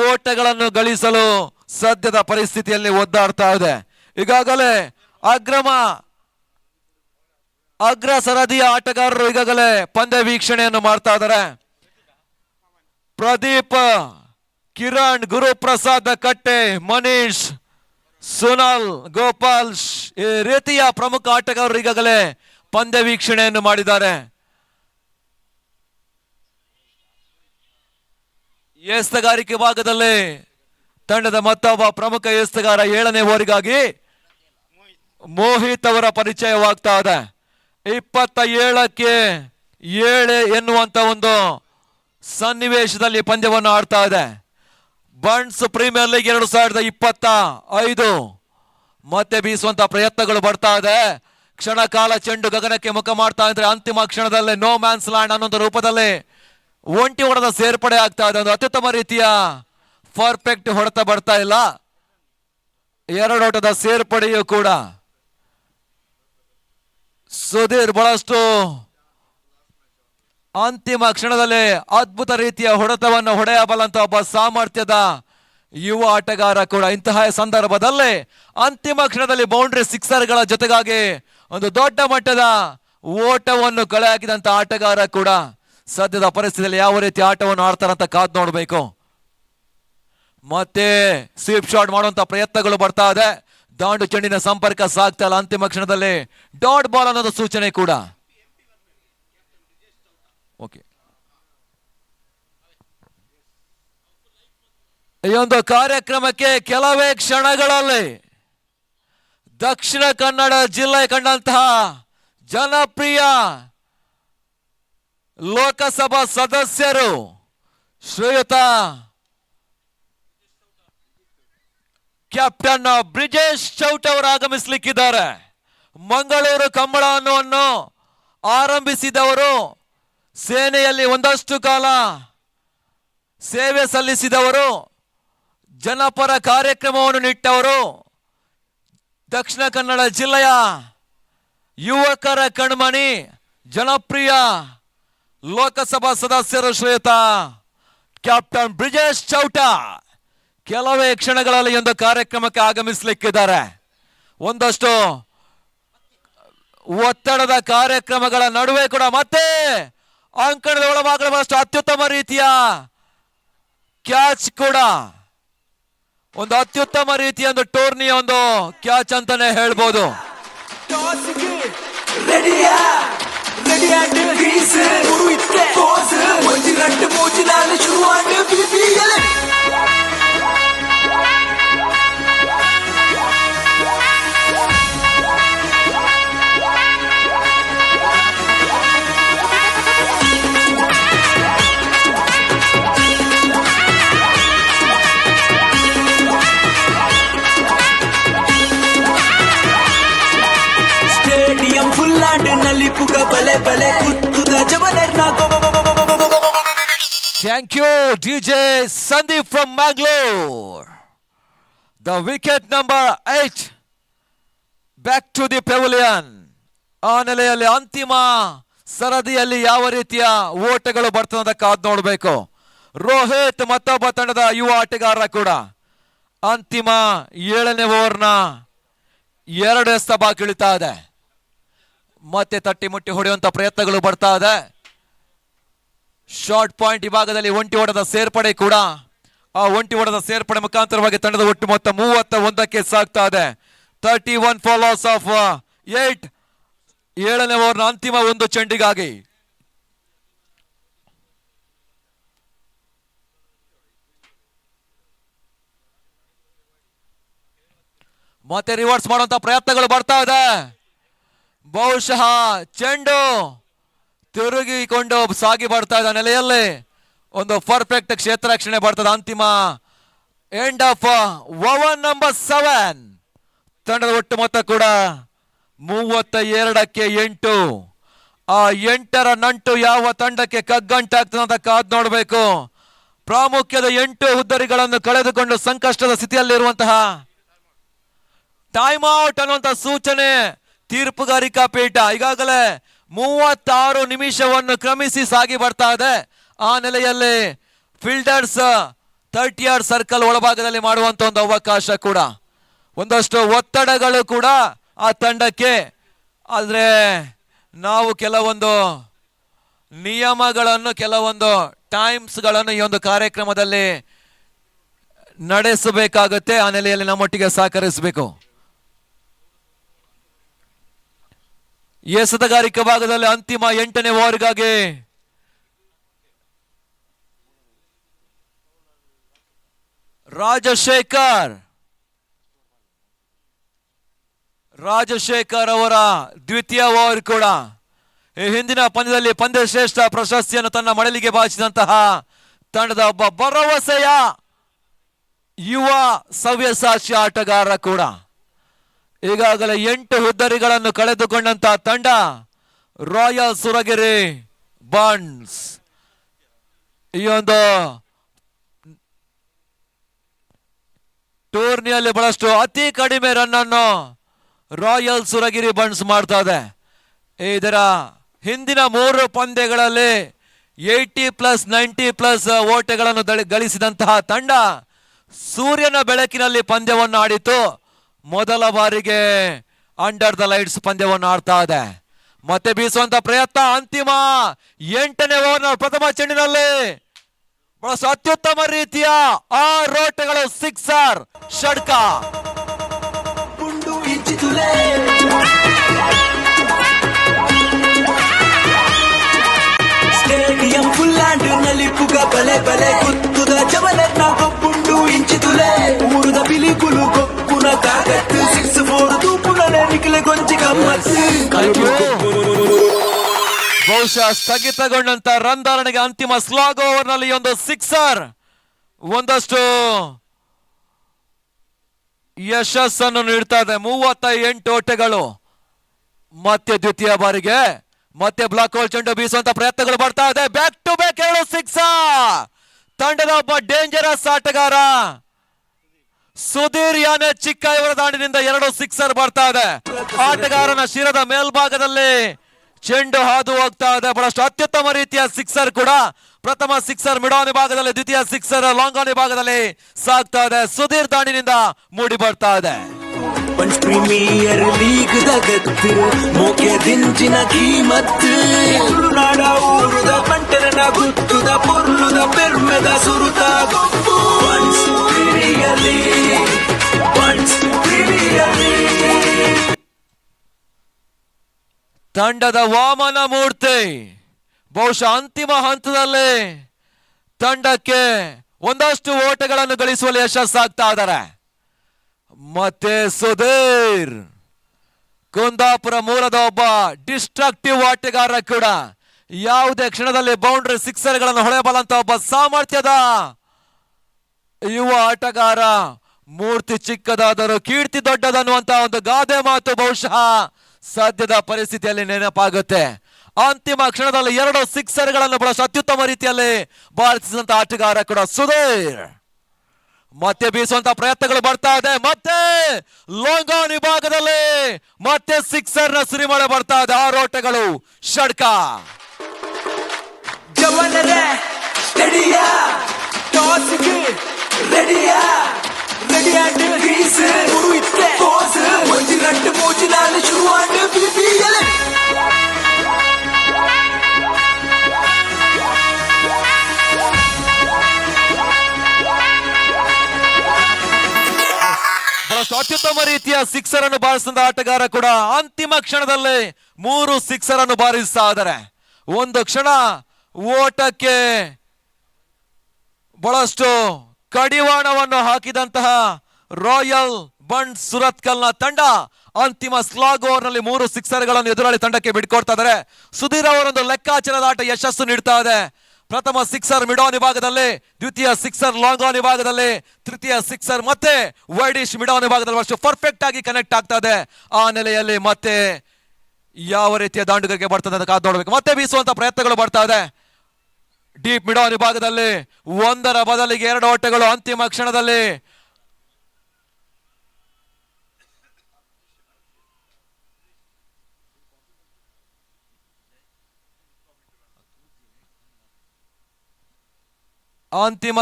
ಓಟಗಳನ್ನು ಗಳಿಸಲು ಸದ್ಯದ ಪರಿಸ್ಥಿತಿಯಲ್ಲಿ ಒದ್ದಾಡ್ತಾ ಇದೆ. ಈಗಾಗಲೇ ಅಗ್ರ ಸರದಿಯ ಆಟಗಾರರು ಈಗಾಗಲೇ ಪಂದ್ಯ ವೀಕ್ಷಣೆಯನ್ನು ಮಾಡ್ತಾ ಇದ್ದಾರೆ. ಪ್ರದೀಪ್, ಕಿರಣ್, ಗುರುಪ್ರಸಾದ್ ಕಟ್ಟೆ, ಮನೀಶ್, ಸುನಲ್, ಗೋಪಾಲ್ ಈ ರೀತಿಯ ಪ್ರಮುಖ ಆಟಗಾರರು ಈಗಾಗಲೇ ಪಂದ್ಯ ವೀಕ್ಷಣೆಯನ್ನು ಮಾಡಿದ್ದಾರೆ. ಎಸ್ತಗಾರಿಕೆ ಭಾಗದಲ್ಲಿ ತಂಡದ ಮತ್ತೊಬ್ಬ ಪ್ರಮುಖ ಎಸ್ತಗಾರ 7ನೇ ಓವರಿಗಾಗಿ ಮೋಹಿತ್ ಅವರ ಪರಿಚಯವಾಗ್ತಾ ಇದೆ. 27-7 ಎನ್ನುವಂತ ಒಂದು ಸನ್ನಿವೇಶದಲ್ಲಿ ಪಂದ್ಯವನ್ನು ಆಡ್ತಾ ಇದೆ. ಬಂಟ್ಸ್ ಪ್ರೀಮಿಯರ್ ಲೀಗ್ 2025 ಮತ್ತೆ ಬೀಸುವಂತ ಪ್ರಯತ್ನಗಳು ಬರ್ತಾ ಇದೆ. ಕ್ಷಣ ಕಾಲ ಚೆಂಡು ಗಗನಕ್ಕೆ ಮುಖ ಮಾಡ್ತಾ ಇದ್ರೆ ಅಂತಿಮ ಕ್ಷಣದಲ್ಲಿ ನೋ ಮ್ಯಾನ್ಸ್ ಲ್ಯಾಂಡ್ ಅನ್ನೋ ರೂಪದಲ್ಲಿ ಒಂಟಿ ಹೊಡೆದ ಸೇರ್ಪಡೆ ಆಗ್ತಾ ಇದೆ. ಒಂದು ಅತ್ಯುತ್ತಮ ರೀತಿಯ ಪರ್ಫೆಕ್ಟ್ ಹೊಡೆತ ಬರ್ತಾ ಇಲ್ಲ. 2 ಓಟದ ಸೇರ್ಪಡೆಯೂ ಕೂಡ. ಸುಧೀರ್ ಬಹಳಷ್ಟು ಅಂತಿಮ ಕ್ಷಣದಲ್ಲಿ ಅದ್ಭುತ ರೀತಿಯ ಹೊಡೆತವನ್ನು ಹೊಡೆಯಬಲ್ಲಂತ ಒಬ್ಬ ಸಾಮರ್ಥ್ಯದ ಯುವ ಆಟಗಾರ ಕೂಡ. ಇಂತಹ ಸಂದರ್ಭದಲ್ಲಿ ಅಂತಿಮ ಕ್ಷಣದಲ್ಲಿ ಬೌಂಡ್ರಿ ಸಿಕ್ಸರ್ಗಳ ಜೊತೆಗಾಗಿ ಒಂದು ದೊಡ್ಡ ಮಟ್ಟದ ಓಟವನ್ನು ಕಳೆ ಹಾಕಿದಂತ ಆಟಗಾರ ಕೂಡ. ಸದ್ಯದ ಪರಿಸ್ಥಿತಿಯಲ್ಲಿ ಯಾವ ರೀತಿ ಆಟವನ್ನು ಆಡ್ತಾರಂತ ಕಾದ್ ನೋಡಬೇಕು. ಮತ್ತೆ ಸ್ವೀಪ್ ಶಾಟ್ ಮಾಡುವಂತ ಪ್ರಯತ್ನಗಳು ಬರ್ತಾ ಇದೆ. ದಾಂಡು ಚೆಂಡಿನ ಸಂಪರ್ಕ ಸಾಗ್ತಾ ಇಲ್ಲ. ಅಂತಿಮ ಕ್ಷಣದಲ್ಲಿ ಡಾಟ್ ಬಾಲ್ ಅನ್ನೋದು ಸೂಚನೆ ಕೂಡ. ಓಕೆ, ಈ ಒಂದು ಕಾರ್ಯಕ್ರಮಕ್ಕೆ ಕೆಲವೇ ಕ್ಷಣಗಳಲ್ಲಿ ದಕ್ಷಿಣ ಕನ್ನಡ ಜಿಲ್ಲೆ ಕಂಡಂತಹ ಜನಪ್ರಿಯ ಲೋಕಸಭಾ ಸದಸ್ಯರು ಶ್ರೀಯುತ ಕ್ಯಾಪ್ಟನ್ ಬ್ರಿಜೇಶ್ ಚೌಟ್ ಅವರು ಆಗಮಿಸಲಿಕ್ಕಿದ್ದಾರೆ. ಮಂಗಳೂರು ಕಂಬಳವನ್ನು ಆರಂಭಿಸಿದವರು, ಸೇನೆಯಲ್ಲಿ ಒಂದಷ್ಟು ಕಾಲ ಸೇವೆ ಸಲ್ಲಿಸಿದವರು, ಜನಪರ ಕಾರ್ಯಕ್ರಮವನ್ನು ನಿಟ್ಟವರು, ದಕ್ಷಿಣ ಕನ್ನಡ ಜಿಲ್ಲೆಯ ಯುವಕರ ಕಣ್ಮಣಿ, ಜನಪ್ರಿಯ ಲೋಕಸಭಾ ಸದಸ್ಯರು ಶ್ರೀಯುತ ಕ್ಯಾಪ್ಟನ್ ಬ್ರಿಜೇಶ್ ಚೌಟ ಕೆಲವೇ ಕ್ಷಣಗಳಲ್ಲಿ ಒಂದು ಕಾರ್ಯಕ್ರಮಕ್ಕೆ ಆಗಮಿಸಲಿಕ್ಕಿದ್ದಾರೆ. ಒಂದಷ್ಟು ಒತ್ತಡದ ಕಾರ್ಯಕ್ರಮಗಳ ನಡುವೆ ಕೂಡ ಮತ್ತೆ ಅಂಕಣದ ಒಳಭಾಗದಷ್ಟು ಅತ್ಯುತ್ತಮ ರೀತಿಯ ಕ್ಯಾಚ್ ಕೂಡ, ಒಂದು ಅತ್ಯುತ್ತಮ ರೀತಿಯ ಒಂದು ಟೂರ್ನಿಯ ಒಂದು ಕ್ಯಾಚ್ ಅಂತಾನೆ ಹೇಳ್ಬೋದು. Thank you, DJ Sandeep from Mangalore. The wicket number 8 back to the pavilion. ಆ ನೆಲೆಯಲ್ಲಿ ಅಂತಿಮ ಸರದಿಯಲ್ಲಿ ಯಾವ ರೀತಿಯ ಓಟಗಳು ಬರ್ತದೆ ಅಂತ ಕಾದು ನೋಡಬೇಕು. ರೋಹಿತ್ ಮತ್ತೊಬ್ಬ ತಂಡದ ಯುವ ಆಟಗಾರರ ಕೂಡ ಅಂತಿಮ 7ನೇ ಓವರ್ನ 2 ಎಸೆತ ಬಾಕಿ ಇಳಿತಾ ಇದೆ. ಮತ್ತೆ ತಟ್ಟಿ ಮುಟ್ಟಿ ಹೊಡೆಯುವಂತ ಪ್ರಯತ್ನಗಳು ಬರ್ತಾ ಇದೆ. ಶಾರ್ಟ್ ಪಾಯಿಂಟ್ ವಿಭಾಗದಲ್ಲಿ ಒಂಟಿ ಓಟದ ಸೇರ್ಪಡೆ ಕೂಡ, ಆ ಒಂಟಿ ಓಟದ ಸೇರ್ಪಡೆ ಮುಖಾಂತರವಾಗಿ ತಂಡದ ಒಟ್ಟು ಮೊತ್ತ 31ಕ್ಕೆ ಸಾಗ್ತಾ ಇದೆ. 31 ಫಾರ್ ಲಾಸ್ ಆಫ್ 8. 7ನೇ ಓವರ್ನ ಅಂತಿಮ ಒಂದು ಚೆಂಡಿಗಾಗಿ ಮತ್ತೆ ರಿವರ್ಸ್ ಮಾಡುವಂತ ಪ್ರಯತ್ನಗಳು ಬರ್ತಾ ಇದೆ. ಬಹುಶಃ ಚೆಂಡು ತಿರುಗಿಕೊಂಡು ಸಾಗಿ ಬರ್ತಾ ಇದ್ದ ನೆಲೆಯಲ್ಲಿ ಒಂದು ಪರ್ಫೆಕ್ಟ್ ಕ್ಷೇತ್ರ ರಕ್ಷಣೆ ಬರ್ತದೆ. ಅಂತಿಮ ಎಂಡ್ ಆಫ್ ಓವರ್ ನಂಬರ್ 7. ತಂಡದ ಒಟ್ಟು ಮೊತ್ತ ಕೂಡ 32ಕ್ಕೆ 8. ಆ 8ರ ನಂಟು ಯಾವ ತಂಡಕ್ಕೆ ಕಗ್ಗಂಟಾಗ್ತದೆ ಅಂತ ಕಾದ್ ನೋಡಬೇಕು. ಪ್ರಾಮುಖ್ಯದ 8 ಹುದ್ದರಿಗಳನ್ನು ಕಳೆದುಕೊಂಡು ಸಂಕಷ್ಟದ ಸ್ಥಿತಿಯಲ್ಲಿರುವಂತಹ ಟೈಮ್ ಔಟ್ ಅನ್ನುವಂತ ಸೂಚನೆ ತೀರ್ಪುಗಾರಿಕಾ ಪೀಠ ಈಗಾಗಲೇ 36 ನಿಮಿಷವನ್ನು ಕ್ರಮಿಸಿ ಸಾಗಿ ಬರ್ತಾ ಇದೆ. ಆ ನೆಲೆಯಲ್ಲಿ ಫೀಲ್ಡರ್ಸ್ 30 ಯಾರ್ಡ್ ಸರ್ಕಲ್ ಒಳಭಾಗದಲ್ಲಿ ಮಾಡುವಂತ ಒಂದು ಅವಕಾಶ ಕೂಡ, ಒಂದಷ್ಟು ಒತ್ತಡಗಳು ಕೂಡ ಆ ತಂಡಕ್ಕೆ. ಆದ್ರೆ ನಾವು ಕೆಲವೊಂದು ನಿಯಮಗಳನ್ನು, ಕೆಲವೊಂದು ಟೈಮ್ಸ್ಗಳನ್ನು ಈ ಒಂದು ಕಾರ್ಯಕ್ರಮದಲ್ಲಿ ನಡೆಸಬೇಕಾಗುತ್ತೆ. ಆ ನೆಲೆಯಲ್ಲಿ ನಮ್ಮೊಟ್ಟಿಗೆ ಸಹಕರಿಸಬೇಕು. ಎಸೆತಗಾರಿಕೆ ಭಾಗದಲ್ಲಿ ಅಂತಿಮ 8ನೇ ಓವರ್ಗಾಗಿ ರಾಜಶೇಖರ್ ಅವರ ದ್ವಿತೀಯ ಓವರ್ ಕೂಡ ಈ ಹಿಂದಿನ ಪಂದ್ಯದಲ್ಲಿ ಪಂದ್ಯ ಶ್ರೇಷ್ಠ ಪ್ರಶಸ್ತಿಯನ್ನು ತನ್ನ ಮಡಲಿಗೆ ಬಾಚಿದಂತಹ ತಂಡದ ಒಬ್ಬ ಭರವಸೆಯ ಯುವ ಸವ್ಯಸಾಚಿ ಆಟಗಾರ ಕೂಡ. ಈಗಾಗಲೇ 8 ಹುದ್ದರಿಗಳನ್ನು ಕಳೆದುಕೊಂಡಂತಹ ತಂಡ ರಾಯಲ್ ಸುರಗಿರಿ ಬಂಟ್ಸ್. ಈ ಒಂದು ಟೂರ್ನಿಯಲ್ಲಿ ಬಹಳಷ್ಟು ಅತಿ ಕಡಿಮೆ ರನ್ ಅನ್ನು ರಾಯಲ್ ಸುರಗಿರಿ ಬಂಟ್ಸ್ ಮಾಡ್ತಾ ಇದೆ. ಇದರ ಹಿಂದಿನ 3 ಪಂದ್ಯಗಳಲ್ಲಿ 80+, 90+ ಓಟಗಳನ್ನು ಗಳಿಸಿದಂತಹ ತಂಡ ಸೂರ್ಯನ ಬೆಳಕಿನಲ್ಲಿ ಪಂದ್ಯವನ್ನು ಆಡಿತು. ಮೊದಲ ಬಾರಿಗೆ ಅಂಡರ್ ದ ಲೈಟ್ಸ್ ಪಂದ್ಯವನ್ನು ಆಡ್ತಾ ಇದೆ. ಮತ್ತೆ ಬೀಸುವಂತ ಪ್ರಯತ್ನ. ಅಂತಿಮ 8ನೇ ಓವರ್ನ ಪ್ರಥಮ ಚೆಂಡಿನಲ್ಲಿ ಬಹಳ ಅತ್ಯುತ್ತಮ ರೀತಿಯ 6 ಓಟಗಳು, ಸಿಕ್ಸರ್, ಷಡ್ಕ. ಸ್ಟೇಡಿಯಂ ಫುಲ್ ಆಂಡ್ ನಲಿಪುಗ ಬಲೆ ಬಲೆ ಗುತ್ತುದ ಜವಲನ್ನ ಗೊಬ್ಬುಂಡು ಇಂಚಿದುಲೆ ಊರುದ ಬಿಲಿಕುಲು ಗೊಬ್ಬುನ ಕಾಗತ್ತು 6-4 ತೂಪುನಲೆ ನಿಖಿಲ್ ಗೊಂಚಿ ಗಮ್ಮತ್ತು. ಬಹುಶಃ ಸ್ಥಗಿತಗೊಂಡಂತ ರನ್ ಧಾರಣೆಗೆ ಅಂತಿಮ ಸ್ಲಾಗ್ ಓವರ್ ನಲ್ಲಿ ಒಂದು ಸಿಕ್ಸರ್ ಒಂದಷ್ಟು ಯಶಸ್ಸನ್ನು ನೀಡ್ತಾ ಇದೆ. 38 ಓಟಗಳು. ಮತ್ತೆ ದ್ವಿತೀಯ ಬಾರಿಗೆ ಮತ್ತೆ ಬ್ಲಾಕ್ ಹೋಲ್ ಚೆಂಡು ಬೀಸುವಂತ ಪ್ರಯತ್ನಗಳು ಬರ್ತಾ ಇದೆ. Back to back 2 sixer. ತಂಡದ ಒಬ್ಬ ಡೇಂಜರಸ್ ಆಟಗಾರ ಸುಧೀರ್ ಯಾನೆ ಚಿಕ್ಕ ಇವರ ದಾಂಡಿನಿಂದ 2 ಸಿಕ್ಸರ್ ಬರ್ತಾ ಇದೆ. ಆಟಗಾರನ ಶಿರದ ಮೇಲ್ಭಾಗದಲ್ಲಿ ಚೆಂಡು ಹಾದು ಹೋಗ್ತಾ ಇದೆ. ಬಹಳಷ್ಟು ಅತ್ಯುತ್ತಮ ರೀತಿಯ ಸಿಕ್ಸರ್ ಕೂಡ. ಪ್ರಥಮ ಸಿಕ್ಸರ್ ಮಿಡ್ ಆನ್ ವಿಭಾಗದಲ್ಲಿ, ದ್ವಿತೀಯ ಸಿಕ್ಸರ್ ಲಾಂಗ್ ಆನ್ ವಿಭಾಗದಲ್ಲಿ ಸಾಗ್ತಾ ಇದೆ. ಸುಧೀರ್ ದಾಂಡಿನಿಂದ ಮೂಡಿ ಬರ್ತಾ ಇದೆ. पंच प्रीमियर लीग दगत्त मोके दिंचिन कीमत नाड ऊरुद पंटरन गुत्तुद पोर्लुद पेर्मेद सुरुत पंच प्रीमियर लीग पंच प्रीमियर लीग. ತಂಡದ ವಾಮನ ಮೂರ್ತಿ ಬಹುಶಃ ಅಂತಿಮ ಹಂತದಲ್ಲಿ ತಂಡಕ್ಕೆ ಒಂದಷ್ಟು ಓಟಗಳನ್ನು ಗಳಿಸುವಲ್ಲಿ ಯಶಸ್ಸಾಗ್ತಾ ಇದ್ದಾರೆ. ಮತ್ತೆ ಸುಧೀರ್ ಕುಂದಾಪುರ ಮೂಲದ ಒಬ್ಬ ಡಿಸ್ಟ್ರಕ್ಟಿವ್ ಆಟಗಾರ ಕೂಡ. ಯಾವುದೇ ಕ್ಷಣದಲ್ಲಿ ಬೌಂಡ್ರಿ ಸಿಕ್ಸರ್ಗಳನ್ನು ಹೊಳೆಯಬಲ್ಲಂತ ಒಬ್ಬ ಸಾಮರ್ಥ್ಯದ ಯುವ ಆಟಗಾರ. ಮೂರ್ತಿ ಚಿಕ್ಕದಾದರೂ ಕೀರ್ತಿ ದೊಡ್ಡದನ್ನುವಂತ ಒಂದು ಗಾದೆ ಮಾತು ಬಹುಶಃ ಸದ್ಯದ ಪರಿಸ್ಥಿತಿಯಲ್ಲಿ ನೆನಪಾಗುತ್ತೆ. ಅಂತಿಮ ಕ್ಷಣದಲ್ಲಿ 2 ಸಿಕ್ಸರ್ಗಳನ್ನು ಬಹಳ ಅತ್ಯುತ್ತಮ ರೀತಿಯಲ್ಲಿ ಬಾರಿಸಿದಂತ ಆಟಗಾರ ಕೂಡ ಸುಧೀರ್. ಮತ್ತೆ ಬೀಸುವಂತ ಪ್ರಯತ್ನಗಳು ಬರ್ತಾ ಇದೆ. ಮತ್ತೆ ಲಾಂಗ್ ಆನ್ ವಿಭಾಗದಲ್ಲಿ ಮತ್ತೆ ಸಿಕ್ಸರ್ ನ ಸುರಿಮಳೆ ಬರ್ತಾ ಇದೆ. 6 ಓಟಗಳು ಷಡ್ಕ. ಜವನರೇ ರೆಡಿಯಾ ಟಾಸ್ಗೆ ರೆಡಿಯಾ ರೆಡಿಯಾಡ್ ಗ್ರೀಸ್ ಮುರುಯಿತ್ತೆ ಕೋಸ್ ಒಂಜಿ ರಟ್ಟು ಮೂಜಿ ನಾಲು ಶುರುವಾಂಡ್ ಬಿಬಿಎಲ್. ಅತ್ಯುತ್ತಮ ರೀತಿಯ ಸಿಕ್ಸರ್ ಅನ್ನು ಬಾರಿಸಿದ ಆಟಗಾರ ಕೂಡ. ಅಂತಿಮ ಕ್ಷಣದಲ್ಲಿ 3 ಸಿಕ್ಸರ್ ಅನ್ನು ಬಾರಿಸ್ತಾ ಇದ್ದಾರೆ. ಒಂದು ಕ್ಷಣ ಓಟಕ್ಕೆ ಬಹಳಷ್ಟು ಕಡಿವಾಣವನ್ನು ಹಾಕಿದಂತಹ ರಾಯಲ್ ಬಂಟ್ಸ್ ಸುರತ್ಕಲ್ನ ತಂಡ ಅಂತಿಮ ಸ್ಲಾಗ್ ಓವರ್ ನಲ್ಲಿ 3 ಸಿಕ್ಸರ್ಗಳನ್ನು ಎದುರಾಳಿ ತಂಡಕ್ಕೆ ಬಿಟ್ಕೊಡ್ತಾ ಇದ್ದಾರೆ. ಸುಧೀರ್ ಅವರೊಂದು ಲೆಕ್ಕಾಚಾರದ ಆಟ ಯಶಸ್ಸು ನೀಡ್ತಾ ಇದೆ. ಪ್ರಥಮ ಸಿಕ್ಸರ್ ಮಿಡ್ ಆನ್ ವಿಭಾಗದಲ್ಲಿ, ದ್ವಿತೀಯ ಸಿಕ್ಸರ್ ಲಾಂಗ್ ಆನ್ ವಿಭಾಗದಲ್ಲಿ, ತೃತೀಯ ಸಿಕ್ಸರ್ ಮತ್ತೆ ವೈಡಿಶ್ ಮಿಡ್ ಆನ್ ವಿಭಾಗದಲ್ಲಿ ಅಷ್ಟು ಪರ್ಫೆಕ್ಟ್ ಆಗಿ ಕನೆಕ್ಟ್ ಆಗ್ತಾ ಇದೆ. ಆ ನೆಲೆಯಲ್ಲಿ ಮತ್ತೆ ಯಾವ ರೀತಿಯ ದಾಂಡುಗರಿಗೆ ಬರ್ತದೆ ಅಂತ ಕಾದು ನೋಡಬೇಕು. ಮತ್ತೆ ಬೀಸುವಂತ ಪ್ರಯತ್ನಗಳು ಬರ್ತಾ ಇದೆ. ಡೀಪ್ ಮಿಡ್ ಆನ್ ವಿಭಾಗದಲ್ಲಿ 1ರ ಬದಲಿಗೆ 2 ಓಟಗಳು. ಅಂತಿಮ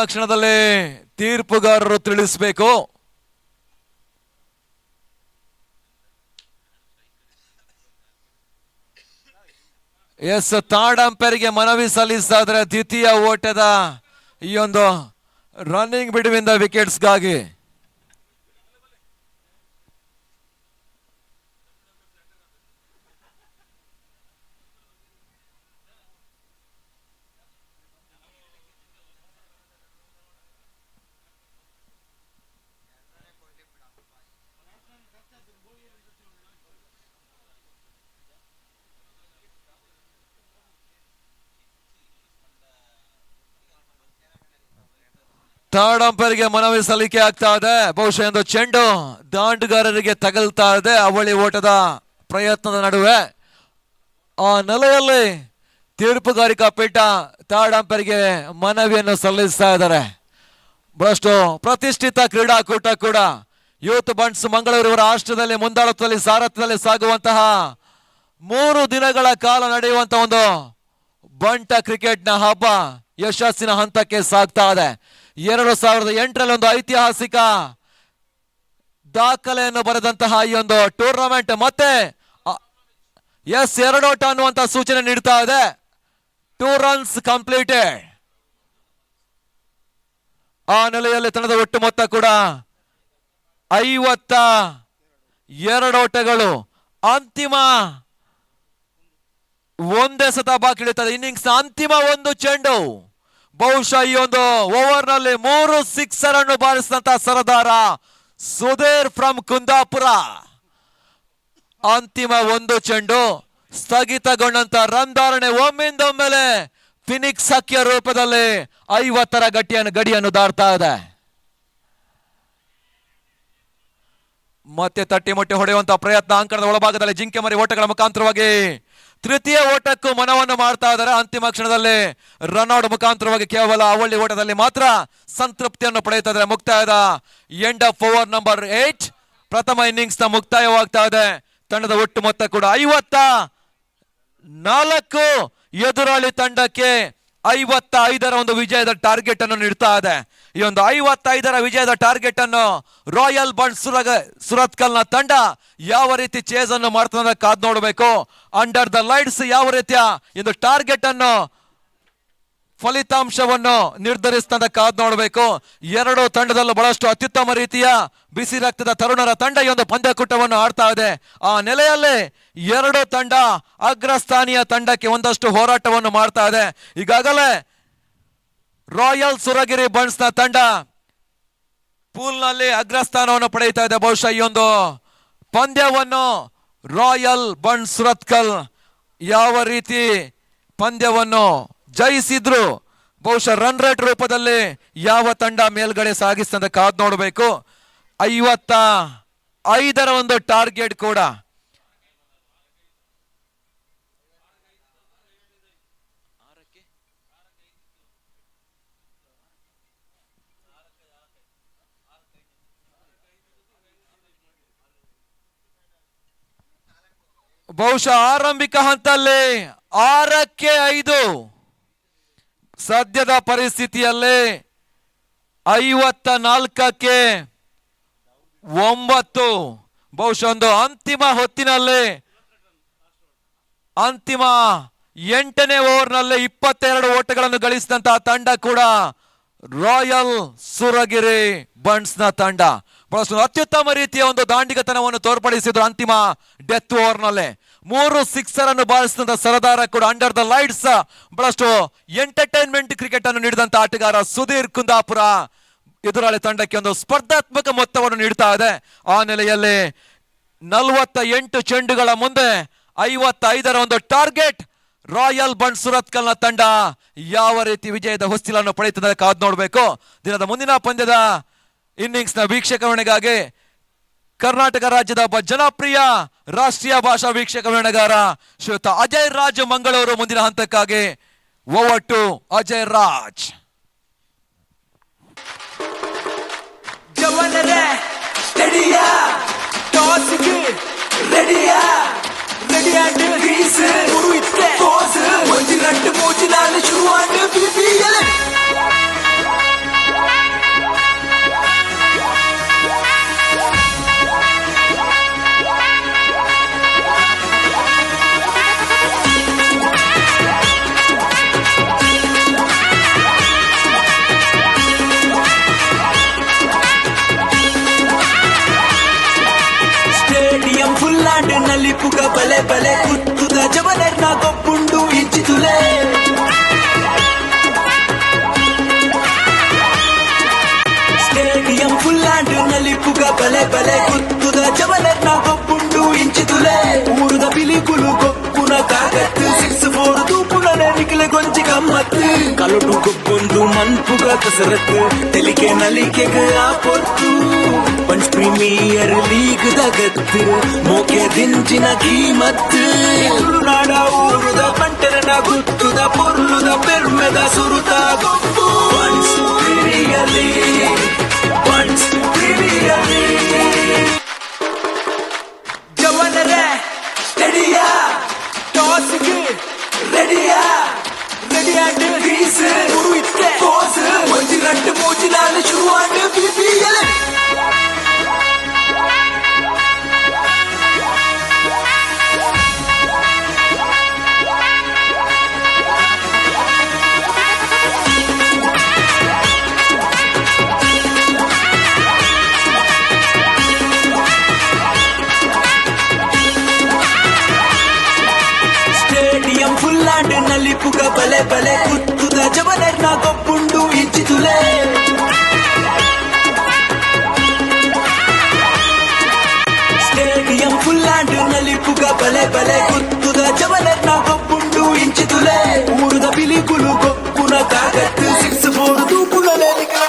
ಕ್ಷಣದಲ್ಲಿ ತೀರ್ಪುಗಾರರು ತಿಳಿಸಬೇಕು. ಎಸ್, ಥರ್ಡ್ ಅಂಪೈರ್ಗೆ ಮನವಿ ಸಲ್ಲಿಸ್ತಾ ಇದ್ರೆ ದ್ವಿತೀಯ ಓಟದ ಈ ಒಂದು ರನ್ನಿಂಗ್ ಬಿಟ್ವೀನ್ ದ ವಿಕೆಟ್ಸ್ಗಾಗಿ. ಥರ್ಡ್ ಅಂಪೈರ್ಗೆ ಮನವಿ ಸಲ್ಲಿಕೆ ಆಗ್ತಾ ಇದೆ. ಬಹುಶಃ ಒಂದು ಚೆಂಡು ದಾಂಡುಗಾರರಿಗೆ ತಗಲ್ತಾ ಇದೆ ಅವಳಿ ಓಟದ ಪ್ರಯತ್ನದ ನಡುವೆ. ಆ ನೆಲೆಯಲ್ಲಿ ತೀರ್ಪುಗಾರಿಕಾ ಪೀಠ ಥರ್ಡ್ ಅಂಪೈರ್ಗೆ ಮನವಿಯನ್ನು ಸಲ್ಲಿಸ್ತಾ ಇದ್ದಾರೆ. ಬಹಳಷ್ಟು ಪ್ರತಿಷ್ಠಿತ ಕ್ರೀಡಾಕೂಟ ಕೂಡ. ಯೂತ್ ಬಂಟ್ಸ್ ಮಂಗಳೂರು ಇವರ ಆಶ್ರಯದಲ್ಲಿ ಮುಂದಾಳತ್ವದಲ್ಲಿ ಸಾರಥ್ಯದಲ್ಲಿ ಸಾಗುವಂತಹ 3 ದಿನಗಳ ಕಾಲ ನಡೆಯುವಂತಹ ಒಂದು ಬಂಟ ಕ್ರಿಕೆಟ್ನ ಹಬ್ಬ ಯಶಸ್ಸಿನ ಹಂತಕ್ಕೆ ಸಾಗ್ತಾ ಇದೆ. 2008ರಲ್ಲಿ ಒಂದು ಐತಿಹಾಸಿಕ ದಾಖಲೆಯನ್ನು ಬರೆದಂತಹ ಈ ಒಂದು ಟೂರ್ನಮೆಂಟ್ ಮತ್ತೆ 2 ಓಟ ಅನ್ನುವಂತ ಸೂಚನೆ ನೀಡ್ತಾ ಇದೆ. 2 runs ಕಂಪ್ಲೀಟೆಡ್. ಆ ನೆಲೆಯಲ್ಲಿ ತಂಡದ ಒಟ್ಟು ಮೊತ್ತ ಕೂಡ 52 ಓಟಗಳು. ಅಂತಿಮ ಒಂದೇ ಸತ ಬಾಕಿ ಇಳಿತದೆ. ಇನ್ನಿಂಗ್ಸ್ ಅಂತಿಮ 1 ಚೆಂಡು. ಬಹುಶಃ ಈ ಒಂದು ಓವರ್ ನಲ್ಲಿ 3 ಸಿಕ್ಸರ್ ಅನ್ನು ಬಾರಿಸಿದಂತ ಸರದಾರ ಸುಧೀರ್ ಫ್ರಮ್ ಕುಂದಾಪುರ. ಅಂತಿಮ 1 ಚೆಂಡು ಸ್ಥಗಿತಗೊಂಡಂತ ರನ್ ಧಾರಣೆ ಒಮ್ಮಿಂದೊಮ್ಮೆಲೆ ಫಿನಿಕ್ಸ್ ಹಕ್ಕಿಯ ರೂಪದಲ್ಲಿ 50ರ ಗಡಿಯನ್ನು ದಾಟ್ತಾ ಇದೆ. ಮತ್ತೆ ತಟ್ಟಿ ಮುಟ್ಟಿ ಹೊಡೆಯುವಂತ ಪ್ರಯತ್ನ ಅಂಕಣದ ಒಳಭಾಗದಲ್ಲಿ ಜಿಂಕೆ ಮರಿ ಓಟಗಳ ಮುಖಾಂತರವಾಗಿ ತೃತೀಯ ಓಟಕ್ಕೂ ಮನವನ್ನು ಮಾಡ್ತಾ ಇದ್ದಾರೆ. ಅಂತಿಮ ಕ್ಷಣದಲ್ಲಿ ರನ್ಔಟ್ ಮುಖಾಂತರವಾಗಿ ಕೇವಲ ಅವಳಿ ಓಟದಲ್ಲಿ ಮಾತ್ರ ಸಂತೃಪ್ತಿಯನ್ನು ಪಡೆಯುತ್ತಾ ಇದ್ದಾರೆ. ಮುಕ್ತಾಯದ ಎಂಡ್ ಆಫ್ ಓವರ್ ನಂಬರ್ 8 ಪ್ರಥಮ ಇನ್ನಿಂಗ್ಸ್ ನ ಮುಕ್ತಾಯವಾಗ್ತಾ ಇದೆ. ತಂಡದ ಒಟ್ಟು ಮೊತ್ತ ಕೂಡ 50 4 ಎದುರಾಳಿ ತಂಡಕ್ಕೆ 55ರ ಒಂದು ವಿಜಯದ ಟಾರ್ಗೆಟ್ ಅನ್ನು ನೀಡ್ತಾ ಇದೆ. ಈ ಒಂದು 55ರ ವಿಜಯದ ಟಾರ್ಗೆಟ್ ಅನ್ನು ರಾಯಲ್ ಬಂಟ್ಸ್ ಸುರತ್ಕಲ್ನ ತಂಡ ಯಾವ ರೀತಿ ಚೇಸ್ ಅನ್ನು ಮಾಡ್ತದೆ ಕಾದ್ ನೋಡಬೇಕು. ಅಂಡರ್ ದ ಲೈಟ್ಸ್ ಯಾವ ರೀತಿಯ ಒಂದು ಟಾರ್ಗೆಟ್ ಅನ್ನು ಫಲಿತಾಂಶವನ್ನು ನಿರ್ಧರಿಸ್ತಂತ ಕಾದ್ ನೋಡಬೇಕು. ಎರಡು ತಂಡದಲ್ಲೂ ಬಹಳಷ್ಟು ಅತ್ಯುತ್ತಮ ರೀತಿಯ ಬಿಸಿ ರಕ್ತದ ತರುಣರ ತಂಡ ಈ ಒಂದು ಪಂದ್ಯಕೂಟವನ್ನು ಆಡ್ತಾ ಇದೆ. ಆ ನೆಲೆಯಲ್ಲಿ ಎರಡು ತಂಡ ಅಗ್ರಸ್ಥಾನೀಯ ತಂಡಕ್ಕೆ ಒಂದಷ್ಟು ಹೋರಾಟವನ್ನು ಮಾಡ್ತಾ ಇದೆ. ಈಗಾಗಲೇ ರಾಯಲ್ ಸುರಗಿರಿ ಬಂಟ್ಸ್ ನ ತಂಡ ಪೂಲ್ನಲ್ಲಿ ಅಗ್ರಸ್ಥಾನವನ್ನು ಪಡೆಯುತ್ತಾ ಇದೆ. ಬಹುಶಃ ಈ ಒಂದು ಪಂದ್ಯವನ್ನು ರಾಯಲ್ ಬಂಟ್ಸ್ ಸುರತ್ಕಲ್ ಯಾವ ರೀತಿ ಪಂದ್ಯವನ್ನು ಜಯಿಸಿದ್ರು ಬಹುಶಃ ರನ್ ರೇಟ್ ರೂಪದಲ್ಲಿ ಯಾವ ತಂಡ ಮೇಲ್ಗಡೆ ಸಾಗಿಸ್ತಂತ ಕಾದ್ ನೋಡಬೇಕು. 55ರ ಒಂದು ಟಾರ್ಗೆಟ್ ಕೂಡ ಬಹುಶಃ ಆರಂಭಿಕ ಹಂತದಲ್ಲಿ 6ಕ್ಕೆ 5 ಸದ್ಯದ ಪರಿಸ್ಥಿತಿಯಲ್ಲಿ 54ಕ್ಕೆ 9 ಬಹುಶಃ ಒಂದು ಅಂತಿಮ ಹೊತ್ತಿನಲ್ಲಿ ಅಂತಿಮ 8ನೇ ಓವರ್ನಲ್ಲಿ 22 ಓಟಗಳನ್ನು ಗಳಿಸಿದಂತಹ ತಂಡ ಕೂಡ ರಾಯಲ್ ಸುರಗಿರಿ ಬಂಟ್ಸ್ ನ ತಂಡ. ಬಹಳಷ್ಟು ಅತ್ಯುತ್ತಮ ರೀತಿಯ ಒಂದು ದಾಂಡಿಗತನವನ್ನು ತೋರ್ಪಡಿಸಿದ್ರು ಅಂತಿಮ ಡೆತ್ ಓವರ್ನಲ್ಲಿ. 3 ಸಿಕ್ಸರ್ ಅನ್ನು ಬಾರಿಸಿದಂತ ಸರದಾರ ಕೂಡ ಅಂಡರ್ ದ ಲೈಟ್ಸ್ ಬಹಳಷ್ಟು ಎಂಟರ್ಟೈನ್ಮೆಂಟ್ ಕ್ರಿಕೆಟ್ ಅನ್ನು ನೀಡಿದಂತ ಆಟಗಾರ ಸುಧೀರ್ ಕುಂದಾಪುರ ಎದುರಾಳಿ ತಂಡಕ್ಕೆ ಒಂದು ಸ್ಪರ್ಧಾತ್ಮಕ ಮೊತ್ತವನ್ನು ನೀಡ್ತಾ ಇದೆ. ಆ ನೆಲೆಯಲ್ಲಿ 48 ಚೆಂಡುಗಳ ಮುಂದೆ 55ರ ಒಂದು ಟಾರ್ಗೆಟ್ ರಾಯಲ್ ಬಂಟ್ಸ್ ಸುರತ್ಕಲ್ನ ತಂಡ ಯಾವ ರೀತಿ ವಿಜಯದ ಹೊಸ್ತಿಲನ್ನು ಪಡೆಯುತ್ತದೆ ಕಾದ್ ನೋಡಬೇಕು. ದಿನದ ಮುಂದಿನ ಪಂದ್ಯದ ಇನ್ನಿಂಗ್ಸ್ ನ ವೀಕ್ಷಕರಣೆಗಾಗಿ ಕರ್ನಾಟಕ ರಾಜ್ಯದ ಒಬ್ಬ ಜನಪ್ರಿಯ ರಾಷ್ಟ್ರೀಯ ಭಾಷಾ ವೀಕ್ಷಕರಣೆಗಾರ ಶ್ರೀಯುತ ಅಜಯ್ ರಾಜ್ ಮಂಗಳೂರು ಮುಂದಿನ ಹಂತಕ್ಕಾಗಿ. Over to Ajay Raj. ನಲ್ಲಿ ಪುಗ ಬಲೆ ಬಲೆ ಕುತ್ತುದ ಜವನರ್ನ ಗೊಬ್ಬುಂಡು ಇಂಚಿತುಲೆ ಸ್ಟೇಡಿಯಂ ಫುಲ್ಲಾಂಡ್ ನಲ್ಲಿ ಪುಗ ಬಲೆ ಬಲೆ ಕುತ್ತುದ ಜವನರ್ನ ಗೊಬ್ಬುಂಡು ಇಂಚಿತುಲೆ ಊರುದ ಬಿಲಿಕುಲು ಗೊಬ್ಬುನ ಕಾಗತ್ತು 6-4 ತೂಪುನನೆ ನಿಖಿಲ ಗೊಂಚಿ ಗಮ್ಮತ್ತು ಕಲುಟು ಗೊಬ್ಬೊಂದು ಮನ್ಪುಗ ಕಸರತ್ತು ತೆಲಿಕೆ ನಲಿಕೆಗ ಆ ಪೊತ್ತು ಬಂಟ್ಸ್ ಪ್ರೀಮಿಯರ್ ಲೀಗ್ ದಗತ್ತು ಮೋಕೆ ದಿಂಚಿನ ಕೀಮತ್ತು ತುಳುನಾಡ ಊರುದ ಬಂಟರನ ಗುತ್ತುದ ಪೊರ್ಲುದ ಪೆರ್ಮೆದ ಸುರುತ ಗೊಬ್ಬು Bunts premier league Bunts premier League ಜವನರೇ ರೆಡಿಯಾ ಟಾಸ್ಗೆ ರೆಡಿಯಾ ರೆಡಿಯಾಂಡ್ ಗ್ರೀಸ್ ಉರುಯಿತ್ತೆ ಕೋಸ್ ಒಂಜಿ ರಟ್ಟು ಮೂಜಿಲಾಲ ಶುರುವಾಂಡ್ ಬಿಪಿಎಲ್ ಫುಲ್ಲಾಂಡ್ ನಲ್ಲಿ ಪುಗ ಬಲೆ ಬಲೆ ಕುತ್ತುದ ಜವನರ್ನ ಗೊಬ್ಬುಂಡು ಇಂಚಿತುಲೆ ಸ್ಟೇಡಿಯಂ ಫುಲ್ಲಾಂಡ್ ನಲ್ಲಿ ಪುಗ ಬಲೆ ಬಲೆ ಕುತ್ತುದ ಜವನರ್ನ ಗೊಬ್ಬುಂಡು ಇಂಚಿತುಲೆ ಊರುದ ಬಿಲಿಕುಲು ಗೊಬ್ಬುನ ಕಾಗತ್ತು 6-4 ತೂಪುನಲೆ ನಿಖಿಲ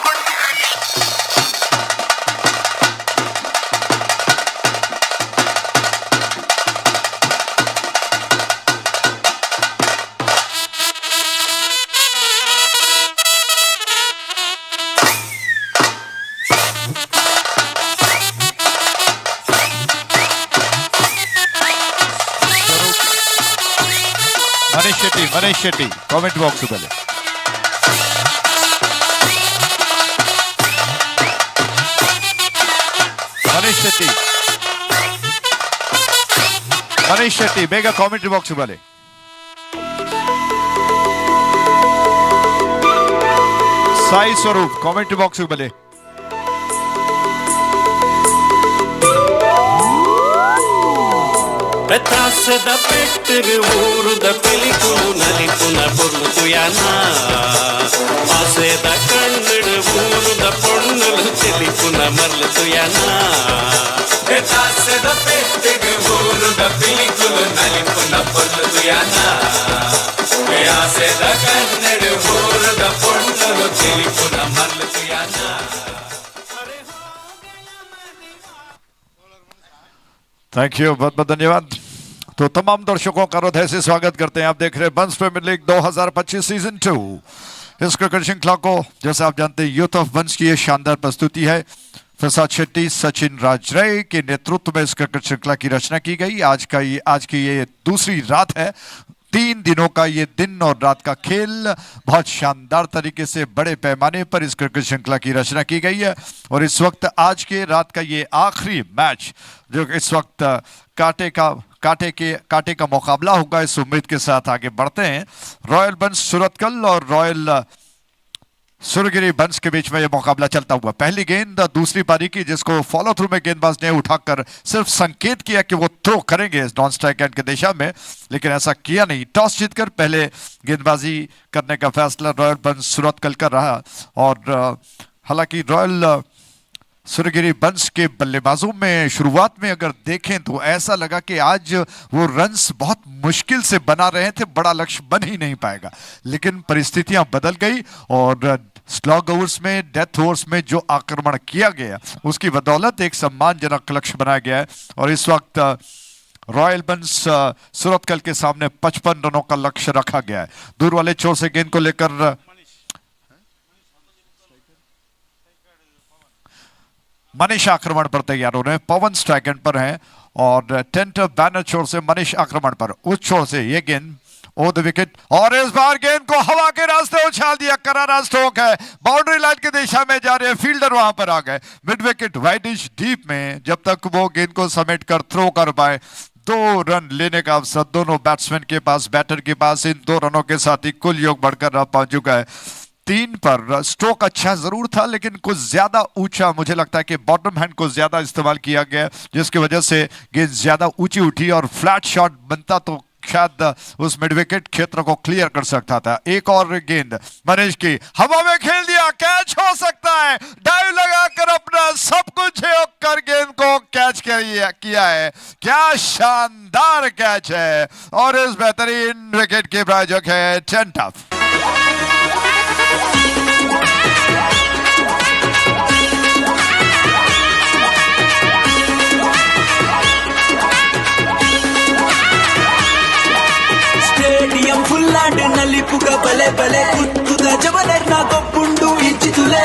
मनीष शेट्टी कमेंट बॉक्स में पहले। मनीष शेट्टी ಬೇಗ कमेंट बॉक्स में पहले। साई स्वरूप कमेंट बॉक्स में पहले। పెతాసద పెట్టిరు ఊరుద పిలికులు నలిపున పొర్లుతుయానా ఆసేద కన్నుడు ఊరుద పొన్నులు తెలిపున మర్లుతుయానా పెతాసద పెట్టిరు ఊరుద పిలికులు నలిపున పొర్లుతుయానా ఆసేద కన్నుడు ఊరుద పొన్నులు తెలిపున మర్లుతుయానా। थैंक यू, बहुत बहुत धन्यवाद। तो तमाम दर्शकों का हृदय से स्वागत करते हैं। आप देख रहे हैं बंस प्रीमियर लीग 2025 सीजन 2। इस क्रिकेट श्रृंखला को जैसे आप जानते हैं यूथ ऑफ बंस की ये शानदार प्रस्तुति है। प्रसाद शेट्टी, सचिन राजरे के नेतृत्व में इस क्रिकेट श्रृंखला की रचना की गई। आज की ये दूसरी रात है। 3 दिनों का ये दिन और रात का खेल बहुत शानदार तरीके से बड़े पैमाने पर इस क्रिकेट श्रृंखला की रचना की गई है। और इस वक्त आज के रात का ये आखिरी मैच जो इस वक्त कांटे का मुकाबला होगा, इस उम्मीद के साथ आगे बढ़ते हैं। रॉयल बंस सूरतकल और रॉयल सुरगिरी बंस के बीच में यह मुकाबला चलता हुआ। पहली गेंद दूसरी पारी की, जिसको फॉलो थ्रू में गेंदबाज ने उठाकर सिर्फ संकेत किया कि वो थ्रो करेंगे इस नॉन स्ट्राइक एंड की दिशा में, लेकिन ऐसा किया नहीं। टॉस जीतकर पहले गेंदबाजी करने का फैसला रॉयल बंस सूरतकल का रहा। और हालांकि रॉयल सुरगिरी बंस के बल्लेबाजों में शुरुआत में अगर देखें तो ऐसा लगा कि आज वो रन्स बहुत मुश्किल से बना रहे थे, बड़ा लक्ष्य बन ही नहीं पाएगा। लेकिन परिस्थितियां बदल गई और स्लॉग ओवर्स में, डेथ ओवर्स में जो आक्रमण किया गया उसकी बदौलत एक सम्मानजनक लक्ष्य बनाया गया है। और इस वक्त रॉयल बंस सूरतकल के सामने 55 रनों का लक्ष्य रखा गया है। दूर वाले छोर से गेंद को लेकर मनीष आक्रमण पर तैयार हो रहे हैं। पवन स्ट्राइक एंड पर हैं और टेंट बैनर छोर से मनीष आक्रमण पर। उस छोर से ये गेंद ओ द विकेट और इस बार गेंद को हवा के रास्ते उछाल दिया। करारा स्ट्रोक है, बाउंड्री लाइन की दिशा में जा रहे हैं, फील्डर वहां पर आ गए। मिड विकेट वाइडिश डीप में जब तक वो गेंद को समेट कर थ्रो कर पाए 2 रन लेने का अवसर दोनों बैट्समैन के पास, बैटर के पास। इन 2 रनों के साथ ही कुल योग बढ़कर अब पहुंच चुका है 3 पर। स्ट्रोक अच्छा जरूर था लेकिन कुछ ज्यादा ऊंचा, मुझे लगता है कि बॉटम हैंड को ज्यादा इस्तेमाल किया गया, जिसकी वजह से गेंद ज्यादा ऊंची उठी और फ्लैट शॉट बनता तो शायद उस मिड विकेट क्षेत्र को क्लियर कर सकता था। एक और गेंद मनीष की हवा में खेल दिया, कैच हो सकता है। डाइव लगाकर अपना सब कुछ कर गेंद को कैच किया है। क्या शानदार कैच है। और इस बेहतरीन विकेट के प्रायोजक है टेंटअप। స్టేడియం ఫుల్ అండ్ నలిపుగా బలే బలే గుర్తుగా జబలర్ నా గొప్పుండు ఇచ్చితులే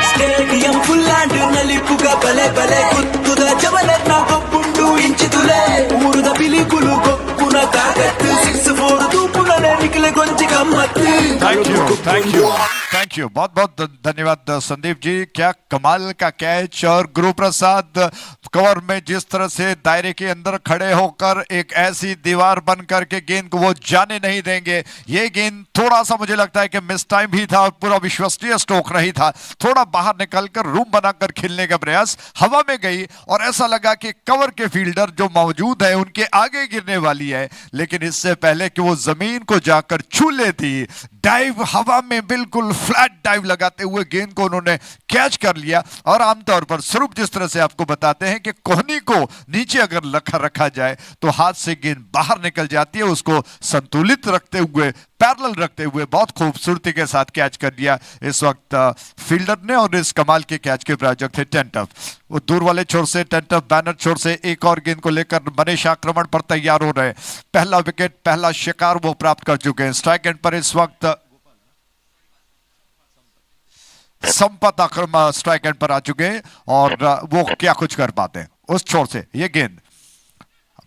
స్టేడియం ఫుల్ అండ్ నలిపుగా బలే బలే గుర్తుగా జబలర్ నా గొప్పుండు ఇంచితులే ఊరుద పిలికులు గొప్పున కాగత్తు 6-4 దూపులనే నిఖిల్ గొంచి గమ్మత్తు। थैंक यू, बहुत बहुत धन्यवाद संदीप जी। क्या कमाल का कैच। और गुरु प्रसाद कवर में जिस तरह से दायरे के अंदर खड़े होकर एक ऐसी दीवार बन करके गेंद को वो जाने नहीं देंगे। ये गेंद थोड़ा सा मुझे लगता है कि मिस टाइम ही था, पूरा विश्वसनीय स्ट्रोक नहीं था। थोड़ा बाहर निकलकर रूम बनाकर खेलने का प्रयास, हवा में गई और ऐसा लगा कि कवर के फील्डर जो मौजूद है उनके आगे गिरने वाली है, लेकिन इससे पहले कि वो जमीन को जाकर छू लेती, डाइव हवा में बिल्कुल फ्लैट डाइव लगाते हुए गेंद को उन्होंने कैच कर लिया। और आमतौर पर स्वरूप जिस तरह से आपको बताते हैं कि कोहनी को नीचे अगर रखा जाए तो हाथ से गेंद बाहर निकल जाती है, उसको संतुलित रखते हुए, पैरेलल रखते हुए बहुत खूबसूरती के साथ कैच कर दिया इस वक्त फील्डर ने। और इस कमाल के कैच के प्रायोजक थे टेंटअप। वो दूर वाले छोर से टेंटअप बैनर छोर से एक और गेंद को लेकर मनीष आक्रमण पर तैयार हो रहे हैं। पहला विकेट, पहला शिकार वो प्राप्त कर चुके हैं। स्ट्राइक एंड पर इस वक्त संपत आक्रमण स्ट्राइक एंड पर आ चुके हैं और वो क्या कुछ कर पाते हैं। उस छोर से ये गेंद,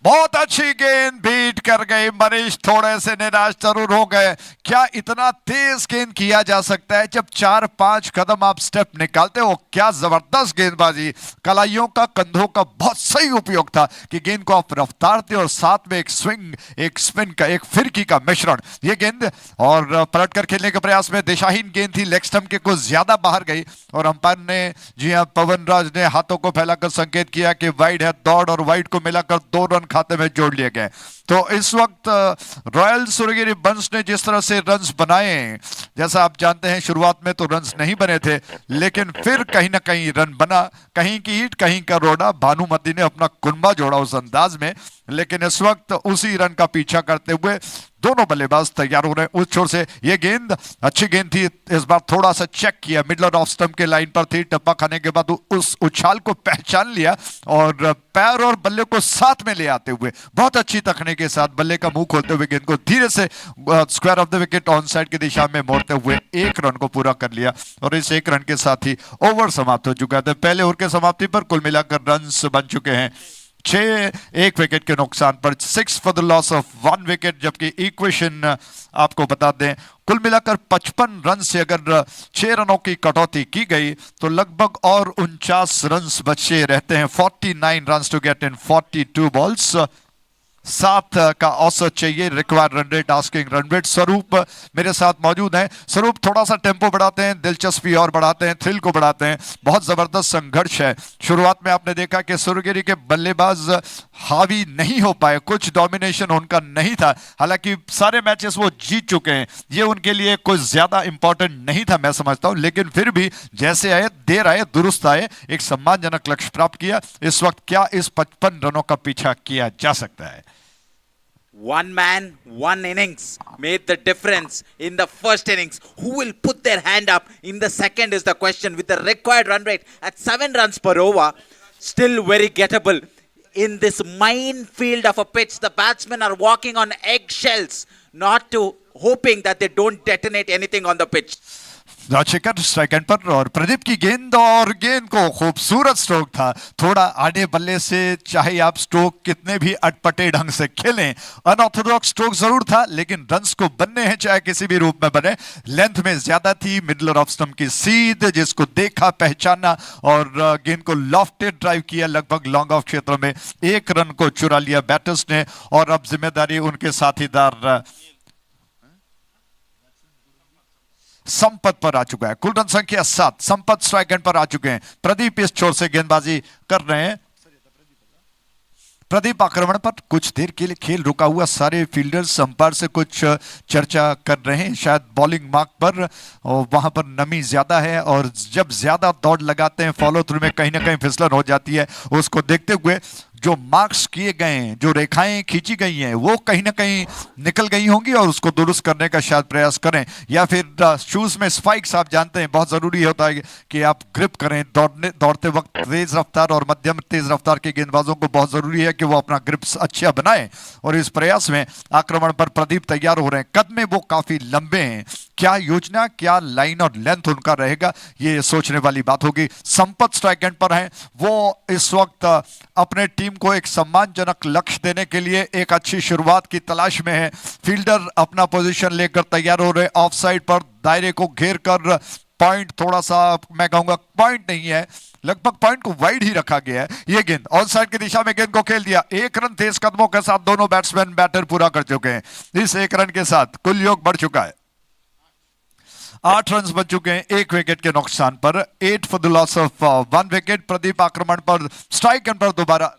बहुत अच्छी गेंद, बीट कर गई मनीष, थोड़े से निराश जरूर हो गए। क्या इतना तेज गेंद किया जा सकता है जब 4-5 कदम आप स्टेप निकालते हो? क्या जबरदस्त गेंदबाजी, कलाइयों का, कंधों का बहुत सही उपयोग था कि गेंद को आप रफ्तार थे और साथ में एक स्विंग, एक स्पिन का, एक फिरकी का मिश्रण। ये गेंद और पलट कर खेलने के प्रयास में दिशाहीन गेंद थी, लेग स्टंप के कुछ ज्यादा बाहर गई और अंपायर ने, जी हाँ, पवन राज ने हाथों को फैलाकर संकेत किया कि वाइड है। दौड़ और वाइड को मिलाकर 2 रन खाते में जोड़ लिए गए। तो इस वक्त रॉयल सूर्यगिरी बंस ने जिस तरह से रन्स बनाए, जैसा आप जानते हैं शुरुआत में तो रन्स नहीं बने थे, लेकिन फिर कहीं ना कहीं रन बना, कहीं की ईंट कहीं का रोड़ा। भानुमति ने अपना कुनबा जोड़ा उस अंदाज में, लेकिन इस वक्त उसी रन का पीछा करते हुए दोनों बल्लेबाज तैयार हो रहे हैं। उस छोर से ये गेंद अच्छी गेंद थी, इस बार थोड़ा सा चेक किया, मिडलर ऑफ स्टंप के लाइन पर थी, टप्पा खाने के बाद उस उछाल को पहचान लिया और पैर और बल्ले को साथ में ले आते हुए बहुत अच्छी तकनीक के साथ बल्ले का मुंह खोलते हुए गेंद को धीरे से square of the wicket on side की दिशा में मोड़ते हुए 1 रन को पूरा कर लिया और इस 1 रन के साथ ही ओवर समाप्त हो चुका था। पहले ओवर के समाप्ति पर कुल मिलाकर रन्स बन चुके हैं 6, 1 विकेट के नुकसान पर, 6 for the loss of 1 wicket. जबकि इक्वेशन आपको बता दें, कुल मिलाकर 55 रन से अगर 6 रनों की कटौती की गई तो लगभग और 49 रन बचे रहते हैं। 49 run to get in 42 balls. 7 का औसत चाहिए required run rate, asking run rate. Swaroop मेरे साथ मौजूद हैं। स्वरूप, थोड़ा सा टेम्पो बढ़ाते हैं, दिलचस्पी और बढ़ाते हैं, थ्रिल को बढ़ाते हैं। बहुत जबरदस्त संघर्ष है। शुरुआत में आपने देखा कि सूर्यगिरी के बल्लेबाज हावी नहीं हो पाए, कुछ डोमिनेशन उनका नहीं था। हालांकि सारे मैचेस वो जीत चुके हैं, ये उनके लिए कुछ ज्यादा इंपॉर्टेंट नहीं था मैं समझता हूं, लेकिन फिर भी जैसे आए, देर आए, दुरुस्त आए, एक सम्मानजनक लक्ष्य प्राप्त किया। इस वक्त क्या इस 55 रनों का पीछा किया जा सकता है? One man, one innings made the difference in the first innings. Who will put their hand up in the second is the question. With the required run rate at 7 runs per over, still very gettable. In this minefield of a pitch, the batsmen are walking on eggshells, not to hoping that they don't detonate anything on the pitch. Rajshekhar strike end पर और प्रदीप की गेंद, और गेंद को खूबसूरत stroke था। थोड़ा आड़े बल्ले से चाहे आप स्ट्रोक कितने भी अटपटे ढंग से खेलें, अनऑर्थोडॉक्स स्ट्रोक जरूर था, लेकिन रन्स को बनने हैं चाहे किसी भी रूप में बने। लेंथ में ज्यादा थी, मिडलर ऑफ स्टंप की सीध जिसको देखा, पहचाना और गेंद को लॉफ्टेड ड्राइव किया लगभग लॉन्ग ऑफ क्षेत्र में। 1 रन को चुरा लिया बैटर्स ने और अब जिम्मेदारी उनके साथीदार संपत पर आ चुका है। कुल रन संख्या 7, संपत स्ट्राइक एंड पर आ चुके हैं। प्रदीप इस छोर से गेंदबाजी कर रहे हैं। प्रदीप आक्रमण पर, कुछ देर के लिए खेल रुका हुआ, सारे फील्डर्स अंपायर से कुछ चर्चा कर रहे हैं शायद बॉलिंग मार्क पर, और वहां पर नमी ज्यादा है और जब ज्यादा दौड़ लगाते हैं फॉलो थ्रू में कहीं ना कहीं फिसलन हो जाती है। उसको देखते हुए जो मार्क्स किए गए हैं, जो रेखाएं खींची गई हैं, वो कहीं ना कहीं निकल गई होंगी और उसको दुरुस्त करने का शायद प्रयास करें, या फिर शूज में स्पाइक्स आप जानते हैं बहुत जरूरी होता है कि आप ग्रिप करें। दौड़ते वक्त तेज रफ्तार और मध्यम तेज रफ्तार के गेंदबाजों को बहुत जरूरी है कि वो अपना ग्रिप अच्छा बनाए और इस प्रयास में आक्रमण पर प्रदीप तैयार हो रहे हैं। कद में वो काफी लंबे हैं, क्या योजना, क्या लाइन और लेंथ उनका रहेगा, ये सोचने वाली बात होगी। संपत स्ट्राइक एंड पर हैं, वो इस वक्त अपने टीम को एक सम्मानजनक लक्ष्य देने के लिए एक अच्छी शुरुआत की तलाश में है। फील्डर अपना पोजीशन लेकर तैयार हो रहे, ऑफ साइड पर दायरे को घेर कर। पॉइंट थोड़ा सा, मैं कहूंगा पॉइंट नहीं है, लगभग पॉइंट को वाइड ही रखा गया है। ये गेंद ऑन साइड की दिशा में गेंद को खेल दिया। 1 रन तेज कदमों के साथ दोनों बैट्समैन बैटर पूरा कर चुके हैं। इस 1 रन के साथ कुल योग बढ़ चुका है, 8 रन बच चुके हैं 1 विकेट के नुकसान पर। 8 for the loss of 1 wicket. Pradeep आक्रमण पर, स्ट्राइक एंड पर दोबारा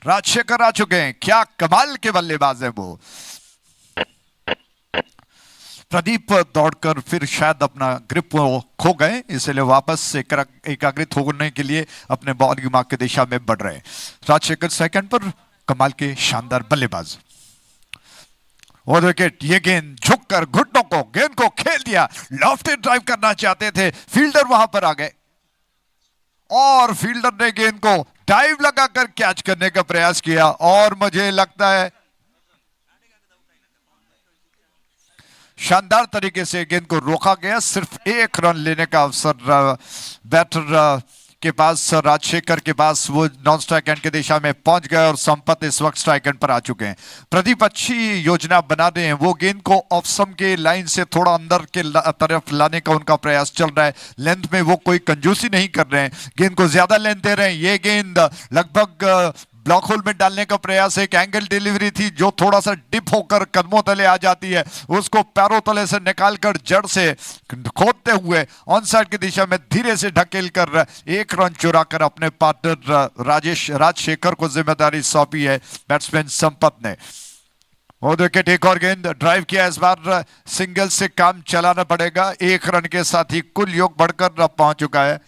राजशेखर आ चुके हैं। क्या कमाल के बल्लेबाज हैं वो। प्रदीप दौड़कर फिर शायद अपना ग्रिप खो गए, इसलिए वापस से एकाग्रित होने के लिए अपने बॉलिंग मार्क की दिशा में बढ़ रहे हैं। राजशेखर सेकंड पर, कमाल के शानदार बल्लेबाज। और विकेट, ये गेंद झुककर घुटनों को गेंद को खेल दिया। लॉफ्टेड ड्राइव करना चाहते थे, फील्डर वहां पर आ गए और फील्डर ने गेंद को डाइव लगाकर कैच करने का प्रयास किया और मुझे लगता है शानदार तरीके से गेंद को रोका गया। सिर्फ 1 रन लेने का अवसर बैटर के पास, राजशेखर के पास, वो नॉन स्ट्राइक एंड की दिशा में पहुंच गए और संपत इस वक्त स्ट्राइक एंड पर आ चुके हैं। प्रदीप अच्छी योजना बना रहे हैं, वो गेंद को ऑफ स्टंप के लाइन से थोड़ा अंदर के तरफ लाने का उनका प्रयास चल रहा है। लेंथ में वो कोई कंजूसी नहीं कर रहे हैं, गेंद को ज्यादा लेंथ दे रहे हैं। ये गेंद लगभग ब्लॉक होल में डालने का प्रयास, एक एंगल डिलीवरी थी जो थोड़ा सा डिप होकर कदमों तले आ जाती है, उसको पैरों तले से निकालकर जड़ से खोदते हुए ऑन साइड की दिशा में धीरे से ढकेल कर 1 रन चुराकर अपने पार्टनर राजशेखर को जिम्मेदारी सौंपी है बैट्समैन संपत ने। वो विकेट, एक और गेंद ड्राइव किया, इस बार सिंगल से काम चलाना पड़ेगा। 1 रन के साथ ही कुल योग बढ़कर अब पहुंच चुका है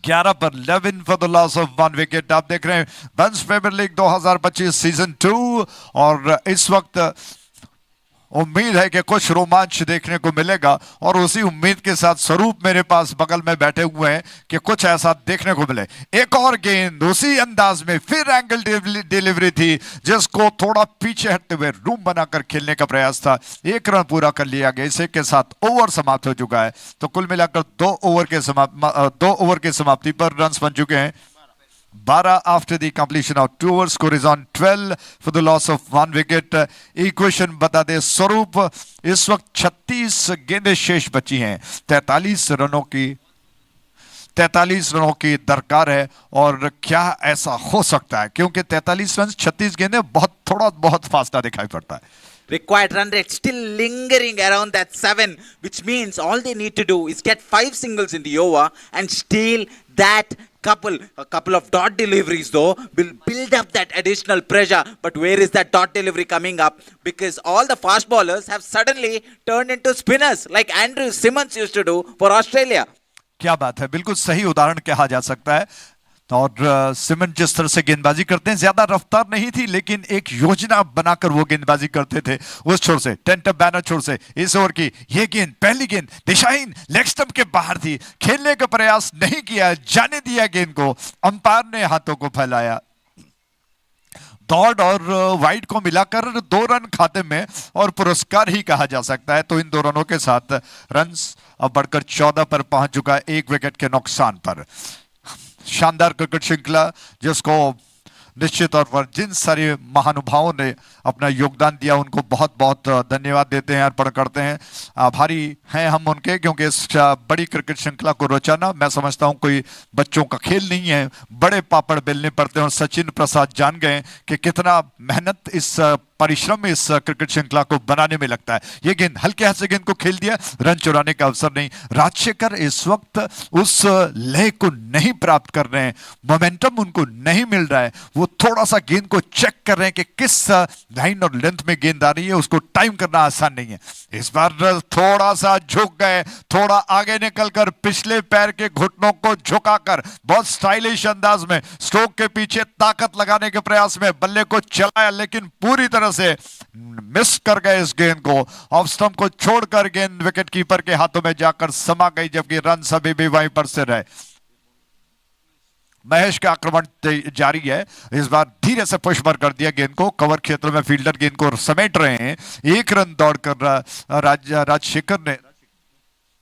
11 पर 11 for the loss of 1 wicket. आप देख रहे हैं बंस प्रीमियर लीग 2025 सीजन 2 और इस वक्त उम्मीद है कि कुछ रोमांच देखने को मिलेगा और उसी उम्मीद के साथ स्वरूप मेरे पास बगल में बैठे हुए हैं कि कुछ ऐसा देखने को मिले। एक और गेंद उसी अंदाज में, फिर एंगल डिलीवरी थी जिसको थोड़ा पीछे हटते हुए रूम बनाकर खेलने का प्रयास था। 1 रन पूरा कर लिया गया, इसी के साथ ओवर समाप्त हो चुका है। तो कुल मिलाकर 2 ओवर के समाप्ति पर रन बन चुके हैं 12 after the completion of 2 overs. Score is on 12 for the loss of 1 wicket. Equation बता दे स्वरूप, इस वक्त 36 गेंदें शेष बची हैं, 43 रनों की दरकार है। और क्या ऐसा हो सकता है, क्योंकि 43 रन 36 गेंदें बहुत फासला दिखाई पड़ता है। Required run rate still lingering around that 7, which means all they need to do is get 5 singles in the over and steal that couple. A couple of dot deliveries though will build up that additional pressure. But where is that dot delivery coming up? Because all the fast bowlers have suddenly turned into spinners like Andrew Simmons used to do for Australia. क्या बात है, बिल्कुल सही उदाहरण कहा जा सकता है। और सिमन जिस तरह से गेंदबाजी करते हैं, ज्यादा रफ्तार नहीं थी लेकिन एक योजना बनाकर वो गेंदबाजी करते थे। उस छोर से टेंट बैनर छोर से इस ओवर की ये गेंद, पहली गेंद दिशाहीन लेग स्टंप के बाहर थी, खेलने का प्रयास नहीं किया, जाने दिया गेंद को, अंपायर ने हाथों को फैलाया। दौड़ और वाइड को मिलाकर 2 रन खाते में और पुरस्कार ही कहा जा सकता है। तो इन 2 रनों के साथ रन्स अब बढ़कर 14 पर पहुंच चुका है 1 विकेट के नुकसान पर। शानदार क्रिकेट श्रृंखला जिसको निश्चित तौर पर जिन सारे महानुभावों ने अपना योगदान दिया उनको बहुत बहुत धन्यवाद देते हैं, अर्पण करते हैं। आभारी हैं हम उनके, क्योंकि इस बड़ी क्रिकेट श्रृंखला को रचाना मैं समझता हूं कोई बच्चों का खेल नहीं है, बड़े पापड़ बेलने पड़ते हैं। और सचिन प्रसाद जान गए कि कितना मेहनत इस परिश्रम इस क्रिकेट श्रृंखला को बनाने में लगता है। ये गेंद हल्के हाथ से गेंद को खेल दिया, रन चुराने का अवसर नहीं। राजशेखर इस वक्त उस लय को नहीं प्राप्त कर रहे हैं, मोमेंटम उनको नहीं मिल रहा है। वो थोड़ा सा गेंद को चेक कर रहे हैं कि किस लाइन और लेंथ में गेंद आ रही है, उसको टाइम करना आसान नहीं है। इस बार थोड़ा सा झुक गए, थोड़ा आगे निकलकर पिछले पैर के घुटनों को झुकाकर बहुत स्टाइलिश अंदाज में स्ट्रोक के पीछे ताकत लगाने के प्रयास में बल्ले को चलाया, लेकिन पूरी तरह से मिस कर गए इस गेंद को। ऑफ स्टंप को छोड़कर गेंद विकेट कीपर के हाथों में जाकर समा गई, जबकि रन अभी भी वहीं पर से रहे। महेश का आक्रमण जारी है, इस बार धीरे से पुश पर कर दिया गेंद को, कवर क्षेत्र में फील्डर गेंद को समेट रहे हैं। 1 रन दौड़कर राजशेखर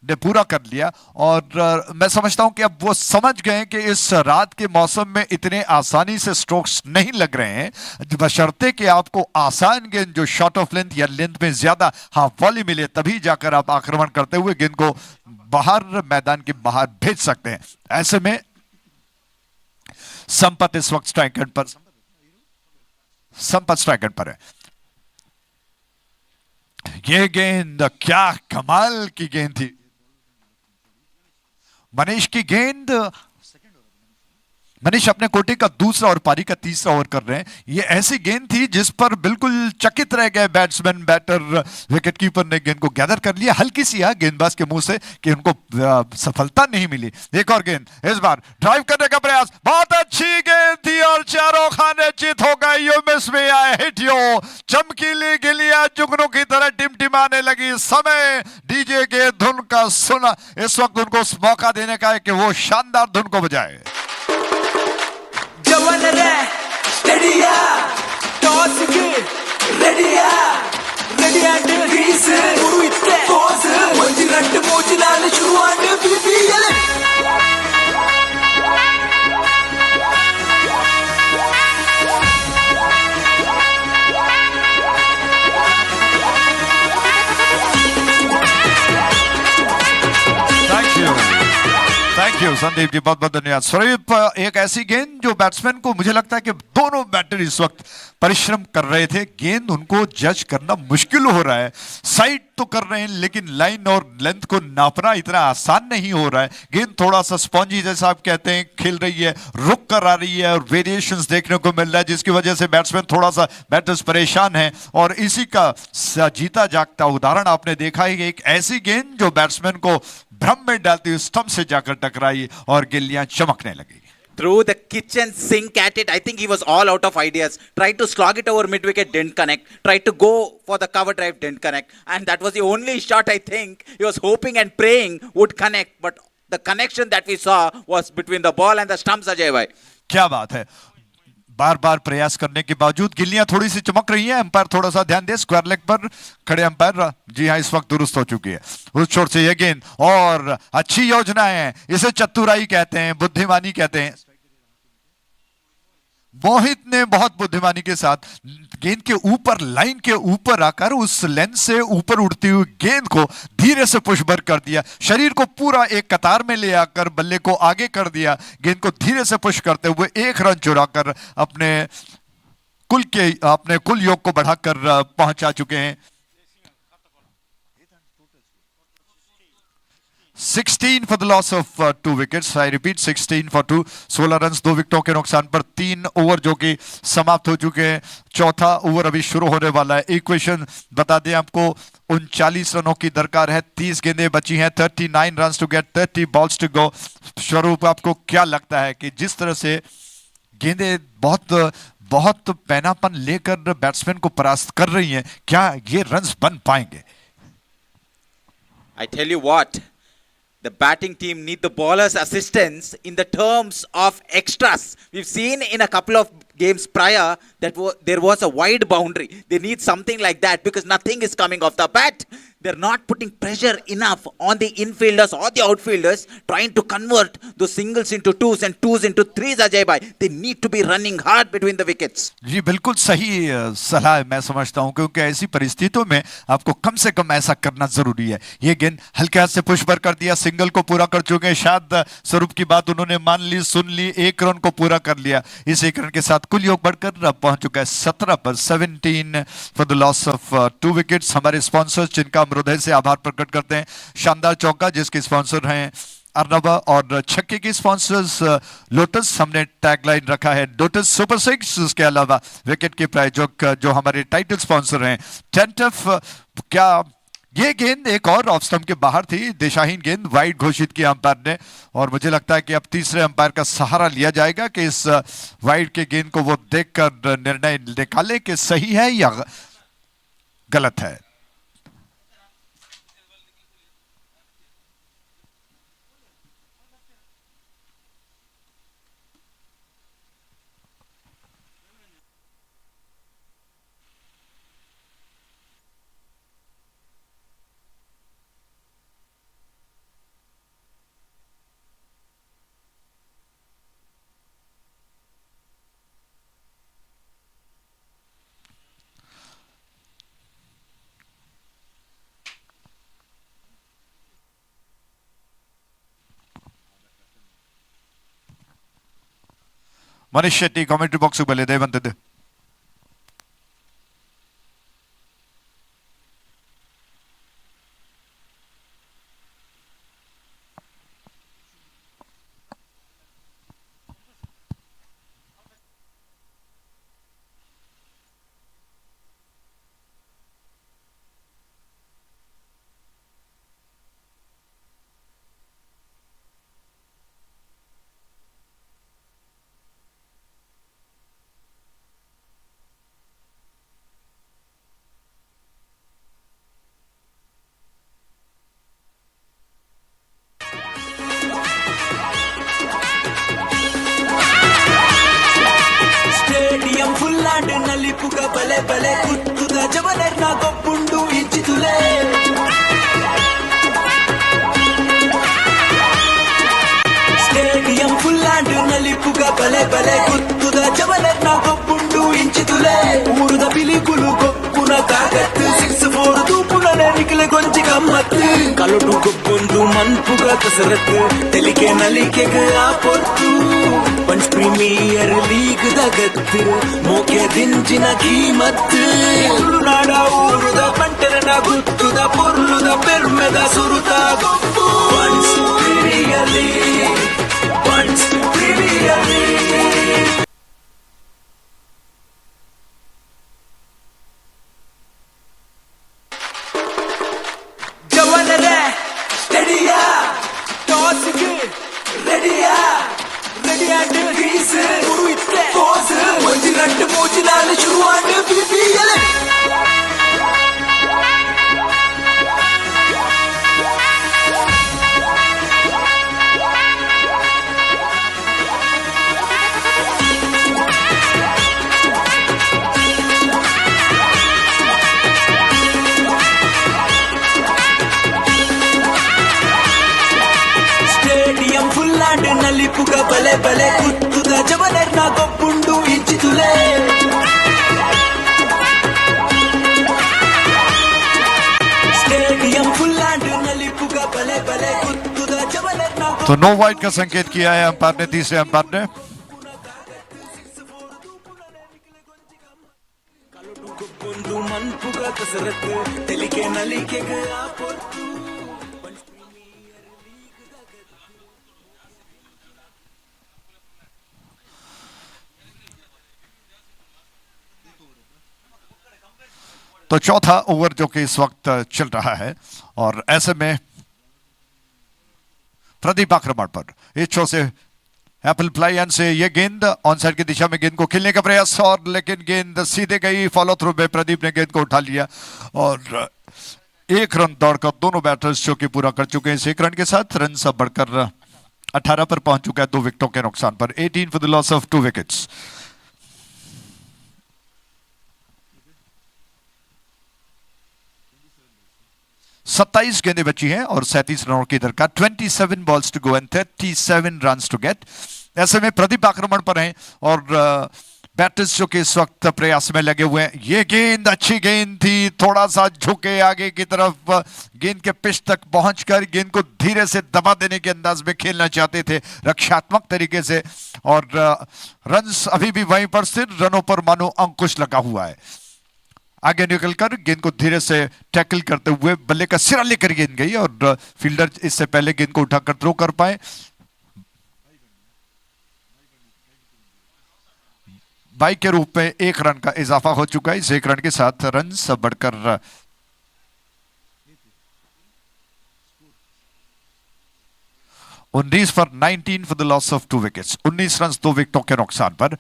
ने पूरा कर लिया। और मैं समझता हूं कि अब वो समझ गए कि इस रात के मौसम में इतने आसानी से स्ट्रोक्स नहीं लग रहे हैं, बशर्ते कि आपको आसान गेंद जो शॉर्ट ऑफ लेंथ या लेंथ में ज्यादा हाफ वॉली मिले, तभी जाकर आप आक्रमण करते हुए गेंद को बाहर, मैदान के बाहर भेज सकते हैं। ऐसे में संपत इस वक्त स्ट्राइक एंड पर, संपत स्ट्राइक एंड पर है। यह गेंद क्या कमाल की गेंद थी, मनीष की गेंद। मनीष अपने कोटे का दूसरा और पारी का तीसरा ओवर कर रहे हैं। ये ऐसी गेंद थी जिस पर बिल्कुल चकित रह गए बैट्समैन, बैटर, विकेट कीपर ने गेंद को गैदर कर लिया। हल्की सी गेंदबाज के मुंह से कि उनको सफलता नहीं मिली। एक और गेंद, इस बार ड्राइव करने का प्रयास, बहुत अच्छी गेंद थी और चारों खाने चित हो गए। You miss me, I hit you. चमकीली गिलियां जुगनू की तरह टिमटिमाने लगी। समय डीजे के धुन का सुना, इस वक्त उनको मौका देने का है कि वो शानदार धुन को बजाए। जवन रे स्टेडिया टॉस की रेडिया रेडिया ग्रीस गुरु इतने कोस मंजी रट मोजी लाल शुरुआत बीबीएल संदीप जी बहुत बहुत धन्यवाद। स्वरूप, एक ऐसी गेंद जो बैट्समैन को, मुझे लगता है कि दोनों बैटर इस वक्त परिश्रम कर रहे थे, गेंद उनको जज करना मुश्किल हो रहा है। साइड तो कर रहे हैं लेकिन लाइन और लेंथ को नापना इतना आसान नहीं हो रहा है। गेंद थोड़ा सा स्पॉन्जी जैसा आप कहते हैं खेल रही है, रुक कर आ रही है और वेरिएशंस देखने को मिल रहा है, जिसकी वजह से बैट्समैन थोड़ा सा बैटर्स परेशान है। और इसी का जीता जागता उदाहरण आपने देखा है, एक ऐसी गेंद जो बैट्समैन को भ्रम में डालती हुई स्टंप से जाकर टकराई और गिल्लियां चमकने लगी। Threw the kitchen sink at it. I think he was all out of ideas. Tried to slog it over mid-wicket, didn't connect. Tried to go for the cover drive, didn't connect. And that was the only shot I think he was hoping and praying would connect. But the connection that we saw was between the ball and the stumps, Ajay bhai. क्या बात है, बार बार प्रयास करने के बावजूद गिल्लियां थोड़ी सी चमक रही हैं। अंपायर थोड़ा सा ध्यान दे, स्क्वायर लेग पर खड़े अंपायर जी हाँ इस वक्त दुरुस्त हो चुकी है। उस छोर से यह गेंद और अच्छी योजना है, इसे चतुराई कहते हैं, बुद्धिमानी कहते हैं। मोहित ने बहुत बुद्धिमानी के साथ गेंद के ऊपर, लाइन के ऊपर आकर उस लेंथ से ऊपर उड़ती हुई गेंद को धीरे से पुशबर कर दिया, शरीर को पूरा एक कतार में ले आकर बल्ले को आगे कर दिया, गेंद को धीरे से पुश करते हुए एक रन चुराकर अपने कुल योग को बढ़ाकर पहुंचा चुके हैं। 16 for the loss of 2 wickets. I repeat 16 for 2. 16 run 2 विकेटों के नुकसान पर 3 ओवर जो कि समाप्त हो चुके हैं। चौथा ओवर अभी शुरू होने वाला है। इक्वेशन बता दें आपको, 39 रनों की दरकार है, 30 गेंदें बची हैं, 39 run to get 30 balls to go. Swaroop, आपको क्या लगता है कि जिस तरह से गेंदें बहुत पैनापन लेकर बैट्समैन को परास्त कर रही हैं, क्या ये रन्स बन पाएंगे? I tell you what, the batting team need the bowler's assistance in the terms of extras. We've seen in a couple of games prior that there was a wide boundary. They need something like that because nothing is coming off the bat. They're not putting pressure enough on the infielders or the outfielders, trying to convert those singles into twos and twos into threes, Ajay bhai. They need to be running hard between the wickets. जी बिल्कुल सही सलाह है, मैं समझता हूं, क्योंकि ऐसी परिस्थितियों में आपको कम से कम ऐसा करना जरूरी है। ये गेंद हल्के हाथ से पुश पर कर दिया, सिंगल को पूरा कर चुके हैं। शायद स्वरूप की बात उन्होंने मान ली, सुन ली, एक रन को पूरा कर लिया। इस एक रन के साथ कुल योग बढ़कर पहुंच चुका है 17 पर। 17 for the loss of 2 wickets. हमारे स्पॉन्सर्स जिनका हम हृदय से आभार प्रकट करते हैं, शानदार चौका जिसके स्पॉन्सर हैं अर्नबा, और छक्के की स्पॉन्सर्स लोटस। हमने टैगलाइन रखा है लोटस सुपर 6। उसके अलावा विकेट के प्रायोजक जो हमारे टाइटल स्पॉन्सर हैं टेंटफ। क्या ये गेंद एक और ऑफ स्टंप के बाहर थी, दिशाहीन गेंद, वाइड घोषित किया अंपायर ने, और मुझे लगता है कि अब तीसरे अंपायर का सहारा लिया जाएगा कि इस वाइड के गेंद को वो देखकर निर्णय निकाले कि सही है या गलत है। ಮನೀಶ್ ಶೆಟ್ಟಿ ಕಾಮೆಂಟ್ರಿ ಬಾಕ್ಸ್ ಬಲ್ಲಿ ದಯವಂತದ್ದು. ಬಲೆ ಬಲೆ ಕುತ್ತುದ ಜವನರ್ನ ಗೊಬ್ಬುಂಡು ಇಂಚಿತುಲೆ ಸ್ಟೇಡಿಯಂ ಫುಲ್ಲಾಂಡ್ ನಲಿಪುಗ ಬಲೆ ಬಲೆ ಕುತ್ತುದ ಜವನರ್ನ ಗೊಬ್ಬುಂಡು ಇಂಚಿತುಲೆ ಊರುದ ಬಿಲಿಕುಲು ಗೊಕ್ಕುನ ಕಾಗತ್ತು 6-4 ತೂಪುನ ನಿಖಿಲ ಗೊಂಚಿ ಗಮ್ಮತ್ತು కలుడు గుబ్బొందు మన్పుగా కసరత్తు తెలికే నలికెగా ఆ పొత్తు పంచ్ ప్రీమియర్ లీగ్ ದಗತ್ತು ಮೋಕೆ ದಿಂಚಿನ ಕೀಮತ್ತು ನಾಡ ಊರುದ ಪಂಟರನ ಗುತ್ತುದ ಪೊರ್ಲುದ ಪೆರ್ಮೆದ ಸುರುತ ಗೊತ್ತು Bunts premier league Bunts premier League ಜವನರೇ ರೆಡಿಯಾ ಟಾಸ್ಗೆ ರೆಡಿಯಾ ರೆಡಿಯಾಟ್ ಗ್ರೀಸ್ ಉರುಯಿತ್ತೆ ಪೋಸ್ ಒಂದು ಗಂಟೆ ಮೂಚಿನಾಲು ಶುರುವಾಡು ಬಿಪಿಎಲ್ ನಲಿಪುಗ ಬಲೆ ಬಲೆ ಕುತ್ತುದ ಜವನರ್ನ ಗೊಬ್ಬುಂಡು ಇಂಚಿತುಲೆ स्टेडियम फुल्लांड नलिपुग बले बले कुत्तुद जवनर्ना तो नो वाइड का संकेत किया है अंपायर ने, तीसरे अंपायर ने। गुब्बुंdu मनपुग कसरत तेलिके नलिके गया पोर्तु तो चौथा ओवर जो कि इस वक्त चल रहा है और ऐसे में प्रदीप आक्रमण पर इच्छों से एप्पल फ्लाई एंड से ये गेंद ऑन साइड की दिशा में गेंद को खेलने का प्रयास और लेकिन गेंद सीधे गई, फॉलो थ्रू में प्रदीप ने गेंद को उठा लिया और एक रन दौड़कर दोनों बैटर्स जो कि पूरा कर चुके हैं इस एक रन के साथ। रन सब बढ़कर 18 पर पहुंच चुका है 2 विकेटों के नुकसान पर। 18 for the loss of 2 wickets. सत्ताईस गेंदें बची हैं और 37 रनों की दरकार। 27 balls to go and 37 runs to get. ऐसे में प्रदीप आक्रमण पर हैं और बैटर्स जो कि इस वक्त प्रयास में लगे हुए हैं। ये गेंद अच्छी गेंद थी, थोड़ा सा झुके आगे की तरफ, गेंद के पिच तक पहुंचकर गेंद को धीरे से दबा देने के अंदाज में खेलना चाहते थे रक्षात्मक तरीके से और रन्स अभी भी वहीं पर स्थिर, रनों पर मानो अंकुश लगा हुआ है। आगे निकलकर गेंद को धीरे से टैकल करते हुए बल्ले का सिरा लेकर गेंद गई और फील्डर इससे पहले गेंद को उठाकर थ्रो कर पाए। बाई के रूप में 1 रन का इजाफा हो चुका है। इस 1 रन के साथ रन सब बढ़कर 19 पर 19 for the loss of 2 wickets. 19 run 2 विकेटों के नुकसान पर।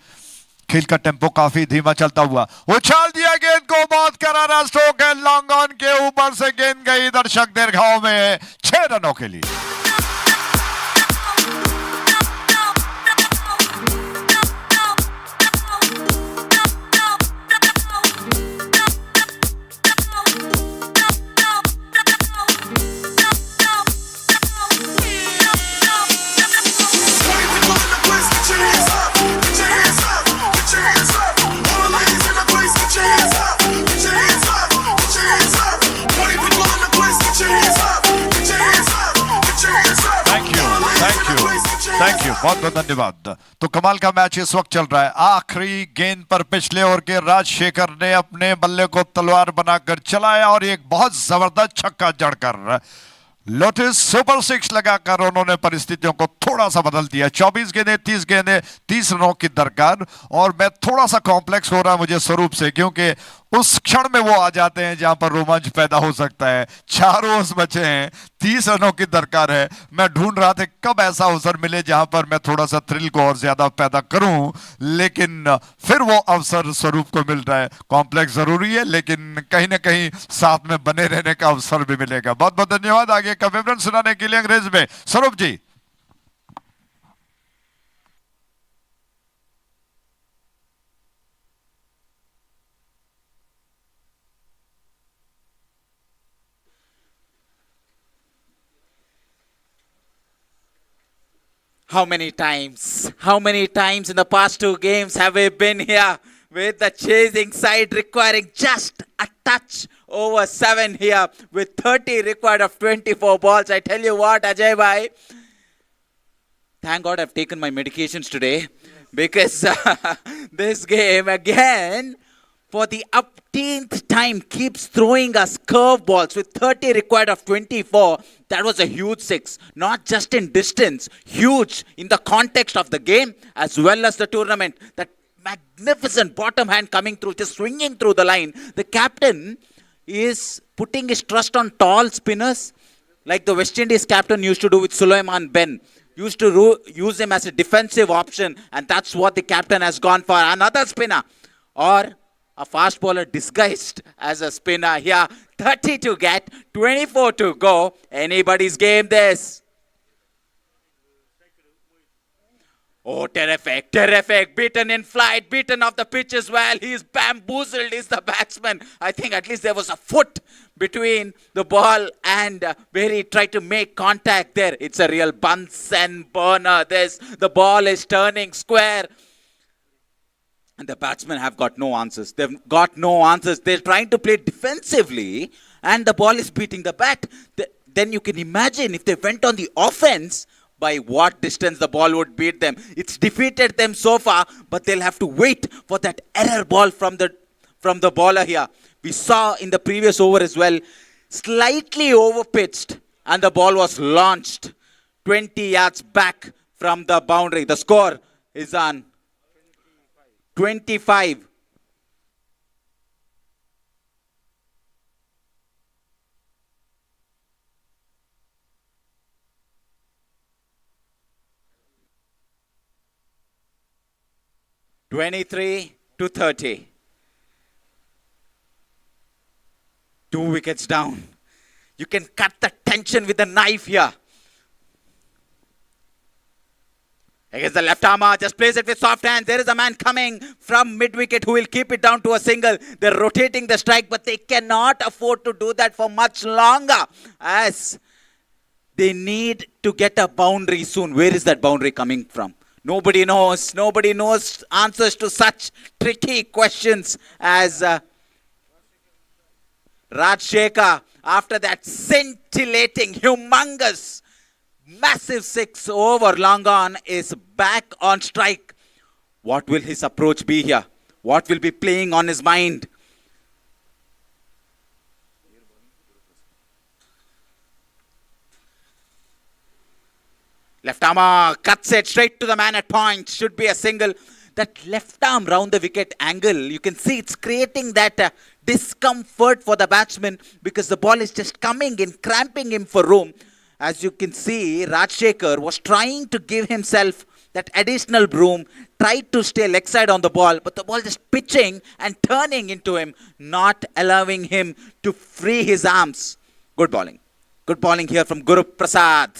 खेल का टेंपो काफी धीमा चलता हुआ, उछाल दिया गेंद को, बहुत करारा स्ट्रोक है, लॉन्ग ऑन के ऊपर से गेंद गई, दर्शक दीर्घाओं में 6 रनों के लिए। थैंक यू, बहुत बहुत धन्यवाद। तो कमाल का मैच इस वक्त चल रहा है। आखिरी गेंद पर पिछले ओवर के राजशेखर ने अपने बल्ले को तलवार बनाकर चलाया और एक बहुत जबरदस्त छक्का जड़कर लोटस सुपर 6 लगाकर उन्होंने परिस्थितियों को थोड़ा सा बदल दिया। 24 गेंदें 30 रनों की दरकार और मैं थोड़ा सा कॉम्प्लेक्स हो रहा है मुझे स्वरूप से, क्योंकि उस क्षण में वो आ जाते हैं जहां पर रोमांच पैदा हो सकता है। 4 ओवर्स बचे हैं, 30 रनों की दरकार है। मैं ढूंढ रहा था कब ऐसा अवसर मिले जहां पर मैं थोड़ा सा थ्रिल को और ज्यादा पैदा करूं, लेकिन फिर वो अवसर स्वरूप को मिल रहा है। कॉम्प्लेक्स जरूरी है लेकिन कहीं ना कहीं साथ में बने रहने का अवसर भी मिलेगा। बहुत बहुत धन्यवाद। आगे का विवरण सुनाने के लिए अंग्रेज में स्वरूप जी। How many times in the past 2 games have we been here with the chasing side requiring just a touch over 7 here with 30 required of 24 balls. I tell you what, Ajay bhai, thank God I've taken my medications today, because this game again, for the upteenth time, keeps throwing us curveballs with 30 required of 24. That was a huge six. Not just in distance, huge in the context of the game as well as the tournament. That magnificent bottom hand coming through, just swinging through the line. The captain is putting his trust on tall spinners, like the West Indies captain used to do with Sulaiman Ben. Used to use him as a defensive option, and that's what the captain has gone for. Another spinner, or a fast bowler disguised as a spinner here. 30 to get, 24 to go. Anybody's game this. Oh, terrific, terrific. Beaten in flight, beaten off the pitch as well. He's bamboozled, is the batsman. I think at least there was a foot between the ball and where he tried to make contact there. It's a real Bunts and burner. The ball is turning square. And the batsmen have got no answers. They've got no answers. They're trying to play defensively, and the ball is beating the bat. Then you can imagine if they went on the offense, by what distance the ball would beat them. It's defeated them so far, but they'll have to wait for that error ball from the bowler here. We saw in the previous over as well, slightly overpitched, and the ball was launched 20 yards back from the boundary. The score is on 25. (23 to 30). 2 wickets down. You can cut the tension with a knife here. Against the left armour, just plays it with soft hands. There is a man coming from mid-wicket who will keep it down to a single. They're rotating the strike, but they cannot afford to do that for much longer, as they need to get a boundary soon. Where is that boundary coming from? Nobody knows. Nobody knows answers to such tricky questions as Rajshekhar, after that scintillating, humongous, massive six over long on, is back on strike. What will his approach be here? What will be playing on his mind? Left arm cuts it straight to the man at point. Should be a single. That left arm round the wicket angle, you can see it's creating that discomfort for the batsman, because the ball is just coming in, cramping him for room. As you can see, Rajshekhar was trying to give himself that additional room, tried to stay leg side on the ball, but the ball just pitching and turning into him, not allowing him to free his arms. Good bowling. Good bowling here from Guru Prasad.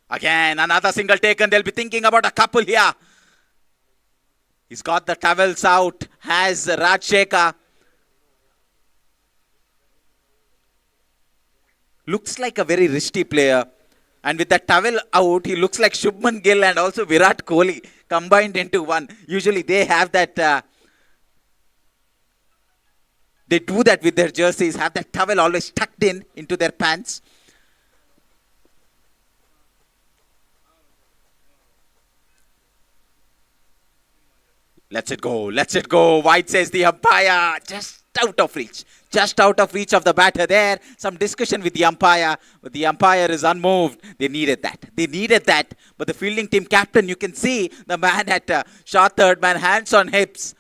Again, another single taken. They'll be thinking about a couple here. He's got the towels out, has Rajshekhar. Looks like a very risky player. And with that towel out, he looks like Shubman Gill and also Virat Kohli combined into one. Usually they have that, they do that with their jerseys, have that towel always tucked into their pants. Let's it go, let's it go. Wide, says the umpire. Just out of reach. Just out of reach of the batter there. Some discussion with the umpire, but the umpire is unmoved. They needed that. They needed that. But the fielding team captain, you can see the man at short third man, hands on hips.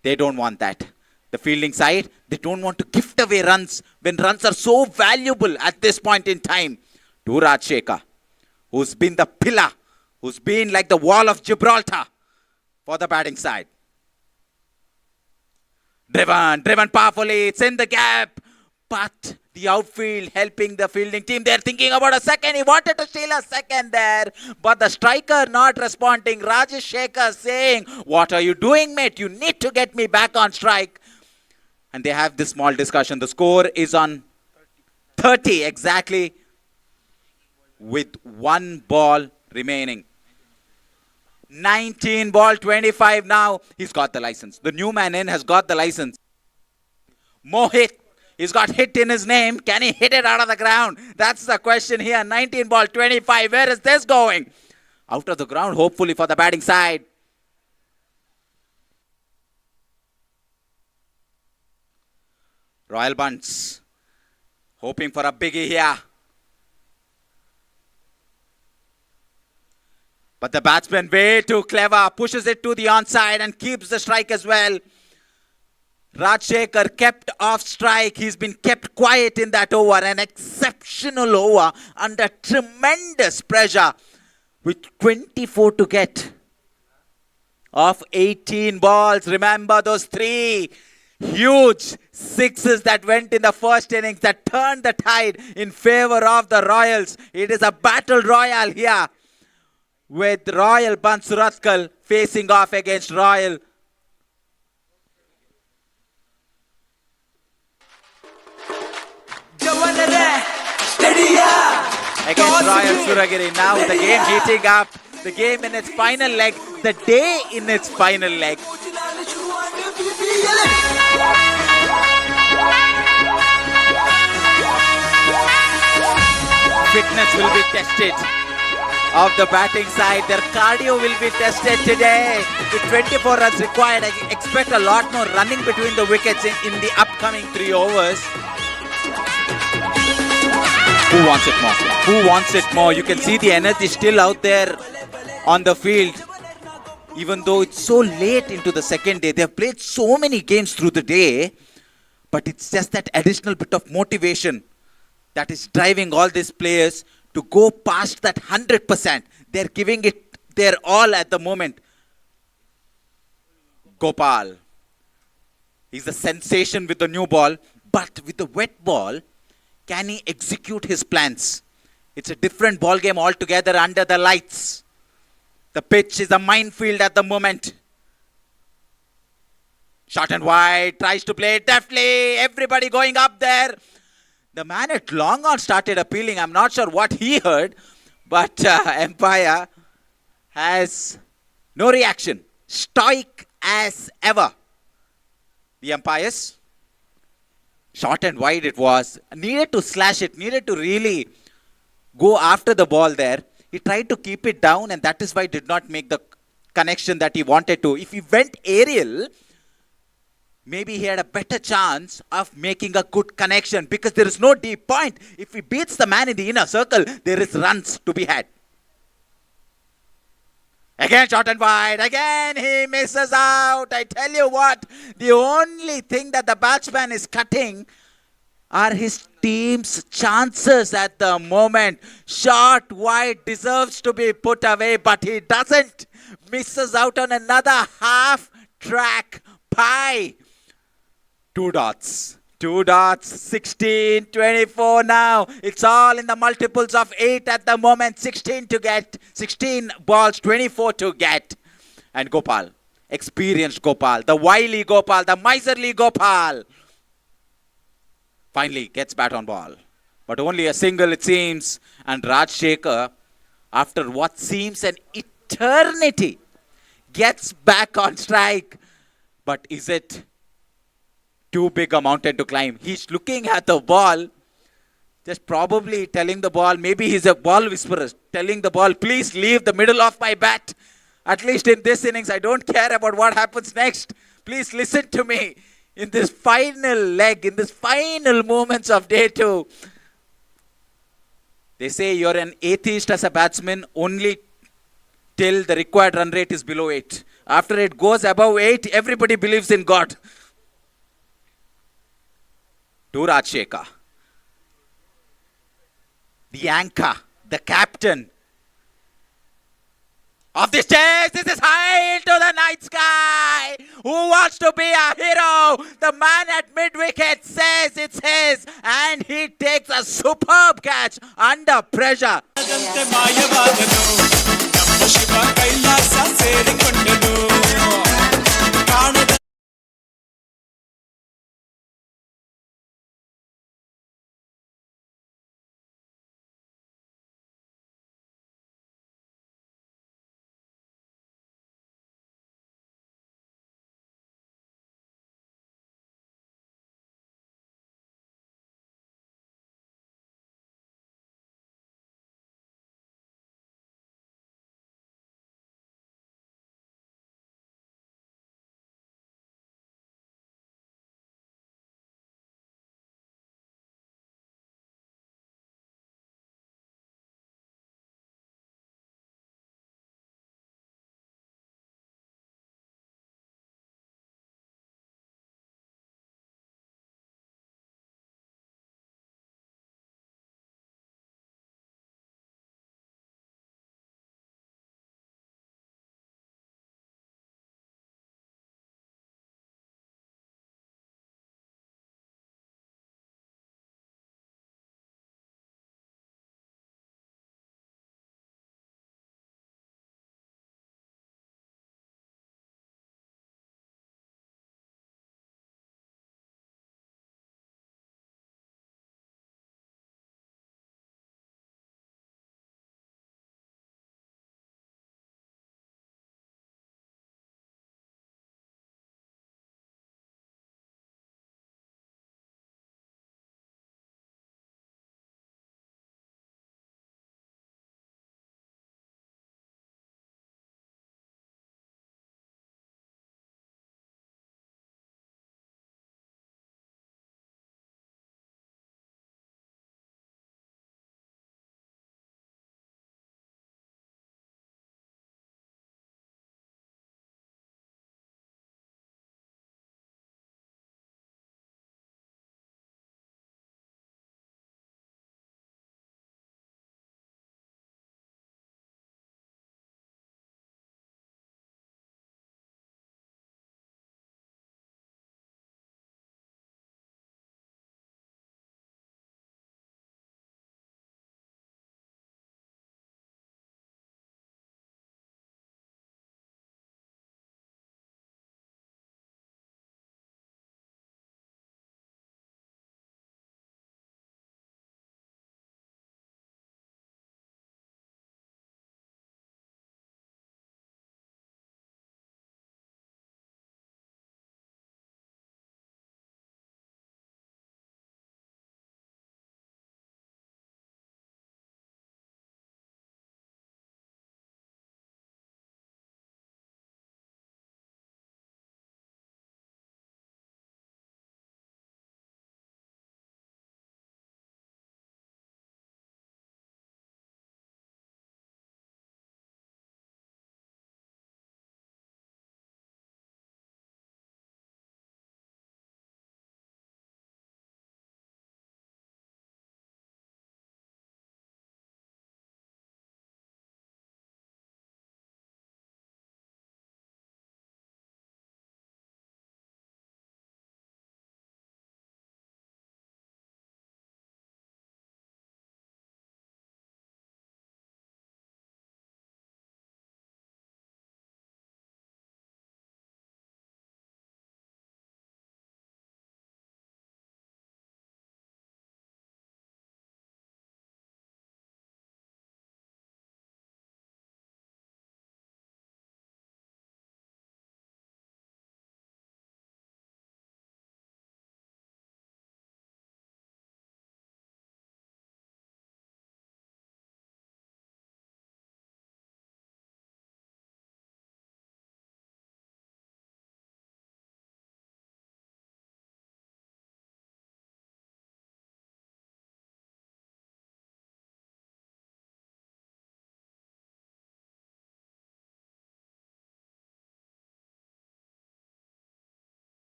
They don't want that. The fielding side, they don't want to gift away runs when runs are so valuable at this point in time. To Rajshekhar, who's been the pillar, who's been like the wall of Gibraltar for the batting side. Driven powerfully, it's in the gap, but the outfield helping the fielding team. They're thinking about a second. He wanted to steal a second there, but the striker not responding. Rajshekhar saying, "What are you doing, mate? You need to get me back on strike." And they have this small discussion. The score is on 30 exactly. with 1 ball remaining. 19 ball 25 now. He's got the license. The new man in has got the license. Mohit, he's got hit in his name. Can he hit it out of the ground? That's the question here. 19 ball 25. Where is this going? Out of the ground, hopefully for the batting side. Royal Bunts hoping for a biggie here. But the batsman way too clever, pushes it to the onside and keeps the strike as well. Rajshekhar kept off strike. He's been kept quiet in that over. An exceptional over under tremendous pressure with 24 to get of 18 balls. Remember those 3 huge sixes that went in the first innings that turned the tide in favor of the Royals. It is a battle royal here with Royal Bunts Ratkal facing off against Royal. Against Royal Suragiri. Now the game heating up. The game in its final leg. The day in its final leg. Fitness will be tested of the batting side. Their cardio will be tested today. With 24 runs required, I expect a lot more running between the wickets in the upcoming 3 overs. Who wants it more? Who wants it more? You can see the energy still out there on the field. Even though it's so late into the second day, they have played so many games through the day, but it's just that additional bit of motivation that is driving all these players to go past that 100%. They're giving it their all at the moment. Gopal. He's a sensation with the new ball, but with the wet ball, can he execute his plans? It's a different ball game altogether under the lights. The pitch is a minefield at the moment. Short and wide, tries to play it deftly. Everybody going up there. The man at long on started appealing. I'm not sure what he heard, but Empire has no reaction. Stoic as ever. The umpires. Short and wide it was. Needed to slash it. Needed to really go after the ball there. He tried to keep it down, and that is why he did not make the connection that he wanted to. If he went aerial, maybe he had a better chance of making a good connection, because there is no deep point. If he beats the man in the inner circle, there is runs to be had. Again short and wide. Again he misses out. I tell you what, the only thing that the batsman is cutting are his team's chances at the moment. Short wide deserves to be put away, but he doesn't. Misses out on another half track pie. 2 dots. 2 dots. 16, 24 now. It's all in the multiples of 8 at the moment. 16 to get. 16 balls, 24 to get. And Gopal. Experienced Gopal. The wily Gopal. The miserly Gopal. Finally gets bat on ball. But only a single it seems. And Rajshekhar, after what seems an eternity, gets back on strike. But is it too big a mountain to climb? He's looking at the ball, just probably telling the ball, maybe he's a ball whisperer, telling the ball, please leave the middle of my bat. At least in this innings, I don't care about what happens next. Please listen to me in this final leg, in this final moments of day 2. They say you're an atheist as a batsman only till the required run rate is below 8. After it goes above 8, everybody believes in God. To Rajshekhar, the anchor, the captain of this chase. This is high into the night sky. Who wants to be a hero? The man at mid-wicket says it's his, and he takes a superb catch under pressure.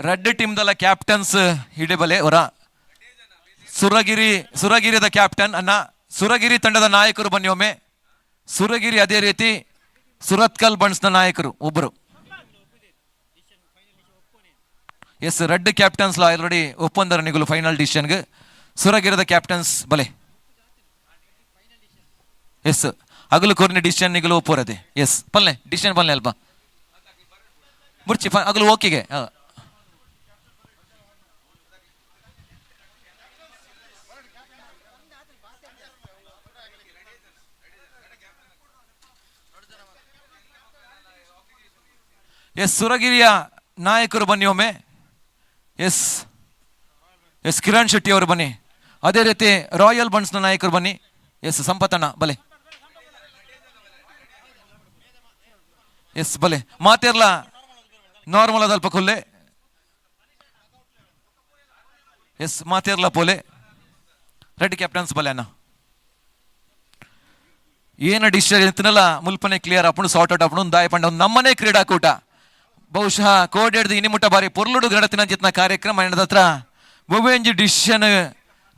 Red ಟೀಮ್ದಲ್ಲ captains ಹಿಡಿಬಲೆ ಅವರ ಸುರಗಿರಿದ captain ಅನ್ನ ಸುರಗಿರಿ ತಂಡದ ನಾಯಕರು ಬನ್ನಿ ಒಮ್ಮೆ. ಸುರಗಿರಿ ಅದೇ ರೀತಿ ಸುರತ್ಕಲ್ ಬಣ್ಸ್ನ ನಾಯಕರು ಒಬ್ಬರು. ಎಸ್, ರೆಡ್ ಕ್ಯಾಪ್ಟನ್ಸ್ ಆಲ್ರೆಡಿ ಒಪ್ಪಂದರ ನಿಗಲು ಫೈನಲ್ ಡಿಸಿಷನ್ಗೆ. ಸುರಗಿರದ ಕ್ಯಾಪ್ಟನ್ಸ್ ಬಲೆ ಎಸ್ ಅಗಲು ಕೊರ್ನಿ ಡಿಸಿಷನ್ ನಿಗಲು ಒಪ್ಪೋರದೆ. ಎಸ್ ಪಲ್ಲೆ ಡಿಸಿಷನ್ ಪಲ್ಲೆ ಅಲ್ಪ ಮುರ್ಚಿ ಅಗಲು ಓಕೆಗೆ. ಎಸ್, ಸುರಗಿರಿಯ ನಾಯಕರು ಬನ್ನಿ ಒಮ್ಮೆ. ಎಸ್ ಎಸ್ ಕಿರಣ್ ಶೆಟ್ಟಿ ಅವರು ಬನ್ನಿ. ಅದೇ ರೀತಿ ರಾಯಲ್ ಬಣ್ಸ್ನ ನಾಯಕರು ಬನ್ನಿ. ಎಸ್ ಸಂಪತ್ತಣ್ಣ ಬಲೆ. ಎಸ್ ಬಲೆ ಮಾತೆರ್ಲ ನಾರ್ಮಲ್ ಅದಲ್ಪ ಕೊಲ್ಲೆ. ಎಸ್ ಮಾತೆರ್ಲ ಪೋಲೆ ರೆಡ್ ಕ್ಯಾಪ್ಟನ್ಸ್ ಬಲೆ ಅಣ್ಣ. ಏನ ಡಿಸಿಷನ್ ಎತ್ತನಲ್ಲ ಮುಲ್ಪನೆ ಕ್ಲಿಯರ್ ಅಪ್ಪನು ಸಾರ್ಟ್ ಔಟ್ ಅಪ್ಪನು ದಾಯ ಪಂಡ ನಮ್ಮನೆ ಕ್ರೀಡಾಕೂಟ ಬಹುಶಃ ಕೋಡೆಡ್ದು ಇನಿಮುಟ್ಟ ಬಾರಿ ಪೊರ್ಲುಡು ಗಡತಿನ ಜಿತ್ನ ಕಾರ್ಯಕ್ರಮ ಏನದತ್ರ ಒವ್ವೆಂಜಿ ಡಿಸಿಷನ್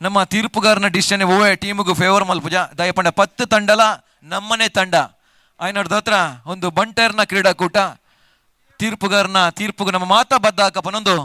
ನಮ್ಮ ತೀರ್ಪುಗಾರನ ಡಿಸಿಷನ್ ಒವ್ವೆ ಟೀಮಿಗೂ ಫೇವರ್ ಮಲ್ಪುಜ ದಯಪಂಡ 10 ತಂಡಲ ನಮ್ಮನೆ ತಂಡ ಆಯ್ನಡ್ದ ಹತ್ರ ಒಂದು ಬಂಟರ್ನ ಕ್ರೀಡಾಕೂಟ ತೀರ್ಪುಗಾರನ ತೀರ್ಪುಗೂ ನಮ್ಮ ಮಾತಾ ಬದ್ದ ಹಾಕಪ್ಪನೊಂದು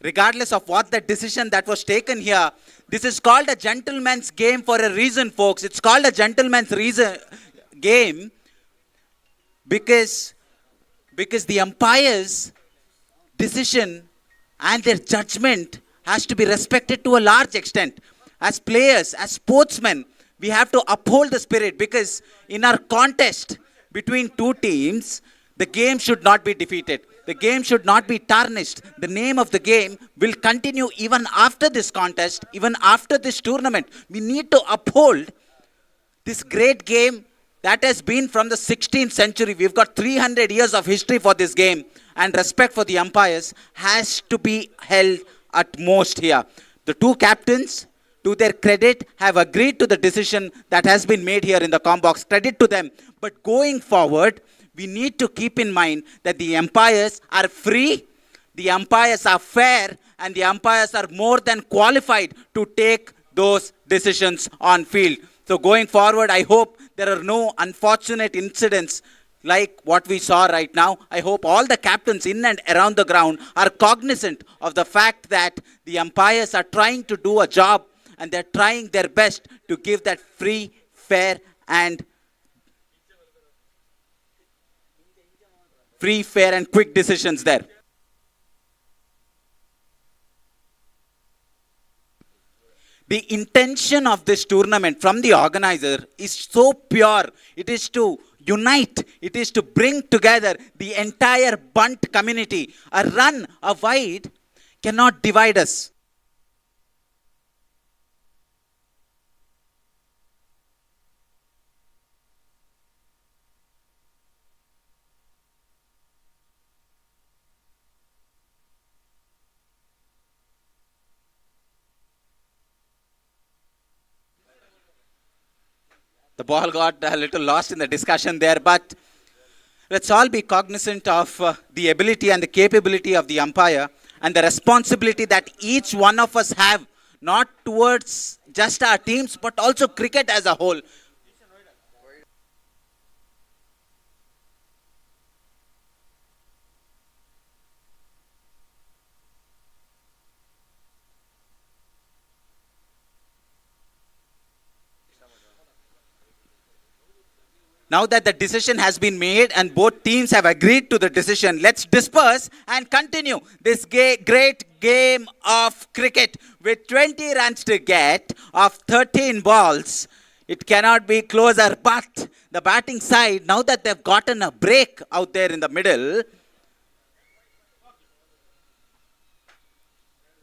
regardless of what the decision that was taken here, this is called a gentleman's game for a reason, folks. It's called a gentleman's game because the umpire's decision and their judgment has to be respected to a large extent. As players, as sportsmen, we have to uphold the spirit, because in our contest between two teams, the game should not be defeated. The game should not be tarnished. The name of the game will continue even after this contest, even after this tournament. We need to uphold this great game that has been from the 16th century. We've got 300 years of history for this game, and respect for the umpires has to be held at most here. The two captains, to their credit, have agreed to the decision that has been made here in the Combox. Credit to them. But going forward, we need to keep in mind that the umpires are free, the umpires are fair, and the umpires are more than qualified to take those decisions on field. So going forward, I hope there are no unfortunate incidents like what we saw right now. I hope all the captains in and around the ground are cognizant of the fact that the umpires are trying to do a job, and they're trying their best to give that free, fair, and quick decisions there. The intention of this tournament from the organizer is so pure. It is to unite. It is to bring together the entire bunt community. A run, a wide cannot divide us. The ball got a little lost in the discussion there, but let's all be cognizant of the ability and the capability of the umpire and the responsibility that each one of us have, not towards just our teams, but also cricket as a whole. Now that the decision has been made and both teams have agreed to the decision, let's disperse and continue this great game of cricket with 20 runs to get of 13 balls. It cannot be closer, but the batting side, now that they've gotten a break out there in the middle,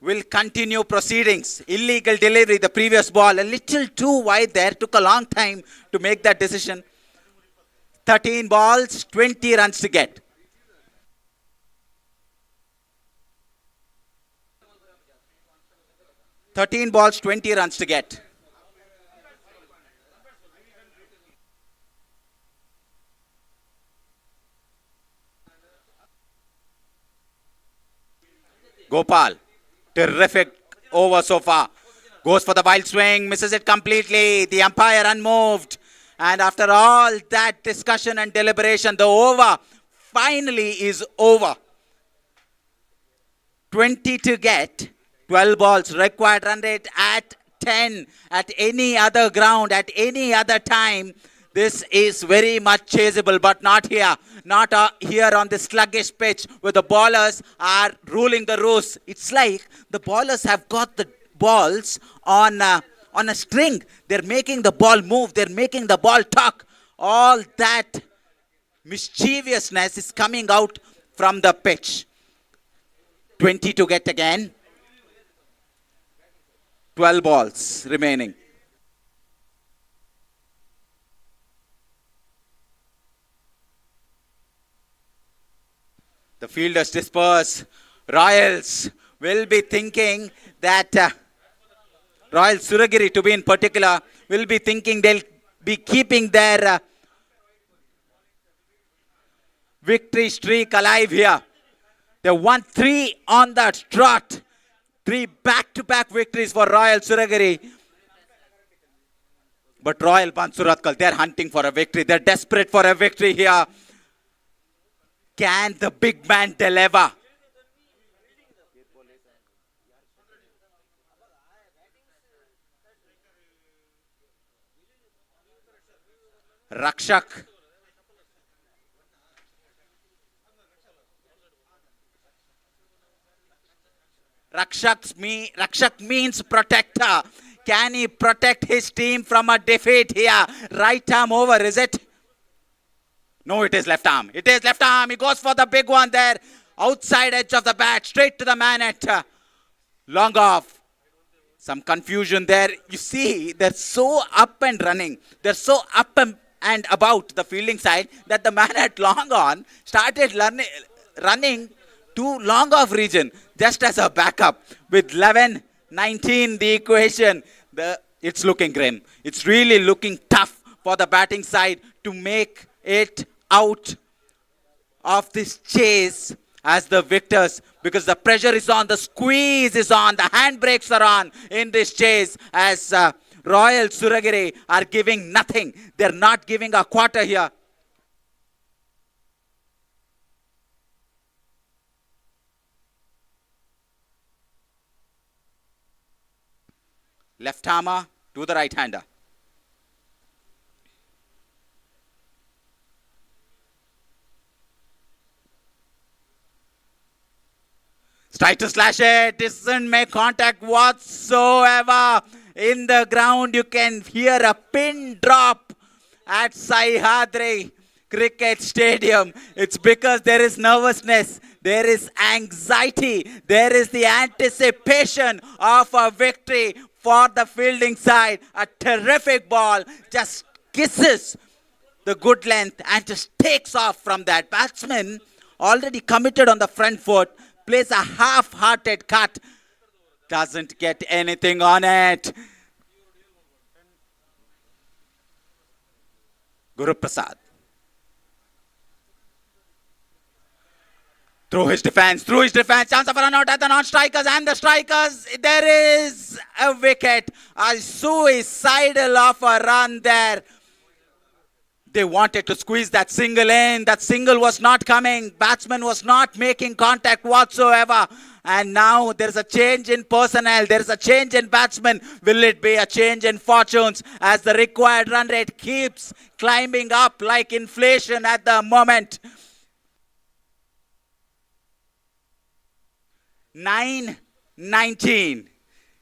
will continue proceedings. Illegal delivery, the previous ball, a little too wide there, took a long time to make that decision. 13 balls, 20 runs to get. "13 balls, 20 runs to get. Gopal, terrific over so far. Goes for the wild swing, misses it completely. The umpire unmoved. And after all that discussion and deliberation, the over finally is over. 20 to get, 12 balls, required run rate at 10. At any other ground, at any other time, this is very much chaseable, but not here. Not here on the sluggish pitch where the bowlers are ruling the roost. It's like the bowlers have got the balls on a string. They're making the ball move. They're making the ball talk. All that mischievousness is coming out from the pitch. 20 to get again. 12 balls remaining. The fielders disperse. Royals will be thinking that Royal Suragiri, to be in particular, will be thinking they'll be keeping their victory streak alive here. They won 3 on that trot. 3 back-to-back victories for Royal Suragiri. But Royal Bansuratkal, they're hunting for a victory. They're desperate for a victory here. Can the big man deliver? Rakshak. Rakshak means protector. Can he protect his team from a defeat here? Right arm over, is it? No, it is left arm. It is left arm. He goes for the big one there. Outside edge of the bat. Straight to the man at long off. Some confusion there. You see, they're so up and running. They're so up and about the fielding side that the man at long on started running to long off region just as a backup. With 11-19 the equation, it's looking grim. It's really looking tough for the batting side to make it out of this chase as the victors, because the pressure is on, the squeeze is on, the handbrakes are on in this chase as Royal Suragiri are giving nothing. They're not giving a quarter here. Left armer to the right hander. Try to slash it. Doesn't make contact whatsoever. In the ground, you can hear a pin drop at Sahyadri. cricket stadium. It's because there is nervousness, there is anxiety, there is the anticipation of a victory for the fielding side. A terrific ball just kisses the good length and just takes off from that. Batsman already committed on the front foot, plays a half-hearted cut, doesn't get anything on it. Guru Prasad. Through his defense, chance of a run out at the non-strikers and the strikers. There is a wicket, a suicidal of a run there. They wanted to squeeze that single in. That single was not coming. Batsman was not making contact whatsoever. And now there's a change in personnel. There's a change in batsmen. Will it be a change in fortunes as the required run rate keeps climbing up like inflation at the moment? 9-19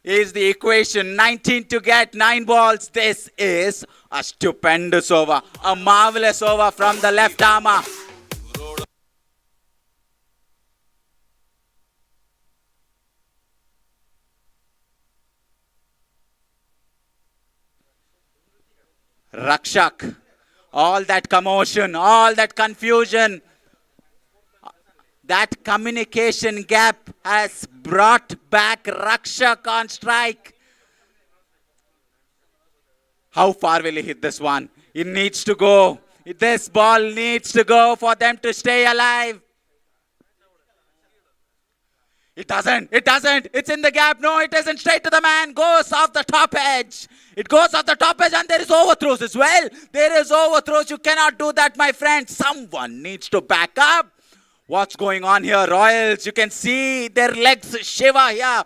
is the equation. 19 to get 9 balls. This is a stupendous over. A marvelous over from the left armer. Rakshak. All that commotion, all that confusion, that communication gap has brought back Rakshak on strike. How far will he hit this one? It needs to go. This ball needs to go for them to stay alive. It doesn't. It's in the gap. No, it isn't. Straight to the man. Goes off the top edge. It goes off the top edge and there is overthrows as well. There is overthrows. You cannot do that, my friend. Someone needs to back up. What's going on here? Royals, you can see their legs shiver here.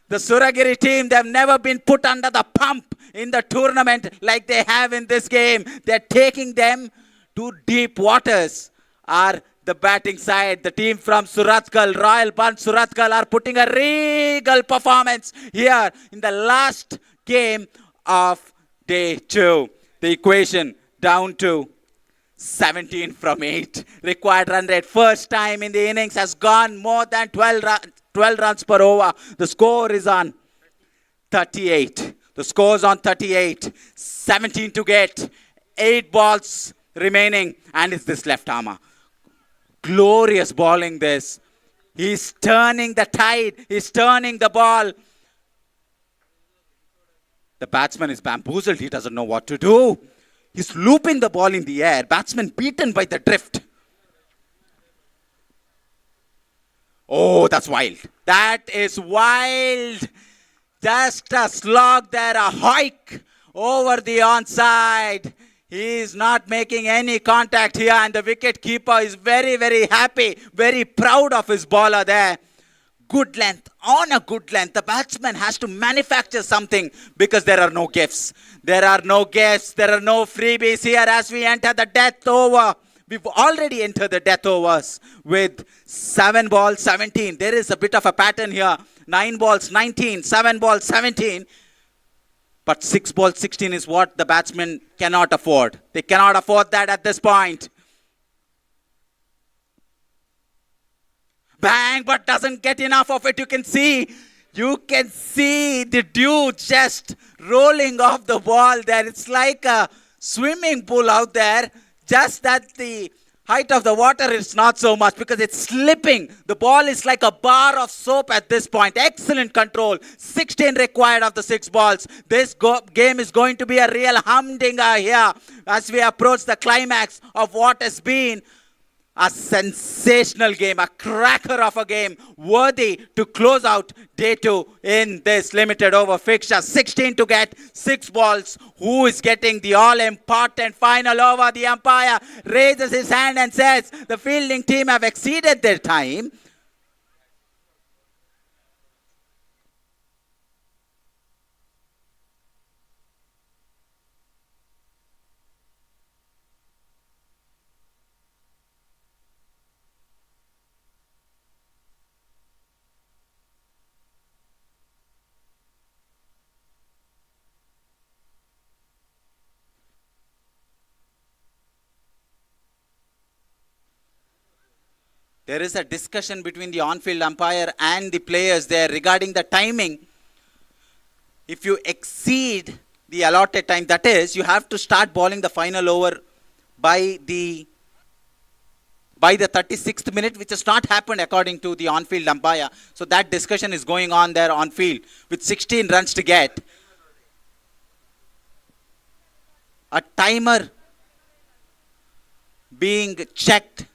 The Suragiri team, they've never been put under the pump in the tournament like they have in this game. They're taking them to deep waters. Are the batting side, the team from Surathkal, Royal Bunts Surathkal, are putting a regal performance here in the last game of day 2. The equation down to 17 from 8. Required run rate first time in the innings has gone more than 12 runs per over. The score is on 38. The score is on 38. 17 to get. 8 balls remaining. And it's this left armer. Glorious bowling this. He's turning the tide. He's turning the ball. The batsman is bamboozled. He doesn't know what to do. He's looping the ball in the air. Batsman beaten by the drift. Oh, that's wild. That is wild. Just a slog there, a hike over the onside. He is not making any contact here, and the wicket keeper is very, very happy, very proud of his bowler there. Good length, on a good length. The batsman has to manufacture something because there are no gifts. There are no gifts. There are no freebies here as we enter the death over. We've already entered the death overs with 7 balls, 17. There is a bit of a pattern here. 9 balls, 19. 7 balls, 17. But 6 balls, 16 is what the batsmen cannot afford. They cannot afford that at this point. Bang, but doesn't get enough of it. You can see the dew just rolling off the ball there. It's like a swimming pool out there. Just that the height of the water is not so much because it's slipping. The ball is like a bar of soap at this point. Excellent control. 16 required of the 6 balls. This game is going to be a real humdinger here as we approach the climax of what has been a sensational game, a cracker of a game, worthy to close out day 2 in this limited over fixture. 16 to get, 6 balls. Who is getting the all-important final over? The umpire raises his hand and says the fielding team have exceeded their time. There is a discussion between the on-field umpire and the players there regarding the timing. If you exceed the allotted time, that is, you have to start bowling the final over by the 36th minute, which has not happened according to the on-field umpire. So that discussion is going on there on field with 16 runs to get. A timer being checked.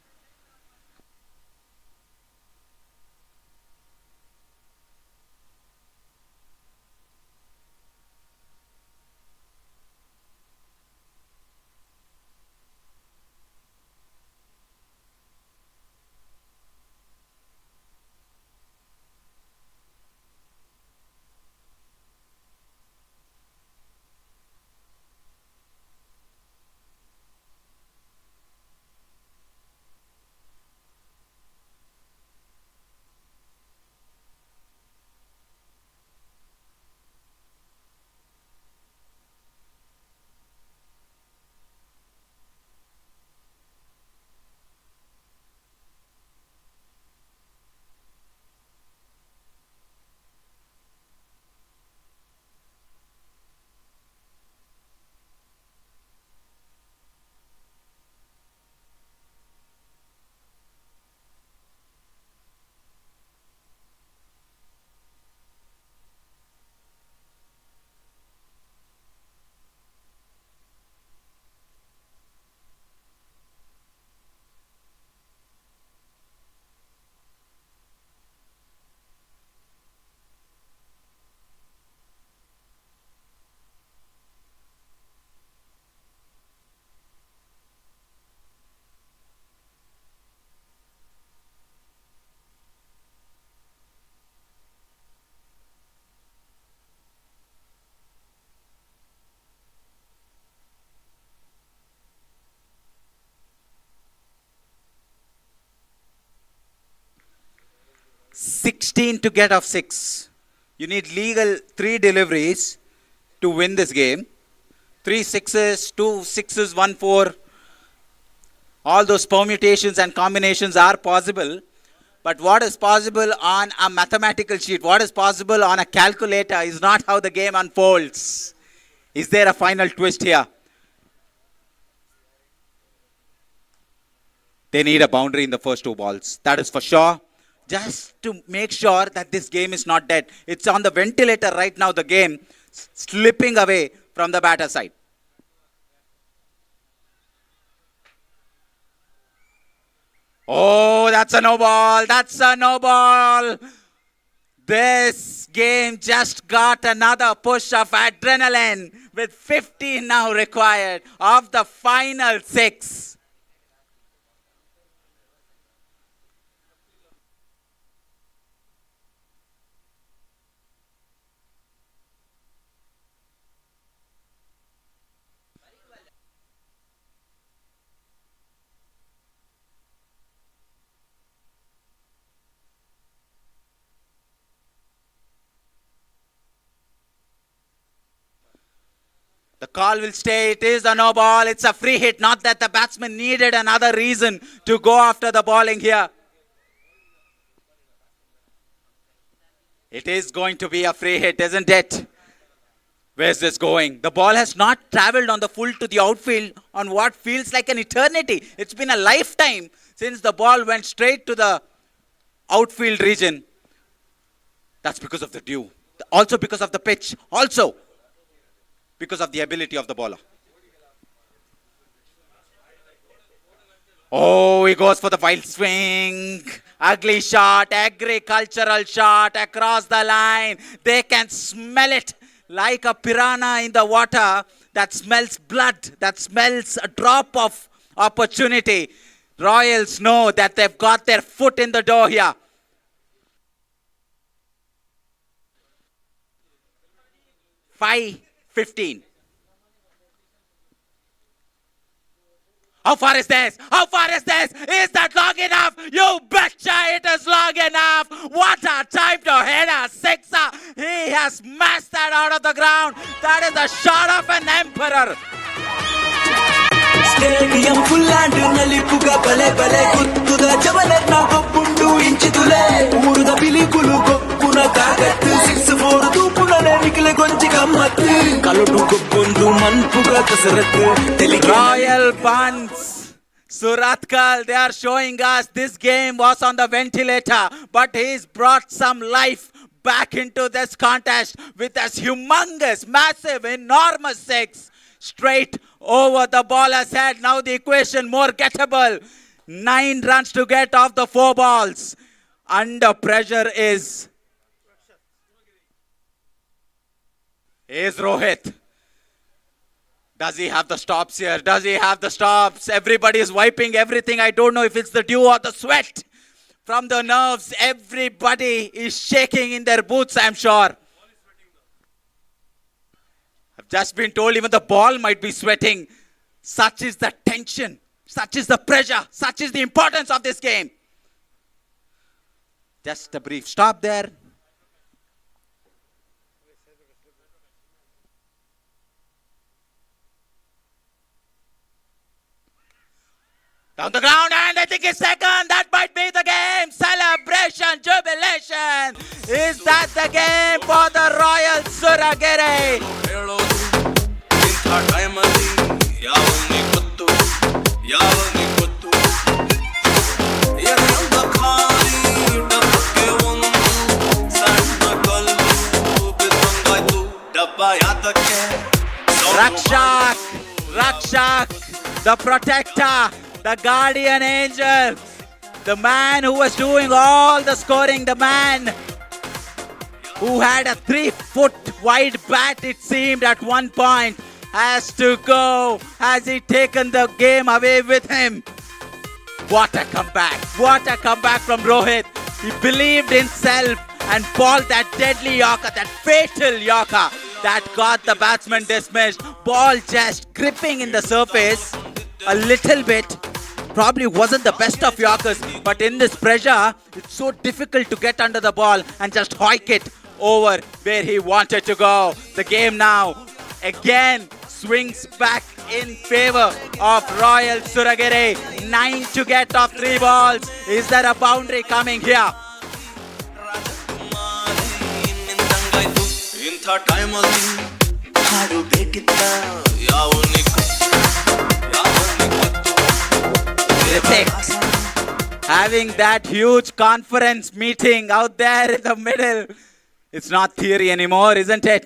$16 to get off 6. You need legal 3 deliveries to win this game. 3 sixes, 2 sixes, 1 4. All those permutations and combinations are possible. But what is possible on a mathematical sheet, what is possible on a calculator is not how the game unfolds. Is there a final twist here? They need a boundary in the first 2 balls. That is for sure. Just to make sure that this game is not dead. It's on the ventilator right now, the game, slipping away from the batter side. Oh, that's a no ball. That's a no ball. This game just got another push of adrenaline with 15 now required of the final 6. The call will stay. It is a no ball. It's a free hit. Not that the batsman needed another reason to go after the bowling here. It is going to be a free hit, isn't it? Where's this going? The ball has not traveled on the full to the outfield on what feels like an eternity. It's been a lifetime since the ball went straight to the outfield region. That's because of the dew. Also because of the pitch. Also because of the ability of the bowler. Oh, he goes for the wild swing. Ugly shot, agricultural shot across the line. They can smell it like a piranha in the water that smells blood, that smells a drop of opportunity. Royals know that they've got their foot in the door here. $5.15. How far is this? How far is this? Is that long enough? You betcha it is long enough. What a time to hit a sixer. He has smashed that out of the ground. That is a shot of an emperor. Stadium full and ನಲಿಪುಗ ಬಲೆ ಬಲೆ ಗುತ್ತುದ ಜವಲರ್ನ ಗೊಬ್ಬುಂಡು ಇಂಚಿದುಲೆ ಊರುದ ಬಿಲಿಕುಲು ಗೊಬ್ಬುನ ಕಾಗತ್ತು 6-4 ತೂಪುಣನೆ ನಿಖಿಲ ಗೊಂಚಿ ಗಮ್ಮತ್ತು ಕಲುಟು ಗೊಬ್ಬೊಂದು ಮನ್ಪುಗ ಕಸರತ್ತು Royal Bunts, Surathkal, they are showing us this game was on the ventilator, but he's brought some life back into this contest with this humongous, massive, enormous six straight over the baller's head. Now the equation more gettable. 9 runs to get off the 4 balls. Under pressure is Rohit. Does he have the stops here? Does he have the stops? Everybody is wiping everything. I don't know if it's the dew or the sweat from the nerves. Everybody is shaking in their boots, I'm sure. I've just been told even the ball might be sweating. Such is the tension. Such is the pressure. Such is the importance of this game. Just a brief stop there. Down the ground, and I think it's second. That might be the game. Celebration, jubilation. Is that the game for the Royal Suragere? Rakshak, the protector, the guardian angel, the man who was doing all the scoring, the man who had a 3-foot wide bat, it seemed at one point, has to go. Has he taken the game away with him? What a comeback. What a comeback from Rohit. He believed in self and balled that deadly Yorker, that fatal Yorker that got the batsman dismissed. Ball just gripping in the surface a little bit. Probably wasn't the best of Yorkers, but in this pressure, it's so difficult to get under the ball and just hoik it over where he wanted to go. The game now again swings back in favor of Royal Suragere. 9 to get off 3 balls. Is there a boundary coming here? Having that huge conference meeting out there in the middle. It's not theory anymore, isn't it?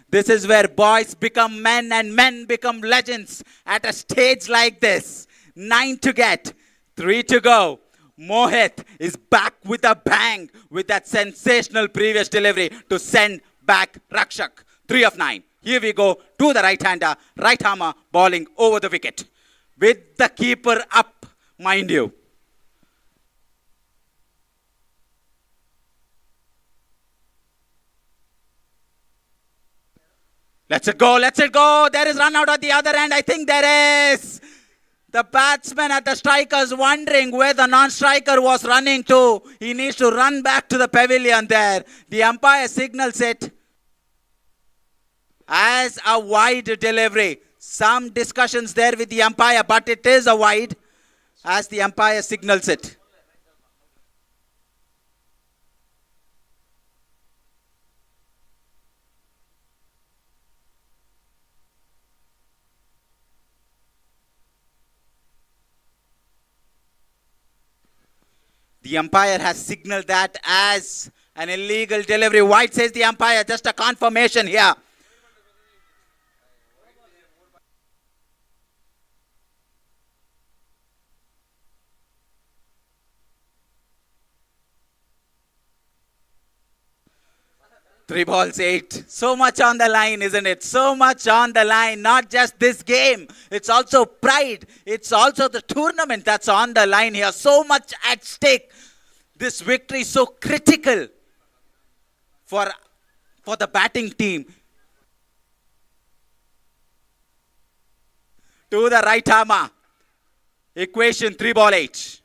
This is where boys become men and men become legends at a stage like this. 9 to get, 3 to go. Mohit is back with a bang with that sensational previous delivery to send back Rakshak. 3 of 9. Here we go to the right-hander, right armer bowling over the wicket. With the keeper up, mind you. Let's it go, let's it go. There is run out at the other end. I think there is. The batsman at the strikers wondering where the non-striker was running to. He needs to run back to the pavilion there. The umpire signals it as a wide delivery. Some discussions there with the umpire, but it is a wide as the umpire signals it. The umpire has signaled that as an illegal delivery. White says the umpire, just a confirmation here. Three balls, 8. So much on the line, isn't it? So much on the line. Not just this game. It's also pride. It's also the tournament that's on the line here. So much at stake. This victory is so critical for the batting team. To the right armer. Equation 3 ball 8.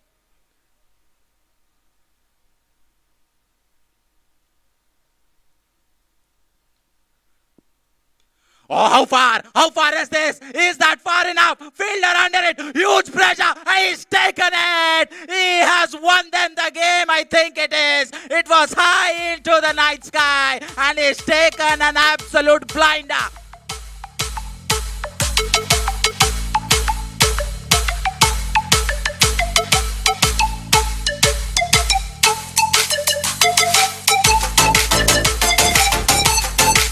Oh, how far? How far is this? Is that far enough? Fielder under it. Huge pressure. He's taken it. He has won them the game, I think it is. It was high into the night sky and he's taken an absolute blinder.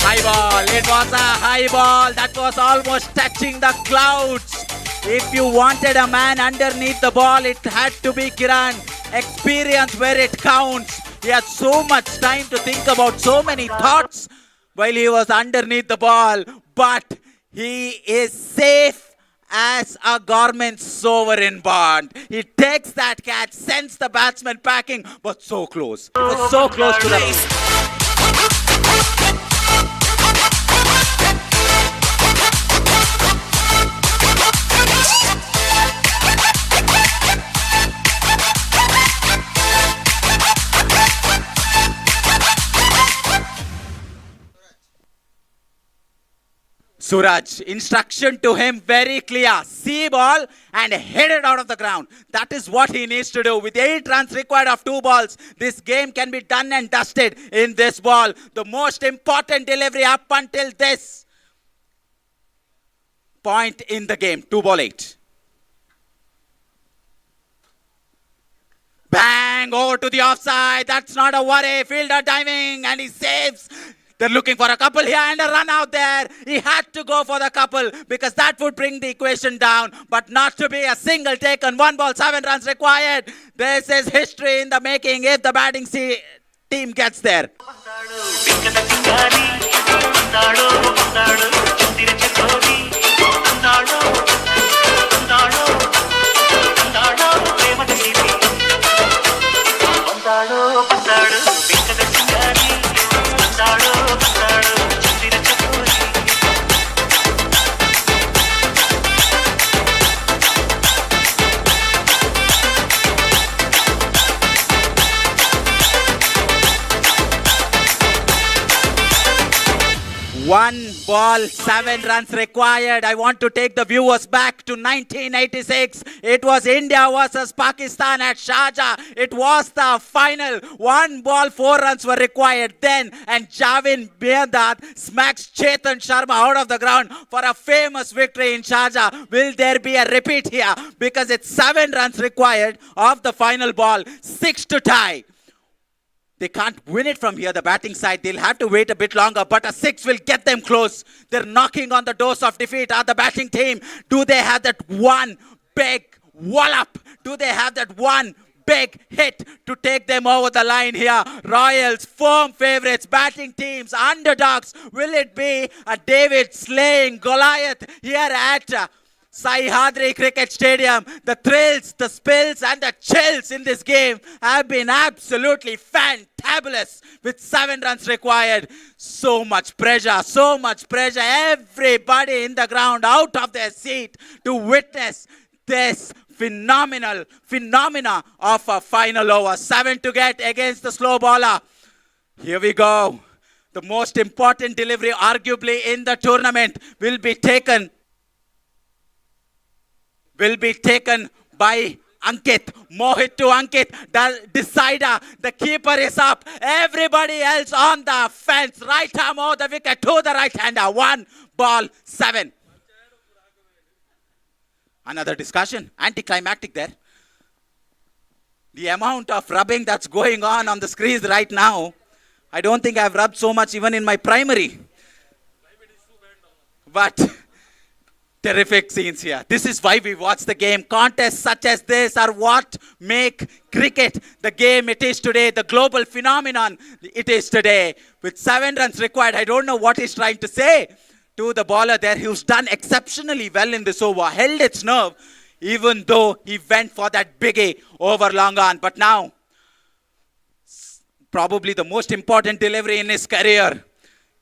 High ball. It was a high ball that was almost touching the clouds. If you wanted a man underneath the ball, it had to be Kiran. Experience where it counts. He had so much time to think about so many thoughts while he was underneath the ball. But he is safe as a government sovereign bond. He takes that catch, sends the batsman packing, but so close. It was so close to the... Suraj, instruction to him very clear. See ball and hit it out of the ground. That is what he needs to do. With 8 runs required of 2 balls, this game can be done and dusted in this ball. The most important delivery up until this point in the game. 2 ball 8. Bang, over to the offside. That's not a worry. Fielder diving and he saves. They're looking for a couple here and a run out there. He had to go for the couple because that would bring the equation down. But not to be a single taken. 1 ball, 7 runs required. This is history in the making if the batting team gets there. One ball, 7 runs required. I want to take the viewers back to 1986. It was India versus Pakistan at Sharjah. It was the final. 1 ball, 4 runs were required then. And Javin Miandad smacks Chetan Sharma out of the ground for a famous victory in Sharjah. Will there be a repeat here? Because it's 7 runs required of the final ball. 6 to tie. They can't win it from here, the batting side. They'll have to wait a bit longer, but a 6 will get them close. They're knocking on the doors of defeat. Are the batting team? Do they have that one big wallop? Do they have that one big hit to take them over the line here? Royals, firm favorites, batting teams, underdogs. Will it be a David slaying Goliath here at Sahyadri Cricket Stadium? The thrills, the spills and the chills in this game have been absolutely fantabulous with 7 runs required. So much pressure, so much pressure. Everybody in the ground out of their seat to witness this phenomena of a final over. 7 to get against the slow bowler. Here we go. The most important delivery arguably in the tournament will be taken by Ankit. Mohit to Ankit, the decider. The keeper is up. Everybody else on the fence. Right arm over the wicket to the right hander. 1 ball, 7. Another discussion. Anticlimactic there. The amount of rubbing that's going on the screens right now, I don't think I've rubbed so much even in my primary. But terrific scenes here. This is why we watch the game. Contests such as this are what make cricket the game it is today, the global phenomenon it is today. With 7 runs required, I don't know what he's trying to say to the bowler there, who's done exceptionally well in this over, held its nerve, even though he went for that biggie over long on. But now, probably the most important delivery in his career.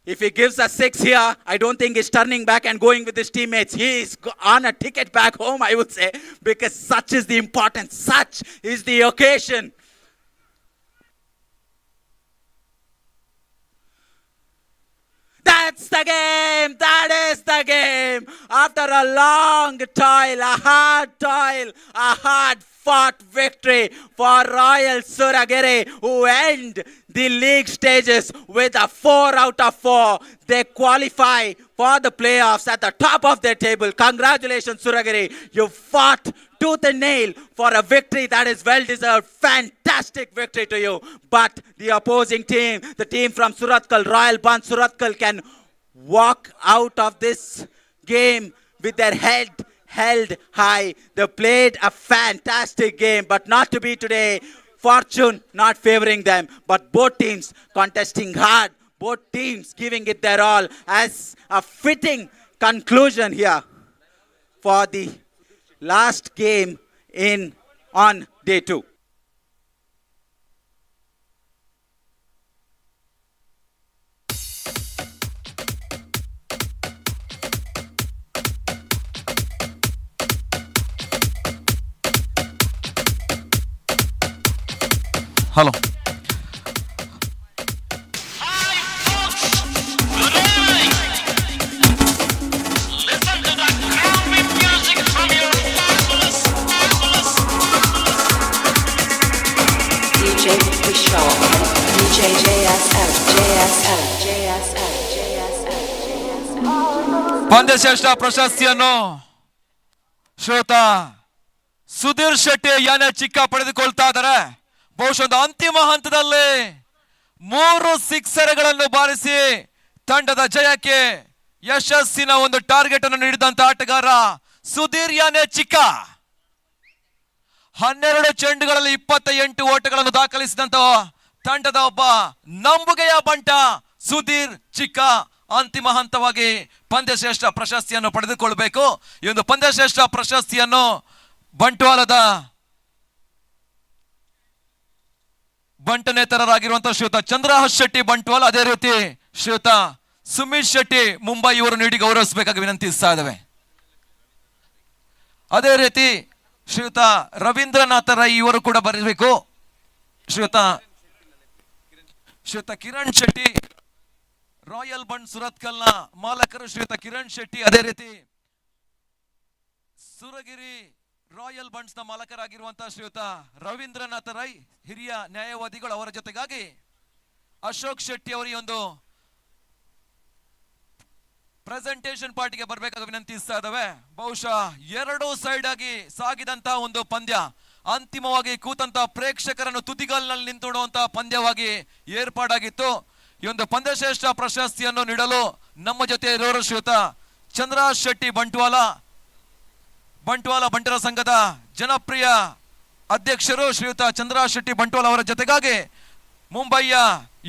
If he gives a 6 here, I don't think he's turning back and going with his teammates. He is on a ticket back home, I would say, because such is the importance, such is the occasion. That's the game. That the game. After a long toil, a hard fought victory for Royal Suragiri, who end the league stages with a 4 out of 4. They qualify for the playoffs at the top of their table. Congratulations, Suragiri. You fought tooth and nail for a victory that is well deserved. Fantastic victory to you. But the opposing team, the team from Surathkal, Royal Bunts Surathkal, can walk out of this game with their head held high. They played a fantastic game, but not to be today. Fortune not favoring them, but both teams contesting hard, both teams giving it their all, as a fitting conclusion here for the last game on day 2. Hello DJ Girish Rao, DJ JSM. ಪಂದ್ಯಶ್ರೇಷ್ಠ ಪ್ರಶಸ್ತಿಯನ್ನು ಶ್ರೋತ ಸುಧೀರ್ ಶೆಟ್ಟಿ ಯಾನೆ ಚಿಕ್ಕ ಪಡೆದುಕೊಳ್ತಾ ಇದ್ದಾರೆ. ಬಹುಶಃ ಅಂತಿಮ ಹಂತದಲ್ಲಿ 3 ಸಿಕ್ಸರ್ಗಳನ್ನು ಬಾರಿಸಿ ತಂಡದ ಜಯಕ್ಕೆ ಯಶಸ್ಸಿನ ಒಂದು ಟಾರ್ಗೆಟ್ ಅನ್ನು ನೀಡಿದಂತ ಆಟಗಾರ ಸುಧೀರ್ ಯಾನೆ ಚಿಕ್ಕ. 12 ಚೆಂಡುಗಳಲ್ಲಿ 28 ಓಟಗಳನ್ನು ದಾಖಲಿಸಿದಂತ ತಂಡದ ಒಬ್ಬ ನಂಬುಗೆಯ ಬಂಟ ಸುಧೀರ್ ಚಿಕ್ಕ ಅಂತಿಮ ಹಂತವಾಗಿ ಪಂದ್ಯಶ್ರೇಷ್ಠ ಪ್ರಶಸ್ತಿಯನ್ನು ಪಡೆದುಕೊಳ್ಳಬೇಕು. ಈ ಒಂದು ಪಂದ್ಯಶ್ರೇಷ್ಠ ಪ್ರಶಸ್ತಿಯನ್ನು ಬಂಟ್ವಾಳದ ಬಂಟನೇತರರಾಗಿರುವಂತಹ ಶ್ರೀಯುತ ಚಂದ್ರಹಾಸ್ ಶೆಟ್ಟಿ ಬಂಟ್ವಾಳ, ಅದೇ ರೀತಿ ಶ್ರೀಯುತ ಸುಮಿತ್ ಶೆಟ್ಟಿ ಮುಂಬೈ ಇವರು ನೀಡಿ ಗೌರವಿಸಬೇಕಾಗಿ ವಿನಂತಿಸ್ತಾ ಇದ್ದೇವೆ. ಅದೇ ರೀತಿ ಶ್ರೀಯುತ ರವೀಂದ್ರನಾಥ ರೈ ಇವರು ಕೂಡ ಬರಬೇಕು. ಶ್ರೀಯುತ ಕಿರಣ್ ಶೆಟ್ಟಿ, ರಾಯಲ್ ಬಂಡ್ ಸುರತ್ಕಲ್ನ ಮಾಲಕರು ಶ್ರೀಯುತ ಕಿರಣ್ ಶೆಟ್ಟಿ, ಅದೇ ರೀತಿ ಸುರಗಿರಿ ರಾಯಲ್ ಬಂಡ್ಸ್ ನ ಮಾಲಕರಾಗಿರುವಂತಹ ಶ್ರೀಯುತ ರವೀಂದ್ರನಾಥ ರೈ ಹಿರಿಯ ನ್ಯಾಯವಾದಿಗಳು, ಅವರ ಜೊತೆಗಾಗಿ ಅಶೋಕ್ ಶೆಟ್ಟಿ ಅವರ ಈ ಒಂದು ಪ್ರೆಸೆಂಟೇಷನ್ ಪಾರ್ಟಿಗೆ ಬರಬೇಕಾಗಿ ವಿನಂತಿಸ್ತಾ ಇದ್ದಾವೆ. ಬಹುಶಃ 2 ಸೈಡ್ ಆಗಿ ಸಾಗಿದಂತಹ ಒಂದು ಪಂದ್ಯ ಅಂತಿಮವಾಗಿ ಕೂತಂತಹ ಪ್ರೇಕ್ಷಕರನ್ನು ತುದಿಗಾಲಿನಲ್ಲಿ ನಿಂತುಡುವಂತಹ ಪಂದ್ಯವಾಗಿ ಏರ್ಪಾಡಾಗಿತ್ತು. ಈ ಒಂದು ಪಂದ್ಯಶ್ರೇಷ್ಠ ಪ್ರಶಸ್ತಿಯನ್ನು ನೀಡಲು ನಮ್ಮ ಜೊತೆ ಇರೋರು ಶ್ರೀಯುತ ಚಂದ್ರಹಾಸ್ ಶೆಟ್ಟಿ ಬಂಟ್ವಾಳ ಬಂಟರ ಸಂಘದ ಜನಪ್ರಿಯ ಅಧ್ಯಕ್ಷರು ಶ್ರೀಯುತ ಚಂದ್ರಹಾಸ್ ಶೆಟ್ಟಿ ಬಂಟ್ವಾಳ ಅವರ ಜೊತೆಗಾಗಿ ಮುಂಬೈಯ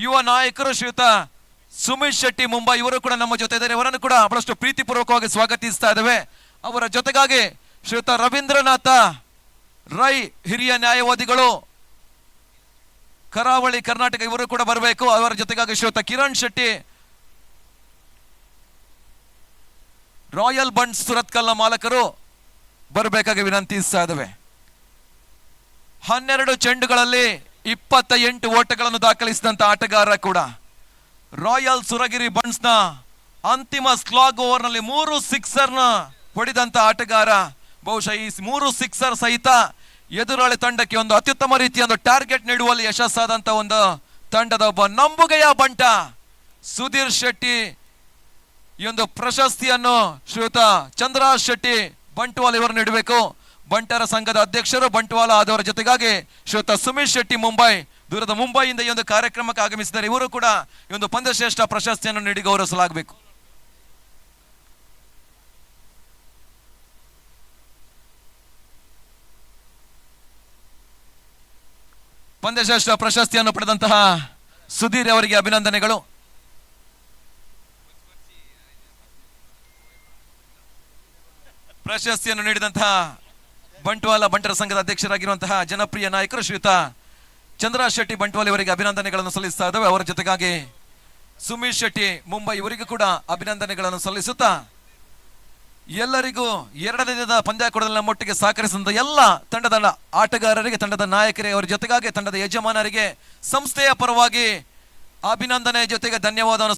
ಯುವ ನಾಯಕರು ಶ್ರೀಯುತ ಸುಮಿತ್ ಶೆಟ್ಟಿ ಮುಂಬೈ ಇವರು ಕೂಡ ನಮ್ಮ ಜೊತೆ ಇದ್ದಾರೆ. ಅವರನ್ನು ಕೂಡ ಬಹಳಷ್ಟು ಪ್ರೀತಿಪೂರ್ವಕವಾಗಿ ಸ್ವಾಗತಿಸ್ತಾ ಇದ್ದೇವೆ. ಅವರ ಜೊತೆಗಾಗಿ ಶ್ರೀಯುತ ರವೀಂದ್ರನಾಥ ರೈ ಹಿರಿಯ ನ್ಯಾಯವಾದಿಗಳು ಕರಾವಳಿ ಕರ್ನಾಟಕ ಇವರು ಕೂಡ ಬರಬೇಕು. ಅವರ ಜೊತೆಗಾಗಿ ಶ್ರೀಯುತ ಕಿರಣ್ ಶೆಟ್ಟಿ ರಾಯಲ್ ಬಂಡ್ ಸುರತ್ಕಲ್ನ ಮಾಲಕರು ಬರಬೇಕಾಗಿ ವಿನಂತಿಸ್ತಾ ಇದ್ದೇವೆ. 12 ಚೆಂಡುಗಳಲ್ಲಿ 28 ಓಟಗಳನ್ನು ದಾಖಲಿಸಿದಂತ ಆಟಗಾರ ಕೂಡ ರಾಯಲ್ ಸುರಗಿರಿ ಬಂಡ್ಸ್ ನ ಅಂತಿಮ ಸ್ಲಾಗ್ ಓವರ್ ನಲ್ಲಿ 3 ಸಿಕ್ಸರ್ನ ಹೊಡೆದಂತ ಆಟಗಾರ. ಬಹುಶಃ ಈ 3 ಸಿಕ್ಸರ್ ಸಹಿತ ಎದುರಾಳಿ ತಂಡಕ್ಕೆ ಒಂದು ಅತ್ಯುತ್ತಮ ರೀತಿಯ ಒಂದು ಟಾರ್ಗೆಟ್ ನೀಡುವಲ್ಲಿ ಯಶಸ್ಸಾದಂತ ಒಂದು ತಂಡದ ಒಬ್ಬ ನಂಬುಗೆಯ ಬಂಟ ಸುಧೀರ್ ಶೆಟ್ಟಿ. ಈ ಒಂದು ಪ್ರಶಸ್ತಿಯನ್ನು ಶ್ರೀಯುತ ಚಂದ್ರಹಾಸ್ ಶೆಟ್ಟಿ ಬಂಟ್ವಾಳ ಇವರು ನೀಡಬೇಕು. ಬಂಟರ ಸಂಘದ ಅಧ್ಯಕ್ಷರು ಬಂಟ್ವಾಳ ಆದವರ ಜೊತೆಗಾಗಿ ಶ್ರೀಯುತ ಸುಮಿತ್ ಶೆಟ್ಟಿ ಮುಂಬೈ, ದೂರದ ಮುಂಬೈಯಿಂದ ಈ ಒಂದು ಕಾರ್ಯಕ್ರಮಕ್ಕೆ ಆಗಮಿಸಿದ್ದಾರೆ. ಇವರು ಕೂಡ ಈ ಒಂದು ಪಂದ್ಯಶ್ರೇಷ್ಠ ಪ್ರಶಸ್ತಿಯನ್ನು ನೀಡಿ ಗೌರವಿಸಲಾಗಬೇಕು. ಪಂದ್ಯಶ್ರೇಷ್ಠ ಪ್ರಶಸ್ತಿಯನ್ನು ಪಡೆದಂತಹ ಸುಧೀರ್ ಅವರಿಗೆ ಅಭಿನಂದನೆಗಳು. ಪ್ರಶಸ್ತಿಯನ್ನು ನೀಡಿದಂತಹ ಬಂಟ್ವಾಳ ಬಂಟರ ಸಂಘದ ಅಧ್ಯಕ್ಷರಾಗಿರುವಂತಹ ಜನಪ್ರಿಯ ನಾಯಕರು ಶ್ರೀಯುತ ಚಂದ್ರಹಾಸ್ ಶೆಟ್ಟಿ ಬಂಟ್ವಾಳ ಇವರಿಗೆ ಅಭಿನಂದನೆಗಳನ್ನು ಸಲ್ಲಿಸ್ತಾ ಇದ್ದಾವೆ. ಅವರ ಜೊತೆಗಾಗಿ ಸುಮಿತ್ ಶೆಟ್ಟಿ ಮುಂಬೈ ಇವರಿಗೂ ಕೂಡ ಅಭಿನಂದನೆಗಳನ್ನು ಸಲ್ಲಿಸುತ್ತಾ ಎಲ್ಲರಿಗೂ 2ನೇ ದಿನದ ಪಂದ್ಯಾಕೂಟದಲ್ಲಿ ನಮ್ಮೊಟ್ಟಿಗೆ ಸಹಕರಿಸಿದ ಎಲ್ಲ ತಂಡದ ಆಟಗಾರರಿಗೆ, ತಂಡದ ನಾಯಕರಿಗೆ, ಅವರ ಜೊತೆಗಾಗಿ ತಂಡದ ಯಜಮಾನರಿಗೆ ಸಂಸ್ಥೆಯ ಪರವಾಗಿ ಅಭಿನಂದನೆ ಜೊತೆಗೆ ಧನ್ಯವಾದವನ್ನು